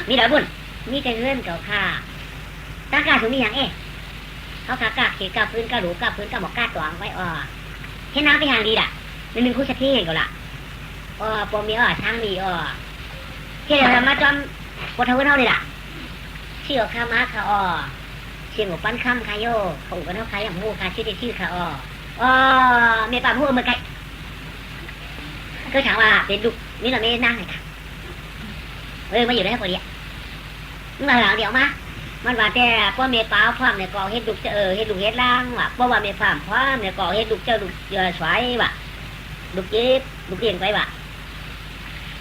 มีเดี๋ยวบุญมีแต่เงินเก่าค่ะตากาสูมีอย่างเขาขากาเขียกาพื้นกาหลูกาพื้นกาหมอกกาตัวไว้เห็นน้ำไปทางดีด่ะนึงคู่ชัดเจนก็ละปมมีทางดีที่เรามาจอมปวดเท้าเท่านี่ล่ะเชี่ยวข้ามาค่ะเชี่ยวปั้นข้ามค่ะโยเขาอุปนักขายอย่างมูค่ะชื่อชื่อค่ะเมย์ป่าพูดเมื่อไงก็ถามว่าเป็นลูกนี่เราไม่นั่งเลยค่ะมาอยู่ได้พอดีมาหลังเดี๋ยวมามันว่าแต่พ่อเมย์ป่าพร้อมเนี่ยก่อเฮ็ดลูกจะเฮ็ดลูกเฮ็ดล่างว่ะเพราะว่าเมย์ป่าพร้อมเนี่ยก่อเฮ็ดลูกเจ้าลูกสวยว่ะลูกเจี๊บลูกเลี้ยงไปว่ะ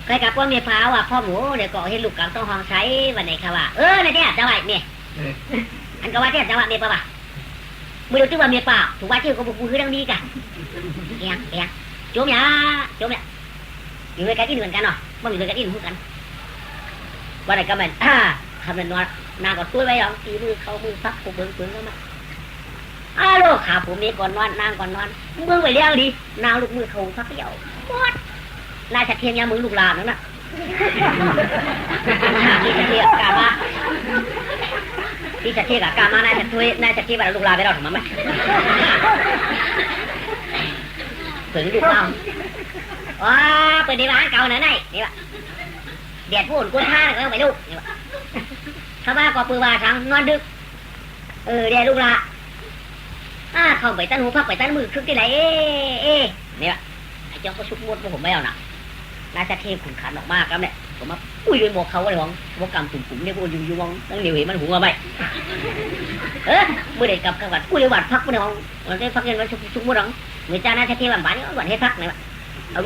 ใครกับพ่อเมียพาว่ะพ่อหมูเดี๋ยวก่อให้ลูกกับต้องห้องใช้วันไหนค่ะว่ะเนี่ยจังหวะเนี่ยอันก็ว่าเนี่ยจังหวะเมียป่ะมือดูที่ว่าเมียป่าถูกว่าชื่อก็บุกคือเรื่องนี้กันเอียงโจมเนี่ยอยู่ในกันอินเหมือนกันเนาะมันอยู่ในกันอินเหมือนกันวันไหนก็มันทำเป็นนางก็ตุ้ยไว้หรอตีมือเขามือฟักผูกเบิ้งเข้ามาลูกขาผมนี่ก่อนนอนนางก่อนนอนเบิ้งไปเลี้ยงดีนางลูกมือเขาฟักเดี่ยวหมดนายชัดเทียนยามือลูกหลานนั่นน่ะที่ชัดเทียนกามาที่ชัดเทียนกับกามานายชัดเทียนแบบลูกหลานไปเราถึงมั้ยถึงลูกเราเปิดดีมาเก่าหน่อยนี่ว่ะเด็ดพูดกุ้งท่าไปลูกนี่ว่ะข้าบ้าก็ปืนว่าทั้งนอนดึกเด็ดลูกหลานเข้าไปตั้งหูพักไปตั้งมือคึกที่ไหนเนี่ยไอ้เจ้าก็ชุบมดพวกผมไม่เอาหนักน่าจะเทขุนขันออกมากครับเนี่ยผมมาอุ้ยไปบอกเขาเลยของบอกกำตุ่มเนี่ยพวกอยู่มองตั้งเหนียวเห็นมันหัวไปเมื่อเด็กกลับกันวัดอุ้ยวัดพักพวกเนี่ยมันได้พักเงินมันชุบมดหรอเมื่อจ้าน่าจะเทวันนี้วันให้พักเนี่ยเอา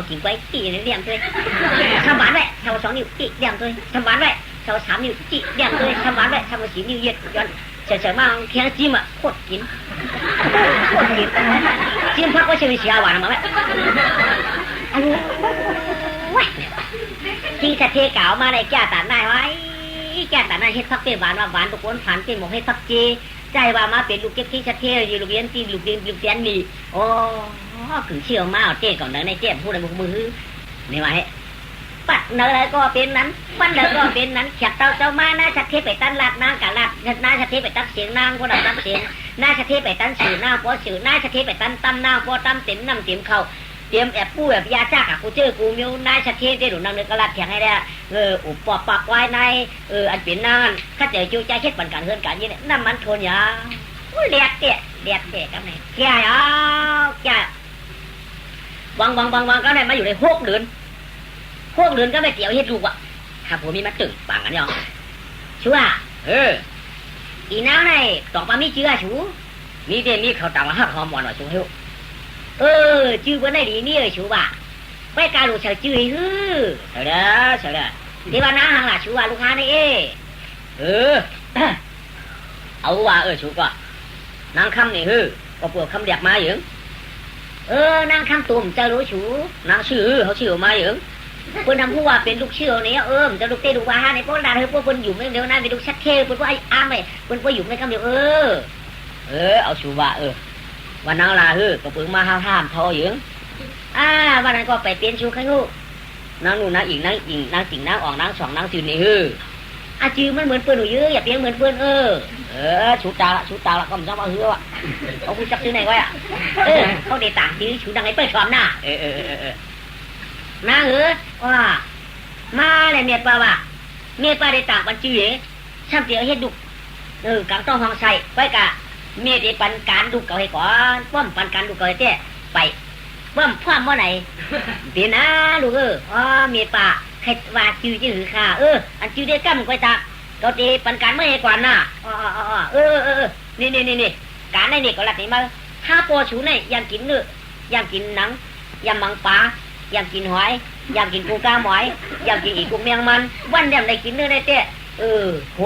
กิ่งไว้กี่เนี่ยเดี่ยมเลยทำหวานไว้ทำ2 นิ้วกี่เดี่ยมเลยทำหวานไว้ทำ3 นิ้วกี่เดี่ยมเลยทำหวานไว้ทำ4 นิ้วเย็ดย้อนเฉยๆมาเคียงจิ้มโคตรกินจิ้มพักก็เฉยๆหวานมาไหมที่จะเทเก่ามาในแก่ตัดได้ไว้แก่ตัดได้เฮ็ดพักเป็นหวานว่าหวานทุกคนผ่านเป็นหมกให้พักเจใจว่ามาเป็นลูกเก็บที่จะเทอยู่ลูกเลี้ยงจีลูกเลี้ยงนี่ขึ้นเชี่ยวมาเจ๊ก่อนในเจ๊พูดในมือนี่ไว้ปัดเนยก็เป็นนั้นปัดเนยก็เป็นนั้นเขียดเจ้ามาน่าจะเทไปตั้นลาดนางกะลาดน่าจะเทไปตั้งเสียงนางก็ดับตั้งเสียงน่าจะเทไปตั้งสื่อหน้าพอสื่อน่าจะเทไปตั้นตั้มหน้าพอตั้มเต็มน้ำเต็มเข่า เตรียมแอบปู้แบบยาจ้ากูเจอกูมีนายชัดเทได้หนูนางเนื้อกระลัดแข็งให้ได้อุปปอบปากไว้ในอันเป็นนานข้าเจอจูใจเช็ดปันกันเฮือนกันยี่เนี่ยน้ำมันทนยาเลียดเตะกันไหนแก่แก่วางก็ได้มาอยู่ใน6 เดือนก็ไม่เกี่ยวเฮ็ดลูกอ่ะถ้าผมมีมาตื่นปังกันยังชัวอีน้าในต่อมามีเชื้อชูมีเดมีเขาต่างหักหอมหวานหน่อยชูเฮลชื่อว่าได้ดีนี่ชูบ่าไปการลูกเฉยชื่อฮือเฉยเด้อเดี๋ยวน้าหังล่ะชูว่าลูกค้านี่เอาว่าชูก็นางคำนี่ฮือก็ปวดคำเดียกมาอย่างนางคำตุ่มจะรู้ชูนางชื่อเขาชื่อมาอย่างเพิ่นทำผู้ว่าเป็นลูกเชื่อเนี่ยจะลูกเตะลูกว่าในพวกนั้นเพิ่นอยู่เดี๋ยวนั้นเป็นลูกชัดเท่เพิ่นว่าอ้ามไปเพิ่นว่าอยู่ในคำเดียวเอาชูว่าวันนั้นล่ะก็เพิ่งมาห้ามทออยู่วันนั้นก็ไปเปลี่ยนชูข้างลูกนางนู่นนางอีกนางอิงนางสิงนางออกนางสองนางจืดนี่จืดมันเหมือนเพิ่นหนูเยอะอย่าเปลี่ยนเหมือนเพิ่นชูตาละก็ไม่ต้องมาว่ะเขาพูดจับชื่อไหนไว้เขาได้ต่างชื่อชูดังไอ้เปิ้ลชอมหน้ามาว่ามาเลยเมียป้าว่าเมียป้าได้ต่างปันจื้อช่างเตียวเฮ็ดดุกังต้องห้องใส่ไปกะเมียได้ปันการดุเก่าให้ก่อนป้อมปันการดุเก่าให้เต้ไปป้อมพ่อมว่าไหนเดี๋ยวนะลูกเมียป้าใครว่าจื้อค่ะอันจื้อได้กั้มก้อยตาเราตีปันการไม่ให้ก่อนน่ะนี่การในนี่ก็หลักนี่มาถ้าโปชูในยังกินเนื้อยังกินหนังยังมังปลาอยากกินหอยอยากกินปูกาหมอยอยากกินอีกกุ้งเมียงมันวันเดียวได้กินเนื้อได้เต้หู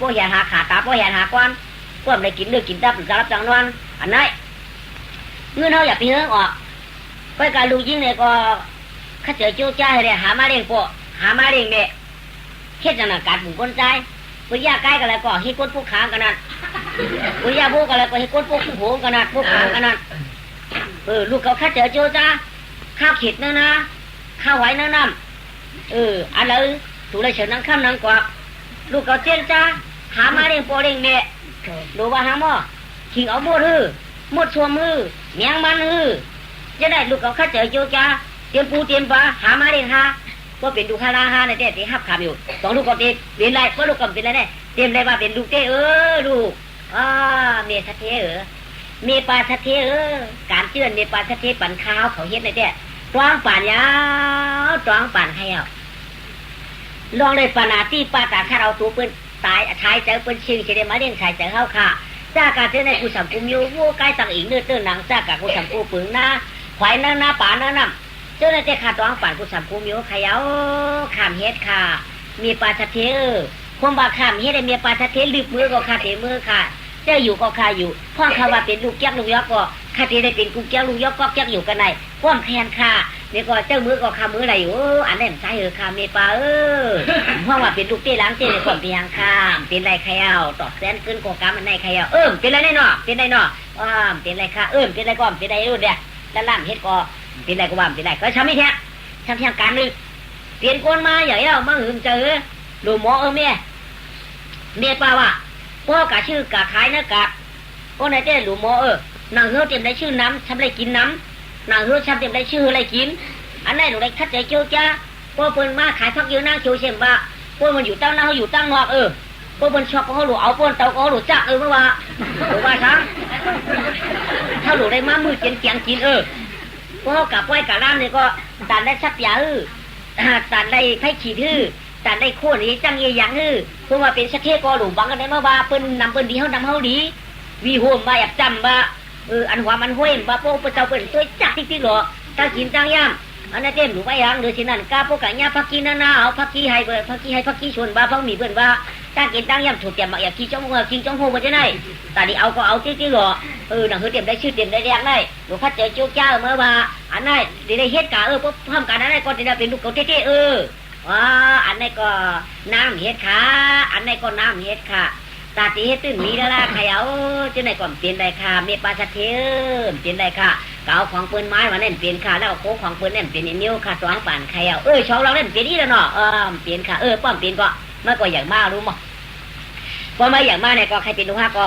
บ่เหียหาขาตาบ่เหียหากวนพวกได้กินเนื้อกินตับสารพัดจังนวนอันไหนเงื่อนเขาอยากไปเนื้อออกไปการลูกยิงเนี่ยก็ข้าเจอจู้จ้าให้ได้หามาเลี้ยงปะหามาเลี้ยงเนี่ยเฮ็ดจังหวะการปุ่มคนใจปุยยาใกล้กันแล้วก็ให้ก้นผู้ค้างกันนั่นปุยยาผู้กันแล้วก็ให้ก้นผู้โหงกันนั่นผู้ค้างกันนั่นลูกเขาข้าเจอจู้จ้าข้าวเข็ดนะข้าวไหวน้ำอะไรถูกเลยเฉินนั่งข้ามนั่งกว่าลูกเขาเจ้าจ้าหามาเร่งโปเร่งเมะดูว่าหาหม้อขิงเอาหมดหมดชัวมือเมียงมันจะได้ลูกเขาข้าเจอโยจ้าเตรียมปูเตรียมปลาหามาเร่งฮะก็เป็นดูคาราฮาในเต้ที่หับขามอยู่สองลูกก็เตรียมเป็นไรก็ลูกก็เป็นไรเนี่ยเตรียมได้ว่าเป็นลูกเต้ลูกเมทัเทเมปลาทัเทการเชื่อนเมปลาทัเทปั่นข้าวเขาเฮ็ดในเต้จ้องป่านยาวจ้องป่านให้เอาลองเลยปานาที่ปาตาข้าเราตัวเปิ้นตายชายเจอเปิ้นชิงเฉยมาเลี้ยงชายเจอเข้าค่ะจากการเจอในกุสัมกุมยูวัวใกล้ต่างอีกเนื้อเตื้อหนังจากการกุสัมกุปึงหน้าควายหน้าป่าหน้าน้ำเจ้าในเจ้าขาจ้องป่านกุสัมกุมยูขยาวขามเฮ็ดค่ะมีปลาทัดเทความบาขามเฮ็ดได้มีปลาทัดเทลืบมือก็ขาเทมือค่ะเจ้าอยู่ก็ขาอยู่พ่อเขาว่าเป็นลูกแก้วลูกยอกก็ข้าที่ได้เป็นกุ๊กแก้วลูกยอกก็แก้วอยู่กันไหนป้อมแทนค่ะนี่ก็เจ้ามือก็ขามืออะไรอยู่อันนั้นใช่ค่ะเมปลาเพราะว่าเป็นลูกเต้ล้างเต้ในความเพียงค่ะเป็นไรใครเอาตอบแสนขึ้นกองกามันในใครเอาเป็นไรแน่นอนเป็นไรเนาะเป็นไรค่ะเป็นไรก็เป็นไรเด้อด้านล่างเฮ็ดก็เป็นไรก็ว่าเป็นไรก็ทำไม่แท้ทำเพียงการนึงเปลี่ยนคนมาใหญ่เอามาหืมเจอดูหมอเมียปลาว่าพ่อกะชื่อกะขายนะกะพ่อไหนเจ้หลูหมอนางเฮือเตรียมได้ชื่อน้ำทำได้กินน้ำนางเฮือทำเตรียมได้ชื่ออะไรกินอันนั้นหนูได้คัดใจเจ้าจ้าพ่อเพิ่นมาขายพักเยอะนางโชว์เช่นว่าพ่อมันอยู่ตั้งหน้าเขาอยู่ตั้งนอกพ่อเพิ่นชอบเขาหลูเอาพ่นเตาเขาหลูจักเมื่อว่าหรือว่าทั้งถ้าหลูได้มามือเกียงกินพ่อกะป้อยกะล่ามเนี่ยก็ตัดได้ชักยาตัดได้ไผ่ขีดตัดได้โค่นนี้จังเยี่ยงเพราะว่าเป็นสักเทก็หลูบังกันได้มาว่าเพิ่นนำเพิ่นดีเขานำเขาดีวีโฮมว่าอยากจำว่าอันหัวมันห้วยว่าโป้เจ้าเปิ้นตัวจักจริงๆหรอถ้ากินจังย่ำอันนั้นเต็มหนูไปยังเดือดฉะนั้นกาโปกะญาพักกี้นาเอาพักกี้ให้เบิดพักกี้ชวนบ้าพักมีเปิ้นว่าถ้ากินจังย่ำถูกเตรียมมาอยากกินจ้องหัวกินจ้องโฮมันจะได้แต่นี่เอาก็เอาจริงๆหรอหนังคือเตรียมได้ชื่อเตรียมได้แรงได้หนูพัดเจอโจ๊กเจ้าเมื่อว่าอันนั้นได้เฮ็ดกะปุ๊บทำการอันนั้นก็จะได้เป็นลูกเก๋ๆอันนั้นก็น้ำเฮ็ดค่ะอันนั้นก็น้ำเฮ็ดค่ะตาตีเฮ็ดตื่นมีแล้วล่ะใครเอาจะไหนก่อนเปลี่ยนได้ค่ะเมปลาชัดเทเปลี่ยนได้ค่ะเก่าของปืนไม้มาเล่นเปลี่ยนค่ะแล้วโค้งของปืนเล่นเปลี่ยนนิ้วค่ะสว่างป่านใครเอาชาวเราเล่นเปลี่ยนนี่แล้วเนาะเปลี่ยนค่ะป้อมเปลี่ยนก็เมื่อก่อนอย่างมากรู้มั้ยพอมาอย่างมากเนี่ยก็ใครเป็นลูกค้าก็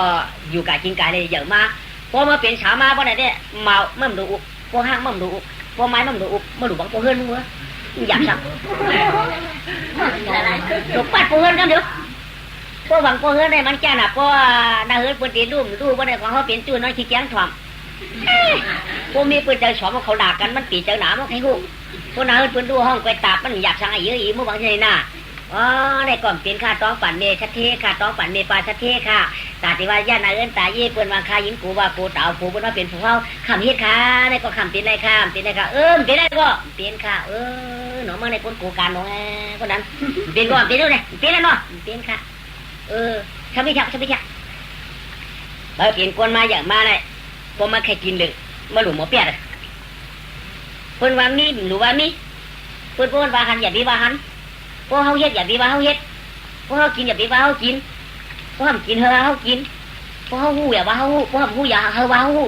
อยู่กับกินกายเลยอย่างมากพอมาเป็นสาวมาบ่ได้เนี่ยเมามั่มดูพวกห้างมั่มดู พอไม้มันดูมาดูบังโปเฮิร์นมึงวะอยากสั่งถูกปัดโปเฮิร์นกันเดี๋ยวพวกบังโปเฮิร์นได้มันแก่น่ะเพราะนาเฮิร์นปืนตีรูปว่าได้ของเขาเป็นจูนน้อยขี้แจ้งถ่อมพวกมีปืนใจฉอมเขาด่ากันมันตีเจ้าหนามันใครหูพวกนาเฮิร์นปืนดูห้องไปตาบมันอยากสั่งไอ้เยอะอีมื่อบางทีน่ะอ๋อได้ก่อนเป็นข้าต้องปั่นเมชัดเทข้าต้องปั่นเมปลาชัดเทค่ะตาติว่าย่านาเอิ้นตาเย่เปิ้นว่าข้ายิงกูว่ากูเต่ากูเปิ้นว่าเป็นผู้เฮาคำเฮ็ดค่ะได้ก็คำเป็นได้ค่ะเป็นได้ค่ะเป็นได้ก็เป็นค่ะหนูมาในคนกูการหนูคนนั้นเป็นก็เป็นด้วยเป็นแล้วเนาะเป็นค่ะทำไม่ชักเปลี่ยนคนมาอย่างมาเลยผมมาแค่กินเลยมาหลุมหมอเปียดเปิ้นว่ามีหรือว่ามีเปิ้นว่าหันอย่าดีว่าหันพวกเขาเฮ็ดอย่าบีว่าเขาเฮ็ดพวกเขากินอย่าบีว่าเขากินพวกเขากินเขากินพวกเขาหูอย่าว่าเขาหูพวกเขาหูอย่าเขาว่าเขาหู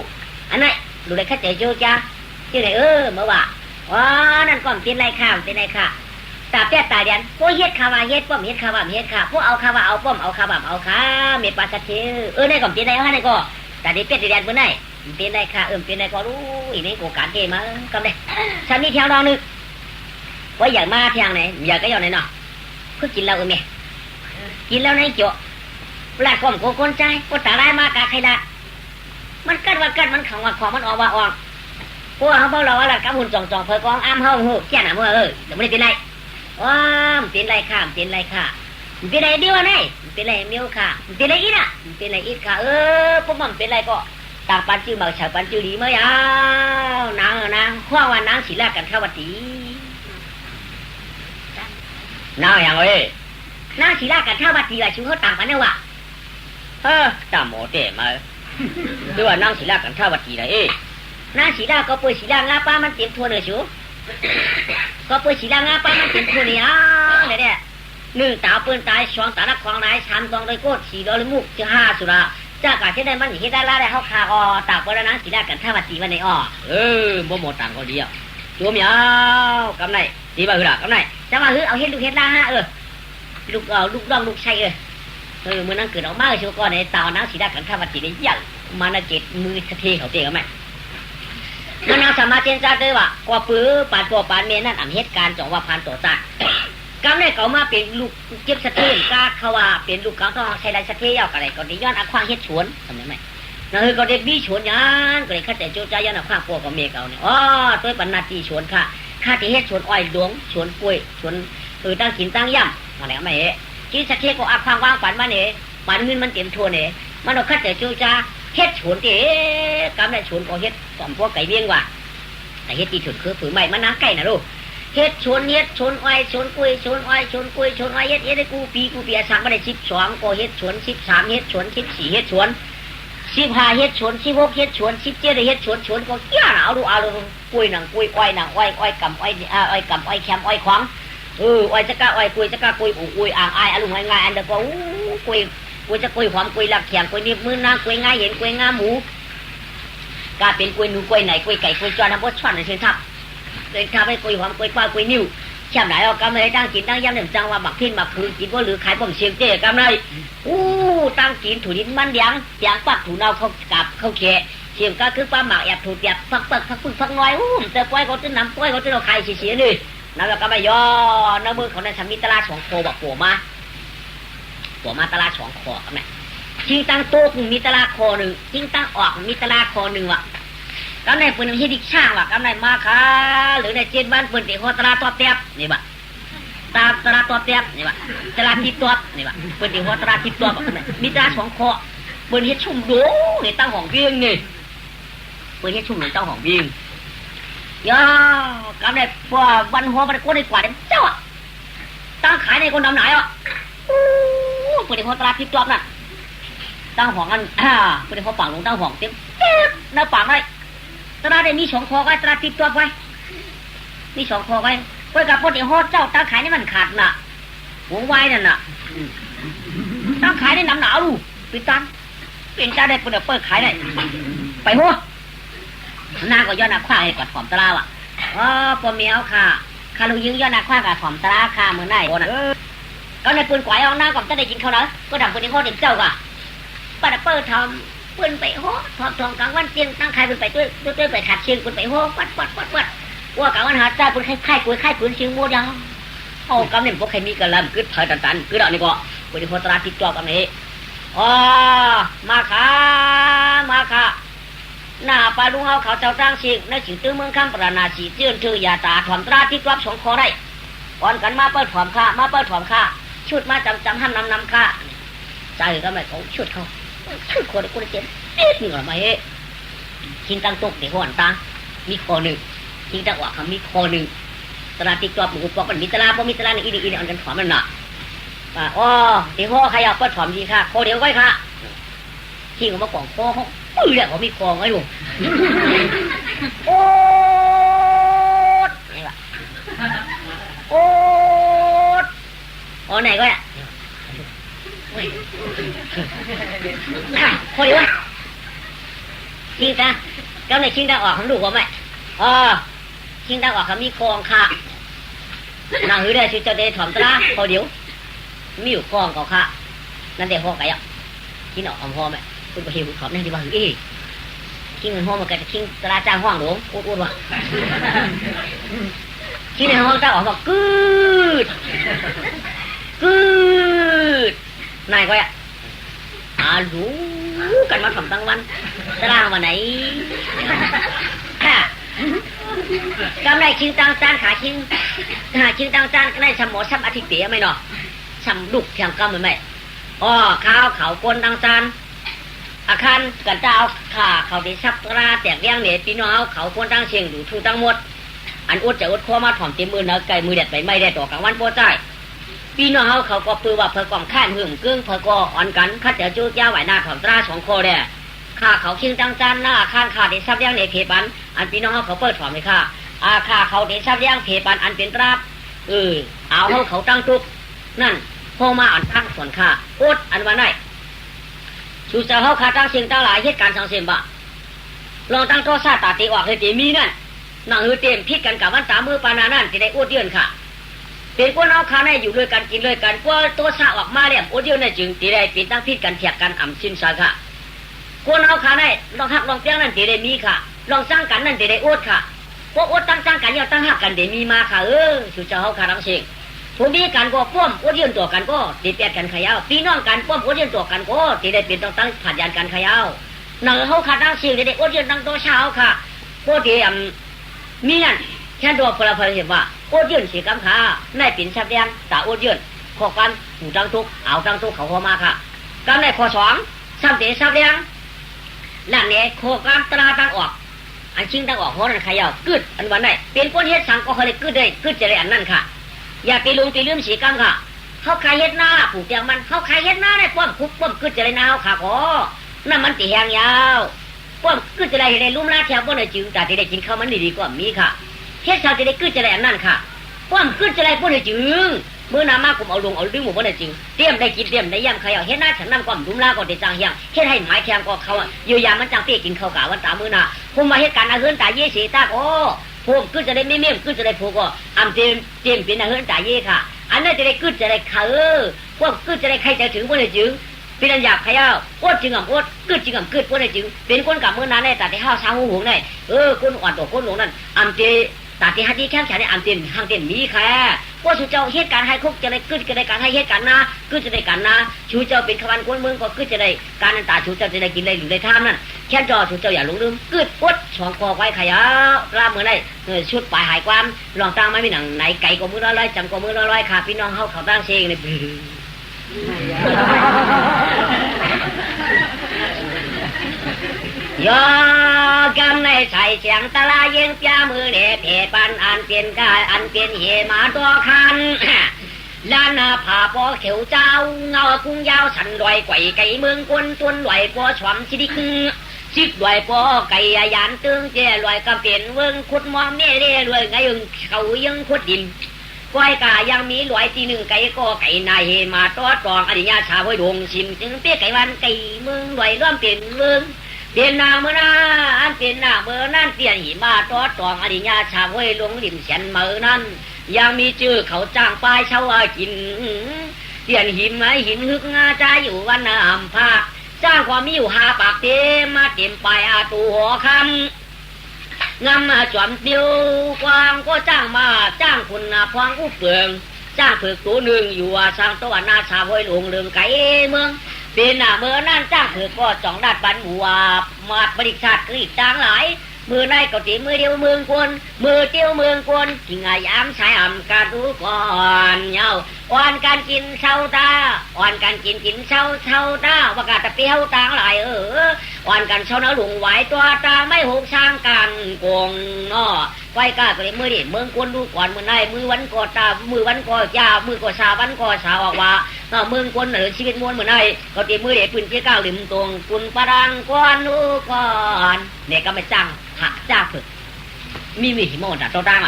อันนั้นดูได้คัดใจโจจ้าที่ไหนเมื่อว่านั่นก่อนเป็นไรข้าวเป็นไรค่ะตาแป๊ดตาเดียนพวกเฮ็ดข้าวเฮ็ดป้อมเฮ็ดข้าวเฮ็ดค่ะพวกเอาข้าวเอาป้อมเอาข้าวเอาข้าเมปาสัตเทได้ก่อนเป็นไรฮะนี่ก็แต่เด็กเป็ดเดียนเมื่อไหร่เป็นไรค่ะเป็นไรก็รู้อีนี่กูการเทมากำเลยฉันมีเที่ยวดองนึงว่าอยากมาเที่ยงไหนอยากก็อยากไหนเนาะคือกินแล้วเนี่ยกินแล้วในโจ๊ะปลาก้มโกคนใจก็ตาได้มากกะใครละมันกัดว่ากัดมันขังว่าของมันออกว่าออกพวกเขาบอกเราว่าละกับหุ่นจ่องเผยกองอ้ามเฮาหูแก่หนาเมื่อเดี๋ยวไม่ได้เป็นไรเป็นไรค่ะเป็นไรค่ะเป็นไรเดียวไงเป็นไรเมียวค่ะเป็นไรอีน่ะเป็นไรอีค่ะพวกมันเป็นไรก็ต่างปันจื้อเมาฉาปันจื้อดีเมื่อยาวนางข้อว่านางศิลากันข้าวตีนางอย่างเอ้ยนางศิลากันข้าวตีว่าชิวเขาต่างกันเนี่ยว่ะตามหมอเตะมาด้วยว่านางศิลากันข้าวตีเลยนางศิลาก็เปิดศิลางาป้ามันเต็มทั่วเลยชิวก็เปิดศิลางาป้ามันเต็มทั่วเนี่ยเนี่ยหนึ่งตาปืนตายสองตานักควางนายสามกองโดยโคตรสี่ดอลมุกจะห้าสุราจากการที่ได้มันเห็นได้ละได้เขาคาตากเวลานั้นศิลากันข้าวตีวันในบ่หมดต่างก็เดียวตัวเมียวกำไรตีบ่าหือกำไรจะมาเอาเฮ็ดลูกเฮ็ดล่าฮะลูกดองลูกชัยเมื่อนั้นเกิดออกมาชัวก่อนในตาน้ำสีดากันข้าวตีได้ยังมานาเจ็ดมือเทเขาเตะกันไหมมันนางสมาเจนจ้าด้วยว่ากว่าปื้อปานตัวปานเมนั่นอ่ำเหตุการณ์จ่องว่าพันตัวจ้ากำไรเขามาเป็นลูกเจ็บสะเทียนกล้าเขาว่าเป็นลูกเขาต้องใช้ไรสะเทียนอะไรก็ได้ย้อนอาควางเฮ็ดชวนทำได้ไหมนั่นคือก็ได้บี้ชวนยันก็ได้ข้าแต่โจใจยันอาควางพวกกับเมฆเอาเนี่ยตัวปันนาจีชวนค่ะข้าที่เฮ็ดชวนอ้อยดวงชวนกล้วยชวนตั้งกินตั้งย่ำอะไรก็ไม่จีสะเทียนก็อาควางวางฝันมาเนี่ยฝันเงินมันเต็มทัวเนี่ยมันเอาข้าแต่โจใจเฮ็ดชวนเก๋กำไรชวนก็เฮ็ดสอมพวกไก่เบี้ยงว่ะแต่เฮ็ดตีฉุดคือผืนใหม่มันน้ำไก่นะลูกเฮ็ดชวนอ้อยชวนกล้วยชวนอ้อยชวนกล้วยชวนอ้อยเฮ็ดได้กูปีสั่งมาได้12ก็เฮ็ดชวน13เฮ็ดชวน14เฮ็ดชวน15เฮ็ดชวน16เฮ็ดชวน17เฮ็ดชวนก็เกี้ยเอาดูกล้วยหนังกล้วยอ้อยหนังอ้อยกำอ้อยกำอ้อยแคมอ้อยขวางอ้อยจะกะอ้อยกล้วยจะกะกล้วยอ้อยอ่างอ้ายอารมณ์ง่ายๆอันเดียวก็กล้วยจะกล้วยหอมกล้วยหลักแข็งกล้วยนิ่มมือนางกล้วยง่ายเห็นกล้วยงาหมูกาเป็นกล้วยหนูกล้วยไหนกล้วยไก่กล้วยจอนน้ำบดช่อนในเชิงทับเลยทำให้กล้วยหอมกล้วยป้ากล้วยนิ่วแช่ไหนเอากำไรตั้งกินตั้งยำหนึ่งจังว่าหมักพิ้นหมักคือกินว่าหรือขายผมเชียงเจ๊กำไรตั้งกินถูดินมันเดียงปักถูเนาเขากับเขาเขะเชียงก็คือปลาหมักแอบถูแอบพักพึ่งพักน้อยแต่กล้วยเขาจะน้ำกล้วยเขาจะเราขายเสียเลยน้ำแล้วก็ไม่ย่อน้ำมือของนายสามีตลาด2 โคบอกปัวมาตลาด2 คอครับแม่จิงตั้งโต๊ะมีตลาดคอ1จิงตั้งออกมีตลาดคอ1ว่ะกำไรปืนเฮ็ดดิช่างว่ะกำไรมาค่ะหรือในเจ็ดบ้านปืนเตะหัวตลาดตัวแป๊บนี่ว่ะตลาดตัวแป๊บนี่ว่ะตลาดทิพย์ตัวนี่ว่ะปืนเตะหัวตลาดทิพย์ตัวแบบนั้นมีตลาด2 คอปืนเฮ็ดชุ่มโดนี่ตั้งห้องเบี้ยงนี่ปืนเฮ็ดชุ่มนี่ตั้งห้องเบี้ยงย่ากำไรพวกวันหัวมันก็ได้กว่าเจ้าตั้งขายในคนดำไหนอ่ะปืนเตะหัวตลาดทิพย์ตัวน่ะตั้งห้องกันปืนเตะหัวปากลงตั้งห้องเต็มหน้าปากเลยตลาดได้มี2 คอไว้ตลาดติดตัวไว้มี2 คอไว้เพื่อกับพวกที่ฮอดเจ้าตั้งขายนี่มันขาดน่ะหัวไว้นั่นน่ะตั้งขายได้น้ำหนาวดูปิดตันเป็นเจ้าได้เปิดขายได้ไปหัวหน้าก็ย้อนหน้าคว้าให้กับผอมตลาดอ่ะปอมเมียวค่ะลูกยิงย้อนหน้าคว้ากับผอมตลาดค่ะมือไหนก็ในปืนกวายเอาหน้าก่อนจะได้กินเขานะก็ดังปืนที่ฮอดเด็กเจ้าก่ะป้าเปิดทำปืนไปโหทองกลางวันเตียงตั้งใครปืนไปตัวไปขัดเชียงปืนไปโหปัด ว่ากะวันหาจ้าเป็นไข่กล้วยไข่ปืนเชียงมัวยังเอากำเนี่ยพวกใครมีกันลำกึดเผยตันกึดเอานี่ก็วันนี้พอตราติดจอกกันนี้อ๋อมาค่ะหน้าปลาลุงเขาเจ้าจ้างเสียงในสิงตื้อเมืองข้ามปราณาสีเจื้อนเธอยาตาถอมตราที่รับสองคอได้ก่อนกันมาเปิดถอมค่าชุดมาจำห้ามนำค่าใจก็ไม่เขาชุดเขาชุดคนกูได้เจ็บเอ๊ะนี่หรอมาเฮ้คิงตั้งตกเดี๋ยวหันตามีคอหนึ่งคิงตั้งว่าเขามีคอหนึ่งตราที่รับหมูปอกมันมีตราพอมีตราอีนี่อันกันถอมมันหนักอ๋อเดี๋ยวใครอยากเปิดถอมดีค่ะคอเดี๋ยวไว้ค่ะคิงออกมากล่องคอเขาปื้อแหละเขามีคลองไอ้ลูกโอ๊ดนี่ว่ะโอ๊ดอ๋อไหนก็อ่ะพอดีวะชิงตาเจ้าในชิงตาออกของลูกว่าไหมอ๋อชิงตาออกเขามีคลองค่ะนางหือได้ชื่อเจ้าเดชถอมตราพอเดี๋ยวมีอยู่คลองเขาค่ะนั่นเดี๋ยวพ่อไก่อ่ะชิงออกของพ่อไหมคุณไปเห็นขอบนั่นดีว่าเอ๊ะคิงเงินห้องมันก็จะคิงตราจ้างห้องหลวงอ้วนว่ะคิงในห้องจ้างออกมากึดนายก็อ่ะรู้กันมาทำตั้งวันตารางวันไหนกำไรคิงตังจานขาคิงตังจานก็ได้ชำหมอชำอาทิตย์เตี๋ยไหมเนาะชำดุกชำกำมันไหมอ๋อข้าวเขากวนตังจานอาคารกันเจ้าข่าเขาได้ซับตราแตกเลี้ยงเนี่ยพี่น้องเขาควรตั้งเชียงอยู่ทุกตั้งหมดอันอดจะอดข้อมาถ่อมเต็มมือเนื้อไก่มือเด็ดไปไม่ได้ต่อกลางวันโป้ใจพี่น้องเขาก็ปือว่าเพื่อกล่อมข้านหึ่มกึ่งเพื่อก็อ่อนกันคัดเดี๋ยวจู้ยาไหวหน้าถ่อมตราสองคอเนี่ยข้าเขาคิงตั้งจานหน้าอาคารข่าได้ซับเลี้ยงเนี่ยเพบันอันพี่น้องเขาเปิดถ่อมเลยค่ะข้าเขาได้ซับเลี้ยงเพบันอันเป็นตราเอาเขาตั้งทุกนั่นพอมาอ่อนตั้งส่วนข้าอดอันวันไหนชูจะเขาขาตั้งเสียงตั้งหลายเหตุการณ์สังเสริมบะลองตั้งโทษซาตาตีออกเลยตีมีนั่นนั่งหือเต็มพิษกันกับวันตามือปานานั่นจะได้อดเยือนค่ะเป็นพวกน้องข้าในอยู่ด้วยกันกินด้วยกันพวกตัวซาออกมาเนี่ยอดเยือนในจึงตีได้เป็นตั้งพิษกันเถียกกันอ่ำชินสาค่ะพวกน้องข้าในลองหักลองเปี้ยงนั่นตีได้มีค่ะลองสร้างกันนั่นตีได้อดค่ะพวกอดตั้งสร้างกันยังตั้งหักกันเดี๋ยวมีมาค่ะชูจะเขาขาตั้งเสียงผู้มีกันก็ป้อมอดเยือนตัวกันก็ตีเปียดกันขยาวพี่น้องกันป้อมอดเยือนตัวกันก็ตีได้เป็นต้องตั้งผัดยันกันขยาวหนังเขาขาตั้งเสียงได้อดเยือนตั้งตัวเช้าค่ะพวกที่มีนั่นแค่ตัวพลเห็นว่าอดเยือนสีกำขาในปิ่นชับแดงตาอดเยือนขอกันหูตั้งทุกเอาตั้งทุกเขาพอมาค่ะกำในข้อสองซ้ำเตะชับแดงนั่นเนี่ยโคกามตราตั้งออกอันชิงตั้งออกหัวนั่นขยาวกึดอันวันไหนเป็นก้นเฮ็ดสังก็เขาเลยกึดได้กึดจะได้อันนั่นค่ะอย่าไปลุงไปลืมสีกำค่ะเขาขายเฮ็ดหน้าผูกเตียงมันเขาขายเฮ็ดหน้าได้ป้อมคุกป้อมกึดจะได้นาค่ะขอนั่นมันตีแหงยาวป้อมกึดจะได้ลุ่มลาแถวป้อมในจึงแต่ที่ได้กินข้าวมันดีๆก็มีค่ะเฮ็ดชาวจะได้กึดจะได้อันนั่นค่ะป้อมกึดจะได้ป้อมในจึงเมื่อน้ำมากผมเอาลงเอาดึงหมู่ป้อมในจึงเตรียมได้กินเตรียมได้ย่ำขยาวเฮ็ดหน้าฉันนั่งป้อมลุ่มลาก็ได้จังเฮียงเฮ็ดให้หมายแข็งก็เขาอยู่ยามมันจังเปี้ยกินข้าวกะวันตามื้อน่ะผมมาเฮ็ดการอาเฮือนตาเย่สีตาโอ้พวกกึดจะได้ไม่เมี่ยมกึดจะได้พวกก็อำเตรียมเป็นอาเฮือนตาเย่ค่ะอันนั้นจะได้กึดจะได้พวกกึดจะได้ใครจะถึงป้อมในจึงเป็นอันหยาบขยาวอดจึงอ่ำอดกึดจึงอ่ำกึดป้อมในจึงเป็นคนกับมื้อนั้นได้แต่ที่ห้าวช้างหูหงได้คนอ่อนตัวคนหลงนั่นอำเตตาที่ฮัดที่แคบแขนในอันเตียนห้างเตียนมีแค่ว่าชูเจ้าเหตุการณ์ให้คุกจะได้กึดจะได้การให้เหตุการณ์นะกึดจะได้การนะชูเจ้าเป็นขวันกวนเมืองก็กึดจะได้การนันตาชูเจ้าจะได้กินได้หรือได้ทำนั่นแค่จอชูเจ้าอย่าหลงลืมกึดอดช่องคอไว้ขยะกล้ามเมื่อไรชุดปลายหายความลองตั้งไม่มีหนังไหนไก่ก็มือร้อยจำก็มือร้อยค่ะพี่น้องเขาตั้งเชงในยอกำในใส่เสียงตะลาเย็นจ้ามือเด็เพปันอันเปลี่ยนกายอันเปลี่ยนเหมาตัวคันล้านผาปอเขียวเจ้าเงากุ้งยาวสันลอยไก่ไก่เมืองกวนต้นลอยปอชวมชิดิกชิดลอยปอไก่ยานตึงเจลอยกำเปลี่ยนเวิงขุดมองเม่เร่ลอยไงเขายังขุดดินก้อยกายังมีลอยตีหนึ่งไก่ก็ไก่นายเหมาตัวตองอดีตชาไว้ดวงชิมจึงเปี้ยไก่วันไก่เมืองลอยร่วมเปลี่ยนเมืองเปลี่ยนนาเมื่อนาอันเปลี่ยนนาเมื่อนั่นเปลี่ยนหิมาตัวตองอดีตชาไว้ลงริมเสียนเมื่อนั้นยังมีชื่อเขาจ้างปลายเช่ากินเปลี่ยนหิมไอหินฮึกงาใจอยู่วันน้ำผ้าจ้างความมีอยู่หาปากเต็มมาเต็มไปอาตูหัวคำ งามมาจอมเดียวกวางก็จ้างมาจ้างคุณนาพวางอุเปลืองจ้างฝึกตัวหนึ่งอยู่ว่าสร้างตัวนาชาห้อยหลงเรืองไก่เมืองเป็นหน้าเมื่อนั่นจ้างฝึกก็จ่องดัดบันหัวมาบริษัทคืออีกจ้างหลายมือในก็ตีมือเดียวเมืองกวนมือเดียวเมืองกวนที่งายามใช้อ่ำการรู้ก่อนเย้าอ่อนการกินเช้าตาอ่อนการกินเช้าตาว่ากาตะเปียวต่างหลายอ่อนกันเช้าเนื้อหลงไหวตัวตาไม่หกช่างกันโกงเนาะไว้กาก็เลยมือดิเมืองกวนดูก่อนมือในมือวันก็ตามือวันก็ยามือก็ชาวันก็ชาออกว่าเมืองกวนหรือชีวิตมวลมือในก็ตีมือเด็ปืนเจ้าก้าวลิมตรงกุนปรังกวนดูก่อนเนี่ยก็ไม่จ้างหักจ้าฝึกมีวิธีโมดตัวดัง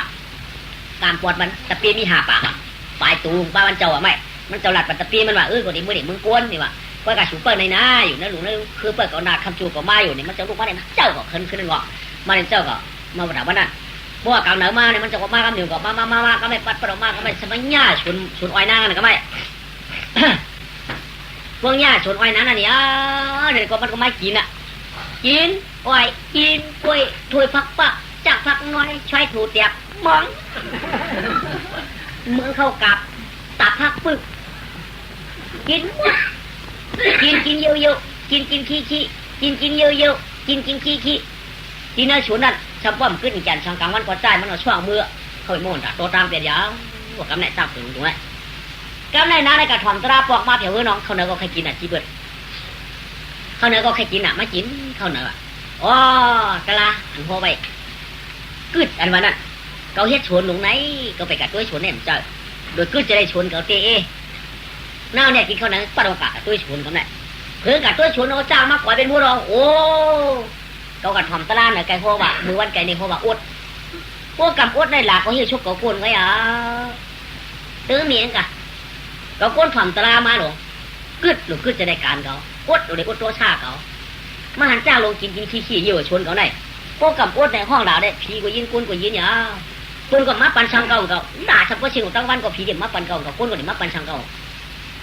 การปวดมันตะปีมีหาปากปลายตูงป้ามันเจ้าไม่มันเจ้าหลัดปัตตะปีมันว่าก็ตีมือเด็กมึงกวนนี่ว่าก็กระชูเปิดในน้าอยู่นั่นหลุมนั่นคือเปิดก็นาคำชูก็มาอยู่นี่มันจะลูกมาเนี่ยเจ้าก็ขึ้นงอมาเนี่ยเจ้าก็มาประดับวันนั้นเพราะว่ากลางเหนือมาเนี่ยมันจะก็มากำหนึ่งก็มาก็ไม่ปัดปลอกมาก็ไม่สมัยหญ้าชนอ้อยนางนั่นก็ไม่พวกหญ้าชนอ้อยนั้นน่ะเนี่ยเนี่ยก็มันก็ไม่กินกินอ้อยกินกล้วยถ้วยพักปะจากพักน้อยใช้ถูเตียบมองเมืองเข้ากับตับพักปึกกินเยอะๆกินขี้กินเยอะๆกินขี้ที่น่าชวนนั่นชับว่ามันขึ้นอีกอย่างช่างกลางวันก็ใจมันเอาช่วงมือเขาไปโม่นตัวตามเปลี่ยนยาวว่ากำไหนตามถึงตรงไหนกำไหนน้าในกระถางตราปอกมาเผียวน้องเขาเนื้อก็ใครกินจีเบิดเขาเนื้อก็ใครกินไม่กินเขาเนื้ออ๋อกะลาอันพอไปกึดอันวันนั้นเขาเฮ็ดชวนลงไหนก็ไปกัดตัวชวนเนี่ยเจอโดยกึดจะได้ชวนเขาเตะน้าเนี่ยกินเขาเนื้อปลาดองกะกัดตัวชวนเขาเนี่ยเพื่อกัดตัวชวนเอาจ้างมากกว่าเป็นผู้รองโอ้เขากัดหอมตะลานเนี่ยไก่หัวว่ามือวันไก่ในหัวว่าอดพวกกับอดในหลักเขาเฮียชุกเขาโกนไว้ตื้อเมียงกะเขาโกนหอมตะลามาหรอกึดหรือกึดจะได้การเขาอดหรืออดตัวชาเขามาหันจ้าลงกินขี้เยอะชนเขาไหนพวกกับอดในห้องดาวได้ผีก็ยินกุนก็ยินกุนก็มาปันช่างเก่าเขาด่าเฉพาะเชียงตั้งวันก็ผีเดี๋ยวมาปันเก่าเขากุนก็เดี๋ยวมาปันช่างเก่า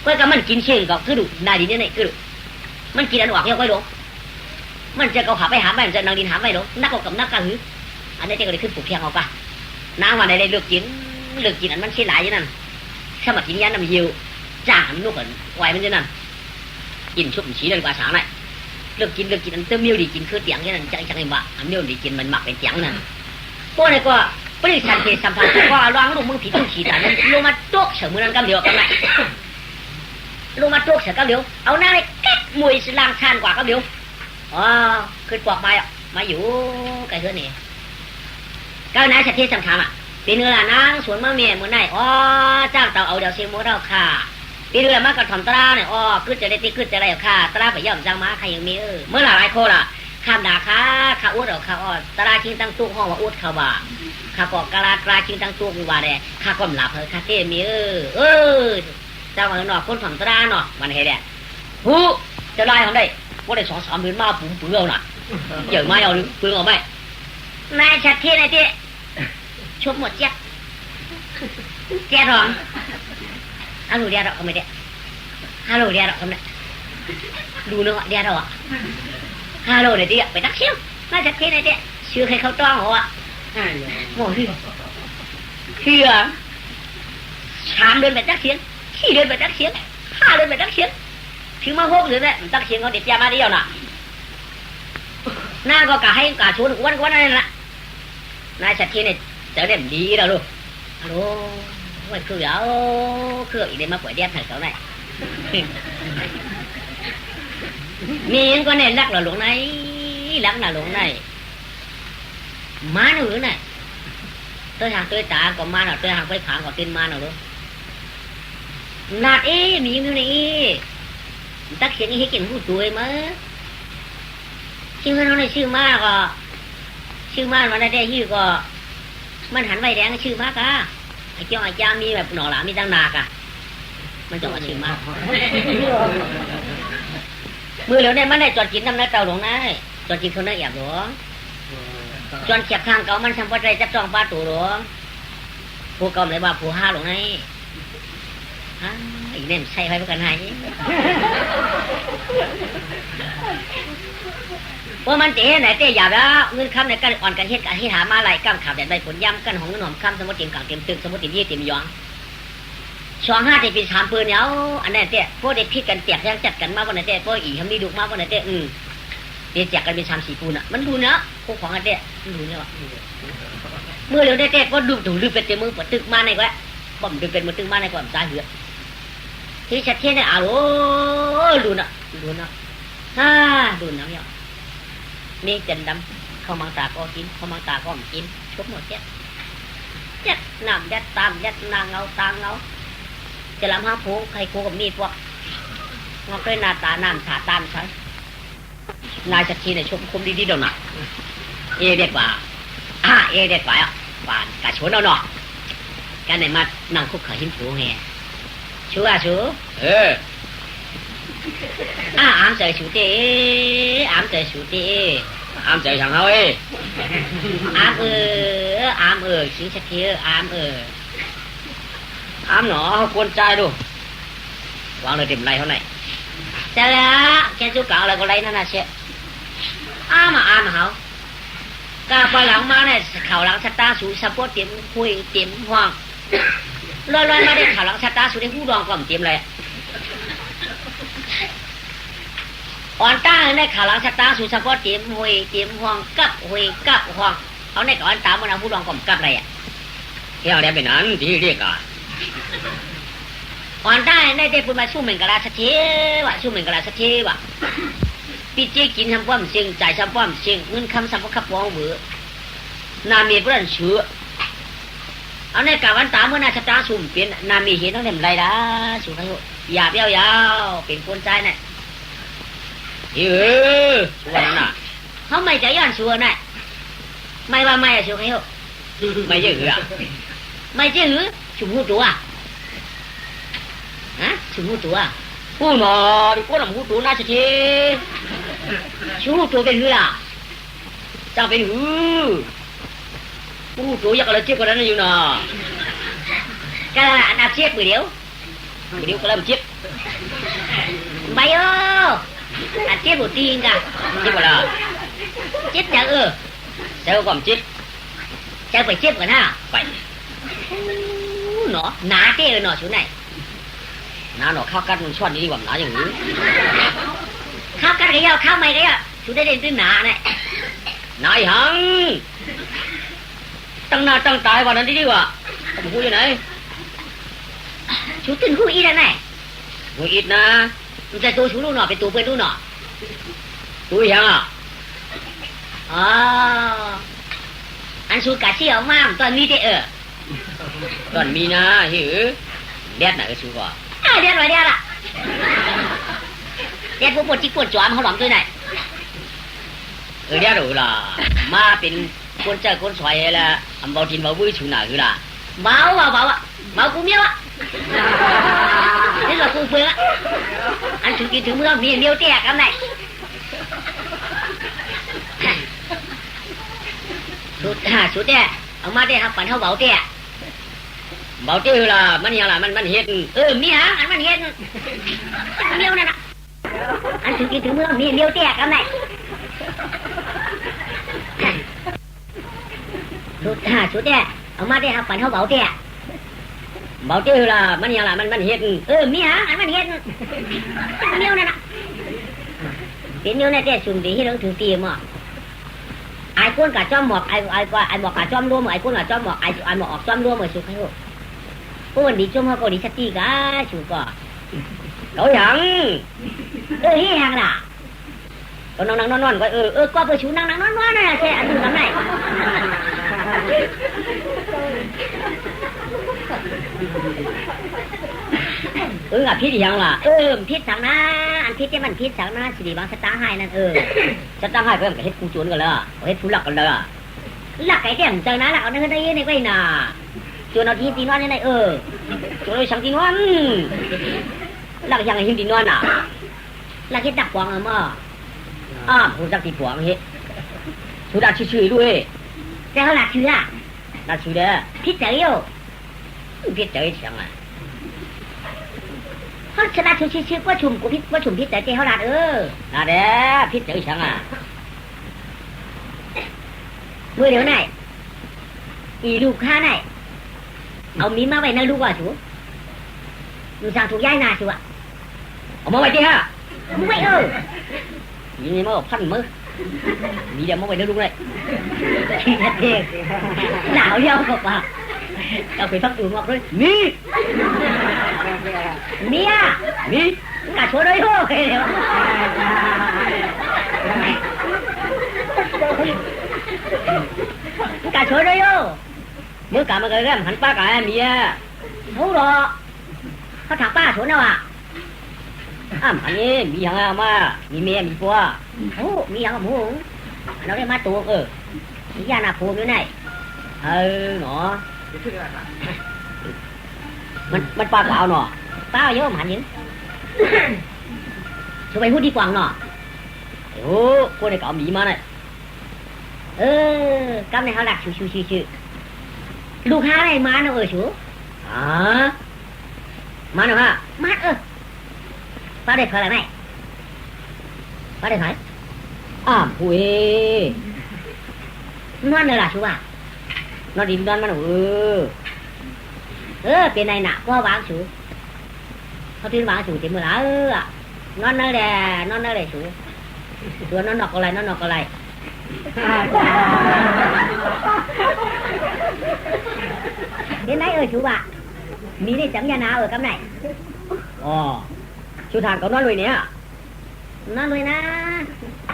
เพื่อกับมันกินเชียงเขาคือดูนายดีเนี่ยคือดูมันกินอันหวานเยอะไว้หรอมันจะเขาหาไปหาไปมันจะนางดินหาไปหรอนักกับนักกะหืออันนี้จะก็ได้ขึ้นปลูกเพียงเอาปะน้ำวันใดได้เลือกกินอันมันเชี่ยหลายอย่างนั้นถ้ามากินยันน้ำยิวจ้างมันนุ่มเหมือนไวมันจะนั่นกินชุบฉีเลยกว่าสาวไหนเลือกกินอันเติมเมียวดีกินคือเตียงอย่างนั้นจังไงวะอันเมียวดีกินมันหมักเป็นเตียงนั่นพวกนี้ก็บริษัทเทสัมพันธ์ก็ร้องลูกมึงผีต้องฉีดอันนั้นลงมาโต๊ะเฉยมือนั้นกำเดียวกันไหนลงมาโต๊ะเฉยกำเดียวเอาหน้าเลยกัดมวยสลางชานกว่ากำเดียวขึ้นปอกมาอยู่ไก่เฮือนนี่ก้าวหน้าเทสัมพันธ์ปีนึงละนางสวนมะเมียมือไหนจ้างเตาเอาเดี๋ยวเสียงโมเราค่ะปีนึงละมากระถมตราเนี่ยขึ้นจะได้ตีขึ้นจะได้ค่ะตราไปย่อมจังมาใครยังมีเมื่อหลายโคล่ะข้ามด่าข้าอุดเอาข้าตราชิงตั้งตู้ห้องว่าอุดข้าว่าข้ากอกกลาชิงตั้งตู้กูว่าเนี่ยข้าก้มหลับข้าเต้มีเจ้าวันนอกคนถมตราเนาะวันเฮ็ดเนี่ยหูจะไล่ทำได้ว่าได้2-3 เดือนมาปุ๋มเปลือกน่ะเจอไม่เอาเปลือกเอาไหมนายชัดเทียนไอ้เต้ชมหมดเจ๊แกร้องฮัลโหลเดียร์เขาไม่ได้ฮัลโหลเดียร์เขาไม่ได้ดูเนื้อเดียร์เราฮัลโหลเดี๋ยวไปนักเชี่ยวน่าจะเท่ไหนเจ๊ชื่อใครเขาต้องเหรอโม่ที่เชื่อ3 เดือนไปนักเชี่ยว4 เดือนไปนักเชี่ยว5 เดือนไปนักเชี่ยวถึงมา6 เดือนเนี่ยนักเชี่ยวเขาเด็ดยามาเดียวน่ะหน้าก็กะให้กะชวนวันนั่นแหละนายชัดเทียนเนี่ยเจอเด่นดีแล้วลูกฮัลโหลวันคืออีเดนมาป่วยเดียดหน่อยเขาไหนมีอย่างก็เนี่ยรักเราหลงไหนรักน่ะหลงไหนม้าหนูไหนตัวหางตัวตาก็มาหน่อยตัวหางไปขางก็ตื่นมาหน่อยลูกนาดมีอยู่นี่ตักเสียงให้กินผู้ตัวมั้ยชื่อเขาเนี่ยชื่อมากก็ชื่อมากมันได้ชื่อก็มันหันไว้แดงชื่อมากอ่ะไอ้เจ้าไอ้จ้ามีแบบหน่อหลามีตั้งนากอ่ะมันจะมาชื่อมากมือเหลียวเนี่ยมันได้จอดกินน้ำน้ำเต่าหลงได้จอดกินคนนั้นแอบหลวงจอดเขียบทางเก่ามันทำปัจจัยจับจองปลาตัวหลวงผู้กำเลยว่าผู้5หลงไง ฮะอีเนี่ยใช่ไหมพวกกันไหนว่ามันเจ๊ไหนเจ๊หยาบแล้วเงินคำในการอ่อนกันเฮ็ดการให้หามาไหลกล้ามขาบแดดใบผลย้ำกันของเงินหอมคำสมมติเต็มกลางเต็มตึกสมมติเต็มยี่เต็มยองช่วง5 ปี3 ปืนเนี่ยอันนั้นเจ๊พวกเด็กพิษกันเตียกยังจัดกันมากกว่านั้นเจ๊พวกอีทำดีดุมากกว่านั้นเจ๊เดี๋ยวแจกกันเป็น3 4 ปูนอ่ะมันดูเนาะพวกของอันเจ๊มันดูเนี่ยวะเมื่อเร็วได้เจ๊ก็ดูถูกลืมเป็นเต็มมือปวดตึกมาในก็บ่มดึงเป็นมือตึกมาในก็บ่มสายเหือที่ชัดเจนเนี่ยโอ้ดูนะดูนะดูนะเนี่ยนี่จันดำเข้ามังตาก็กินเข้ามังตาก็กินชุบหมดเจ็ดน้ำยัดตามยัดนางเงาตางเงาจะลำห้าผูใครคูกับมีดพวกงอกด้วยหน้าตาน้ำฉาตามใช้นายชัดเจนเนี่ยชมคมดีๆเดี๋ยวหนักเด็ดกว่าเด็ดกว่าป่านกะชวนเอาหน่อกันไหนมานั่งคุกขาหินผูแห่ชัวám trời chủ tế ám trời chủ tế ám trời thằng thôi ám chính xác kia ám nó con trai đâu quang lời tìm này hôm nay sao là cái chú cậu là có lấy nó là sẽ ám hảo cả ba lăng má này khảo lăng sát ta xuống support tiệm khui tiệm hoàng loay mà để khảo lăng sát ta xuống để hú đòn cầm tiệm nàyอ่อนตาในข่าวหลังชะตาสู่เฉพาะเตรียมหวยเตรียมห่วงกับหวยกับห่วงเอาในก่อนตามมันเอาผู้รองกล่อมกับอะไรอ่ะ ที่เอาได้เป็นนั้นที่เรียกอ่อนตาในได้พูดมาสู้เหมือนกับราชเทวะสู้เหมือนกับราชเทวะพี่เจ๊กินทำป้อมเชียงจ่ายทำป้อมเชียงเงินคำสัมปขับวองเบือนามีผู้นั้นเชื่อเอาในกาวันตามเมื่อนาชะตาสุ่มเปลี่ยนนามีเห็นต้องเล่มไรล่ะสู่ใครหยาบยาวเป็นคนใจเนี่ยชัวร์น่ะเขาไม่จะย้อนชัวร์น่ะไม่ว่าไม่ชัวร์เขาไม่เยอะไม่เจอชุ่มหูตัวฮะชุ่มหูตัวผู้หนอเป็นคนหูตัวน่าจะเทชุ่มหูตัวเป็นหือล่ะจะเป็นหือผู้ตัวอยากอะไรเจ็บกันนั่นอยู่น่ะก็อันดับเจ็บมือเดียวก็เริ่มเจ็บไปอันเจ็บหัวตีนกันเจ็บอะไรเจ็บจังเจ้าความเจ็บจะไปเจ็บกันฮะไปเนาะหนาเจ้เนาะชุดไหนหนาเนาะข้าวกัดมันช่อนดีกว่าหนาอย่างนี้ข้าวกัดก็ยาวข้าวไม่ก็ยาวชุดได้เด่นตื้นหนาเนี่ยนายหังตั้งหน้าตั้งตายวันนั้นดีกว่าผมพูดยังไงชุดตื้นหูอีแล้วไงหูอีนะมันจะตัวชูลูกหน่อเป็นตัวเพื่อนลูกหน่อตัวยังอันชูกะเชี่ยวมากตอนนี้เด้ตอนมีนะหิวเด็ดไหนก็ชูก่อนเด็ดไว้เด็ดล่ะเด็ดพวกปวดจิกปวดจอมเขาหลอมตัวไหนเด็ดหรือล่ะมาเป็นคนเจ้าคนสวยละอันเบาจินเบาบุ้ยชูหนาคือล่ะเบากูเมียวอ่ะนี่เรากูเฟืองอันถึงกินถึงเมื่อมีเมียวแตกกันไหนสุดแท้เอามาได้ครับปั่นเขาเบาแท้ล่ะมันยังล่ะมันเฮ็ดมีหางอันมันเฮ็ดเมียวนั่นน่ะอันถึงกินถึงเมื่อมีเมียวแตกกันไหนสุดแท้เอามาได้ครับปั่นเขาเบาแท้ล่ะมันยังล่ะมันเฮ็ดมีหางอันมันเฮ็ดเมียวนั่นน่ะเป็นเมียวในแต่สุ่มดีที่เราถือตีมั้งไอ้ก้นกับจ้อมหมอกไอ้หมอกกับจ้อมร่วมไอ้ก้นกับจ้อมหมอกไอ้หมอกออกจ้อมร่วมเหมือนสุดท้ายก้นดีจ้อมเขาก็ดีชัดตีกันสุดก็เขายังเฮียงล่ะก็นั่งนอนก็ก็ไปชูนั่งนอนน่ะใช่อันนู้นทำไงพิษยังล่ะพิษสังนะอันพิษที่มันพิษสังนะสิริบางสตาร์ให้นั่นสตาร์ให้เพิ่มกับเฮ็ดกูจวนกันเลยเฮ็ดผู้หลักกันเลยหลักไก่แก้มเจอนะหลักเอาเนื้อได้ในไว้น่ะจวนเอาที่ตีนวันนี่ในจวนเอาสังตีนวันหลักยังไงหิมตีนวันน่ะหลักเฮ็ดดักปวงมาผู้ดักตีปวงเฮ็ดผู้ดักชื่อด้วยแต่เขาหลักชื่อเด้อพิษเจออยู่พิษเจอจังอ่ะ เขาชนะชื่อว่าชุมกูพิษว่าชุมพิษแต่เจ้าหลาดน่าเด้อพิษเจ้าฉังอ่ะมือเดี๋ยวไหนอีลูกข้าไหนเอามีมาไว้นั่นลูกว่าชัวอยู่สั่งถูกย้ายนาชัวเอามาไว้ที่ฮะไม่มีมาพันมือมีเดี๋ยวมาไว้นั่นลูกเลยขี้เด็กหนาวเดียวบอกว่าเราไปพักอยู่งอกเลยนี่เนี่ยนี่กะชัวด้วยโอ้ยกะชัวด้วยโอ้มื่อกะมันก็เริ่มหันป้ากะเมียโอ้หรอเขาถามป้าชัวนะวะอันนี้มีอย่างมามีเมียมีผัวโอ้มีอย่างหมูเราได้มาตัวมียาหน้าภูมิอยู่ไหนหนอมันปลาขาวหนอป้าเยอะมันยิงช่วยไปพูดดีกว่าหนอโอ้คนในเก่ามีมาเนี่ยกำในเขาหลักชื่อลูกค้าอะไรมาเนอะชูมาเนอะฮะมาป้าได้เท่าไหร่ไหมป้าได้เท่าไหร่ผู้นอนเลยล่ะชูว่านอนดินนอนมันเป็นไงหนักก็วางชูเขาทิ้งวางชูเต็มมือละนอนนั่นแหละนอนนั่นแหละชูตัวนอนนอกอะไรนอนนอกอะไรเป็นไงชูว่ะมีได้จังยานากับไหนชูทางเขานอนเลยเนี่ยนอนเลยนะ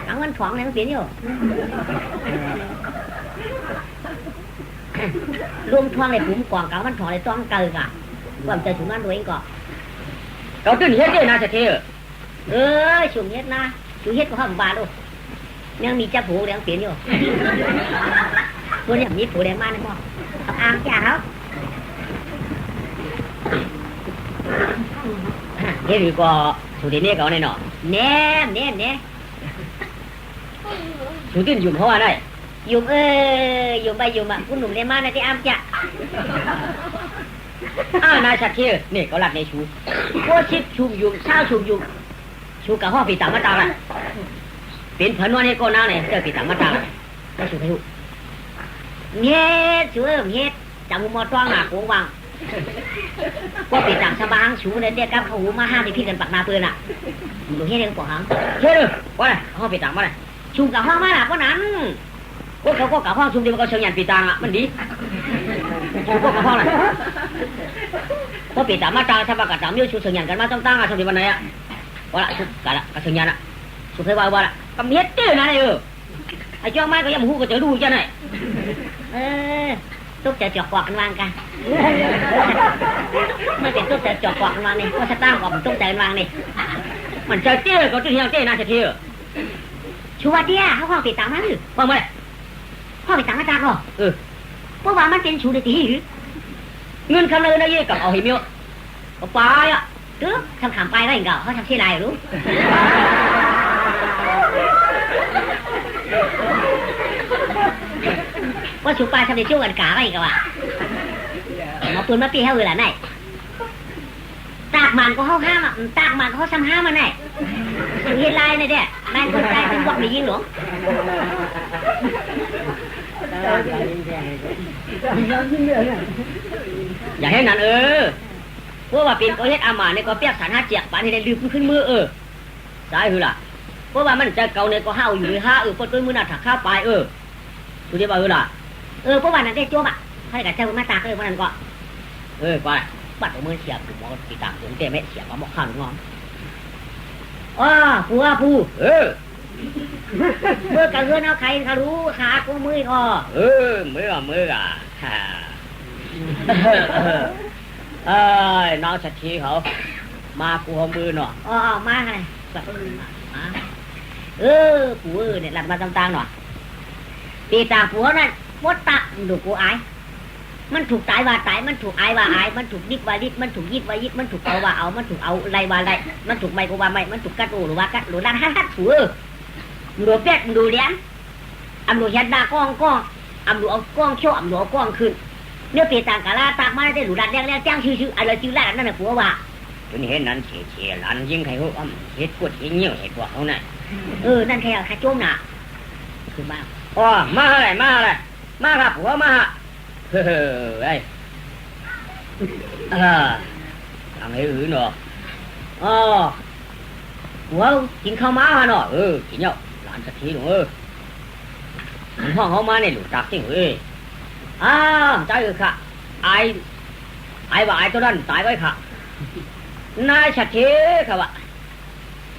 กลางวันของอะไรมันเปลี่ยนอยู่รวมทองในปุ๋มกองกลางวันทองในต้องเกินอ่ะความเจอถุงนั่นด้วยเองก็เราตื่นเฮ็ดด้วยนะเสถียรชุ่มเฮ็ดนะชุ่มเฮ็ดก็ห้องบาลูกยังมีเจ้าผูแดงเปลี่ยนอยู่ตัวนี้มีผูแดงมาในหม้อเอาอ่างจ้าเขาเฮ็ดดีกว่าสูตรนี้ก็ในหน่อแน่สูตรตื่นยุ่มเขาว่าได้ยุ่มยุ่มไปยุ่มคุณหนุ่มได้มาในที่อ้ามจ้ะนายชัดเชื่อนี่ก็หลักในชูก็ชิดชุมยุ่มเช้าชุมยุ่มชูกับห้องปีตามาตาละเป็นผนวดให้ก้นน้าเนี่ยเจอปีตามาตาแล้วชูไปหูเงี้ยชูเงี้ยจับมือมอต้อนหนักหัววังว่าปีตาสบางชูเนี่ยเด็กกับเขาหูมาห้ามในพี่กันปักนาเปืนอ่ะดูเงี้ยเรื่องปวดหางเชื่อเลยว่าอะไรห้องปีตามาเลยชุมกับห้องมาหลับก็นั้นว่าเขาก็กับห้องชุมเดียวก็เชียงยันปีตาอ่ะมันดีชุมก็กับห้องเลยว่าปีตามาตาถ้าว่ากับตาไม่ชูเชียงยันกันมาต้องตั้งอ่ะชุมที่วันไหนอ่ะว่าละชุมกันละกับเชียงยันอ่ะชุมเคยว่าละกับเมียเจ้านั่นเลยไอ้เจ้าไม้ก็ยังหูก็จะดูจ้ะหน่อยตุ๊กจะจอกกวักกันวางกันเมื่อเป็นตุ๊กจะจอกกวักกันวางนี่ก็จะตั้งกวักตุ๊กจะวางนี่มันเจ้าเจ้าก็จะเที่ยวเจ้าน่าจะเที่ยวชัวร์เดียเขาห้องปิดตังมาหรือว่าไงห้องปิดตังมาจากหรอเพราะว่ามันเป็นชูเดตีเงินคำเลยนะยี่กับเอาหิมิวเอาไปอ่ะตึ๊บทำขำไปได้ยังเก่าเขาทำที่ไรรู้ว่าชูปลาทำในช่วงกันกาอะไรกันวะมาปืนมาตีเขาเลยล่ะไหนตากมันก็เขาห้ามอ่ะตากมันก็เขาซ้ำห้ามมันไหนถึงเฮลายเลยเนี่ยนายคนใจเป็นบอกไม่ยิงหรออย่าให้นั่นพวกว่าเป็นก็เฮ็ดอามาเนี่ยก็เปียกสารหาเจียกปานให้ได้ลืมขึ้นมือใช่คือล่ะเพราะว่ามันจะเก่าเนี่ยก็ห้าวอยู่ห้าคนด้วยมือหน้าถักข้าวปลายดูดิบ่ล่ะเพราะว่านั่นได้จ้วบอ่ะให้กับเจ้ามาตาวันนั้นก็ก็บัดเอามือเสียบถูกมองตีตากถึงเตะไม่เสียบมาบอกข้าวงอมผู้เมื่อกันเฮือนเอาใครเขารู้ขากูมือมือน้องชัดชีเขามากูเอามือหน่อยมาไงกูเนี่ยหลัดมาต่างๆหน่อยตีตาผัวนั่นมดตะดูกูอายมันถูกตายว่าตายมันถูกอายว่าอายมันถูกยิบว่ายิบมันถูกยิบว่ายิบมันถูกเอาว่าเอามันถูกเอาไรว่าไรมันถูกไม่ก็ว่าไม่มันถูกกัดหรือว่ากัดหรือด้านฮัดผัวดูเป็ดดูเลี้ยงดูเห็นดากล้องดูเอากล้องโชว์ดูเอากล้องขึ้นเนื้อปีต่างกะลาตากมาได้หรือด้านแรงๆจ้างชื่ออะไรชื่อแรกนั่นแหละผัวว่า จนเห็นนั้นเฉียหลานยิงใครเขาเฮ็ดกวดเฮ็ดเงี้ยวเฮ็ดพวกเขาน่ะ นั่นใครเอาขาโจมน่ะคือมา อ๋อมาอะไรมาครับหัวมาเฮ้ยทำให้เนาะอ๋อหัวกินข้าวม้าเนาะกินเนาะหลานสักทีหนูห้องเขามาเนี่ยหลุดตักจริงใจค่ะไอ้ว่าไอ้ตัวนั้นตายไว้ค่ะนายสักทีค่ะวะ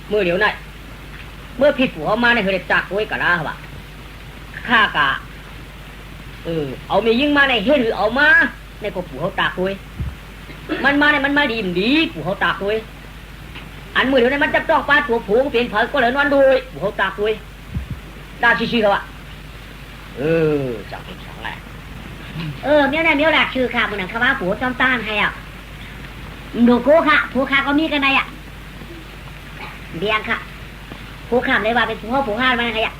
เมื่อเดี๋ยวนั้นเมื่อผิดหัวมาเนี่ยเคยจักไว้กะลาค่ะวะข้ากะเอามียิงมาในเฮ็ดหรือเอามาในก็ผู้เขาตากไว้มันมาเนี่ยมันมาดีผู้เขาตากไว้อันมือเดี๋ยวนี้มันจับจ้องปลาตัวผูเปลี่ยนเผยก็เลยนอนดูผู้เขาตากไว้ตาชี้ๆเขาอะจับเป็นสองแหละเมียวเนี่ยเมียวหลักชื่อค่ะมันหนังคำว่าผัวจอมต้านให้อ่ะดูโคค่ะผัวค่ะก็มีกันในอ่ะเบียงค่ะผัวข้ามเลยว่าเป็นผัวข้ามมาไงอ่ะ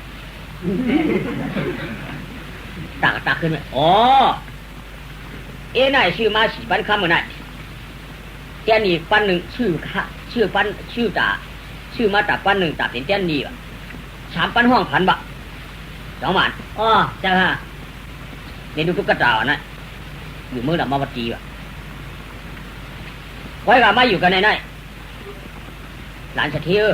ตากขึ้นไหมอ๋อนายชื่อมาสี่ปันคำเหมือนนายเจ้านี่ปันหนึ่งชื่อปันชื่อตาชื่อมาตาปันหนึ่งตาเป็นเจ้านี่แบบ3 ปันห้องพันบะ2 บาทจ้าค่ะในดูตุ๊กตานะอยู่เมื่อดับมาวัดจีวะไว้กับมาอยู่กันในนั้นหลานเสถียร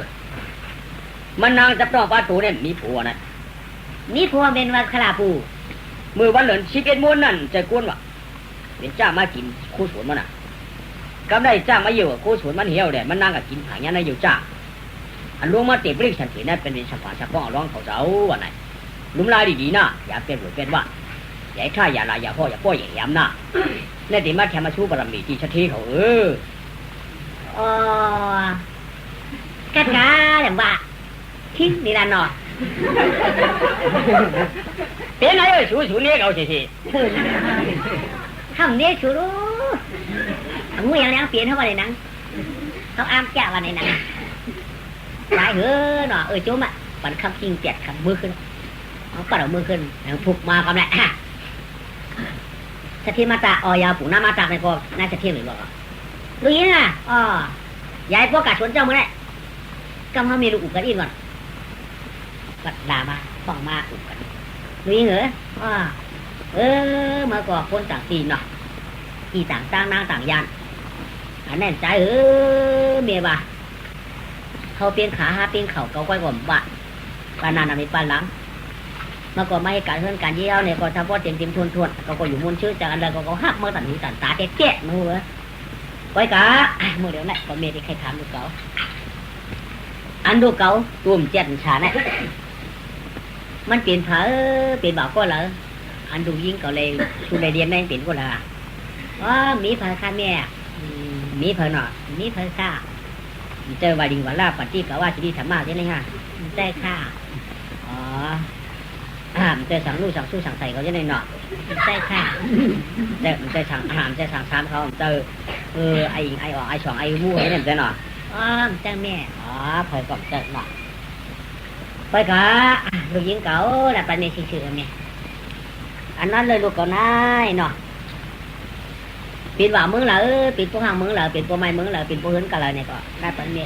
มันนางจับต้องปลาตูเนี่ยมีผัวนะมีผัวเป็นวันขลาปูมือวันเหลิน11 ม้วนนั่นใจกวนวะเป็นจ้ามากินคู่สวนมันน่ะก็ได้จ้างมาอยู่คู่สวนมันเหี่ยวเนี่ยมันนางกับกินผางยันในอยู่จ้าอันลวงมาเตะปริกฉันเห็นนั่นเป็นสะพานสะป้องร้องเขาเจ้าวันไหนลุมลายดีๆนะอย่าเป็นหรือเป็นว่าอย่าฆ่าอย่าลายอย่าพ่ออย่าป้ออย่าย้ำหน้าในติมาแค่มาชูบารมีที่ชัดทีเขากัดกาอย่างว่าทิ้งนี่ละหนอเป็นไงชูเนี้ยเอาสิทำเนี้ยชูรู้งูอย่างนี้เปลี่ยนเข้ามาในนังเขาอ้ามแก่มาในนังหลายหนอจุ๊มอ่ะปันคำคิงเจ็ดคำมือขึ้นเขาปัดเอามือขึ้นแล้วผูกมาคำไหนสถิมาตาอยาผูกหน้ามาตาในก็น่าจะเที่ยงหรือเปล่าดูยิ่งอ่ะยายพวกกาชวนเจ้ามือได้กำเขามีลูกอุกกันอีกก่อนกัดด่ามาฟ้องมาอุกกันดูยิ่งเหรอเมื่อก่อนคนต่างตีนเนาะกี่ต่างตั้งนางต่างยานอันแน่นใจเมียบ่าเขาเปลี่ยนขาหาเปลี่ยนเข่าเขาก้อยก่อนบ่าปานานมีปานหลังเมื่อก่อนไม่ให้การเฮือนการเยี่ยวเนี่ยก็ทำพอเต็มทวนก็อยู่มุนชื่อจากอันใดก็หักเมื่อตันหูตันตาแก่มือเหรอไว้กะเมื่อเดี๋ยวนั้นก็เมียที่ใครถามดูเก่าอันดูเก่าตุ่มเจ็ดฉาเนี่ยมันเปลี่ยนเผอเปลี่ยนบ่าวก็เหรออันดูยิ่งก็เลยชูในเรียนแม่งเปลี่ยนก็ละมีเผอค่าแม่มีเผอหน่อมีเผอค่าเจอวาดิงวาลาปฏิกะว่าชีวิตธรรมะใช่ไหมฮะได้ค่ามันจะสั่งลูกสั่งสู้สั่งใส่เขาจะได้หน่อใช่ค่ะมันจะสั่งอาหารจะสั่งซ้ำเขาเจอไอ้ออกไอ้สองไอ้มู่ไอ้เนี่ยจะหน่อเจ้าแม่เผยกอบเจอหน่อไปกะลูกยิงเก๋าแต่ปันนี้ชื่อๆเนี่ยอันนั้นเลยลูกเก๋าน้ายหน่อปิดว่ามึงเหรอปิดพวกห่างมึงเหรอปิดพวกไม้มึงเหรอปิดพวกเหินกันเลยเนี่ยก็ได้ปันนี้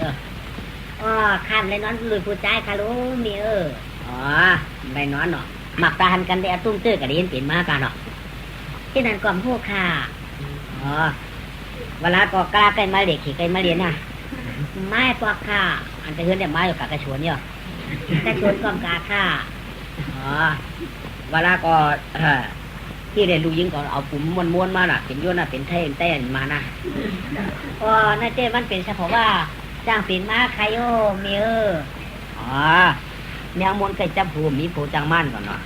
ข้ามเลยนอนลุยผู้ใจค่ะลูกมีได้นอนเนาะหมักตาหันกันได้ตุ้มเตื้อกันได้ยินเปลี่ยนมากันเนาะที่นั่นก่อนพวกค่ะเวลาก็กล้าใกล้มาเด็กขี่ใกล้มาเรียนน่ะไม้พวกค่ะอันจะเฮือนแต่ไม้อยู่กับกระชวนเนี่ยกระชวนก้อมกาค่ะเวลาก็ที่เรียนลูกยิงก็เอาปุ่มม้วนๆมาน่ะเป็นย้อนน่ะเป็นเต้นมาน่ะนั่นเจ้มันเป็นเฉพาะว่าจ้างเป็นมาใครโยมีแมวมนเคยจับผูมีผูจังมั่นก่อนเนาะ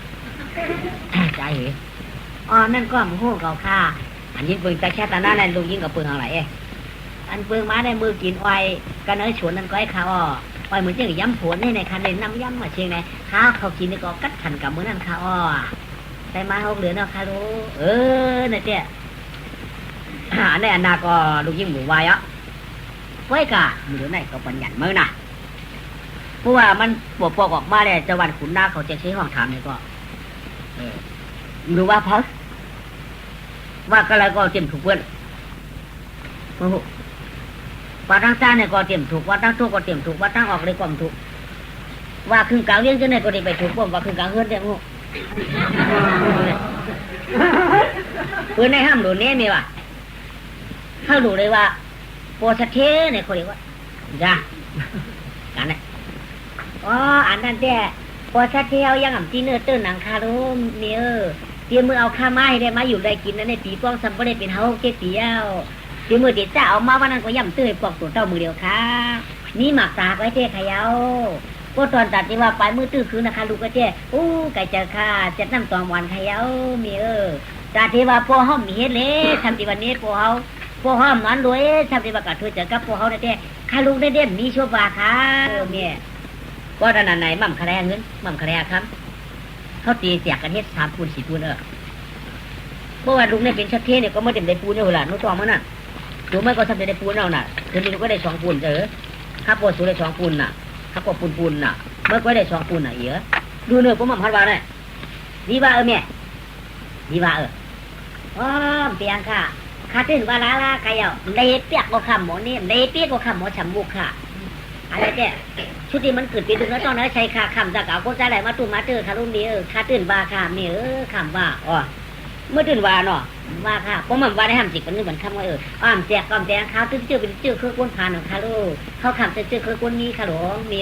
ใจเหรนั่นก็มือหูเก่าค่ะอันยิงปืนแต่แค่ตาหน้านั่นลุงยิงกับปืนอะไรอันปืนมาได้มือกินอ้อยกันเอ้ยฉวนนั่นก็ไอ้ข้าวอ้อยเหมือนเจ้าย้ำผลให้ในคันเล่นน้ำย้ำมาเชียงไงข้าวเขากินนี่ก็กัดขันกับมือนั่นข้าวแต่มาเขาเหลือเนาะข้ารู้นั่นเจ้อันนี้อันนาก็ลุงยิงหมูวายไว้กะมือไหนก็ปัญญาเมื่อน่ะเพราะว่ามันปวดปอกออกมาเนี่ยจะวันขุนหน้าเขาจะใช้ห้องถามเนี่ยก็หรือว่าพักว่าก็แล้วก็เต็มถูกเพื่อน ว่าทางซ้ายเนี่ยก็เตรียมถูกว่าทางทุกก็เตรียมถูกว่าทางออกเลยก็ถูกว่าครึ่งกลางเวียงจังได๋ก็ได้ไปถูกบ่ว่าครึ่งกลางเฮือนได้ฮู้เพิ่นให้ห้ามโดนแน่มีว่าเฮาดูเลยว่าโปสเทเนี่ยเขาเรียกว่าจ้ะกันน่ะอ๋ออันนั้นแต่โปสเทเอายังอ่ำจีเนื้อตื้นหนังคาโรมเนี่ยเตรียมมือเอาข้าไม้ได้มาอยู่ได้กินนั่นในปีป้องซ้ำบ่ได้เป็นเฮาเกตีเอาเตรียมมือเด็ดจ้าเอามาวันนั้นก็ย่ำตื้อปอกตัวเต้ามือเดียวค่ะนี่หมักตากไว้เท่ขยาวก็ตอนตัดนี่ว่าปลายมือตื้อคือนะคะลูกก็เจ้อู้ไก่เจอค่ะเจ็ดน้ำตองหวานขยาวมีตาที่ว่าพ่อห้อมมีเฮ็ดเลยทำที่วันนี้พ่อเฮาพ่อห้อมนั้นด้วยทำที่ว่ากะเธอเจอกับพ่อเฮาได้แต่ข้าลูกได้เด่นมีชั่วว่าค่ะเมียก็ด้านไหนมั่มคะแนนเงินมั่มคะแนนครับเขาตีเสียกันเฮ็ด3 ปูน 4 ปูนเพราะว่าลุงเนี่ยเป็นชัดเทเนี่ยก็ไม่เต็มได้ปูนเนี่ยหล่ะนู้ตองมันน่ะดูไม่ก็ทำได้ปูนเอาน่ะถึงนี้ก็ได้2 ปูนครับพอสูได้2 ปูนน่ะครับก็ปูนน่ะเมื่อก็ได้2 ปูนน่ะเอ๋ดูเนื้อผมมั่มพัดว่าเนี่ยดีว่าแม่ดีว่าอ๋อเปียงค่ะข้าตื่นว่าลาใครเอาได้เปียกบ่คำหมอนี่ได้เปียกบ่คำหมอฉ่ำบุกค่ะอะไรเนี่ยชุดที่มันเกิดปีดึงแล้วตอนนั้นใช้ค่าคำจากเอาก็จะไหลมาตุ้มมาเจอค่ะลุงดีข้าตื่นว่าค่ะเมียคำว่าอ๋อเมื่อตื่นว่าเนาะว่าค่ะเพราะมันว่าได้ห้ามจิตกันนึกเหมือนคำว่าอ้อมแจกอ้อมแจกข้าวตื่นเจอเป็นเจอเครื่องก้นผ่านของข้าลูกเขาคำจะเจอเครื่องก้นนี้ค่ะหลวงเมี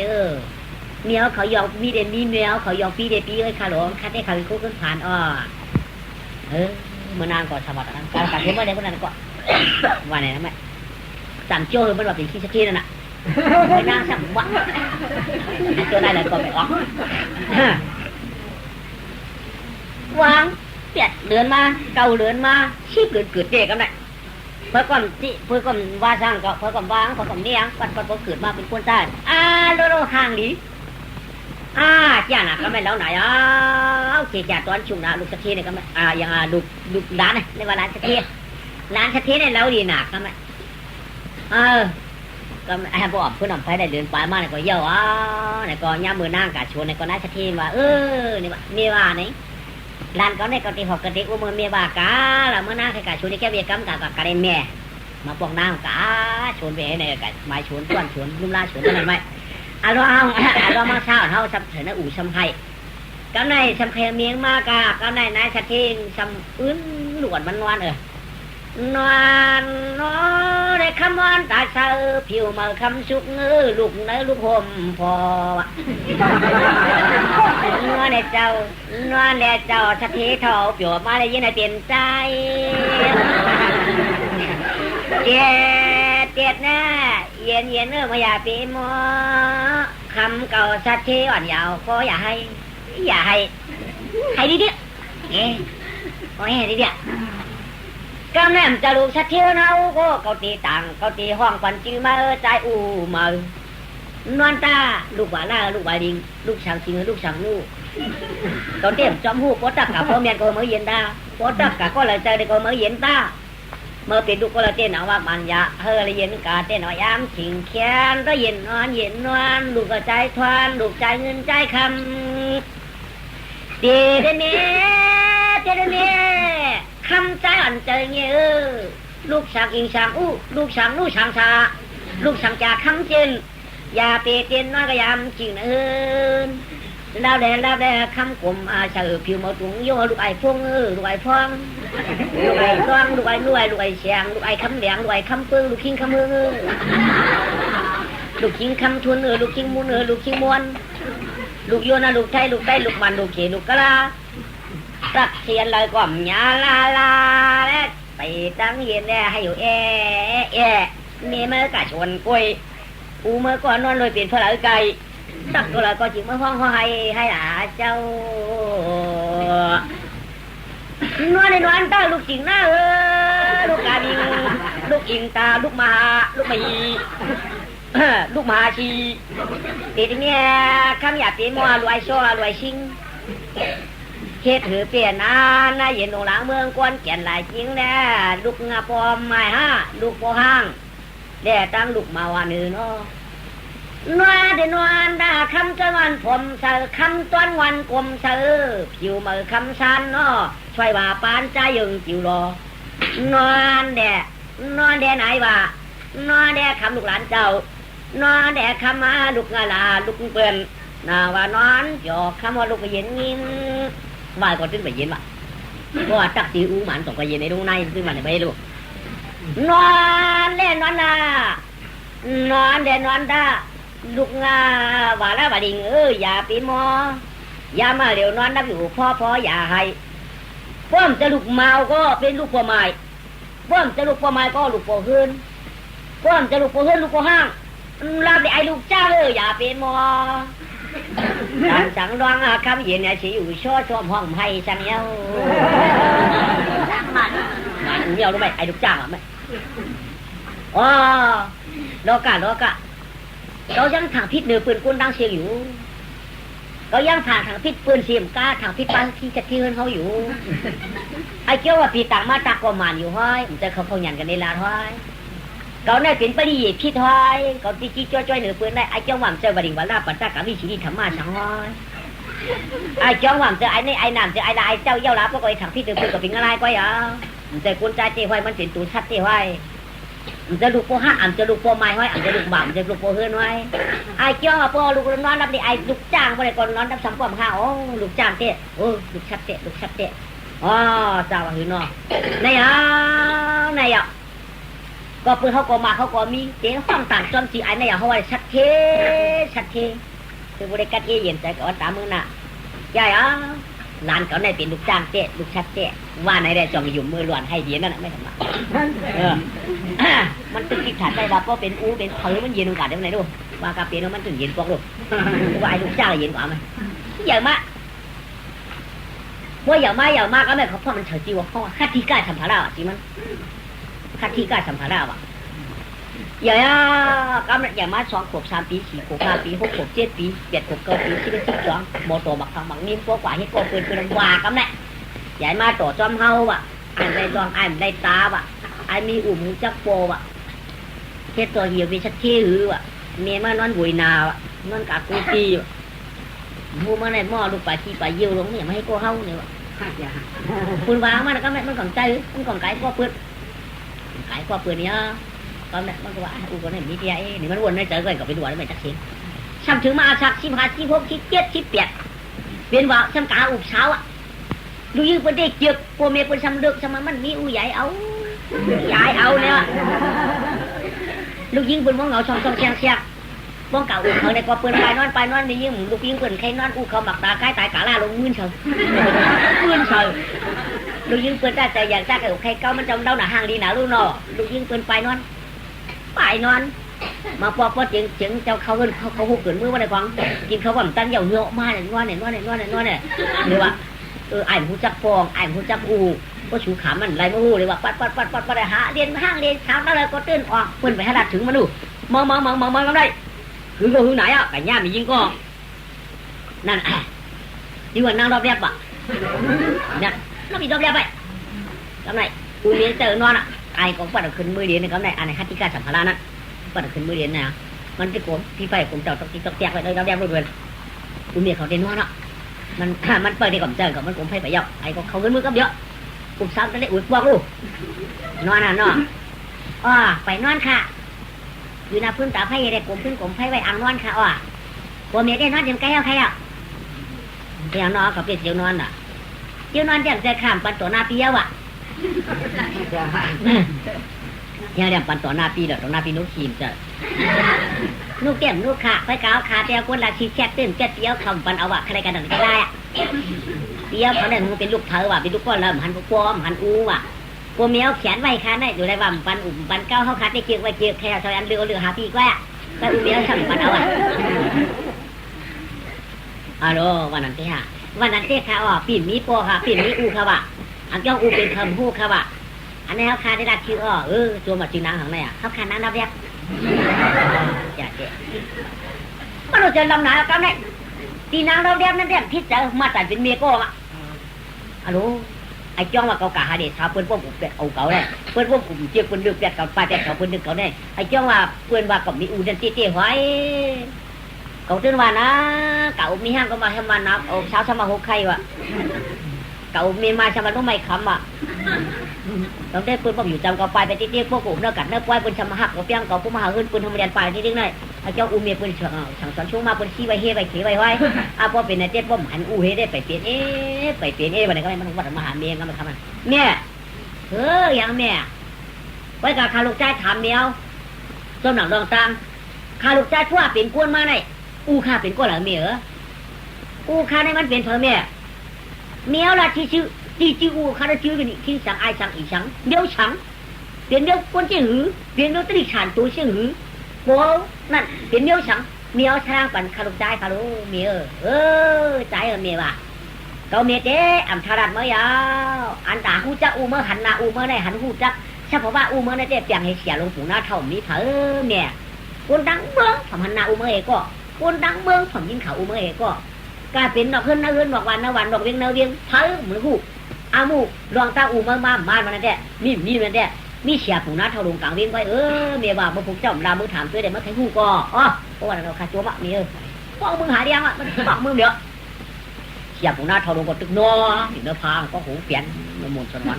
ยเขายองมีเดนมีเมียเขายองปีเดปีค่ะหลวงข้าได้เขาเป็นเครื่องก้นผ่านอ๋อเมื่อนานก่อนสมัครนั้นการเทเมื่อไหร่เมื่อนั้นก็ว่าไหนนะแม่สั่งโจ้มันว่าเป็นขี้สกีนั่นน่ะไม่น่าสั่งวะตัวได้เลยก็ไปออกวางเปียดเดือนมาเก่าเดือนมาชีพเกิดเด็กกันไหนเพื่อก่อนว่าสร้างก็เพื่อก่อนวางเพื่อก่อนเลี้ยงปัดเกิดมาเป็นคนใต้โลห่างดีจ้าน่ะก็ไม่แล้วไหนเกี่ยตอนชุ่มนะลูกสะเทียเนี่ยก็ไม่อย่างลูกร้านเนี่ยในว่าร้านสะเทียเนี่ยแล้วดีหนักก็ไม่ก็บอกเพื่อนนำไปได้เดินไปมาเนี่ยก็เยอะเนี่ยก็ย่ามือนั่งกะชวนเนี่ยก็น่าสะเทียว่านี่ว่ามีว่านี่ร้านเขาเนี่ยก็ตีหอกกระติกว่ามือเมียบากาแล้วเมื่อนั่งใครกะชวนนี่แค่เบียร์กัมกะกะเรนแม่มาปองนั่งกะชวนไปเนี่ยกะมาชวนต้วนชวนลุ่มล่าชวนอะไรไหมเรามาเช้าเท่าสัมเสนอู่สัมไพก็ในสัมไพเมียงมากก็ในนายชัดเจนสัมหลวนมันนวลนวลในคำวันตาเสือผิวมาคำสุกลูกเนื้อลูกห่มพอนวลในเจ้าชัดเจนเท่าเปียวมาได้ยินในเปลี่ยนใจเจ็ดนะเย็นมาอย่าปีมอคำเก่าชัดเจนอ่อนยาวก็อย่าให้ดีโอ้ยให้ดีกำแหนมจะลูกชัดเจนเอาก็เกาตีต่างเกาตีห้องปันจื้อมาใจมานวลตาลูกหวาล่าลูกหวาดิงลูกช่างจริงลูกช่างลูกเกาเต็มจอมหูปอตักกับพ่อเมียก็เมื่อเย็นตาปอตักกับก็เลยใจได้ก็เมื่อเย็นตาเมื่อเป็นลูกก็เลยเต้นเอาว่ามันยะเลยเย็นกาเต้นเอายามขิงแขนก็เย็นนอนลูกก็ใจทวนลูกใจเงินใจคำเดเน่คำใจอ่อนใจเงี้ยลูกช่างอิงช่างลูกช่างช่างชาลูกช่างจ่าคำเจนอย่าเปเตียนน้อยก็ยามจริงแล้วแต่คำกลมเสือผิวมาตุงโยลูกไอ้พงลูกไอ้ฟองลูกไอ้ซ้องลูกไอ้รวยลูกไอ้เสียงลูกไอ้คำเหลียงลูกไอ้คำปึ้งลูกคิงคำมือลูกคิงคำทุนลูกคิงมุนลูกคิงมวนลูกโยนะลูกไทยลูกใต้ลูกมันลูกเขลูกกะลาตักเทียนเลยก่อมยาลาและไปตั้งเย็นแล้วให้อยู่มีเมื่อกะชวนกล้วยเมื่อก่อนนอนเลยเปลี่ยนเพลาไก่ตักก็เลยก็จิเมื่อห้องให้เจ้านวลตาลูกจริงนะลูกกาดิงลูกอิงตาลูกมาลูกมีลูกมาชีเด็กเนี่ยคำหยาบตีมัวรวยชัวรวยชิงเฮ็ดถือเปลี่ยนนะเย็นหลังเมืองกวนแก่นหลายจริงแน่ลูกงาปอมไม่ลูกปอห้างแด่ตั้งลูกมาวันอื่นเนาะนวลดาคำจะวันผมเสือคำต้นวันกลมเสือผิวมือคำชันเนาะช่วยว่าปานใจยึงจิวรอนอนแด่ไหนว่าน นอแดคำลูกหลานเจ้านอแดคำมาลูกงาลาลูกเปื่อนนาว่านอนจอกคำว่าลูกก็เย็นยินบ่ายก่อนขึ้นไปเย็นว่ะเพราะว่าจักสีอูหมันส่งไปเย็นในดงในขึ้นมาในไม่รู้นอนเล่นนอนนานอนเด่นนอนดาลูกงาว่าแล้วว่าดิ่งอย่าปีมออย่ามาเร็วนอนนับอยู่พ่ออย่าให้พ่อมจะลูกเมาก็เป็นลูกพ่อไม้พ่อมจะลูกพ่อไม้ก็ลูกพ่อหืนพ่อมจะลูกพ่อหืนลูกพ่อห้างรับได้ไอ้ลูกเจ้าอย่าเป็นมอดังจังดวงคำเย็นเนี่ยสิอยู่ช่อชมห้องไผ่ฉันเนี้ยมันเนี้ยรู้ไหมไอ้ลูกจ้างอ่ะไหมอ๋อโลกะเรายังทางพิษเนื้อปืนกุ้นดังเสียงอยู่เรายังทางพิษปืนเสียมก้าทางพิษปานที่จะที่เฮินเขาอยู่ไอ้เกี่ยวว่าปีต่างมาจากกมันอยู่ห้อยมันจะเขาหยันกันในลาห้อยเขาเนี่ยเป็นปริยพิษห้อยเขาตีจี้จ้อยเหนือปืนได้ไอ้เจ้าหวังเจอบดิ่งวันลาปัจจักกับวิชีธรรมะสังห้อยไอ้เจ้าหวังเจอไอ้นี่ไอ้น้ำเจอไอ้ลายเจ้าเย้ารับก็ไอ้ทางพิษเนื้อปืนกับเป็นอะไรก็อย่ามันจะกุญแจเจ้ห้อยมันเป็นตูชัดเจ้ห้อยมันจะลูกโปห้าอันจะลูกโปไม้ห้อยอันจะลูกบ่ามจะลูกโปเฮือนไว้ไอ้เจ้าโปลูกนอนรับดิไอ้ลูกจ้างไปเลยก่อนนอนรับสามความข้าวโอ้ลูกจ้างเตะโอ้ลูกชัดเตะอ๋อเจ้าหืนอในอ่ะก็เพื่อเขาก็มาเขาก็มีเจ๊ห้องต่างจอมจีไอ้ในอ่ะเขาว่าชัดเทคือบริการเย็นใจก่อนตามมือน่ะใหญ่หลานเขาในเป็นลูกจ้างเตะลูกชัดเตะว่าในได้จองอยู่มือล้วนให้เดียนนั่นแหละไม่ทำมามันตึงกิจขาดใจว่าก็เป็นอู้เป็นเผยมันเย็นกว่าเดี๋ยวไหนดูว่ากาเปียโนมันถึงเย็นกว่าดูว่าไอ้ลูกจ้างเย็นกว่าไหมใหญ่มากว่าใหญ่มากก็ไม่เขาเพราะมันเฉยจีวะเพราะว่าคัดที่กล้าสัมภาระจีมันคัดที่กล้าสัมภาระว่ะใหญ่ก็มันใหญ่มาก2 ขวบ 3 ปี 4 ขวบ 5 ปี 6 ขวบ 7 ปี 8 ขวบ 9 ปี11 12โมโตบักทางบักนิ่มกว่าให้ก็ปืนว่าก็แหละใหญ่มาต่อจอมเฮาว่ะไอ้ได้ดองไอ้ได้ตาว่ะไอ้มีอุ่มจักโปว่ะเทตัวเหี่ยวมีชัดเที่หือว่ะเมียมานอนบุยนาว่ะนอนกากูตีว่ะผู้มาในหม้อลูกปลาขี้ปลาเยี่ยวลงเนี่ยมาให้โกเฮาเนี่ยว่ะคุณวางมันก็มันของใจมันของไก่ก็เปื้อนไก่ก็เปื้อนเนี่ยก็เนี่ยมันก็ว่าอูก็เนี่ยมีเดียนี่มันวนในใจก็ไปดูอะไรไม่จักเสียงช้ำถึงมาชัก15 16 17 18เป็นว่าช้ำกาอุบเช้าอ่ะดูยิ่งเป็นเด็กเจ็บพวกเมียเป็นช้ำเลือกช้ำมันมีอูใหญ่เอาเนี่ยลูกยิ่งเป็นมองเหงาช่องแช่มองเก่าอูเขาในกว่าเปิดไปนอนนี่ยิ่งลูกยิ่งเป็นใครนอนอูเขาหมักตาใกล้ตายกะลาลงมื่นเฉยลูกยิ่งเปิดได้ใจอยากได้กับใครเก้ามันจำเดาหน้าห้างดีหนาลูกเนาะลูกยิ่งเป็นไปนอนมาพอเจียงเจ้าเขาเงินเขาหุบเกินมือมาในฟังกินเขาแบบตั้งเหย่าเงาะมาเนี่ยนวดเนี่ยหรือว่าไอ้หูจักฟองไอ้หูจักอูก็ชูขามันไรมาหูเลยว่าปัดหาเรียนห้างเรียนเช้าแล้วเลยก็ตื่นออกเพิ่นไปหาดัดถึงมาดูมองได้คือก็คือไหนอ่ะไก่ย่ามียิงก็นั่นยิ่งกว่านั่งรอบเรียบอ่ะเนี่ยเรามีรอบเรียบไปกำไรกูเรียนเจอนอนอ่ะไอ้ของปัดขึ้นมือเรียนในกำไรอันไหนฮัตติกาสัมภาระนั้นปัดขึ้นมือเรียนนะมันจะโกงพี่ไฟผมเจ้าต้องแตกไปเลยรอบเรียบรวดกูเมียเขาเรียนนอนอ่ะมันเปิดในกล่องเจอกับมันผมให้ไปยอกไอ้ก็เขาขึ้นมือกับเยอะกลุ่มซ้ำจะได้อุดบอกลูกนอนไปนอนค่ะอยู่หน้าพื้นตาไผ่ได้กลมพื้นกลมไผ่ไว้อ่างนอนค่ะผัวเมียได้นอนเดี๋ยวใครเอาเดี๋ยวนอนกับเดี๋ยวนอนเดี๋ยวนอนเดี๋ยวจะข้ามปันต่อหน้าปีเยอะเดี๋ยวปันต่อหน้าปีเดี๋ยวต่อหน้าปีนุ๊กขีมจะนุ๊กแก้มนุ๊กขาไฟกาวขาเตียวคนละชีแช่ตื่นแก่เตียวคำปันเอาใครกันหนังก็ได้เตียวเขาเนี่ยมันเป็นลูกเธอเป็นลูกก้อนแล้วหันพวกหันอูพวกเมียแขนไว้ขาได้อยู่ในวังปันปันเก้าเขาขาดได้เกี่ยวไว้เกี่ยวแค่ชาวอันเรือหาปีกว่าแต่อูเมียสั่งปันเอาฮัลโหลวันนั้นเต้ค่ะปีนมีโปค่ะปีนมีอูค่ะว่ะอันย่องอูเป็นคำฮู้ค่ะว่ะอันนี้เขาขาดได้รักชื่อตัวมาจีนางของไหนเขาขาดนั้นนับเรียกอย่าเจ๊มันเราจะลำหนาแล้วกันเนี่ยจีนางเราเรียกนั่นเรียกพิษจะมาแต่เป็นเมียก็ฮัลโหลไอ้จ้องว่าเกาหาเด็กชาวเพื่อนพวกผมเป็ดเอาเก่าได้เพื่อนพวกผมเจี๊ยบเพื่อนเลือกเป็ดเก่าปลาเป็ดเก่าเพื่อนดึกเก่าได้ไอ้จ้องว่าเพื่อนว่ากับมีอูเดนตี้ไว้เก่าตื่นว่านะเก่ามีห้างก็มาให้มานับเอาเช้าสมาหกไข่วะเก่ามีมาสมาต้องไม่คำ ต้องได้ปืนป้อมอยู่จำก็ไปไปติ๊กพวกกูเนื้อกัดเนื้อปล่อยปืนชำหักก็เปียงก็ผู้มาหาเงินปืนทำเรียนไปที่ติ๊กหน่อยไอ้เจ้าอูเมียปืนสั่งสอนช่วงมาปืนชี้ไว้เฮไว้เขไว้ไว้พอเป็นนายเจ็ดป้อมหันอูเฮได้ไปเปลี่ยนไปเปลี่ยนวันไหนก็ไม่มันวัดมาหาเมียก็มาทำมันเนี่ยอย่างแม่ไว้กับคาลูกใจถามเมียวส้มหนังรองตังคาลูกใจทั่วเป็นกวนมาไหนอูข้าเป็นกวนหรือเมียอูข้าในมันเป็นเธอแม่เมียวละที่ชื่ออูข้าได้ชื่อกันที่สังไอสังอีสังเดียวสังเปลี่ยนเดียวคนเชี่ยหือเปลี่ยนเดียวตรีฉานตัวเชี่ยหือโว้นั่นเปลี่ยนเดียวสังเมียวช่างปั่นคาลูกใจคาลูเมียใจเมียว่ะเขาเมียเจ๊อ่ำทารัดเมื่อยาวอันตาหูจักอูเมื่อหันหน้าอูเมื่อได้หันหูจักเฉพาะว่าอูเมื่อได้เจ๊เปียงให้เสียลงปู่หน้าเท่ามีเผอเมียคนดังเมืองผมหันหน้าอูเมื่อเอก็คนดังเมืองผมยิงเขาอูเมื่อเอก็กลายเป็นดอกขึ้นนาเงินดอกวันนาวันดอกเวียงนาเวียงเผอเหมือนหูอามูลองตาอูเมื่อมามันนั่นแหละมีมันแหละมีเสียปู่หน้าเท่าลงกลางเวียงไว้เมียว่าเมื่อผมเจ้าลามือถามตัวเด็กมาแทงหูก็เพราะว่าเราขาดตัวมะเมียพวกมึงหาเดียงอ่ะมันบอกมึงเดี๋ยวเสียปู่หน้าเท่าลงก็ตึกนัวถึงเนื้อพางก็หูเปลี่ยนมันมุนสนวัน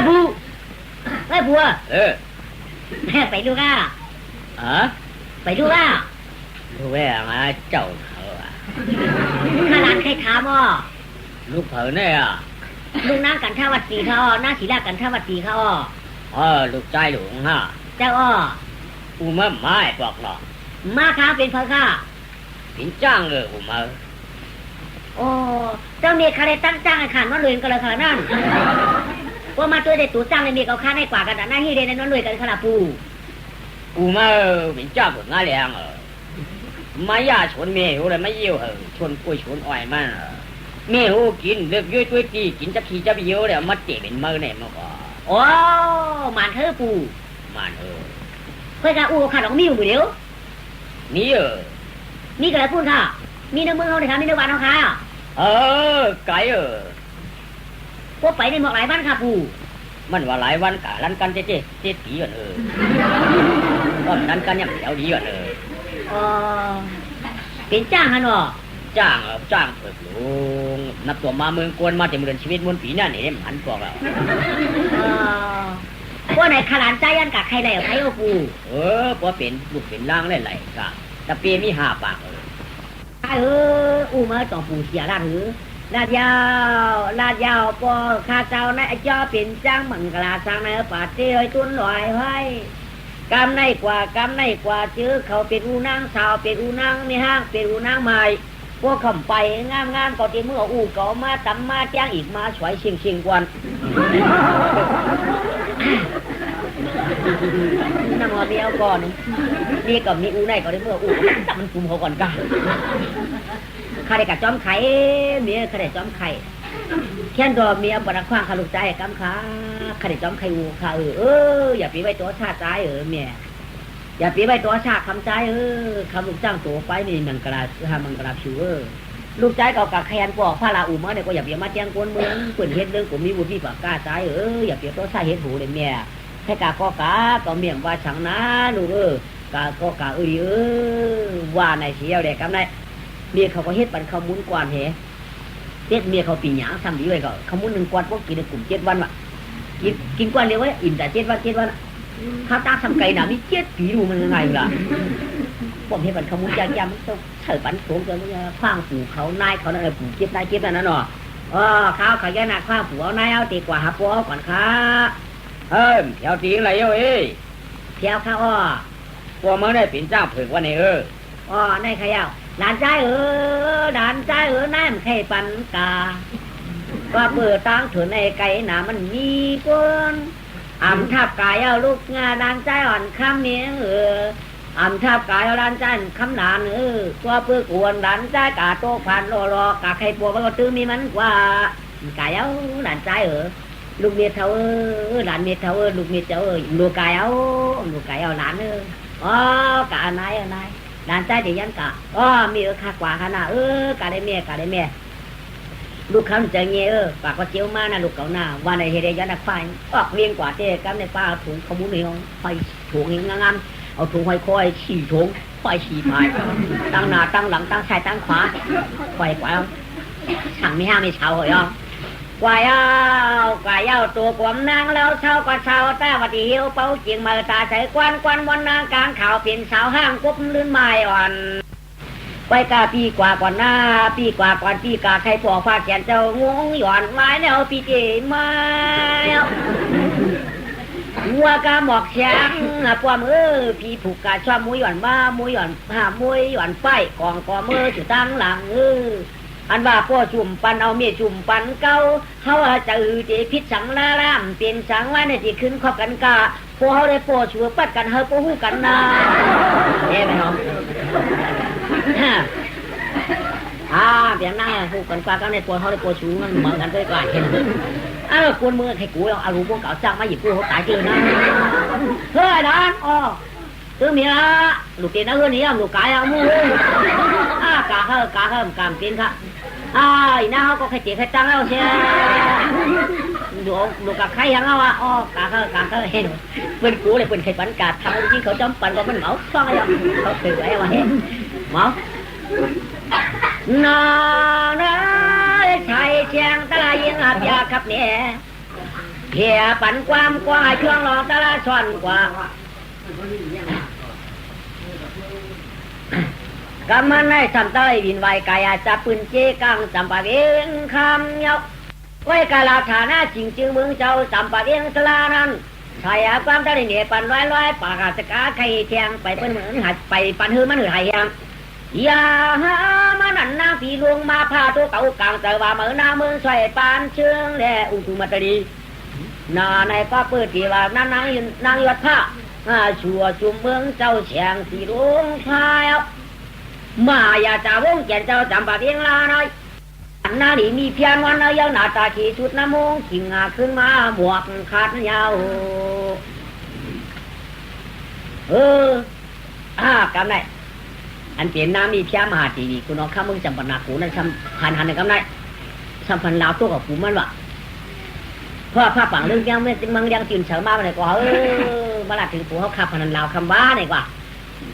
ผู้ไปดูก้าไปดูก้าดูแม่มาเจ้าเขาขนาดใครถามลูกเผอเนี่ยลูกนั่งกันท่าวัดสีเขาหน้าสีลากันท่าวัดสีเขาลูกใจหลวงฮะเจ้าอูมาไม่บอกหรอกมาข้าเป็นเผอข้าเป็นจ้างเลยอูมาเจ้าเมียใครตั้งจ้างไอ้ขันว่าเลยกันเลยขนาดนั้นว่ามาตัวเด็ดตัวจ้างเลยมีเขาค่าได้กว่ากันแต่หน้าที่เดนนั้นรวยกันขนาดปูมาเป็นเจ้าผลงานเลี้ยงไม่ยาชนเมียหูเลยไม่เยี่ยวชนกล้วยชนอ้อยมันเมียหูกินเลือกย้อยตัวตีกินจะขี่จะไปเยี่ยวเลยมัดเจ็บเป็นมือเนี่ยมันก็มันเธอปูมันเพื่อนอูขาดของมิวมือเดียวนี่นี่ก็เลยพูดค่ะมีน้ำมือเขาเลยค่ะมีน้ำหวานเขาค่ะไก่พวกไปในหมอกหลายวันค่ะปูมันว่าหลายวันกะรันกันเจ๊ผีกันก็รันกันยังเดี๋ยวดีกันเป็นจ้างฮะเนาะจ้างเปิดลุงนับตัวมาเมืองกวนมาจากเมืองชีวิตมวลปีนั่นเองหันพวกเราพวกไหนขลานใจยันกะใครได้ใครเอาปูพวกเป็นลูกเป็นล่างได้ไหลกะแต่เปียมี5 ปากอูมาต่อปูเสียลาดหือลาดยาวปอข้าเจ้าในเจ้าเป็นจ้างมังกลาสร้างในป่าเตี้ยตุนลอยไว้กำในกว่าเจอเขาเป็นอูนางสาวเป็นอูนางในห้างเป็นอูนางใหม่พวกคำไปงามก็ที่เมื่ออูก็มาตำมาจ้างอีกมาสวยเชียงกวนน้ำมันเดียวก่อนนี่ก็มีอูในก็ได้เมื่ออูมันคุมเขาก่อนกันข้าได้กับจอมไข่เมียข้าได้จอมไข่แค่นดอเมียบรักขว้างข้าลูกใจกำข้าได้จอมไข่อูข้าอย่าปีไว้ตัวชาติใจเมียอย่าปีไว้ตัวชาติคำใจคำลูกจ้างตัวไปนี่มังกราผิวลูกใจก็กับแคนปอกพระลาอูมาเนี่ยก็อย่าเปียมาแจ้งกวนเมืองเปิดเฮ็ดเรื่องผมมีบุญที่ปากกาใจอย่าเปียตัวชาเฮ็ดหูเลยเมียแค่กาก็เมียงว่าฉังนะลูกกาว่าในเสียวเด็กกำไรเมียเขาก็เฮ็ดปันเขามุนกวนเหเฮ็ดเมียเขาปีหยางซ้ำดีไว้ก็เขามุน1 กวนพวกกินในกลุ่ม7 วันว่ะกินกวนเรียกว่าอิ่มแต่7 วันข้าวตาทำไก่หนามี7 ปีดูมันยังไงล่ะพวกเฮ็ดปันเขามุนยากมันต้องเถิดปันโถงเกินคว้างปู่เขานายเขานั่นปู่นายนั่นน่ะเนาะข้าวเขาแย่หนักคว้างปู่เอานายเอาตีกว่าหาปัวก่อนค่ะเที่ยวตีอะไรเที่ยวข้าวพวกมึงได้เป็นเจ้าเผือกวันนี้ในขยาวหลานใจนายมันไข่ปันกาว่าเปิดตั้งเถื่อนในไก่หนามันมีก้นอ่ำทับกายเอาลูกงาหลานใจอ่อนคำเมียอ่ำทับกายเอาหลานใจคำหลานว่าเปิดกวนหลานใจกาโตผ่านรอกาไข่ปัวก็ตื้อมีมันกว่าไก่เอาหลานใจลูกเมียเท่าหลานเมียเท่าลูกเมียเจ้าลูกไก่เอาหลานกะนายหลานใจเดี๋ยวยันกะมีค่ากว่าขนาดกะได้เมียลูกเขาจะเงี้ยปากก็เจียวมานะลูกเขาหน้าวันในเฮเดยันนักไฟออกเลี้ยงกว่าเจ๊กันในป้าถุงขมุนเหนียวไฟถุงงามเอาถุงไฟคอยฉี่ถุงไฟฉี่พายตั้งหน้าตั้งหลังตั้งซ้ายตั้งขวาไฟกว่าสั่งไม่ห้ามไม่เช้าเหรอ กว่าเย้าตัวกวมนางแล้วเช้าก็เช้าแต่วัดเหี่ยวเป้าจิงมาตาใส่ควันวันนางกลางข่าวเป็นสาวห้างกุบลื่นไม้อ่อนไปกาปีกว่าก่อนหน้าปีกว่าก่อนปีกาใครปอกผ้าแขนเจ้างงหย่อนไม้แล้วปีเจมาวัวกาหมอกแข็งปวมพี่ผูกกาชอบมุ้ยหย่อนบ้ามุ้ยหย่อนมุ้ยหย่อนไฟกองกอมือจุดตั้งหลังอันว่าพ่อจุ่มปันเอาเมียจุ่มปันเก้าเขาจะเจพิษสังลารามเปลี่ยนสังว่าเนี่ยที่ขึ้นข้อกันกาพวกเขาได้พ่อชัวปัดกันเฮาพ่อหูกันนาเอ๊ะไหมน้องเดี๋ยวนั่งหูกันกว่ากันในตัวเขาได้พ่อชัวมันเหมือนกันด้วยกันเห็นไหมกวนมือให้กูเอารูปพวกเก่าจ้างมาหยิบกูเขาตายเจอนะเฮ้ยนะซื้อเมียลูกเกณฑ์นะเฮ้ยนี่ลูกกายเอามือกาเฮิมกามกินค่ะอีน่าเขาก็ใครเจ๊ใครตั้งเอาเชียลูกกับใครยังเอากาเฮิเห็นเป็นกูเลยเป็นใครปันกาทำจริงเขาจำปันก็มันเหมาซ่องอะไรเขาถือไว้ว่าเห็นเหมานาชายเชียงตายิงอาบยาขับเนี่ยเพียปันความกว่าช่วงรอตาละซ่อนกว่ากำมันให้ทำต้อยบินไวกายจับปืนเจ๊กังจำปากเองคำยกไว้กาลาฐานะจริงจือมึงเจ้าจำปากเองสลานั้นชายความได้เนี่ยปันร้อยปากสกาไข่แทงไปเป็นเหมือนหัดไปปันหือมันหือไทยยังอย่าหามันนั่นนางผีลวงมาพาตัวเก่ากลางแต่ว่าเมื่อหน้าเมืองใส่ปานเชิงแหล่อุตุมาตรีนาในก็เปิดที่ว่านั่นนางยอดผ้าชัวจุ่มเมืองเจ้าเชียงสีลวงพายมาอย่าจ่าวงแก่นเจ้าจำปาเพียงลาหน่อยอันนั้นนี่มีเพียงวันเดียวหน้าตาขี้ชุดน้ำมงขิงขึ้นมาหมวกขาดยาวกำไรอันเปลี่ยนน้ำมีเพียงมหาทีวีคุณน้องข้ามึงจำปนากูนั่นทำหันกำไรทำพันลาวตัวกับกูมันวะเพราะผ้าฝังเรื่องยังไม่มึงยังตื่นเช้ามาเลยกว่ามาละถึงกูเขาขับพันลาวคำบ้าเนี่ยกว่า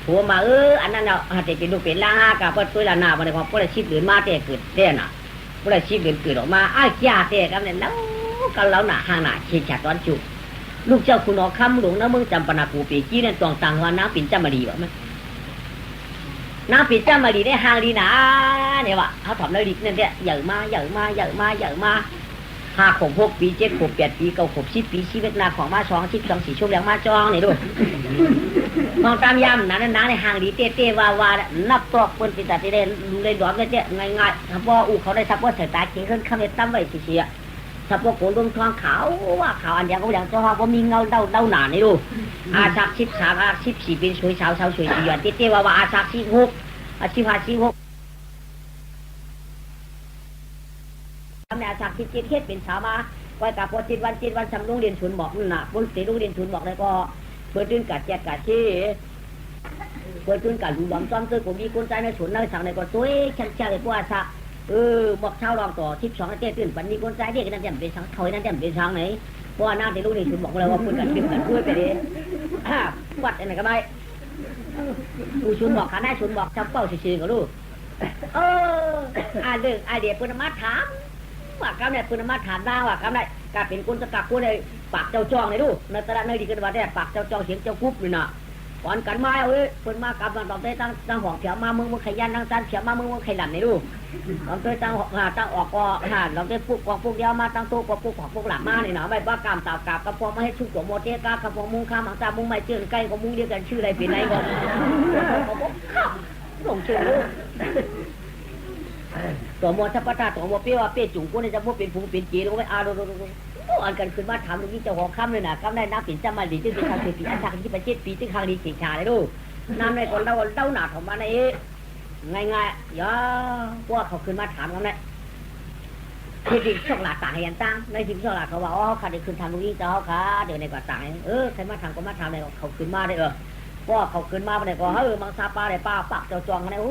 ผัวมาอันนั้นเราหาแต่เป็นลูกเป็นล่างกับเปิดตัวละหน้าวันนี้พอเปิดชีพเดือนมาเตะเกิดเต้นอ่ะเปิดชีพเดือนเกิดออกมาขี้าเตะกันเนี่ยแล้วกันแล้วหน้าห้างหน้าเชี่ยจัดตอนจุลูกเจ้าคุณออกคำหลงนะมึงจำปนากูปีกี้เนี่ยตองต่างว่าน้ำปิ่นจำมาดีวะมั้ยน้ำปิ่นจำมาดีได้ห้างดีนะเนี่ยวะเขาทำได้ดีนั่นเนี่ยใหญ่มา5-6 ปี7-8 ปี9 10 ปีชีวิตนาของมา2 4 ชั่วโมงมาจองนี่ด้วยมองตามยามนั้นในห่างดีเต้ว่านับตอกคนติดตัดที่ได้ดอมได้เจ๊ง่ายๆถ้าว่าเขาได้ซับว่าสายตาเก่งขึ้นคำเนตั้มไว้เฉียถ้าว่าโกนดวงทองขาวว่าขาวอันอย่างก็อย่างตัวว่ามีเงาเดาหนานี่ดูชัก13 14เป็นช่วยเช้าช่วย4 วันเต้ว่าชัก16 15 16ทำในอาศักดิ์ที่เทศเป็นสาวมาไว้กับพอ7 วันสำลุงเรียนชุนบอกนั่นน่ะบนสีลุงเรียนชุนบอกเลยก็เพื่อตื่นกัดแจกกัดชี้เพื่อตื่นกัดดูดอมซ้อมซื้อผมมีคนใจในชุนในสั่งในก็ตัวฉันเชื่อเลยว่าสักบอกเช้าลองต่อ12 เต้ตื่นปันมีคนใจเด็กนั่นแจ่มเป็นสังเขานั่นแจ่มเป็นสังไหนเพราะว่าหน้าที่ลุงเรียนชุนบอกเลยว่าพูดกันพูดไปดิวัดอะไรก็ไม่ดูชุนบอกขาหน้าชุนบอกจำเป้าชื่อๆกับลูกเรื่องเดียปุณมาถามว่ากำเนี่ยปุณมาถามได้ว่ากำเนี่ยกาเป็นคนตะกักคนในปากเจ้าจองเลยดูในตลาดในดีกันว่าเนี่ยปากเจ้าจองเสียงเจ้าคุบเลยนะก่อนกันมาปุณมากำตอนเต้ตั้งห้องเถียวมามึงขยันตั้งจานเถียวมามึงขยันเลยดูตอนเต้ตั้งออกก็เราเต้ปุ๊กเดียวมาตั้งโต๊ะปุ๊กหลับมาเนี่ยนะไม่ว่ากามตากาบกระพอมาให้ชุกตัวโมเตกากระพอมุงข้ามหางตามุงไม่เจือนใกล้ก็มุงเดียวกันชื่ออะไรเป็นไรก่อนหลงเชื่อตัวมอทัพตาตัวมอเปี้ยวเปี้ยจุ๋งกูเนี่ยจะพูดเป็นผู้เป็นจีนก็ไม่อันกันขึ้นมาถามลูกนี่เจ้าของคำเลยนะคำได้น้ำปิ่นจำมาดีที่สุดทางปีอันทางที่ประเทศปีที่ทางดีเฉียงชาเลยดูน้ำในคนเราหนาของมันไงง่ายย่อว่าเขาขึ้นมาถามกันเลยที่ดิช่องหลักต่างให้ยันตั้งในที่ช่องหลักเขาว่าเขาได้ขึ้นทำลูกนี่เจ้าเขาเดี๋ยวในกว่าต่างใครมาทำก็มาทำเลยเขาขึ้นมาได้ว่าเขาขึ้นมาเนี่ยก็มังซาปลาได้ปลาปักเจ้าจองกันเลย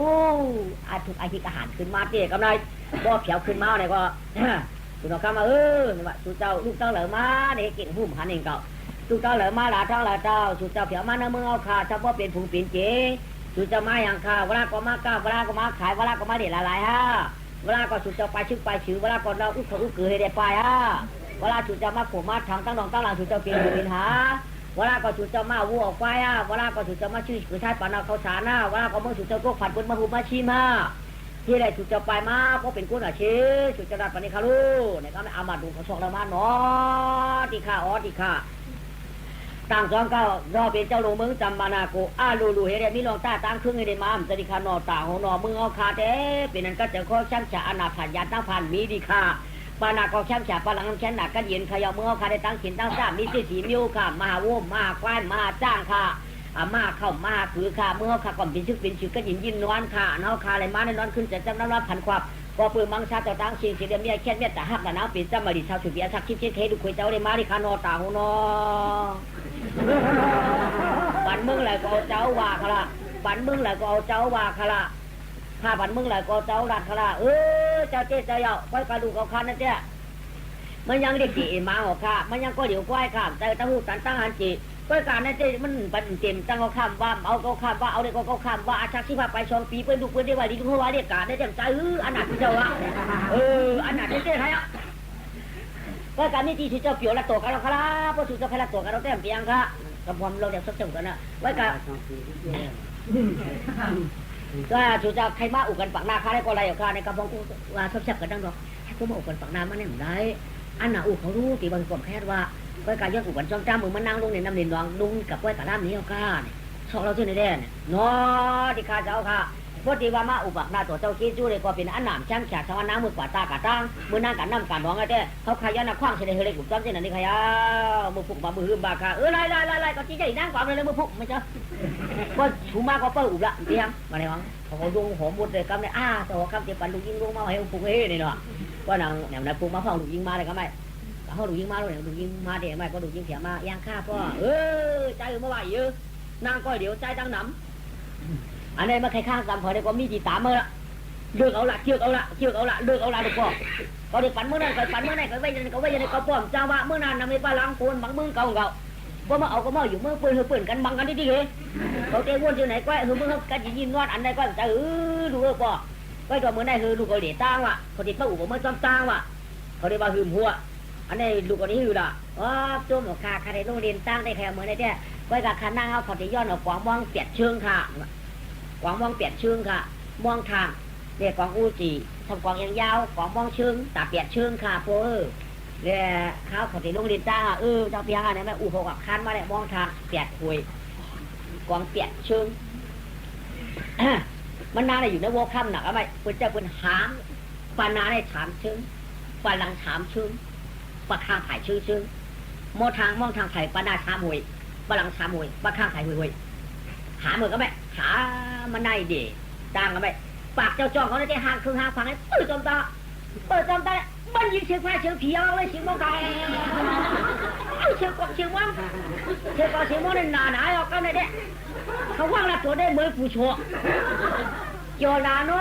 ถูกอาชีพอาหารขึ้นมาเจ๊กำไรว่าเผียวขึ้นมาเนี่ยก็คุณน้องข้ามาว่าสุเจ้าลูกเจ้าเหลือมาเนี่ยเก่งหุ่มหันเองเก่าสุเจ้าเหลือมาหลาท้องหลาเจ้าสุเจ้าเผียวมาเนื้อมือเอาขาเฉพาะเป็นผงเป็นเจ๊สุเจ้ามาอย่างข้าเวลาก็มาก้าเวลาก็มาขายเวลาก็มาเด็ดละลายฮะ เวลาก็สุดจะไปชื่อไปชื่อเวลาก่อนเราอุ้เขาคือให้ได้ไปเวลาสุดจะมาขู่มาทางตั้งนองตั้งหลังสุดจะเปลี่ยนเป็นหาเวลาก็สุดจะมาวัวออกไปเวลาก็สุดจะมาชื่อคือชาติปานาเขาสานะเวลาก็เมื่อสุดจะโกผัดบนมาหุมาชีมาที่ไรสุดจะไปมาเพราะเป็นกุนอาชีสุดจะรัดปณิคาลูเนี่ยก็ไม่อามาดูเขาสองละมาเนาะที่ข้าที่ข้าต่างสองเก้ารอเป็นเจ้าหลวงเมืองจำมานาโกลูเฮเรมีลองตาตั้งครึ่งให้ได้มาสติคานอต่างหัวนอมือเอาคาเต้เป็นนั้นก็จะข้อช่างฉาอนาผ่านยาตั้งผ่านมีดีค่ะปานาก็ช่างฉาปาลังน้ำแข็งหนักกันเย็นขยมือเอาคาได้ตั้งขินตั้งซ่ามีสีมิวค่ะมหาวุมมหาควายมหาจ้างค่ะมาเข้ามาคือค่ะเมื่อเขาก่อนเป็นชื่อก็ยินนวลค่ะเนาคาอะไรมาในนอนขึ้นจะจำน้ำร้อนพันความก็ปืนมังชาเจ้าตั้งเชียงเสียเดียมเนี่ยแค่เมียแต่หักแต่น้ำปิดจำมาดิชาวสุเบียสักคิดเทดูคุยเจ้าได้มาดิคานอต่างหัวนอบันมึงแหละก็เอาเจ้าว่าขละบันมึงแหละก็เอาเจ้าว่าขละข้าบันมึงแหละก็เจ้าดัดขละเจ้าเจ๊เจ้าเยาค่อยกระดูกเอาคันนั่นเจ้ามันยังได้กี่มาหรอกค่ะมันยังก็เดี๋ยวก้อยข้ามแต่ตั้งหูตันตั้งหันจีก้อยการนั่นเจ้มันปันเต็มตั้งเขาข้ามว่าเอาเขาข้ามว่าเอาเด็กเขาข้ามว่าอาชักที่พาไปชองปีเพื่อนดูเพื่อนได้ว่าดีทุกคนว่าเรียกการได้จังใจอันหนักที่เจ้าอะอันหนักที่เจ้าใครอะก้อยการนี่ที่ที่เจ้าเปี่ยวละตัวกันเราครับเพราะสุดจะพละตัวกันเราเต็มเปียงค่ะกับความเราเดี๋ยวสักจังกันนะไว้กันก็สุดจะใครมาอุกันปักหน้าข้าได้ก็ไรเอาข้าในกระพงกูว่าชอบชักกันดังดอกให้กูมาอุกันปักหน้ามันเนี่ยได้อันน่ะอุเขารู้ตีบางคนแค่ว่าไว้การย้อนอุกันจ้องจ้ามือมันนั่งลงในน้ำเดือดนองลุงกับไว้กับล่ามนี้เอาข้าเนี่ยชอบเราชื่อในแดนเนาะที่ข้าจะเอาข้าพอดีว่ามาอุปักหน้าตัวเจ้าคิดจู้เลยก็เป็นอันหนามช่างฉาชาวน้ำมือกว่าตากาตั้งมือนั่งกันน้ำกันน้องไอ้เจ้เขาขยันนักขว้างเฉลยเฮเลยกุ่มจ้ำเช่นนั้นนี่ขยามือพุกมามือหืมบาคาไล่ก็จี้ใจนั่งกว่าเลยมือพุกไม่ใช่ก็ชูมาก็เปิดอุบละเตียงมาในห้องเขาดูหอมหมดเลยกำเนี่ยตัวคำเจ็บปันลูกยิงลงมาให้พุกเฮ้นี่เนาะว่านางแหนมนายพุกมาฟ้องลูกยิงมาเลยก็ไม่เขาลูกยิงมาเลยลูกยิงมาเดี๋ยวไม่ก็ลูกยิงเสียมาย่างข้าพ่อใจเมื่อไหร่เยอะนั่งก็เดี๋ยวใจตั้งหนำอันนี้มาใครข้างกันพอได้ก็มีจีตามเมื่อละเลือกเอาละเลือกเอาละเลือกเอาละเลือกเอาละดีกว่าก็ได้ฝันเมื่อนั้นก็ฝันเมื่อนั้นก็ไว้ยันก็ไว้ยันก็ป้อมเจ้าว่าเมื่อนั้นนำไปปลาล้างปูนบังมือเก่าว่ามาเอาก็มาอยู่เมื่อปืนกันบังกันที่เหรอเขาเตะวนที่ไหนก็เมื่อเขากันยินนวดอันใดก็จะดูเออป่อก็ตัวเมื่อไหนคือลูกเขาเดือดตั้งว่ะเขาติดป้าอุ๋มเมื่อซ้ำตั้งว่ะเขาได้มาหืมหัวอันนี้ลูกคนนี้หือละจุ่มหอกคาคาได้โรงเรียนตั้งได้แค่เมื่อไหร่เนี่ยก็กับคานั่งเอาเขาติดย้อนเอากวางมองเปียดเชิงค่ะกวางมองเปียดเชิงค่ะมองทางเรียกกวางอูจีทำกวางยาวกวางมองเชิงตาเปียดเชิงค่ะโฟเนี่ยเขาเขาติดโรงเรียนจ้าเจ้าเปียงเนี่ยแม่อู่หกคันมาเนี่ยมองทางเปียดคุยกวางเปียดเชิงมันน่าจะอยู่ในวอค่ำหนักอะไรเพื่อจะเป็นหามปานาได้ถามเชิงปาลังถามเชิงปะข้างถ่ายเชิงมองทางถ่ายปานาถามหวยปาลังถามหวยปะข้างถ่ายหวยหามือก็ไม่หามันได้ดีดังก็ไม่ปากเจ้าจ้องเขาได้ห่างคือห่างฟังให้เปิดจอมตามันยิงเชียงไฟเชียงเพียวเลยเชียงมองไก่เชียงกวางเชียงวังเชียงกวางเชียงวังนี่หนาออกกันเลยเด้เขาว่างละตัวได้เมื่อผู้ชัวโยนาโน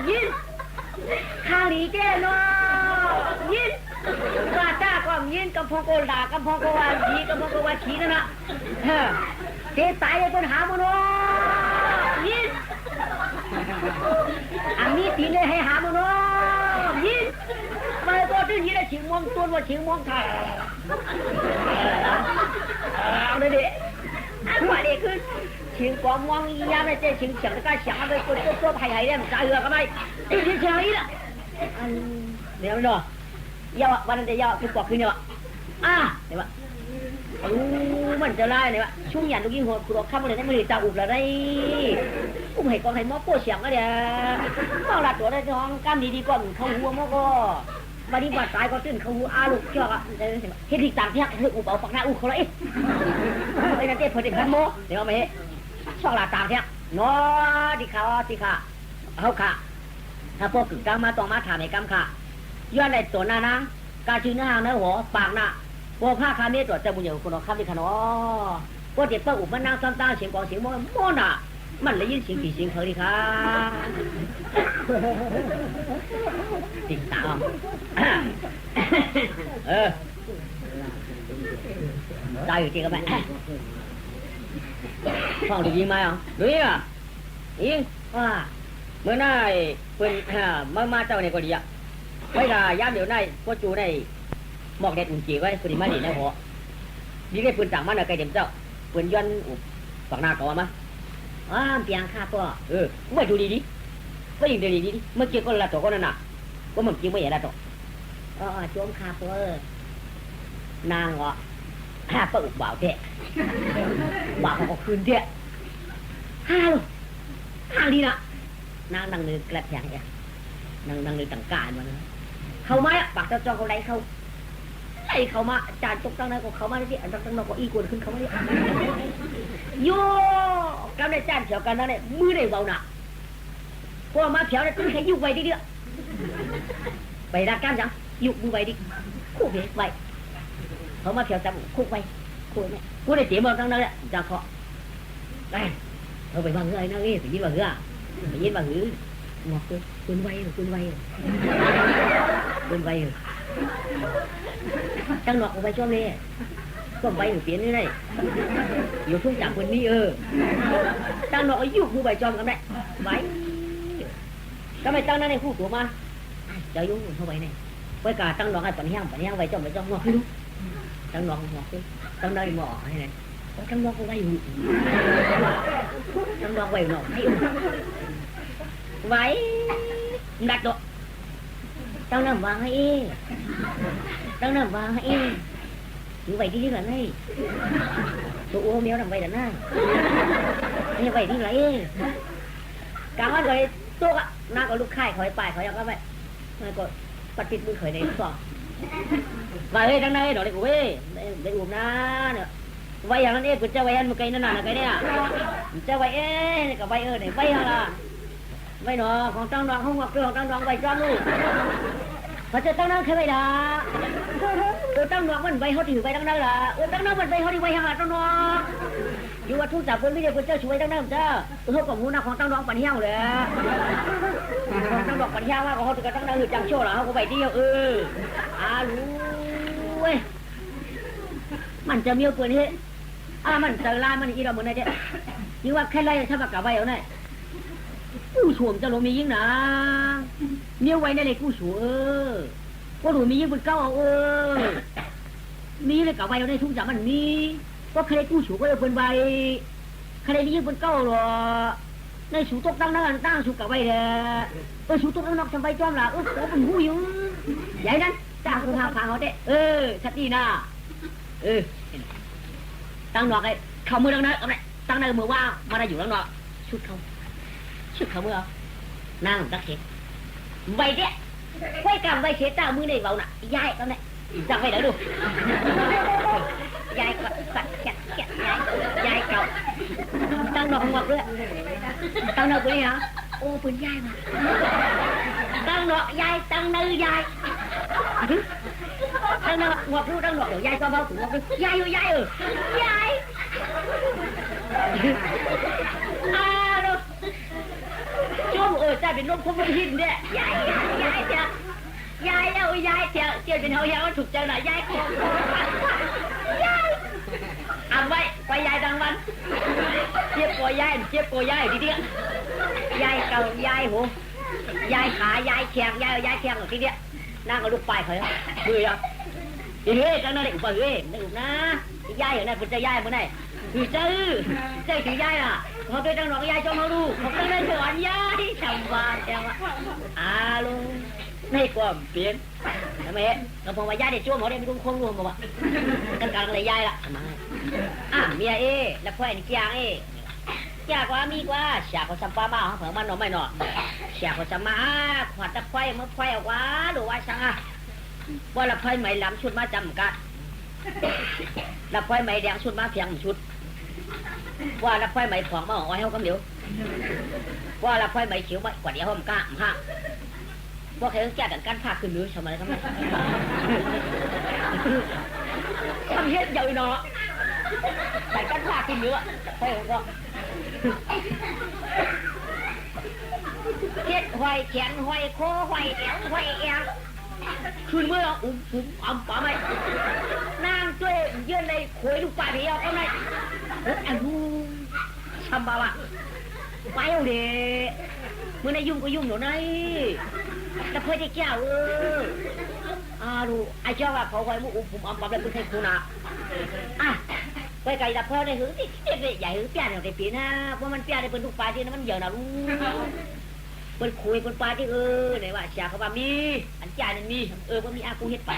ยินข้าหลีเจ้โนยินกาจ้าก็ยินกับพงโกลากับพงโกวาชีกับพงโกวาชีนั่นนะเจ๊ตายไอ้คนหาบุญยินอันนี้ตีเลยให้หาบุญยินไปก็ถึงยินได้ชิงมองตัวว่าชิงมองไทยเอาเลยดิอันว่าเด็กคือชิงกองมองยามในเจ๊ชิงเฉียงตะการเฉียงไปตัวไผ่ๆเนี่ยมันจะเหือกันไหมตีเฉียงนี่แหละอันเดี๋ยวเนาะยาววันนั้นจะยาวคือกว่าคืนเนี่ยเดี๋ยวมันจะไล่เนี่ยวะช่วงยันลูกยิงหัวครัวข้ามมาเลยได้ไม่ได้จ่าอุบอะไรอุ้มให้กองให้หม้อโป้เสียงก็เดี๋ยวเมาหลัดตัวได้ท้องกล้ามดีๆก่อนเขาหัวหม้อก็วันนี้บาดตายก็ตื่นเขาหัวลูกเจ้าเฮ็ดดีต่างที่คืออุบเอาฝักหน้าอุบเขาเลยไอ้นั่นเจ๊พอดีกันโม่เดี๋ยวมาเฮ้ชอบหลัดต่างที่น้อที่เขาเอาค่ะถ้าพวกกึ่งกลางมาต้องมาถามในกรรมค่ะย้อนในตัวหน้านะกาชื่อหน้าเนื้อหัวปากหน้าพวกผ้าคาเมตัวจะบุญอย่างคนเราข้ามดิขนอพวกเด็กป้าอุบมันนั่งซ้ำตาเสียงกองเสียงโม่น่ะมันเลยยินเสียงผีเสียงเขาดิค่ะติดตามได้อยู่จริงกับแม่ฟังดูยิงไหมอ่ะดูยิงยิงว่า มื่อนายเพิ่นมาเจ้าในก็ดีอ่ะไว้ล่ะยามเดี๋ยวนายพ่อจูในหมอกแดดอุ่นจีไว้คนที่มาดีนะพ่อดีได้เพิ่นต่างมาน่ะไกลเดี๋ยวเจ้าเพิ่นย้อนฝั่งหน้าก่อนมาเปียงข้าพ่อไม่ดูดีไม่ยิงดีดีเมื่อกี้ก็ละตัวก็นั่นน่ะก็มันกินไม่เห็นละตัวโจมข้าพ่อนางเหรอเปิดบ่าวเทะบ่าวเขาก็คืนเทะลูกดีนะนางนั่งนึกกระแทงเนี่ยนางนึกต่างการมันเขามาปากเจ้าจอเขาไล่เขามาจานตกตั้งนั้นก็เขามาที่อันตั้งนอกก็อีกคนขึ้นเขามาเนี่ยโย่กำในจานเฉียวกันนั่นเนี่ยมือได้เบาหนักพวกมาเฉียวเนี่ยต้องใช้ยุบไว้ดิไปรักกันจังยุบมือไว้ดิคู่เบสไว้เขามาเฉียวจับคู่ไว้คู่เนี่ยคู่ได้เสียบอลตั้งนั้นแหละจังเขาได้เขาไปวางเงยนั่งนี่ไปยินว่าเงยไปยินว่าหืองอกเลยปืนไว้ปืนไว้จังหนอกเอาไปช่วงนี้ก็ไปอยู่เปลี่ยนนี่ได้อยู่ทุ่งจากคนนี้จังหนอกอายุผู้ใบจอมกันได้ไว้ก็ไม่ตั้งนั้นในคู่ตัวมาจะยุ่งเข้าไปเนี่ยไปกาตั้งหนอกให้ปัญญาไว้จอมไปจอมงอกให้ดูตั้งหนอกงอกเลยตั้งได้หมอให้ไหนตั้งหนอกไว้อยู่ตั้งหนอกไว้หนอกให้ไว้ดัดตัวตั้งน้ำวางให้ตั้งน้ำวางให้อยู่ไว้ที่ไหนตัวอ้วนเมียวนำไว้แต่หน้านี่ไว้ที่ไหนกลางวันก็โต๊ะหน้าก็ลูกไข่คอยไปคอยยังก็ไปมันก็ปฏิบัติมือเคยในสองว่าเฮ้ยตั้งนั้นหน่อยเด็กเว้ยได้อุ้มนะเนี่ยไว้อย่างนั้นกูจะไว้อันมันไกลนั่นน่ะไกลเนี่ยจะไว้กับไว้เนี่ยไว้อะไรไว้หนอของตั้งน้องห้องวักเรื่องตั้งน้องไว้จ้าลูกเขาจะตั้งน้องแค่ไว้ละตั้งน้องมันไว้เขาถือไว้ตั้งนั้นละตั้งน้องมันไว้เขาถือไว้ห่างตั้งน้องอยู่ว่าทุกจับคนไม่ได้คนเจ้าช่วยตั้งน้องจ้าเขากับหูนักของตั้งน้องปัญญาเลยตั้งน้องปัญญาว่าเขาถือตั้งน้องถือจังโช่หรอเขาก็ไปเที่ยวรู้เว้ยมันจะมีเปลือยเฮ้มันจะลายมันอีเราเหมือนไงเจ้ยิ่งว่าแค่ไล่ถ้ามากับไว้เอาเนี่ยกู้ฉวมจะลงมียิ่งนะเนี้ยไว้ในเลยกู้ฉวก็หนูมียิ่งบนเก้ามีเลยกับไว้เอาในทุ่งจับมันมีก็ใครกู้ฉวก็เลยเป็นใบใครมียิ่งบนเก้าหรอในฉวตกตั้งนั่งตั้งฉวกับไว้เลยฉวตกตั้งนอกจำใบจอมละโอ้เป็นหูอยู่ใหญ่นั้นจ้าคุณทางพาเขาเด้ชัดดีนะตั้งนอกไอ้เขามือตั้งนั้นเอาไหนตั้งในมือว่ามาได้อยู่ตั้งนอกชุดเขาเมื่อนั่งตักเข็ดใบเนี้ยไว้กำไว้เข็ดตามือในเบาหน่ะยายตอนนี้จับไว้เดี๋ยวดูยายก็สัดแกะยายเก่าตั้งดอกงอกเลยตั้งดอกกูนี่ฮะโอ้ปืนยายมาตั้งดอกยายตั้งเนื้อยายตั้งดอกงอกรู้ตั้งดอกเดี๋ยวยายก็เบาถึงงอกเลยยายยายช่วงจะเป็นลมพุ่งหินเนี่ยยายจะยายแล้วยายเจ้าเป็นเฮาเฮาถูกใจหน่อยยายคอยายเอาไว้ไปยายดังวันเจี๊ยบกวยายทีเดียวยายเก่ายายหูยายขายายแข็งยายแข็งทีเดียนั่งกับลูกปลายเขามือยังทีเฮ้ยจังนั่นเด็กอุปเฮ้ยนั่นอุปนะยายอย่างนั้นเป็นจะยายมันไหนคือเจ้าถือยายอ่ะเขาไปตั้งหนอกยายจอมเขาดูเขาตั้งได้สอนยายชาวบ้านแกว่าลุงไม่กลัวเปลี่ยนทำไมเราพอมายายเด็กช่วงเขาได้ไม่ต้องคงรวมบอกว่ากันกลางเลยยายละมาเมียแล้วพ่อนี่จ้างจ้ากว่ามีกว่าฉากเขาสัมปาบ้าเขาเผื่อมันหน่อไม่หน่อฉากเขาสัมมาขวัญตะไคร้เมื่อไฟออกว่าดูว่าช่างว่าละไฟใหม่ล้ำชุดมาจำกัดละไฟใหม่แดงชุดมาเพียงชุดว่าละไฟใหม่ของมาอ๋อยเขากำเหลียวว่าละไฟใหม่เขียวมากว่าเดียวเขาก้าฮะว่าใครต้องแก้กันการพาขึ้นหรือทำอะไรทำไมทำเฮ็ดใหญ่เนาะใส่การพาขึ้นหรือใช่ก็เฮ็ดหอยแขนหอยโคหอยแอวหอยแอวคืนเมื่อป่าไม่นางช่วยเยื่อในขวยลูกปลาเดียวก็ไม่อันนู้ชำบาวะ ไปเอาเด้มื่อในยุ่งก็ยุ่งหนูไหนแต่เพื่อจะแก้วดูไอ้เจ้าว่าเขาคอยมุกผมอมปั๊บแล้วคุณให้คุณนะไปไก่ดับเพลิงในหื้อที่เด็กใหญ่หื้อเปียกอย่างไอ้ปีนะเพราะมันเปียกในเป็นทุกปลาที่นั้นมันเยอะนะลูกเป็นคุยเป็นปลาที่ไหนว่าเสียเขาว่ามีอันจ่ายนั่นมีว่ามีกูเฮ็ดไป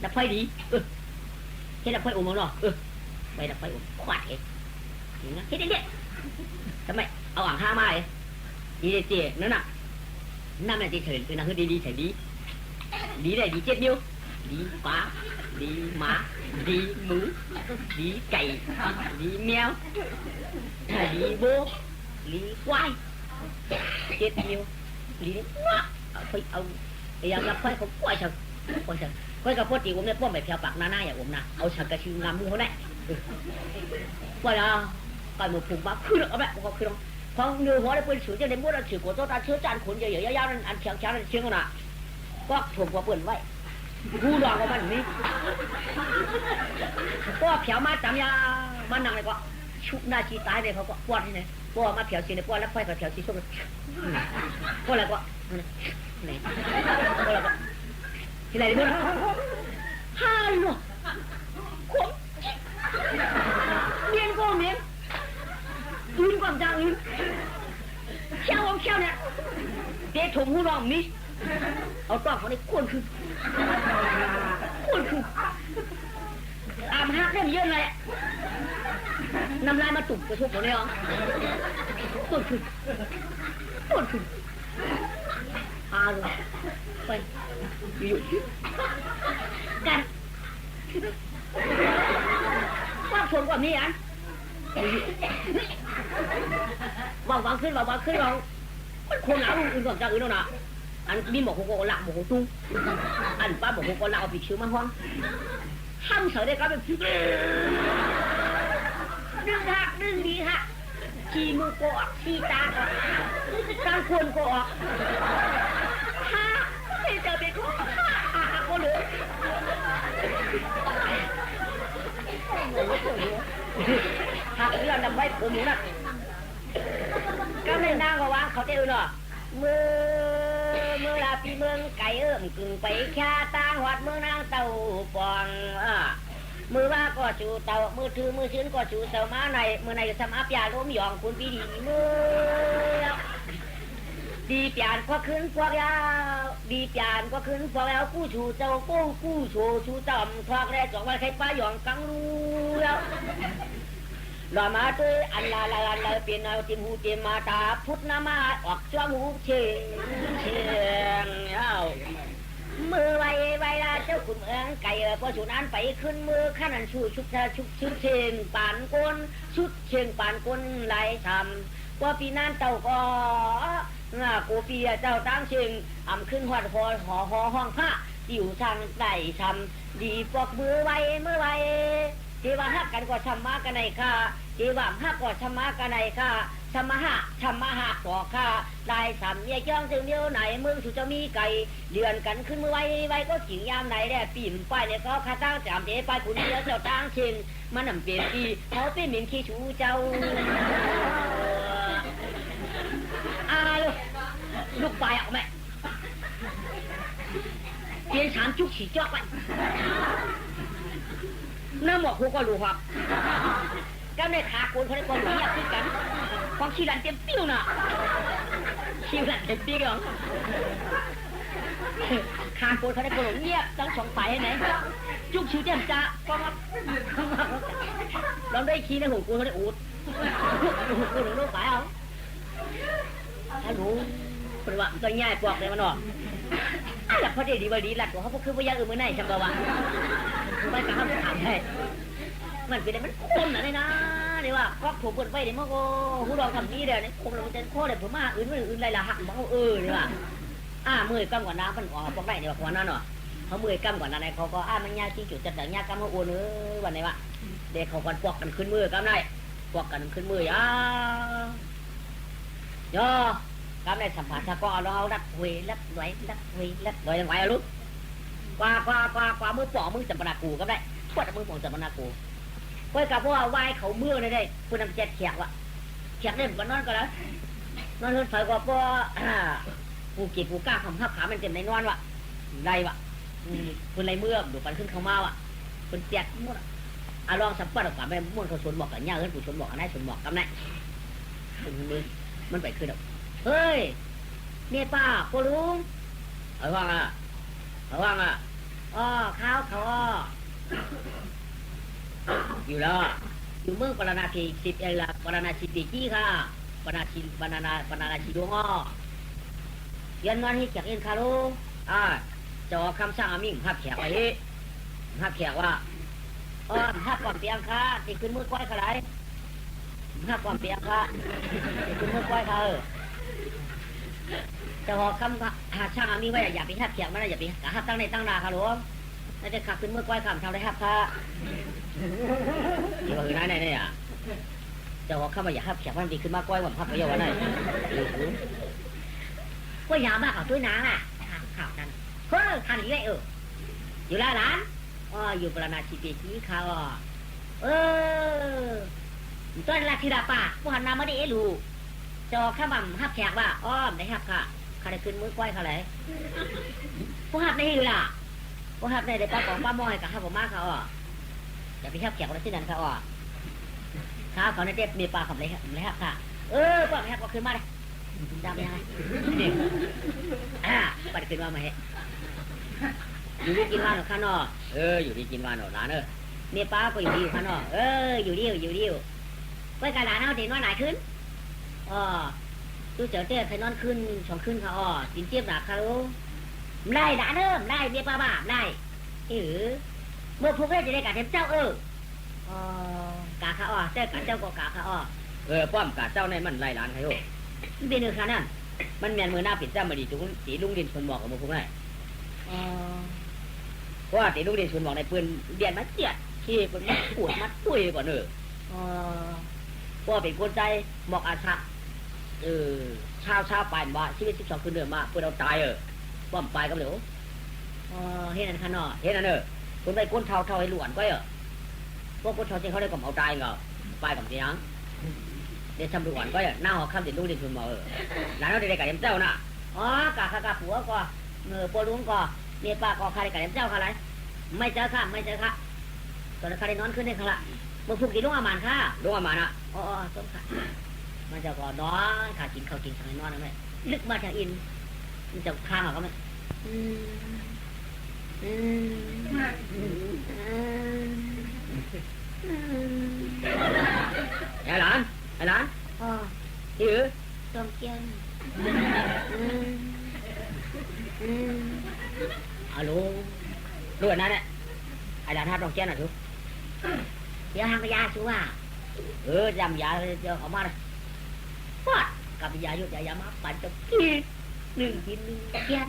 ดับไฟดีเฮ็ดดับไฟอุ่มเนาะไปดับไฟอุ่มขวาดเองเฮ็ดเด็ดทำไมเอาอ่างห้ามาเลยดีเจี๊ยนั่นน่ะนั่นน่ะจีเถิดคือนั่นคือดีใส่ดีเลยดีเจ็ดนิ้วดีปลาดีหมาดีหมูดีไก่ดีแมวดีโบดีควายเจ็ดนิ้วดีว้าไปเอาอย่างละค่อยเขาป่วยฉันค่อยกับพ่อตีผมเนี่ยป้อมไปแผ่วปากหน้าอย่างผมนะเอาฉันกระชิงงามมือเขาได้ป่วยอ่ะก่อนหมดผูกมาขึ้นเอาแบบเขาขึ้นพอเนื้อหัวได้เป็นสูตรจะได้ม้วนถือหัวโต๊ะตาเชื้อจานขนใหญ่ๆยาวๆนั่นอันเชียงนั่นเชียงน่ะก็ถ่วงหัวเปิ่นไว้กูรอกับมันนี่ก็เผียวมาจำยามันนั่งเลยก็ชุบหน้าชีตายเลยเขาก็ปวดที่ไหนปวดมาเผียวชีในปวดแล้วไฟกับเผียวชีส้มก็อะไรก็ไหนก็อะไรก็ที่ไหนดิมึงฮัลโหลขมเมียนก็เมียนอื่นความจางอื่นเชี่ยวเชี่ยวเนี่ยเด็กถุงหูรองมีเอาต้อเขาในขวนคืออาบฮักเล่นเยอะเลยน้ำลายมาตุ่มกระชุบเขาเนี่ยอ๋อขวนคือเลยไปอยู่กันว่าชนกว่ามีอันวางขึ้นมันคนหนาอื่นก่อนจากอื่นแล้วนะอันมีหมอกโกหลักหมอกตุ้งอันป้าหมอกโกหลักเอาปีชื้อมาห้องห้ามเฉยได้ก็เป็นดึงดีฮะชีมือโกะชีตาออกกลางคนโกะฮ่าไม่เจอเป็นโกะก็เลยหักเรื่องดำไว้ผมหนูน่ะก็ไม่น่าก็ว่าเขาจะอื่นหรอเมื่อลาปีเมืองไก่กึ่งไปแค่ตาหวัดเมืองนางเต่าปองมือว่าก็จูเต่ามือถือมือชื้นก็จูเต่ามาในมือในสมาปยาล้มหยองคุณปีดีมือดีเปลี่ยนก็ขึ้นพวกยาวดีเปลี่ยนก็ขึ้นพวกแล้วกู้ชูเจ้ากู้ชูเจ้าทอกแร่2 วันใครป้าหยองกังรู้แล้วหล่อมาตัวอันลาเปลี่ยนเอาจิมหูจิมมาตาพุทธนามาออกช่วงหูเชียงมือไว้ละเจ้าขุนเมืองไก่พอชูนั้นไปขึ้นมือขันชูชุดเชียงปานก้นชุดเชียงปานก้นไหลทำว่าปีนั้นเจ้าก็กูปีเจ้าตั้งเชียงขึ้นหอดหอห้องพระอยู่ทางใต้ทำดีปอกมือไว้ที่ว่าฮักกันก็ชำมากันในข้าที่ว่าฮักก็ชำมากันในข้าชำมาหักต่อข้าได้สำเนียจ้องถึงเดียวไหนมึงสุจะมีไก่เดือนกันขึ้นมือไว้ก็จิงยามไหนได้ปีมไปเนี่ยเขาข้าตั้งจำเดไปคุณเดียวเจ้าตั้งเช่นมันนำเปลี่ยนปีเขาเป็นเหม็นขี้ชูเจ้าลูกไปออกไหมเปลี่ยนสามจุกฉีจอกไปน้ำหมอกหัวก็รู้ครับก็ในขาโกนเขาได้ความรู้อยากขึ้นกันความขี้รันเต็มปิ้วน่ะขี้รันเต็มปิ้วเหรอขาโกนเขาได้ความรู้เงียบทั้ง2 ฝ่ายให้ไหนจุกชิวเต็มจ้าก็มาลองได้ขี้ในหัวโกนเขาได้อูดกูถึงโลกไปเอาฮัลโหลเป็นว่าตัวง่ายปลอกเลยมันหรอหลักพอดีวันดีหลักของเขาพวกคือพยามือไหนช่างเราวะไม่กล้าถามให้มันเป็นอะไรมันคมอะไรนะนี่ว่าก็ถูกเปิดไฟเดี๋ยวมันก็หูเราทำนี้เดี๋ยวนี้คมเราจะโค้เดี๋ยวผมมาอื่นอะไรละหักมันเขานี่ว่ามือกำกว่าน้ำมันออกพวกไหนเนี่ยว่านั้นเนาะเขามือกำกว่านั้นเขาก็มันยากที่จุดจัดแต่ยากกำเขาโอนวันไหนวะเด็กเขากันปอกกันขึ้นมือกำได้ปอกกันขึ้นมือย่อกำได้สัมผัสก็เรารัดเวรัดไว้ยังไงลูกกว่ามือปอกมือจับปนากูก็ได้พวดมือปอกจับปนากูเพื่อกับว่าไหวเขาเมื่อได้พูดนำแจกแขกวะแขกเล่นกันนั่นก็แล้ว นอนเฮือนไฟกว่าป้อปูกีปูก้าคำหับขามันเต็มในนอนวะได้วะคนไรเมื่อดูปันขึ้นเข้ามาวะคนแจกมุ่งลองสัมผัสออกมาแม่มุ่งเขาชนบอกกันย่าเฮ้ยปูชนบอกกันได้ชนบอกกันได้มือมันไปขึ้นเฮ้ยเนี่ยป้าโคลุงเอาว่างอ่ะอ๋อข้าวเขาอยู่แล้วอยู่เมืองปราณาที10ละปราณาทีปีกี้ค่ะปราณาทีดวงยันวันนี้จากเอ็นคารุจอคำสั่งอามิ่งหับแขกไปหับแขกว่าหับก่อนเปียงค่ะติขึ้นมือก้อยขลายหับก่อนเปียงค่ะติขึ้นมือก้อยค่ะจะหอคำหาช่างอามิ่งว่าอย่าไปหับแขกมันอย่าไปหับตั้งในตั้งนาค่ะหลวงน่าจะขับขึ้นมือก้อยคำทำได้หับค่ะนี่ก็คือนั่นเนี่ยจะหอคำว่าอย่าหับแขกมันดีขึ้นมากก้อยว่าหับไปเยอะวันไหนก็ยาวมากกว่าตัวน้ำข่าวนั้นเฮ้ยทันอีกเลยอยู่แล้วหลานอยู่ปราณาชีเปกี้เขาต้นราชิดาป่าผู้หันนาไม่ได้รู้จอข้าบ่ำหับแขกว่าได้หับค่ะเขาได้ขึ้นมือก้อยเขาเลยผู้หับได้อยู่ล่ะผู้หับได้ได้ป้าของป้ามอยกับหับผมมากเขาอย่าไปหับแขกอะไรที่นั่นเขาข้าวเขาในเด็บมีปลาขับเลยหับค่ะป้าไม่หับก็ขึ้นมาเลยจำยังไงปัดขึ้นมาไหมอยู่ดีกินวานหรอข้านออยู่ดีกินวานหรอร้านเมียป้าก็อยู่ดีข้านออยู่ดีไปกระดาษเอาเด็กนอนไหนขึ้นตู้เจ๋อเต้ใครนอนขึ้นช่องขึ้นเขากินเจี๊ยบหนักเขาได้ด่าเริ่มได้เมียป้าบ้าได้เมื่อพวกเล่นจะได้กาเทมเจ้ากาเขาเจ้ากาเจ้าก็กาเขาป้อมกาเจ้าในมันไล่ร้านใครเป็นเนื้อขานั่นมันแมนมือหน้าปิดจ้ามาดีจุกตีลุงดินชนบอกกับมือพวกนั้นว่าตีลุงดินชนบอกในปืนเดียนมัดเจียดที่เป็นมัดปวดมัดตุ้ยก่อนว่าเป็นคนใจบอกอาชะชาวปลายว่าชีวิต12คืนเดิมมาเพื่อเราตายป้อมปลายกับเหลวเฮ็ดนั่นขนาดเฮ็ดนั่นคนไปก้นเท่าให้หลวนก็พวกก้นเท่าที่เขาได้กับเอาตายก็ปลายกับเสียงเดี๋ยวทำดูก่อนก็หน้าหัวค่ำเด็ดลูกเด็ดชุนมาหลานเราได้กับเด็มเจ้าน่ะกะผัวก็ปวดลุงก็เมียป้าก็ใครได้กับเด็มเจ้าใครไม่เจอค่ะตอนนั้นใครได้นอนขึ้นได้ค่ะเมื่อพูดกี่ลุงอามันค่ะลุงอามันต้มค่ะมันจะก่อนน้อยขากินข้าวกินสังนอนนั่นไหมลึกมาจากอินมันจะข้างเขาไหมไอ้หลานยื้อต้มเกี๊ยนฮัลโหลรู้นั่นแหละไอ้หลานท่าต้มเกี๊ยนน่ะทุกเดี๋ยวทางกระยาชัวจำยาเจอเขามาเลยปอดกับยาหยุดยามาปั่นจะกิน1 กิน 1 เกี๊ยน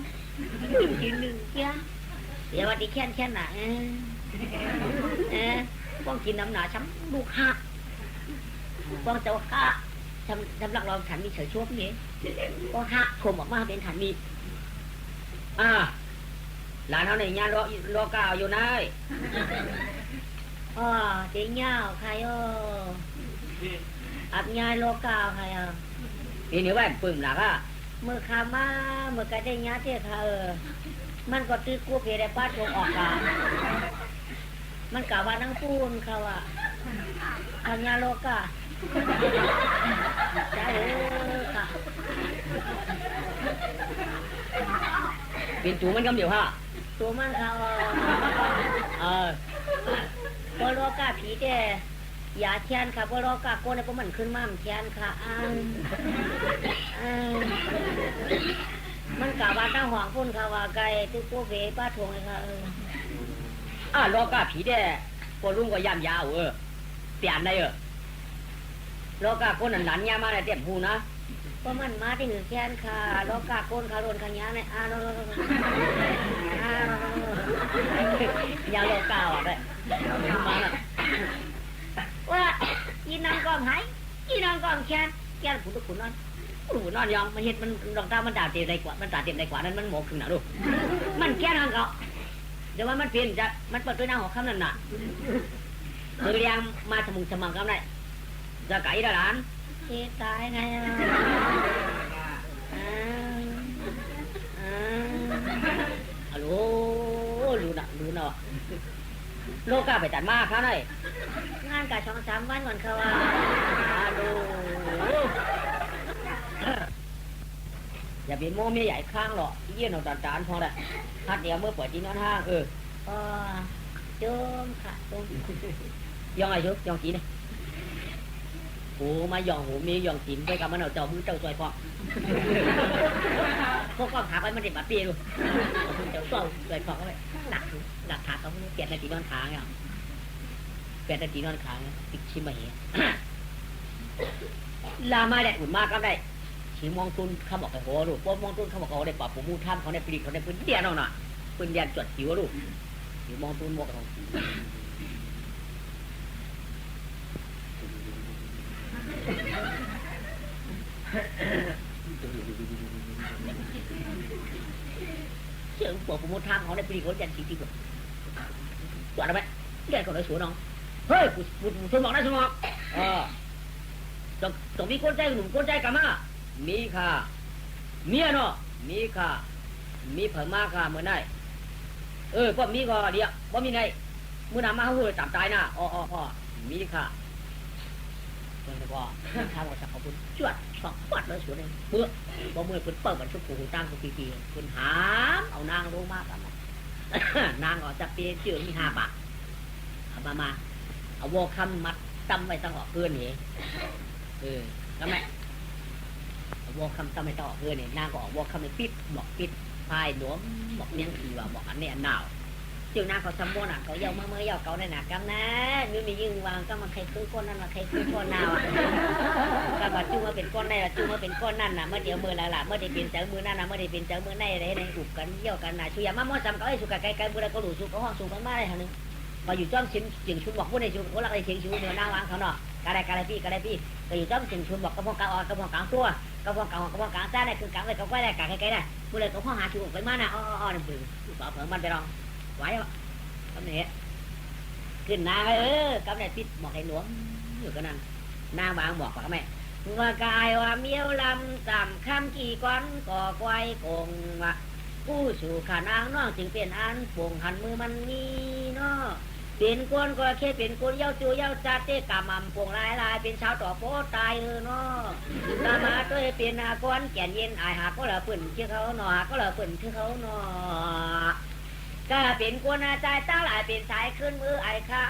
1 กิน 1 เกี๊ยนเดี๋ยววันที่แค่น่ะป้องกินน้ำหนาช้ำลูกหักป้องเจ้าข้าทำหลักเราฉันมีเฉยชั่วนี้ป้องหักข่มออกมาเป็นฉันมีหลานเขาในญาโลกาอยู่ไหนเจี๋ยเงาใครอับญาโลกาใครนี่นี่ว่าปึ่มหลักมือขามามือกระเจียเจ้าค่ะมันก็ตื้อกู้เพียได้ป้าชงออกกันมันกล่าวว่านั่งพูนเขาอับญาโลกาใช่ค่ะเป็นจูมันกำเดียวฮะจูมันเขาพอโลกาผีเด้อย่าเทียนค่ะพอโลกาโกนพวกมันขึ้นมาเทียนค่ะมันกล่าวว่าตั้งห่วงพุ่นเขาว่าไกลตื้อกู้เวป้าทวงเลยค่ะโลกาผีเด้พอลุงก็ย่ำยาวเปลี่ยนได้โลกาโกนหลานยามาในเต็มหูนะเพราะมันมาที่หนึ่งแค้นค่ะโลกาโกนขาโดนขยะในยาโลกาอ่ะเลยมาว่ายีนางกองหายยีนางกองแค้นผู้ทุกคนนอนยังมันเห็นมันรองเท้ามันด่าเต็มได้กว่ามันด่าเต็มได้กว่านั้นมันหมกขึ้นหนาดูมันแค้นทางเขาเดี๋ยวว่ามันเปลี่ยนจะมันเปิดด้วยหน้าหัวคำนั่นน่ะเรียงมาสมุงสมังกันได้จะไก่ดาหลานตายไง ฮัลโหลรู้นะโลกาไปตัดมาเขาหน่อยงานกับ2-3 วันก่อนเขาว่าฮัลโหลอย่าเป็นโม่ไม่ใหญ่ข้างหรอกเยี่ยนเอาจานพอละฮัดเดียวเมื่อเปิดที่นอนห้างจมค่ะจมยองอะไรชุบยองจีนโอ้มายองหูมียองจีนไปกับมันเอาเจ้ามือเจ้าซอยพอพวกก็ขาไปมันเด็ดบาเปียดูเจ้าเจ้าซอยพอก็ไปหลักขาเขาเปลี่ยนนาทีนอนค้างอ่ะเปลี่ยนนาทีนอนค้างติดชิมมาเหี้ยลามาแดดอุ่นมากก็ได้ชิมองตุนเขาบอกไอ้โหลูกว่ามองตุนเขาบอกเขาได้ปรับปรุงมูท่ามเขาได้ปลีกเขาได้ปืนเดียนเอาหน่ะปืนเดียนจดหิวลูกหิวมองตุนมองเขาเชื่อปรับปรุงมูท่ามเขาได้ปลีกเขาเดียนสีตีกตัวอะไรไหมเดียนเขาได้สวนน้องเฮ้ยสมองได้สมองต้องมีคนใจหนุ่มคนใจกันมามีค่ะเมียเนาะมีค่ะมีเผงมากค่ะเมื่อไหร่ก็มีก็เดียวว่ามีไงเมื่อนำมาเขาเลยจับตายนะพ่อมีค่ะเมื่อไหร่ทางว่าจะเขาพูดจวดสองปัดเลยสวนเลยเมื่อคุณเปิดมันชุกหูตั้งคุณปีคุณหามเอานางลงมากกันนางก็จะเปลี่ยนชื่อมี5 บาทเอามาเอาโวคัมมัดตั้มไว้ตั้งออกเพื่อนนี่แล้วแม่วอคำตำไม่ต่อเพื่อนเนี่ยนางก็วอคำไม่ปิดบอกปิดพายหลวมบอกเลี้ยงขี่ว่าบอกอันนี้อันหนาวเจ้านางเขาสมบูรณ์เขาเยาเมื่อเยาเขาในหนักกันนะนี่มียิ่งวางก็มาใครคือก้นนั่นมาใครคือก้นนาวก็มาจู้มาเป็นก้นในละจู้มาเป็นก้นนั่นน่ะเมื่อเดี๋ยวมือละเมื่อได้เป็นเจ้ามือนั่นน่ะเมื่อได้เป็นเจ้ามือในอะไรในอุบกันเยี่ยวกันน่ะช่วยอย่ามาม้วนจำเขาให้สุกไกลๆมือละก็หลุดสุกก็ห้องสุกกันมาได้ทางนึงพออยู่จ้อมชิ้นจึงชุดบอกผู้ในชุดเขาหลักในเชียงชูเนื้อหน้าวางเขาเนาะกระไรพี่ก็อยู่จ้อมจึงชุดบอกกระพงกลางกระพงกลางตัวกระพงกลางจ้าเนี่ยคือกลางเลยกระไว้ได้กลางไกลๆได้ผู้เลยก็ห้องหาชูไปมาน่ะนี่ปืนสอบเผิงมันไปลองไหวอ่ะกำเนิดขึ้นนางกำเนิดปิดบอกให้หลวงอยู่กันนั่นนางบางบอกกับแม่ว่ากายว่าเมียวลำต่ำคำกี่ก้อนก่อไว้คงว่าผู้สู่ขานางน้องจึงเป็นอันป่งหันมือมันมีเนาะเป็นก้นก็แค่เป็นก้นเย้าจูเย้าจัดเตะกำมั่มป่งลายเป็นชาวต่อโป๊ตายเนาะตามาตัวเป็นอาก้อนแก่นเย็นอายหาก็ละปืนชื่อเขาหนอก็ละปืนชื่อเขาหนอก็เป็นก้นใจตั้งหลายเป็นชายขึ้นมือไอ้ข้า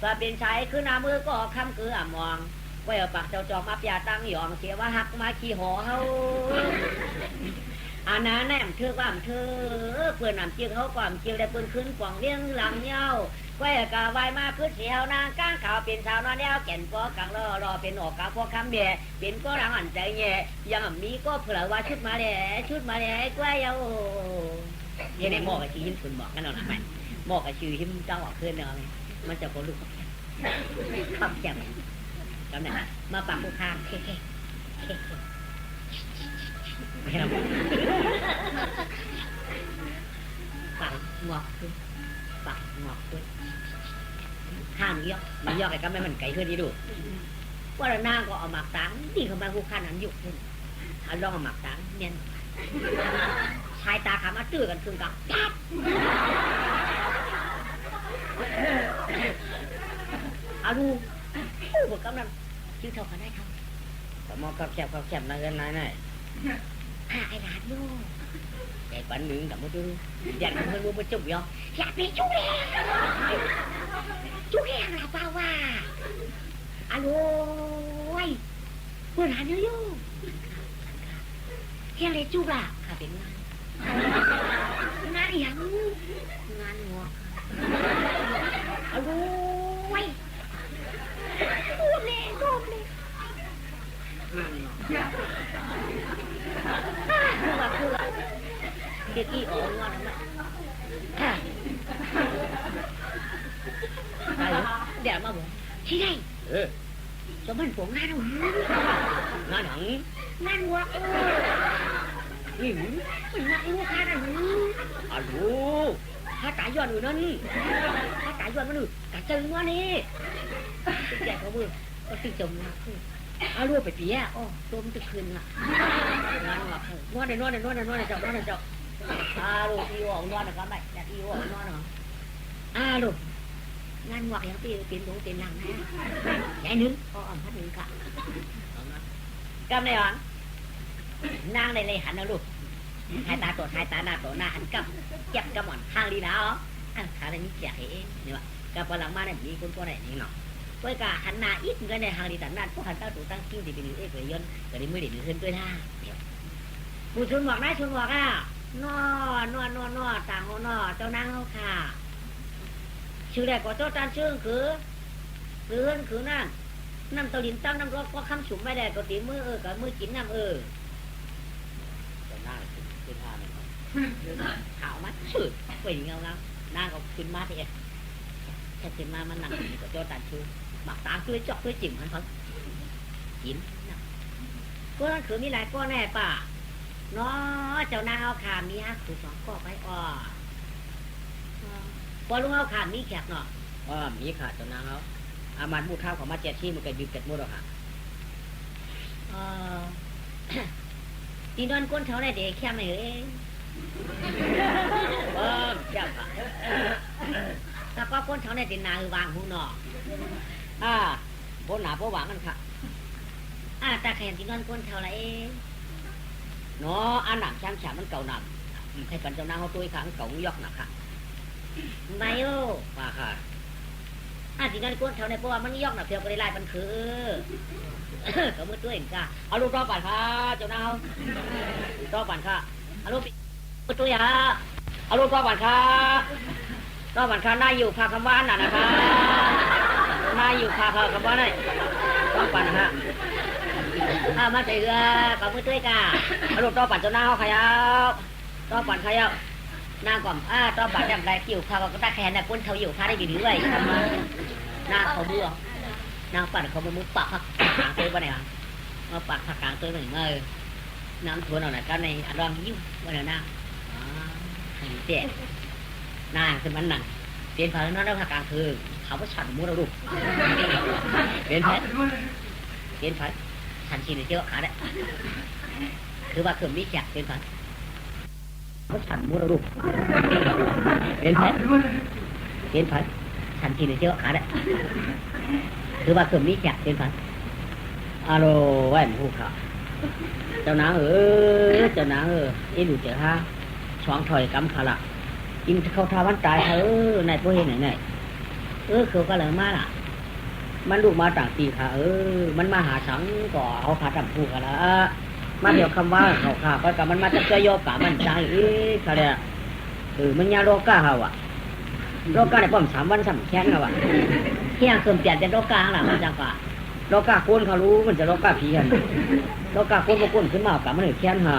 ก็เป็นชายขึ้นมือก็คำคือมองไว้ปากเจ้าจอมมาปยาตั้งหยองเสียว่าหักมาขี้หอเฮาอันนั้นแนมเธอความเธอเพื่อนนำเจียงเขาความเจียงได้ปืนขึ้นกว่างเลี้ยงหลังเย้าไว้กะไว้มาคือเสียวนางก้างขาวเป็นสาวนอนเย้าแก่นก็กังรอเป็นออกกาพวกคำเบียเป็นก็รังอันใจแย่ยังมีก็เผื่อว่าชุดมาแด่กล้วยเย้ายังไงหมอกกับชีหิมคุณบอกกันหน่อยไหมหมอกกับชีหิมเจ้าออกขึ้นเนาะมันจะคนลุกขับแจ่มจำได้ไหมมาปากผู้ค้างเท่ปากงอกขึ้นปากงอกขึ้นข้ามยอกมันยอกไอ้ก็ไม่มันไกลขึ้นดีดูว่าเราหน้าก็เอาหมากตังดีเข้ามาผู้ค้านั้นยุกขึ้นเอาลองเอาหมากตังเนี่ยชายตาขามาตื้อกันคืนกับปั๊บเอาดูพวกกำลังชื่อเท่ากันได้ครับแต่มองกับแคบนั่นกันไหนไอ้หลานลูกไอ้ปันหนึ่งกับมันดูอยากมันรู้มันจุกยออยากเป็นจุกแรงหรือเปล่าว่าอร่อยเพื่อนหาเนื้ออยู่เที่ยงเลยจุกล่ะค่ะเป็นงานอย่างงานหัวอร่อยรูปเลยคือเด็กอีอ๋องอนมาเดี๋ยวมาบอกที่ไหนจะมันปวงงานหรืองานหนังงานวัวนี่มันงานวัวงานหนังอ๋อรู้ถ้าตายย้อนอยู่นั่นถ้าตายย้อนมันอยู่กะเจิงว่านี่แกเขามือก็ติดจมนะ เอาลูกไปเปียโอ้ตัวมันจะขึ้นละงานว่านวดเลยเจ้าลูกอีโอนวดนะครับไม่แต่อีโอนวดเหรอลูกงานวักอย่างที่เป็นหลวงเป็นหลังนะใหญ่นึงพัดนึงค่ะกำในหลังนางในเลยหันนะลูกhai ta tổ na tổ na hành cấp chặt cái mòn hàng đi nào ăn khá là những trẻ ấy nhưng mà các bạn làm ma này đi con này như nào với cả hành na ít cái này hàng đi tận nan có hành ta tổ tăng kim thì bị người dân cái đi mới để hơn tôi tha mùi xuân ngọt đấy xuân ngọt à no tàng no cho năng không khảชื่อแรกก็เจ้าจานชื่อคือนั่นน้ำเตาดินตั้งน้ำร้อนก็คำฉุมไม่ได้ก็ตีมือกับมือกินน้ำจะน่าขึ้นท่าเลยขาวมั้ยสุดไปเงาหน้าก็ขึ้นมาทีเองแค่ขึ้นมามันหนักก็เจ้าจานชื่อหมักตาคือจอกคือจิ๋มมันเขากินก็นั่นคือมีหลายก้อนแน่ป่ะเนาะเจ้านางเอาขามีฮักคือ2ก้อไปพอลุงเอาขามีแขกเนาะมีขาเจ้านางเอาอามันมูข้าวของมาเจ็ดที่มันก็ยืดเจ็ดมูดหรอกค่ะตีนอนก้นเท่าไรเด็กแค่ไหนเองเจ้าค่ะถ้าก็ก้นเท่าไรตีนาคือวางหูหนอโบหนาโบหวังกันค่ะตาแขนตีนอนก้นเท่าไรเองเนาะหนังช่างฉามันเก่าหนักใครกันเจ้านางเขาตัวขังเก่ายอกหนักค่ะไม่มาค่ะที่นั่นก้นแถวในเพราะว่ามันยอกหนักเพียวก็ได้ไล่มันคือเขาเมื่อตัวเองค่ะเอาลูกต่อปั่นค่ะเจ้าหน้าต่อปั่นค่ะเอาลูกตัวยาเอาลูกต่อปั่นค่ะต่อปั่นค่ะนายอยู่พาคำว่าน่ะนะคะนายอยู่พาคำว่าไหนต่อปั่นฮะมาใส่เรือกับมือตัวเองค่ะเอาลูกต่อปั่นเจ้าหน้าเขาขยับต่อปั่นขยับนางก่อนต่อปั่นอย่างไรคิวพาก็ตาแขนน่ะก้นเท่าอยู่พาได้ดีด้วยทำมาหน้าเขาเบื่อนางปั่นเขามือปากผักกลางตัวไปไหนฮะมาปากผักกลางตัวไปไหนน้ำทวนเอาไหนกันในอันรองยิ้มวันไหนหน้าให้เจ๊หน้าคือมันหนังเปลี่ยนผ่านน้องผักกลางคือเขาก็ฉันมือเราดูเปลี่ยนผ่านฉันชินเจ้าขาได้คือว่าเขื่อนมิแขกเปลี่ยนผ่านเขาฉันมือเราดูเปลี่ยนผ่านฉันชินเจ้าขาได้คือว่าเกิดมีแขกเป็นพันโลแว่นผู้ข่าวเจ้านางเจ้านางไอ้ดูเจ้าฮะช้องถอยกำขาละกินเข้าทาวันตายในพวกเห็นไหนเขาก็เลยมาล่ะมันดูมาต่างตีค่ะมันมาหาสังก่อเอาขาทำผู้กันละมาเดี๋ยวคำว่าเขาขาไปกับมันมาจะเจยอกามันใจค่ะเนี่ยมันยาโรก้าเขาอ่ะโรก้าในป้อม3 วัน3 แข้งเขาอ่ะเที่ยงคืนเปลี่ยนเป็นโรคกลางหล่ะมันจังกว่าโรคกาโกนเขารู้มันจะโรคกาผีกันโรคกาโกนมาโกนขึ้นมากับมันเลยแค้นฮะ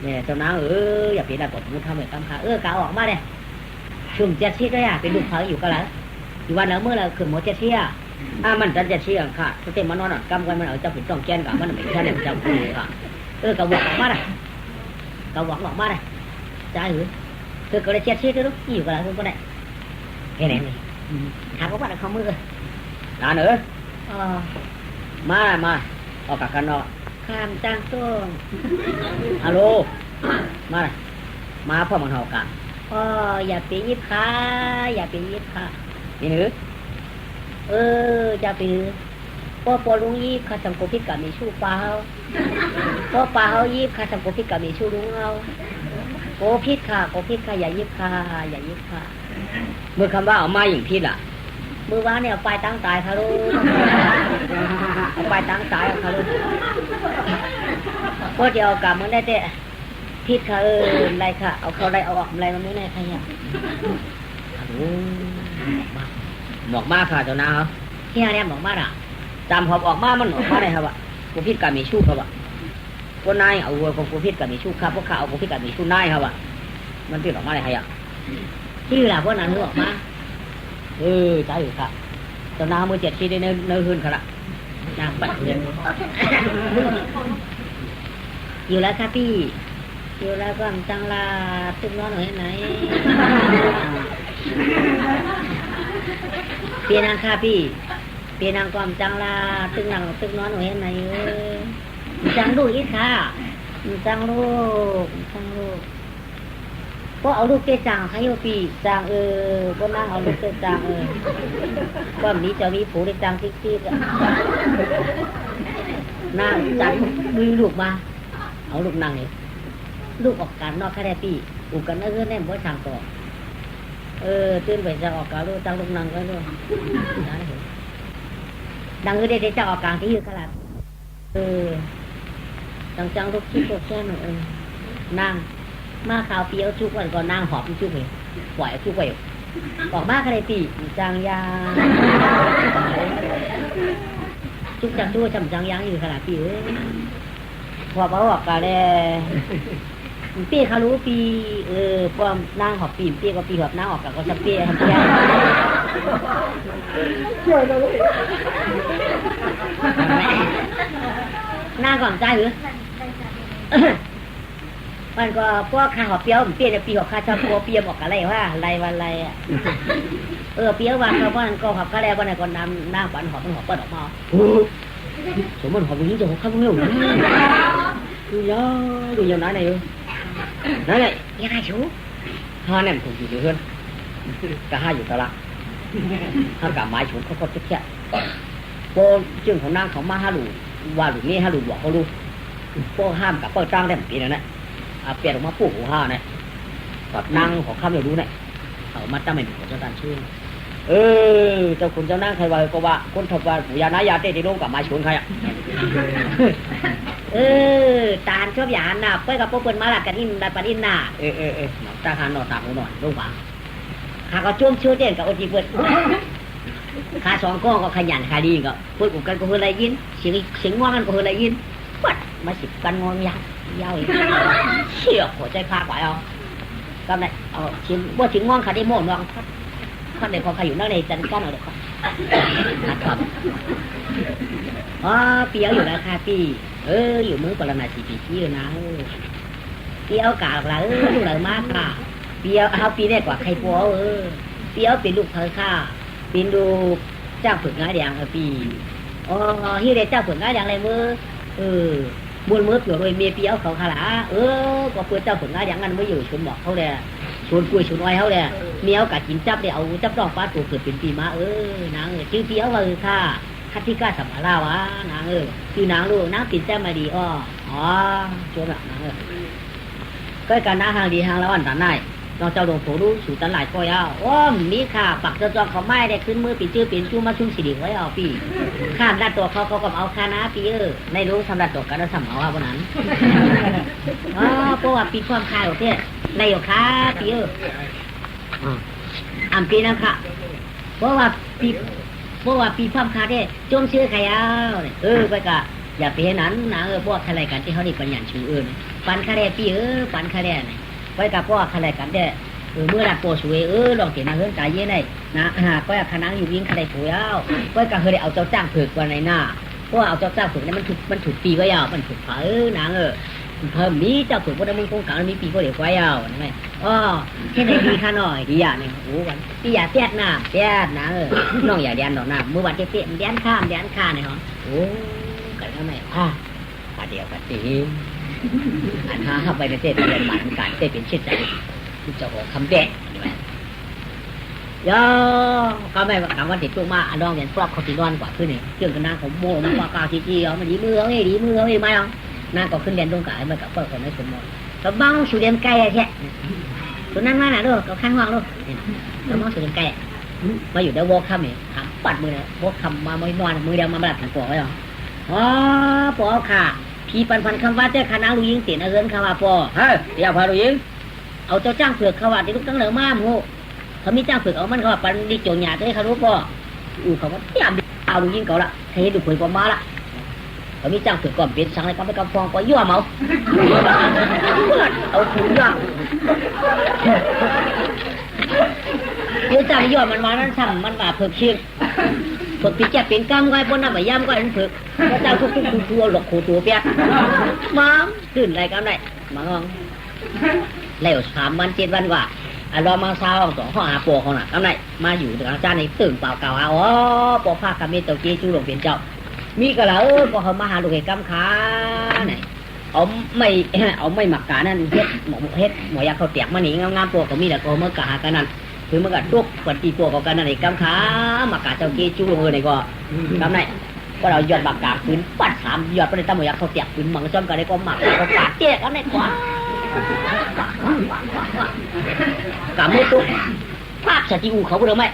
เนี่ยเจ้านางอย่าเปลี่ยนอะไรผมทำแบบกำขากาออกมาเลยชุ่มเจ็ดชี้ก็อยากเป็นลูกเขาอยู่กันแล้วอยู่วันแล้วเมื่อเราขึ้นหมดเจ็ดชี้มันจะเจ็ดชี้ค่ะถ้าเต็มมันนอนกำกันมันเอาเจ้าผิดต้องแก้นกับมันไม่แค่เนี่ยเจ้าคือค่ะกระวกออกมาเลยกระวกออกมาเลยใจก็เลยเจ็ดชี้ก็รู้อยู่กันแล้วก็ได้แค่ไหนนี่หาก็ว่าเขามือด่าเนอะมาออกกันเนาะข้ามจ้างต้นฮัลโหลมาพ่อมันเฮากันอย่าไปยิบขานี่หรืออย่าไปพอลุงยิบข้าสังโกพิกกับมีชู้ปลาเฮาปลาเฮายิบข้าสังโกพิกกับมีชู้ลุงเฮาโกพิษค่ะอย่ายิบค่ะเมื่อคำว่าเอามาอย่างพิษล่ะมือว่าเนี่ยไปตั้งตายค่ะลูกเอาไปตั้งตายค่ะลูกพอเดียวกับมันได้แต่พิษค่ะอะไรค่ะเอาเขาอะไรเอาออกอะไรมันไม่แน่ใครอ่ะหมอกมากค่ะเจ้านาเขาที่ฮะเนี่ยหมอกมากอ่ะจำหอบออกมามันหมอกมากเลยครับอ่ะกูพิษกับมีชู้ครับอ่ะกูนายเอาวัวของกูพิษกับมีชู้ครับพวกข้าเอากูพิษกับมีชู้นายครับอ่ะมันพิษออกมาเลยใครอ่ะที่ล่ะพวกนั้นออกมาใจอยู่ค่ะเจ้านามือ7 ชี้ได้เนื้อหืนค่ะละนางปัดเงินอยู่แล้วค่ะพี่อยู่แล้วก็จังลาตึ้งร้อนหน่อยไหนเปลี่ยนนางค่ะพี่เป ปีนางความจังลาตึงนางตึงนอนหนูเห็นไหมจังลูกอีกค่ะจังลูกก็เอาลูกเจ๊จังให้โยปีจังก็นั่งเอาลูกเจ๊จังว่ามีจะมีผูได้จังที่นั่งจังมือลูกมาเอาลูกนั่งเลยลูกออกการนอกแค่ได้ปีอุกันนั่งเรื่องแน่นเพราะทางต่อตื่นไปจะออกการลูกจังลูกนั่งก็ด้วยดังได้จะออกกลางที่ยืดขนาดจังลูกชุกแค่หนูนั่งมาข่าวเปียวชุกวันก่อนนั่งหอบชุกเลยปล่อยชุกไปออกมาก็เลยปีจังยางชุกจังด้วยจังยางอยู่ขนาดปีพอมาออกกันเลยปีเขารู้ปีพอนั่งหอบปีปีก็ปีหอบนั่งออกกันก็จะปีทำปีช่วยเรานั่งก่อนใจหรือมันก็พวกข้าหอบเปียวเปียปีหอบข้าชอบกลัวเปียบอกอะไรว่าอะไรวันอะไรอ่ะเปียววันเขาวันก็หอบข้าแล้ววันไหนก็นั่งฝันหอบมันหอบเปิดออกมาสมมติหอบตรงนี้จะหอบข้าตรงนี้ดูยาวไหนอยู่นั่นเลยยังไงชูห้าเนี่ยถูกอยู่เพื่อนก็ห้าอยู่ตลาดห้ากับไม้ฉุนเขาแค่โป้จึงของนั่งของมาห้าหลูว่าหลูนี่ห้าหลูบอกเขาลูโป้ห้ามกับเปิดจ้างได้เหมือนกันนะเปลี่ยนออกมาปุ๊บหัวห้าเนี่ยแบบนั่งของข้ามเรารู้เนี่ยเอามาตั้งเป็นของเจ้าตาชื่อเจ้าคุณเจ้านั่งใครว่าก็ว่าคนถกว่าผู้ยานะยาเต้ที่ลงกับไม้ฉุนใครอ่ะตาลชอบหยาหน้าเป้กับโป้เปิดมาหลักกันอินได้ปะอินหน้าหนอตาหานหนอตาหูหน่อยลูกหวานข้าก็ช่วงชื่อเด่นกับโอทีเปิดข้าสองก้องก็ขยันขาดีก็พูดกันก็เฮืออะไรยินเสียงง่วงกันก็เฮืออะไรยินปัดมาสิบกันงวงยาวอีกเชี่ยหัวใจพาไปเอาก็ไหนชิ้นว่าถึงง่วงขาได้โม่นวางข้าเด็กพอใครอยู่นั่งในจันก้านเอาเด็กครับเปียวอยู่แล้วค่ะพี่อยู่มือปรมาสีปีที่อยู่นะเปียวกาบละลูกหลานมากค่ะเปียวเอาปีนี้กว่าใครปัวเปียวเป็นลูกเธอค่ะเป็นลูกเจ้าฝึกงานอย่างปีที่ได้เจ้าฝึกงานอย่างไรมือบุญมือเปลี่ยนโดยเมียเปียวเขาขลาก็เพื่อเจ้าฝึกงานอย่างนั้นไม่อยู่ชนบอกเขาเลยชวนกุยชวนอ้อยเขาเลยเมียวกัดกินจับได้เอาจับดอกฟ้าตัวเกิดเป็นปีมานางชื่อเปียวเลยค่ะคัตติกาสัมภาระวะนางคือนางลูกนางติดแจ้มาดีชวนแบบนางก็การน้าทางดีทางละวันตาหน้าน้องเจ้าหลวงปู่รู้สู่ตันหลายก้อยมีค่ะปักจองเขาไม่ได้ขึ้นมือปีชื่อปีชูมาชุ่มสิริไว้เอาปีข้ามด้านตัวเขาก็เอาคานะปีในรู้สำหรับตัวกันแล้วสำเอาว่าวันนั้นเพราะว่าปีความคายของเพื่อนในอยู่ค่ะปีปีนั่นค่ะเพราะว่าปีความคาได้จมเชื่อใครไปกะอย่าไปเห็นนั้นนะพวกอะไรกันที่เขาได้ปัญญาชื่อปันคาแรปีปันคาแรไหนไปกับพวกอะไรกันเด้เมื่อรักโปสวยลองเห็นนะเฮือนใจเย็นได้นะก็คณะอยู่วิ่งคดีถูยาวก็เคยได้เอาเจ้าจ้างเผือกวันในหน้าเพราะเอาเจ้าจ้างเผือกนี่มันถูกปีก็ยาวมันถูกเผนะเพิ่มมีเจ้าเผือกพวกนั้นมึงคงกลางมีปีก็เดี๋ยวก็ยาวใช่ไหมแค่ไหนดีข้าหน่อยดีอย่างนึงโอ้วันปีอย่าเตี้ยหน้าเตี้ยนะน้องอย่าเดียนดอกหน้าเมื่อวันเตี้ยเดียนข้ามเดียนข้าเนี่ยเหรอโอ้กันแล้วไหมเดียวกันตีอันหาเข้าไปในเต้เป็นหมันการเต้เป็นเช่นใจที่จะออกคำแดงย่อก็ไม่คำว่าติดตัวมาอันน้องเนี่ยปลอกเขาตีนอนกว่าขึ้นนี่เครื่องกันนางของโม่มันกว่ากาทีเดียวมันดีมือไม่เอานางก็ขึ้นเรียนตรงกลางมันกับเปิดคนไม่สมมติก็บ้องสูดเดียมไก่แท้ตัวนั้นมาหน่ะลูกก็ข้างห้องลูกก็บ้องสูดเดียมไก่มาอยู่ได้วอคำนี่ถามปัดมือเลยวอคำมาไม่นอนมือเดียวมาแบบถังปอกไว้หรอปอกค่ะพี่ปันคำว่าเจ้าคณะลูกยิงเตียนเอิญคำว่าปอเดี๋ยวพาลูกยิงเอาเจ้าจ้างเผือกเขาว่าที่ลูกตั้งเหนือมาโมเขามีจ้างเผือกเอามันเขาว่าปันดิโจญญาเจ้าเขารู้ปอเขาว่าพยายามเอาลูกยิงเขาละให้ดูเผือกปอมาละเขามีจ้างเผือกก่อนเป็นสังอะไรก็ไม่กำฟองก็ยั่วเมาเอาถุงย่อเดี๋ยวจ้างยั่วมันมานั้นซ้ำมันมาเผือกเชียงฝึกปีแก่เป็นกล้ามไว้บนน้ำใบย่ำก็อันฝึกพระเจ้าทุกตัวหลอกขู่ตัวเปียกมังตื่นอะไรกันได้มังแล้ว3 วัน 7 วันกว่า รอมาเช้าสองข้อหาปวเขาหนักกำไรมาอยู่ถึงอาจารย์ในตื่นเปล่าเก่าเอาปวภาคกรรมเตอร์เกจูหลงเป็นเจ้ามีก็แล้วพอเขามาหาลูกเอกกำขาไหนเอาไม่หมักกานั่นเฮ็ดหมอยาเขาเตียกมาหนีงามๆปวก็มีแต่ก็เมื่อกะหากันนั่นคือเมื่อกะตุกปฏิปวกันนั่นไอ้กำขาหมักกาเจ้าเกจูหลงเลยก็กำไรก็เราหยอดหมักกาขึ้นปัดสามหยอดไปในตาหมอยาเขาเตียกขึ้นมังซ้อมกันได้ก็หมักเขาปาดเจ๊กันได้กว่ากะมือตุกภาพสติอูเขาบ่ได้ไหม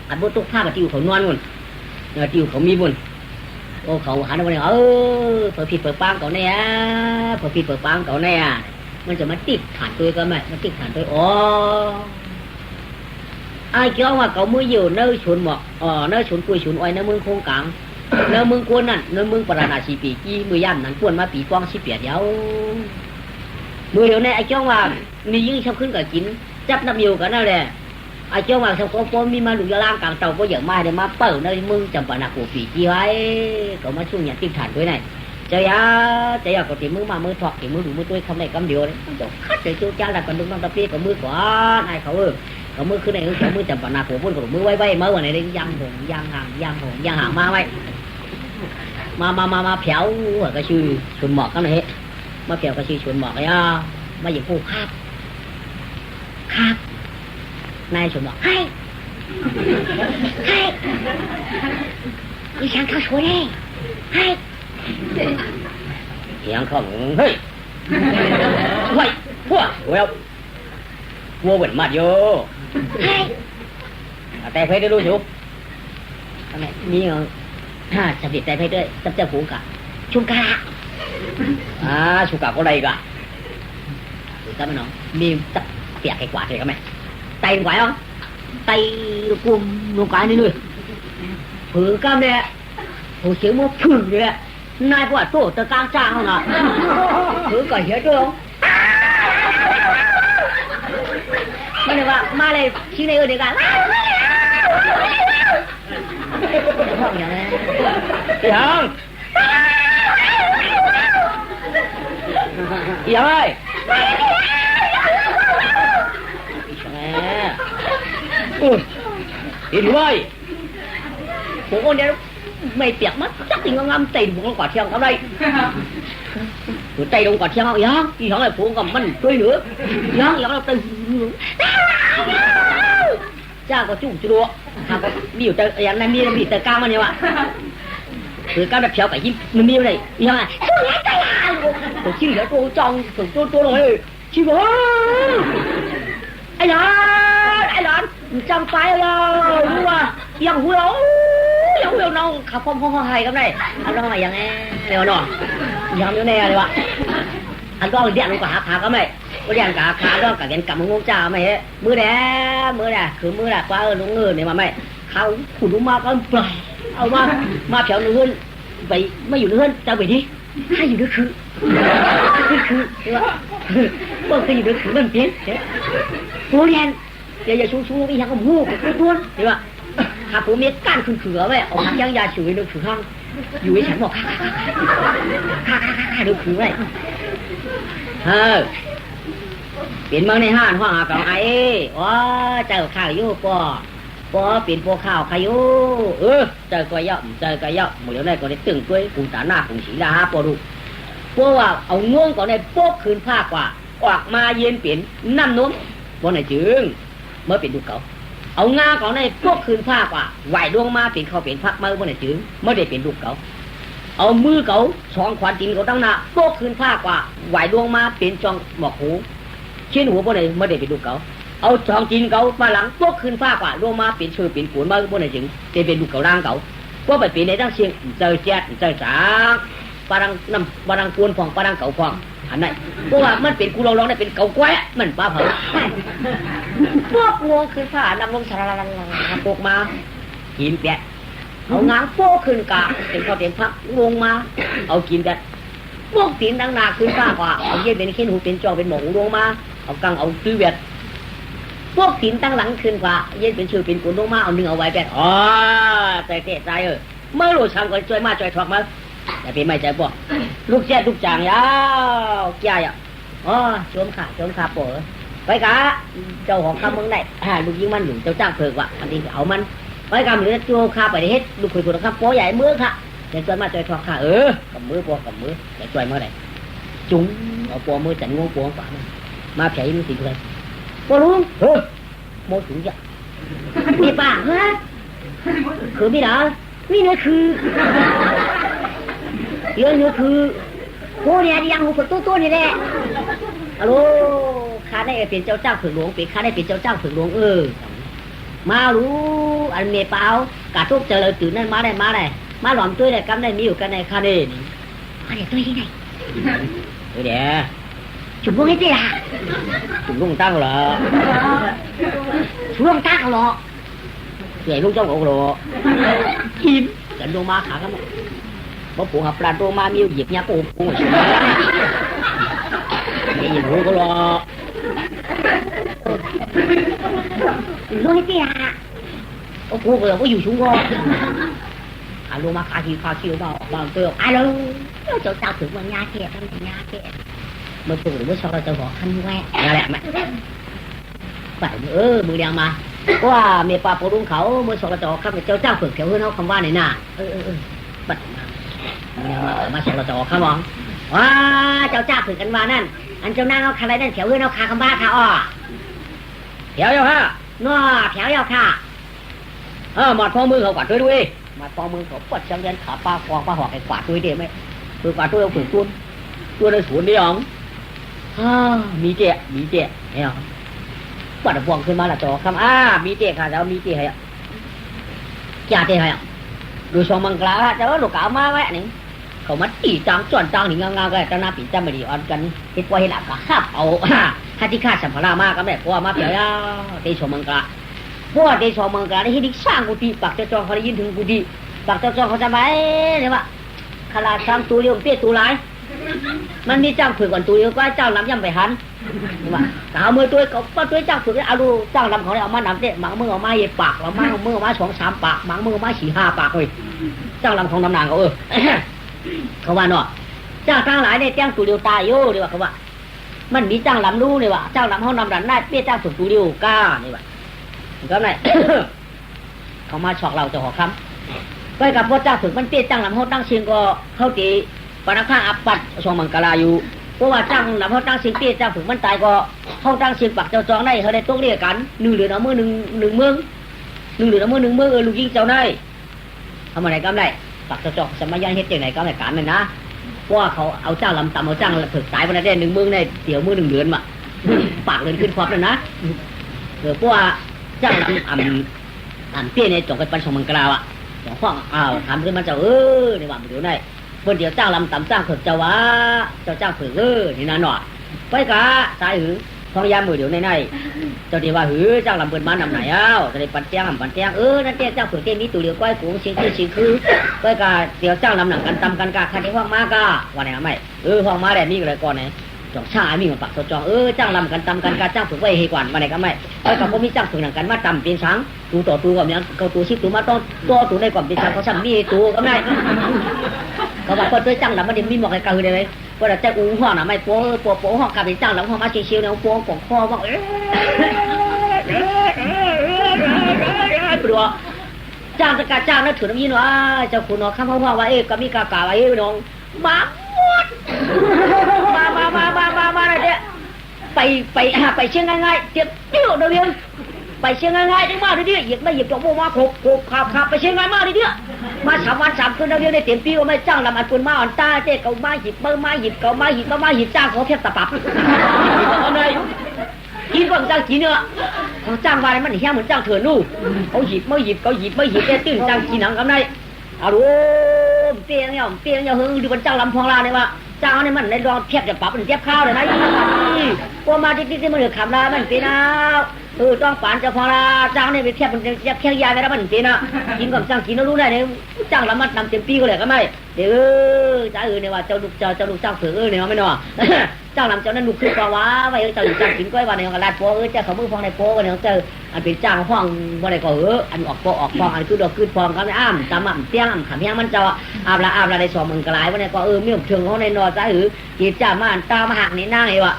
อันมือตุกภาพสติอูเขานอนมุ่นสติอูเขามีบุญโอ้เขาหันมาเนี่ยเปิดผิดเปิดปังเขาเนี่ยเปิดผิดเปิดปังเขาเนี่ยมันจะมาติดฐานตัวก็ไหมมันติดฐานตัวอ๋อไอ้เจ้าว่าเขามืออยู่เนื้อชนหมอกเนื้อชนกุยชนอ้อยเนื้อเมืองโคงกลางเนื้อเมืองกวนนั่นเนื้อเมืองปราณาชีปีกี้มือย่ำนั่นกวนมาปีกว้างชีเปียดเดียวมือเดี๋ยวนี้ไอ้เจ้าว่ามียิ่งชอบขึ้นกับกินจับน้ำอยู่กันนั่นแหละไอ้เจ้าว่าชาวโป้มีมาหลุยล่างกลางเตาก็เยอะมากเลยมาเปิดในเมืองจำปานาโกปีกี้ไว้เขามาช่วงอย่างติดฐานด้วยไหนจะยาก็ตีมือมามือถอกตีมือดูมือตัวคำไหนคำเดียวเลยมันจะคัดใจจูจ้าแต่กันดึงน้องตะเปียกับมือก่อนไอ้เขาเขามือขึ้นในเขามือจำปานาโกพุ่นกับมือไว้เมื่อวันไหนได้ย่างหงย่างห่างมาไว้มาเผียวก็ชื่อชวนหมอกกันเลยมาเผียวก็ชื่อชวนหมอกเลยมาอย่างผู้ครับนายชวนหมอกให้ดิฉันเข้าช่วยได้ให้ยังเข้าเฮ้ยไว้พวกเวลวัวเหมือนมาโยให้แต่เพชรได้รู้อยู่ทำไมมีเงาจะติดแต่เพชรด้วยจับเจ้าผูกะชุมกะชุมกะก็ได้กะถูกต้องไหมน้องมีจับเปียกไอ้กวาดเลยกันไหมไตไหวอ่ะไตกุมลงกายนี่เลยผืนก้ามเนี่ยผูเสียงมันผืนเลยนายกว่าโตตะกางจ้าเขาหน่ะผืนก่อนเหี้ยด้วยมันเลยว่ามาเลยชี้ในเดียวกันห้องอย่างนี้ยังไงเห็นไหมผมคนเดียวไม่เปียกมั้งchắc thì ngonตีผมก็กอดเที่ยงเอาđây tôiตีđồngกอดเที่ยงเอายังอีหยังเลยผมก็มันช่วยเหลือยังเราตีจ้าก็จุ่มจุดหาก็มีอยู่แต่อย่างนั้นมีแต่กล้ามันเนี่ยวะคือกล้าแบบเฉียวไก่ยิ้มมันมีอะไรยังไงtôi xin lỗi tôi trong tôi rồi xin lỗi ai đó trong tay rồi đúng khôngยังหัวน้องขับพอให้กันได้อันน้องอะไรอย่างนี้เดี๋ยวน้องยังอยู่แน่เลยวะอันก็เรียนลงกับขาก็ไม่เรียนกับขาก็กับเรียนกับมึงจ้าไม่มือแดคือมือแดกว่าลุงเงินเนี่ยมาไม่เขาขุดลงมาก็ปล่อยเอามาแถวนึงไปไม่อยู่นึงจะไปดิให้อยู่นึงคือว่าเมื่อคืนอยู่นึงคือมันเปลี่ยนผู้เรียนอย่าชูอีหยังก็มูกตัวเดี๋ยวหาผมมีการขึ้นเขือไว้เอาหักยังยาฉวยนึกถือห้างอยู่ให้ฉันบอกนึกถือไว้เปลี่ยนมาในห้างห้องอากับไอ้เจอข้าวอยู่ปอเปลี่ยนพวกข้าวใครอยู่เจอก็เยอะหมดแล้วได้ก็ได้ตึงด้วยกุ่มตาหน้ากุ่มสีดาปอดูพวกว่าเอาง่วงก่อนในโป๊กคืนผ้ากว่าออกมาเย็นเปลี่ยนน้ำนมบนไหนจึงเมื่อเปลี่ยนดูเขาเอางาก่อนในพวกคืนผ้ากว่าไหวดวงมาเปลี่ยนเขาเปลี่ยนพักมาบนไหนจึงเมื่อได้เปลี่ยนดูเขาเอามือเขาช่องขวานจินเขาตั้งหน้าพวกคืนผ้ากว่าไหวดวงมาเปลี่ยนช่องหมอกหูเช่นหัวบนไหนเมื่อได้เปลี่ยนดูเขาเอาช่องจินเขามาหลังพวกคืนผ้ากว่าดวงมาเปลี่ยนชื่อเปลี่ยนขวนมาบนไหนจึงได้เปลี่ยนดูเขาร่างเขาก็ไปเปลี่ยนในตั้งเชียงเจอแจ๊ดเจอจ๋าปารังน้ำปารังกวนฟองปารังเก่าฟองอันไหนเพราะว่ามันเป็นกูลองได้เป็นเก่าแกะมันป้าเผาพวกงวงคือผ้านำลงสารลังพวกมากินแกะเอาง้างโป้ขึ้นกะเป็นข้าวเต็มพักงวงมาเอากินแกะพวกตีนดังนาขึ้นผ้ากว่าเอาเย็นเป็นขี้หูเป็นจอเป็นหมงลงมาเอากังเอาตื้อเวียดพวกตีนตั้งหลังขึ้นกว่าเย็นเป็นชื่อเป็นกุนลงมาเอาหนึ่งเอาไว้แกะใจเตะใจเมื่อหลุดช่างก็ช่วยมาช่วยถอดมาแต่เป็นไม่ใจบ่ลูกแจ๊ดลูกจางยาวแก่ชมขาปวด ไปกะเจ้าของคำเมืองได้ลูกยิงมันหลุมเจ้าจ้างเผือกว่ะอันนี้เอามันไปกะหรือโจคาไปได้เฮ็ดลูกคุยคนละคำโป้ใหญ่มือค่ะเดี๋ยวจอยมาจอยทอค่ะกับมือปอกับมือเดี๋ยวจอยเมื่อไหร่จุ้งเอาปอมือจันงงปอฝ่ามาแผลมันสิเลยปอลุงโมถุงจ้ะมีป่าฮะคือมีหรอมีเนื้อคือเนื้อคือโอ้เนี่ยยังหูฝึกตัวนี่แหละฮัลโหลข้าได้เป็นเจ้าฝึกหลวงเป็นข้าได้เป็นเจ้าฝึกหลวงมารู้อันเมเปล่ากะทุกเจริญตื่นนั่นมาได้มาหลอมตัวได้กำได้มีอยู่กันในข้าได้นี่ข้าได้ตัวที่ไหนตัวเดียวจุ่มลงให้เจ้าจุ่มลงตั้งเหรอจุ่มลงตั้งเหรอเสียลุงเจ้าของเหรอกินกันลงมาขากันบ่ปูหับปลาตัวมามีหยิบยาปูปูใช่ไหมไม่ยินหูก็รอรู้ให้เตี้ยโอ้กูก็เลยว่าอยู่ชุ่มก็ลงมาคาคิวเบาเตี้ยอะไรเจ้าถึงวันยาเกะกันยาเกะเมื่อปู่เมื่อชอบเราจะบอกขั้นแหวะอะไรไหมแบบมือเดียวมาว่าเมียปลาปูรุ่งเขาเมื่อชอบเราจะขั้นเจ้าฝึกแถวเพื่อนเขาคำว่าไหนน่ะบัดมาส่งเราจะออกข้ามองว้าเจ้าฝึกกันว่านั่นอันเจ้านั่งเอาคาไรนั่นแถวเพื่อนเอาคาคำบ้าคาอ้อแถวเดียวค่ะง้อแถวเดียวค่ะหมดพอมือเขากวาดด้วยหมดพอมือเขาปวดจังยันขาปลาฟองปลาหอกไอ้กวาดด้วยเดียวไหมคือกวาดด้วยเอาฝึกตัวในสวนนี่หรอมีเจ๊เนี่ยปวดฟองขึ้นมาละจอคำมีเจ๊ค่ะแล้วมีเจ๊ให้จ่าเจ๊ให้ดูชมมังกรจะว่าลูกกามาไว้นี่เขามาตีจังจวนจังนี่งาๆก็จะน่าปีจะไม่ดีอ่อนกันเฮ็ดว่าเฮ็ดละก็คาบเอาถ้าที่คาดสัมภาระมาก็แม่พ่อมาเปียเตชมังกรพ่อเตชมังกรนี่เฮ็ดสร้างกุฏิปักเจ้าจองเขาได้ยินถึงกุฏิปักเจ้าจองเขาจะไปเนี่ยว่าขลาดสร้างตัวเดียวเปี้ยตัวหลายมันมีจ้างฝึกก่อนตัวเดียวก็เจ้าลำย่ำไปหันเนี่ยว่าเอามือตัวก็ตัวจ้างฝึกเอาดูจ้างลำเขาเนี่ยเอามานำเตะบางมือเอามาเย็บปากเอามือเอามา2-3 ปากบางมือเอามา4-5 ปากเลยจ้างลำของลำนางเขาเขาว่าเนาะจ้างทางหลายเนี่ยจ้างตัวเดียวตายโย่เลยว่าเขาว่ามันมีจ้างลำรู้เลยว่าจ้างลำเขานำดันได้เปี้ยจ้างฝึกตัวเดียวก้านี่ว่าก็ไหน เขามาฉอกเราจะห่อคำไปกับพ่อจ้างฝึกมันเปี้ยจ้างลำเขาตั้งเชียงก็เขาตีปนักข้างอับปัดชงมังกรอยู่เพราะว่าจ้างลำเขาตั้งเชียงเปี้ยจ้างฝึกมันตายก็เขาตั้งเชียงปักเจ้าจองได้เขาได้ตกเรียกัน1 เหรียญเอามือ1 เมือง1 เหรียญเอามือ1 เมืองลูกยิงเจ้าได้ทำอะไรก็ได้ปักเจ้าจองสมัยยันเฮ็ดอย่างไรก็ได้การมันนะเพราะว่าเขาเอาจ้างลำต่ำเอาจ้างฝึกสายวันนั้นได้1 เมืองได้เตี๋ยวมือ1 เหรียญมาปากเงินขึ้นความแล้วนะเพราะว่าจ้างลำอันเปี้ยในจงกันปันชงมังกรอ่ะอย่างพ่อถามขึ้นมาเจ้าในว่าเดี๋ยวได้เมื่อเดี๋ยวจ้างลำต่ำจ้างฝึกเจ้าวะเจ้าจ้างฝึกนี่นั่นหน่อยไปกะตายหือทองยามมือเดี๋ยวในเจ้าดีว่าหือจ้างลำเปิดมานำไหนจะได้ปันแจ้งนั่นแจ้งจ้างฝึกเต้นนี้ตัวเดียวก้อยกุ้งชิงคือไปกะเดี๋ยวจ้างลำหนังกันตำกันกะคันที่ห้องมากะวันไหนไม่ห้องมาแดดนี่เลยก่อนไหนจองชามีมันปักจองจ้างลำกันตำกันกะจ้างฝึกไว้ให้ก่อนวันไหนก็ไม่ไปกับพวกมีจ้างฝึกหนังกันมาตำเป็นช้างตัวต่อตัวกับเนี้ยเขาตัวชิดตัวมาต้องตัวในก่อนเป็นช้างเขาช่างมีตัวก็ไม่เขาบอกคนตัวจ้างลำมันเดี๋ยวมีหมอกไอ้กระหือเลยว่าแต่จะอุ้งห้องน่ะไม่ปัวห้องกับเป็นจ้างลำห้องมาเชียวๆเนี่ยปัวกล่องคอว่าปลัวจ้างจะกาจ้างนั่นถือน้ำยินว่าเจ้าคุณน้องข้ามพ่อว่าก็มีกากาไว้น้องมาหมดมาอะไรเนี่ยไปเชียงง่ายๆเจ็บเปี้ยวเดียวไปเชียงง่ายๆได้มากดิหยิบไม่หยิบจอกโม่มาโขกขับไปเชียงง่ายมากดิมา3 วัน 3 คืนเดียวได้เต็มปีก็ไม่จ้างลำอันปืนมาอ่อนตาเจ๊เขามาหยิบมาหยิบเขามาหยิบจ้างเขาแค่ตะปับเอาเลยกินก็จ้างกินเนาะเขาจ้างมาอะไรมันเหี้ยเหมือนจ้างเถื่อนลูกเขาหยิบไม่หยิบได้ตื่นจ้างกินหนังกันได้เอาดูเตี้ยเนี่ยเฮ้ยดูมันจ้างลำพองลาเนี่ยว่าจ้างเนี่ยมันในรองเทียบจะปรับมันเทียบข้าวเลยนะพวกมาที่มันเหลือคำลามันตีนะต้องฝันจะพอละจ้างเนี่ยไปเทียบมันเทียบแค่ยาได้แล้วมันตีนะกินกับจ้างกินแล้วรู้ได้เนี่ยจ้างลำมันนำเต็มปีก็เลยก็ไม่ จ้าเนี่ยว่าเจ้าลูกเจ้าเสือเนี่ยไม่เนาะเจ้าลำเจ้านั้นลูกขึ้นกว่าว้าไว้เจ้าอยู่จ้างกินก้อยวันเนี่ยก็ลาดโป้เจ้าเขามือฟองในโป้เนี่ยเจ้าอันเป็นจ้างห้องวันไหนก็อันออกโป้ออกฟองอันคือดอกขึ้นฟองก็ไม่อ้ามตามเตี้ยงขำเพียงมันเจ้าอาบละใน2 มื้อกลายวันไหนก็มีถึงเขาในนอจ้าจีบจ้ามาตามาหักนี่นั่งไอ้วะ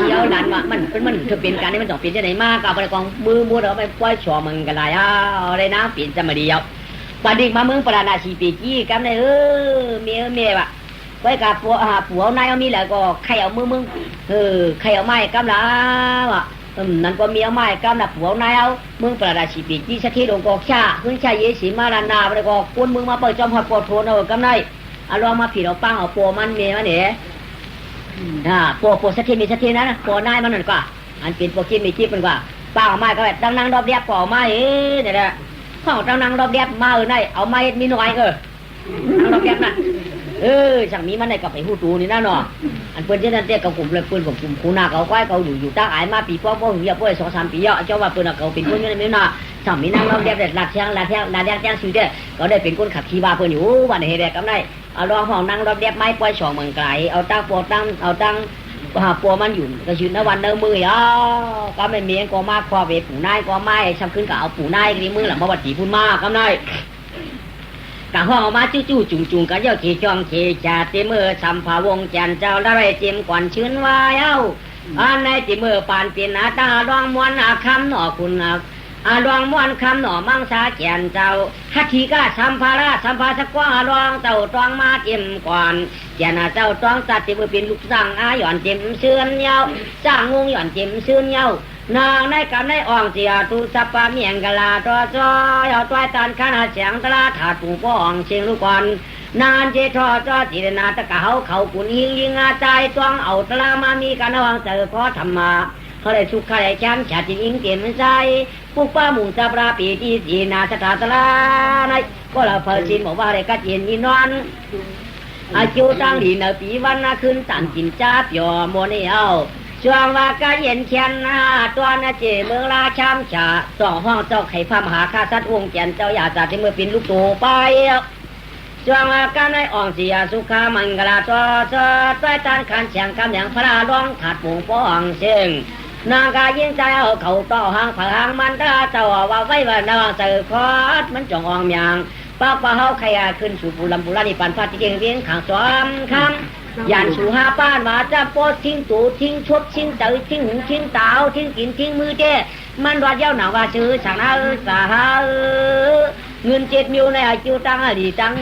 เที่ยวหลานว่ามันถือเป็นการนี่มันต้องเปลี่ยนจะไหนมากกับอะไรกองมือเราไปปล่อย2 มื้อกลายอะไรนะเปลี่ยนจะมาเดียวปาดิกมาเมืองปราณาชีปีกี้กันเลยเมียว่ะไว้กับผัวนายเอามีแล้วก็ใครเอามือใครเอาไม้กำละว่ะนั่นก็เมียไม้กำละผัวนายเอาเมืองปราณาชีปีกี้สักทีลงก็ชาขึ้นชาเยสีมาลานาแล้วก็ก้นมึงมาเปิดจอมหัดปวดโทนเอากำไรเอาลองมาผิดเอาปังเอาโปมันเมียมันเนี่ยโปสักทีมีสักทีนะโปนายมันนั่นกว่าอันเป็นโปกินมีจิ๊บมันกว่าปังเอาไม้ก็แบบนั่งรอบเรียบป่อไม้เนี่ยแหละข้าวนั่งรอบเรียบมาในเอาไม้มีหน่อยนั่งรอบเรียบน่ะช่างมีมันในกับไอ้หูตูนี่นะเนาะอันเปิ้นเช่นนั้นเตี้ยกับกลุ่มเลยเปิ้นกับกลุ่มคูนาเขาควายเขาอยู่ตั้งอายมาปีป้อเหี่ยป้อ2-3 ปีเยอะเจ้าว่าเปิ้นเขาเป็นคนอยู่ในนี้น่ะช่างมีนั่งรอบเรียบแต่ลาดแจ้งชื่อเด้ก็ได้เป็นคนขับขี่ว่าเปิ้นอยู่วันเฮ็ดได้กำไรเอาลองห้องนั่งรอบเรียบไม้ป้อย2 มื้อไกลเอาตั้งปอตั้งปัวมันอยู่ก็ชื่อวันเดิมมือก็ไม่มีก็มาคว้าเวปู่นายก็ไม่ช้ำขึ้นก็เอาปู่นายก็มือหลังมาวัดตีพุ่นมากำไรกะห้องมาจู่จุงก็เย่าขี่จองขี่จ่าตีมือสัมภาวงจันเจ้าได้เต็มก่อนชื้นว่าอันในตีมือปานเป็นอาตาดองมวนคำหน่อคุณดองมวนคำหน่อมังสาแก่นเจ้าฮัตถีก้าสัมภาสกว่าดองเจ้าตองมาเต็มก่อนแก่น่ะเจ้าตองตัดตีมือเป็นลูกสั่งหย่อนเต็มเสื่อนเย้าจ้างงงหย่อนเต็มเสื่อนเย้านางในกำในอ่องเสียตูสับปะเมียงกะลาตัวจอยเอาตัวตันขนาดเสียงตลาถาดปูป้องเชียงลูกก่อนนานเจทอจอจีนาตะกะเขากุนยิงอาใจต้องเอาตลามามีการระวังเจอขอธรรมะเขาได้สุขได้แชมป์ชาติยิงเกียนใจปุกป้ามุงจับราปีที่สีนาสถาตลาในก็เราเพิ่ชินบอกว่าได้กัดเย็นยินนอนอายุตั้งดีเนปีวันน่ะขึ้นตันกินจ้าเปียวโมเนียวช่วงว่าก็เย็นเขียนตัวนาเจเมืองราชามฉา2 ห้องเจ้าไข่พระมหาคาสัตวงเจียนเจ้าอยาจัดที่เมื่อเป็นลูกโตไปช่วงว่าก็ในอ่องเสียสุขามังกลาตัวใต้ตานขันเสียงคำอย่างพระร้องถัดหมู่ป้องเสียงนางกายิงใจเอาเขาต่อหางผางมันตาเจ้าว่าไว้ว่านางเสือคอดมันจ่องอ่องเมียงป้าเฮาใครขึ้นสู่ปุลำปุรานิปันพัดที่เรียงขังซ้อมคำยันสู่5 ป้านว่าจะโปดทิ้งตูทิ้งชดทิ้งเตยทิ้งหึงทิ้งตาวทิ้งกินทิ้งมือเจ้มันรอดเย้าหนาว่าซื้อฉางนาสาเงิน7 มิลในอายุตั้งดีตั้ง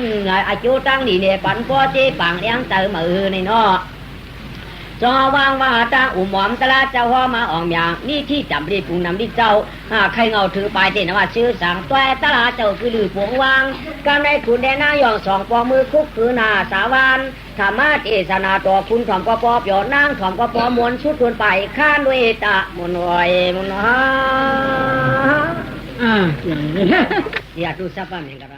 อายุตั้งดีเนี่ยปันพ่อเจ้ปังเลี้ยงเตยมือในนอจอวางว่าตาอุ่มหอมตลาเจ้าหัวมาอ่องอย่างนี่ที่จำรีปุงนำดิเจ้าใครเงาถือปลายเจนว่าชื่อสั่งตัวตลาเจ้าคือลือผงวางการได้คุณแดนายอง2 ปอมือคุกคือนาสาวานธรรมะเอสนาตัวคุณถ่อมก็ปอเปียวนางถ่อมก็ปอมวนชุดทวนไปข้านด้วยตะมนอยมนฮาอย่างนี้อยากดูซับบ้างเหมือนกัน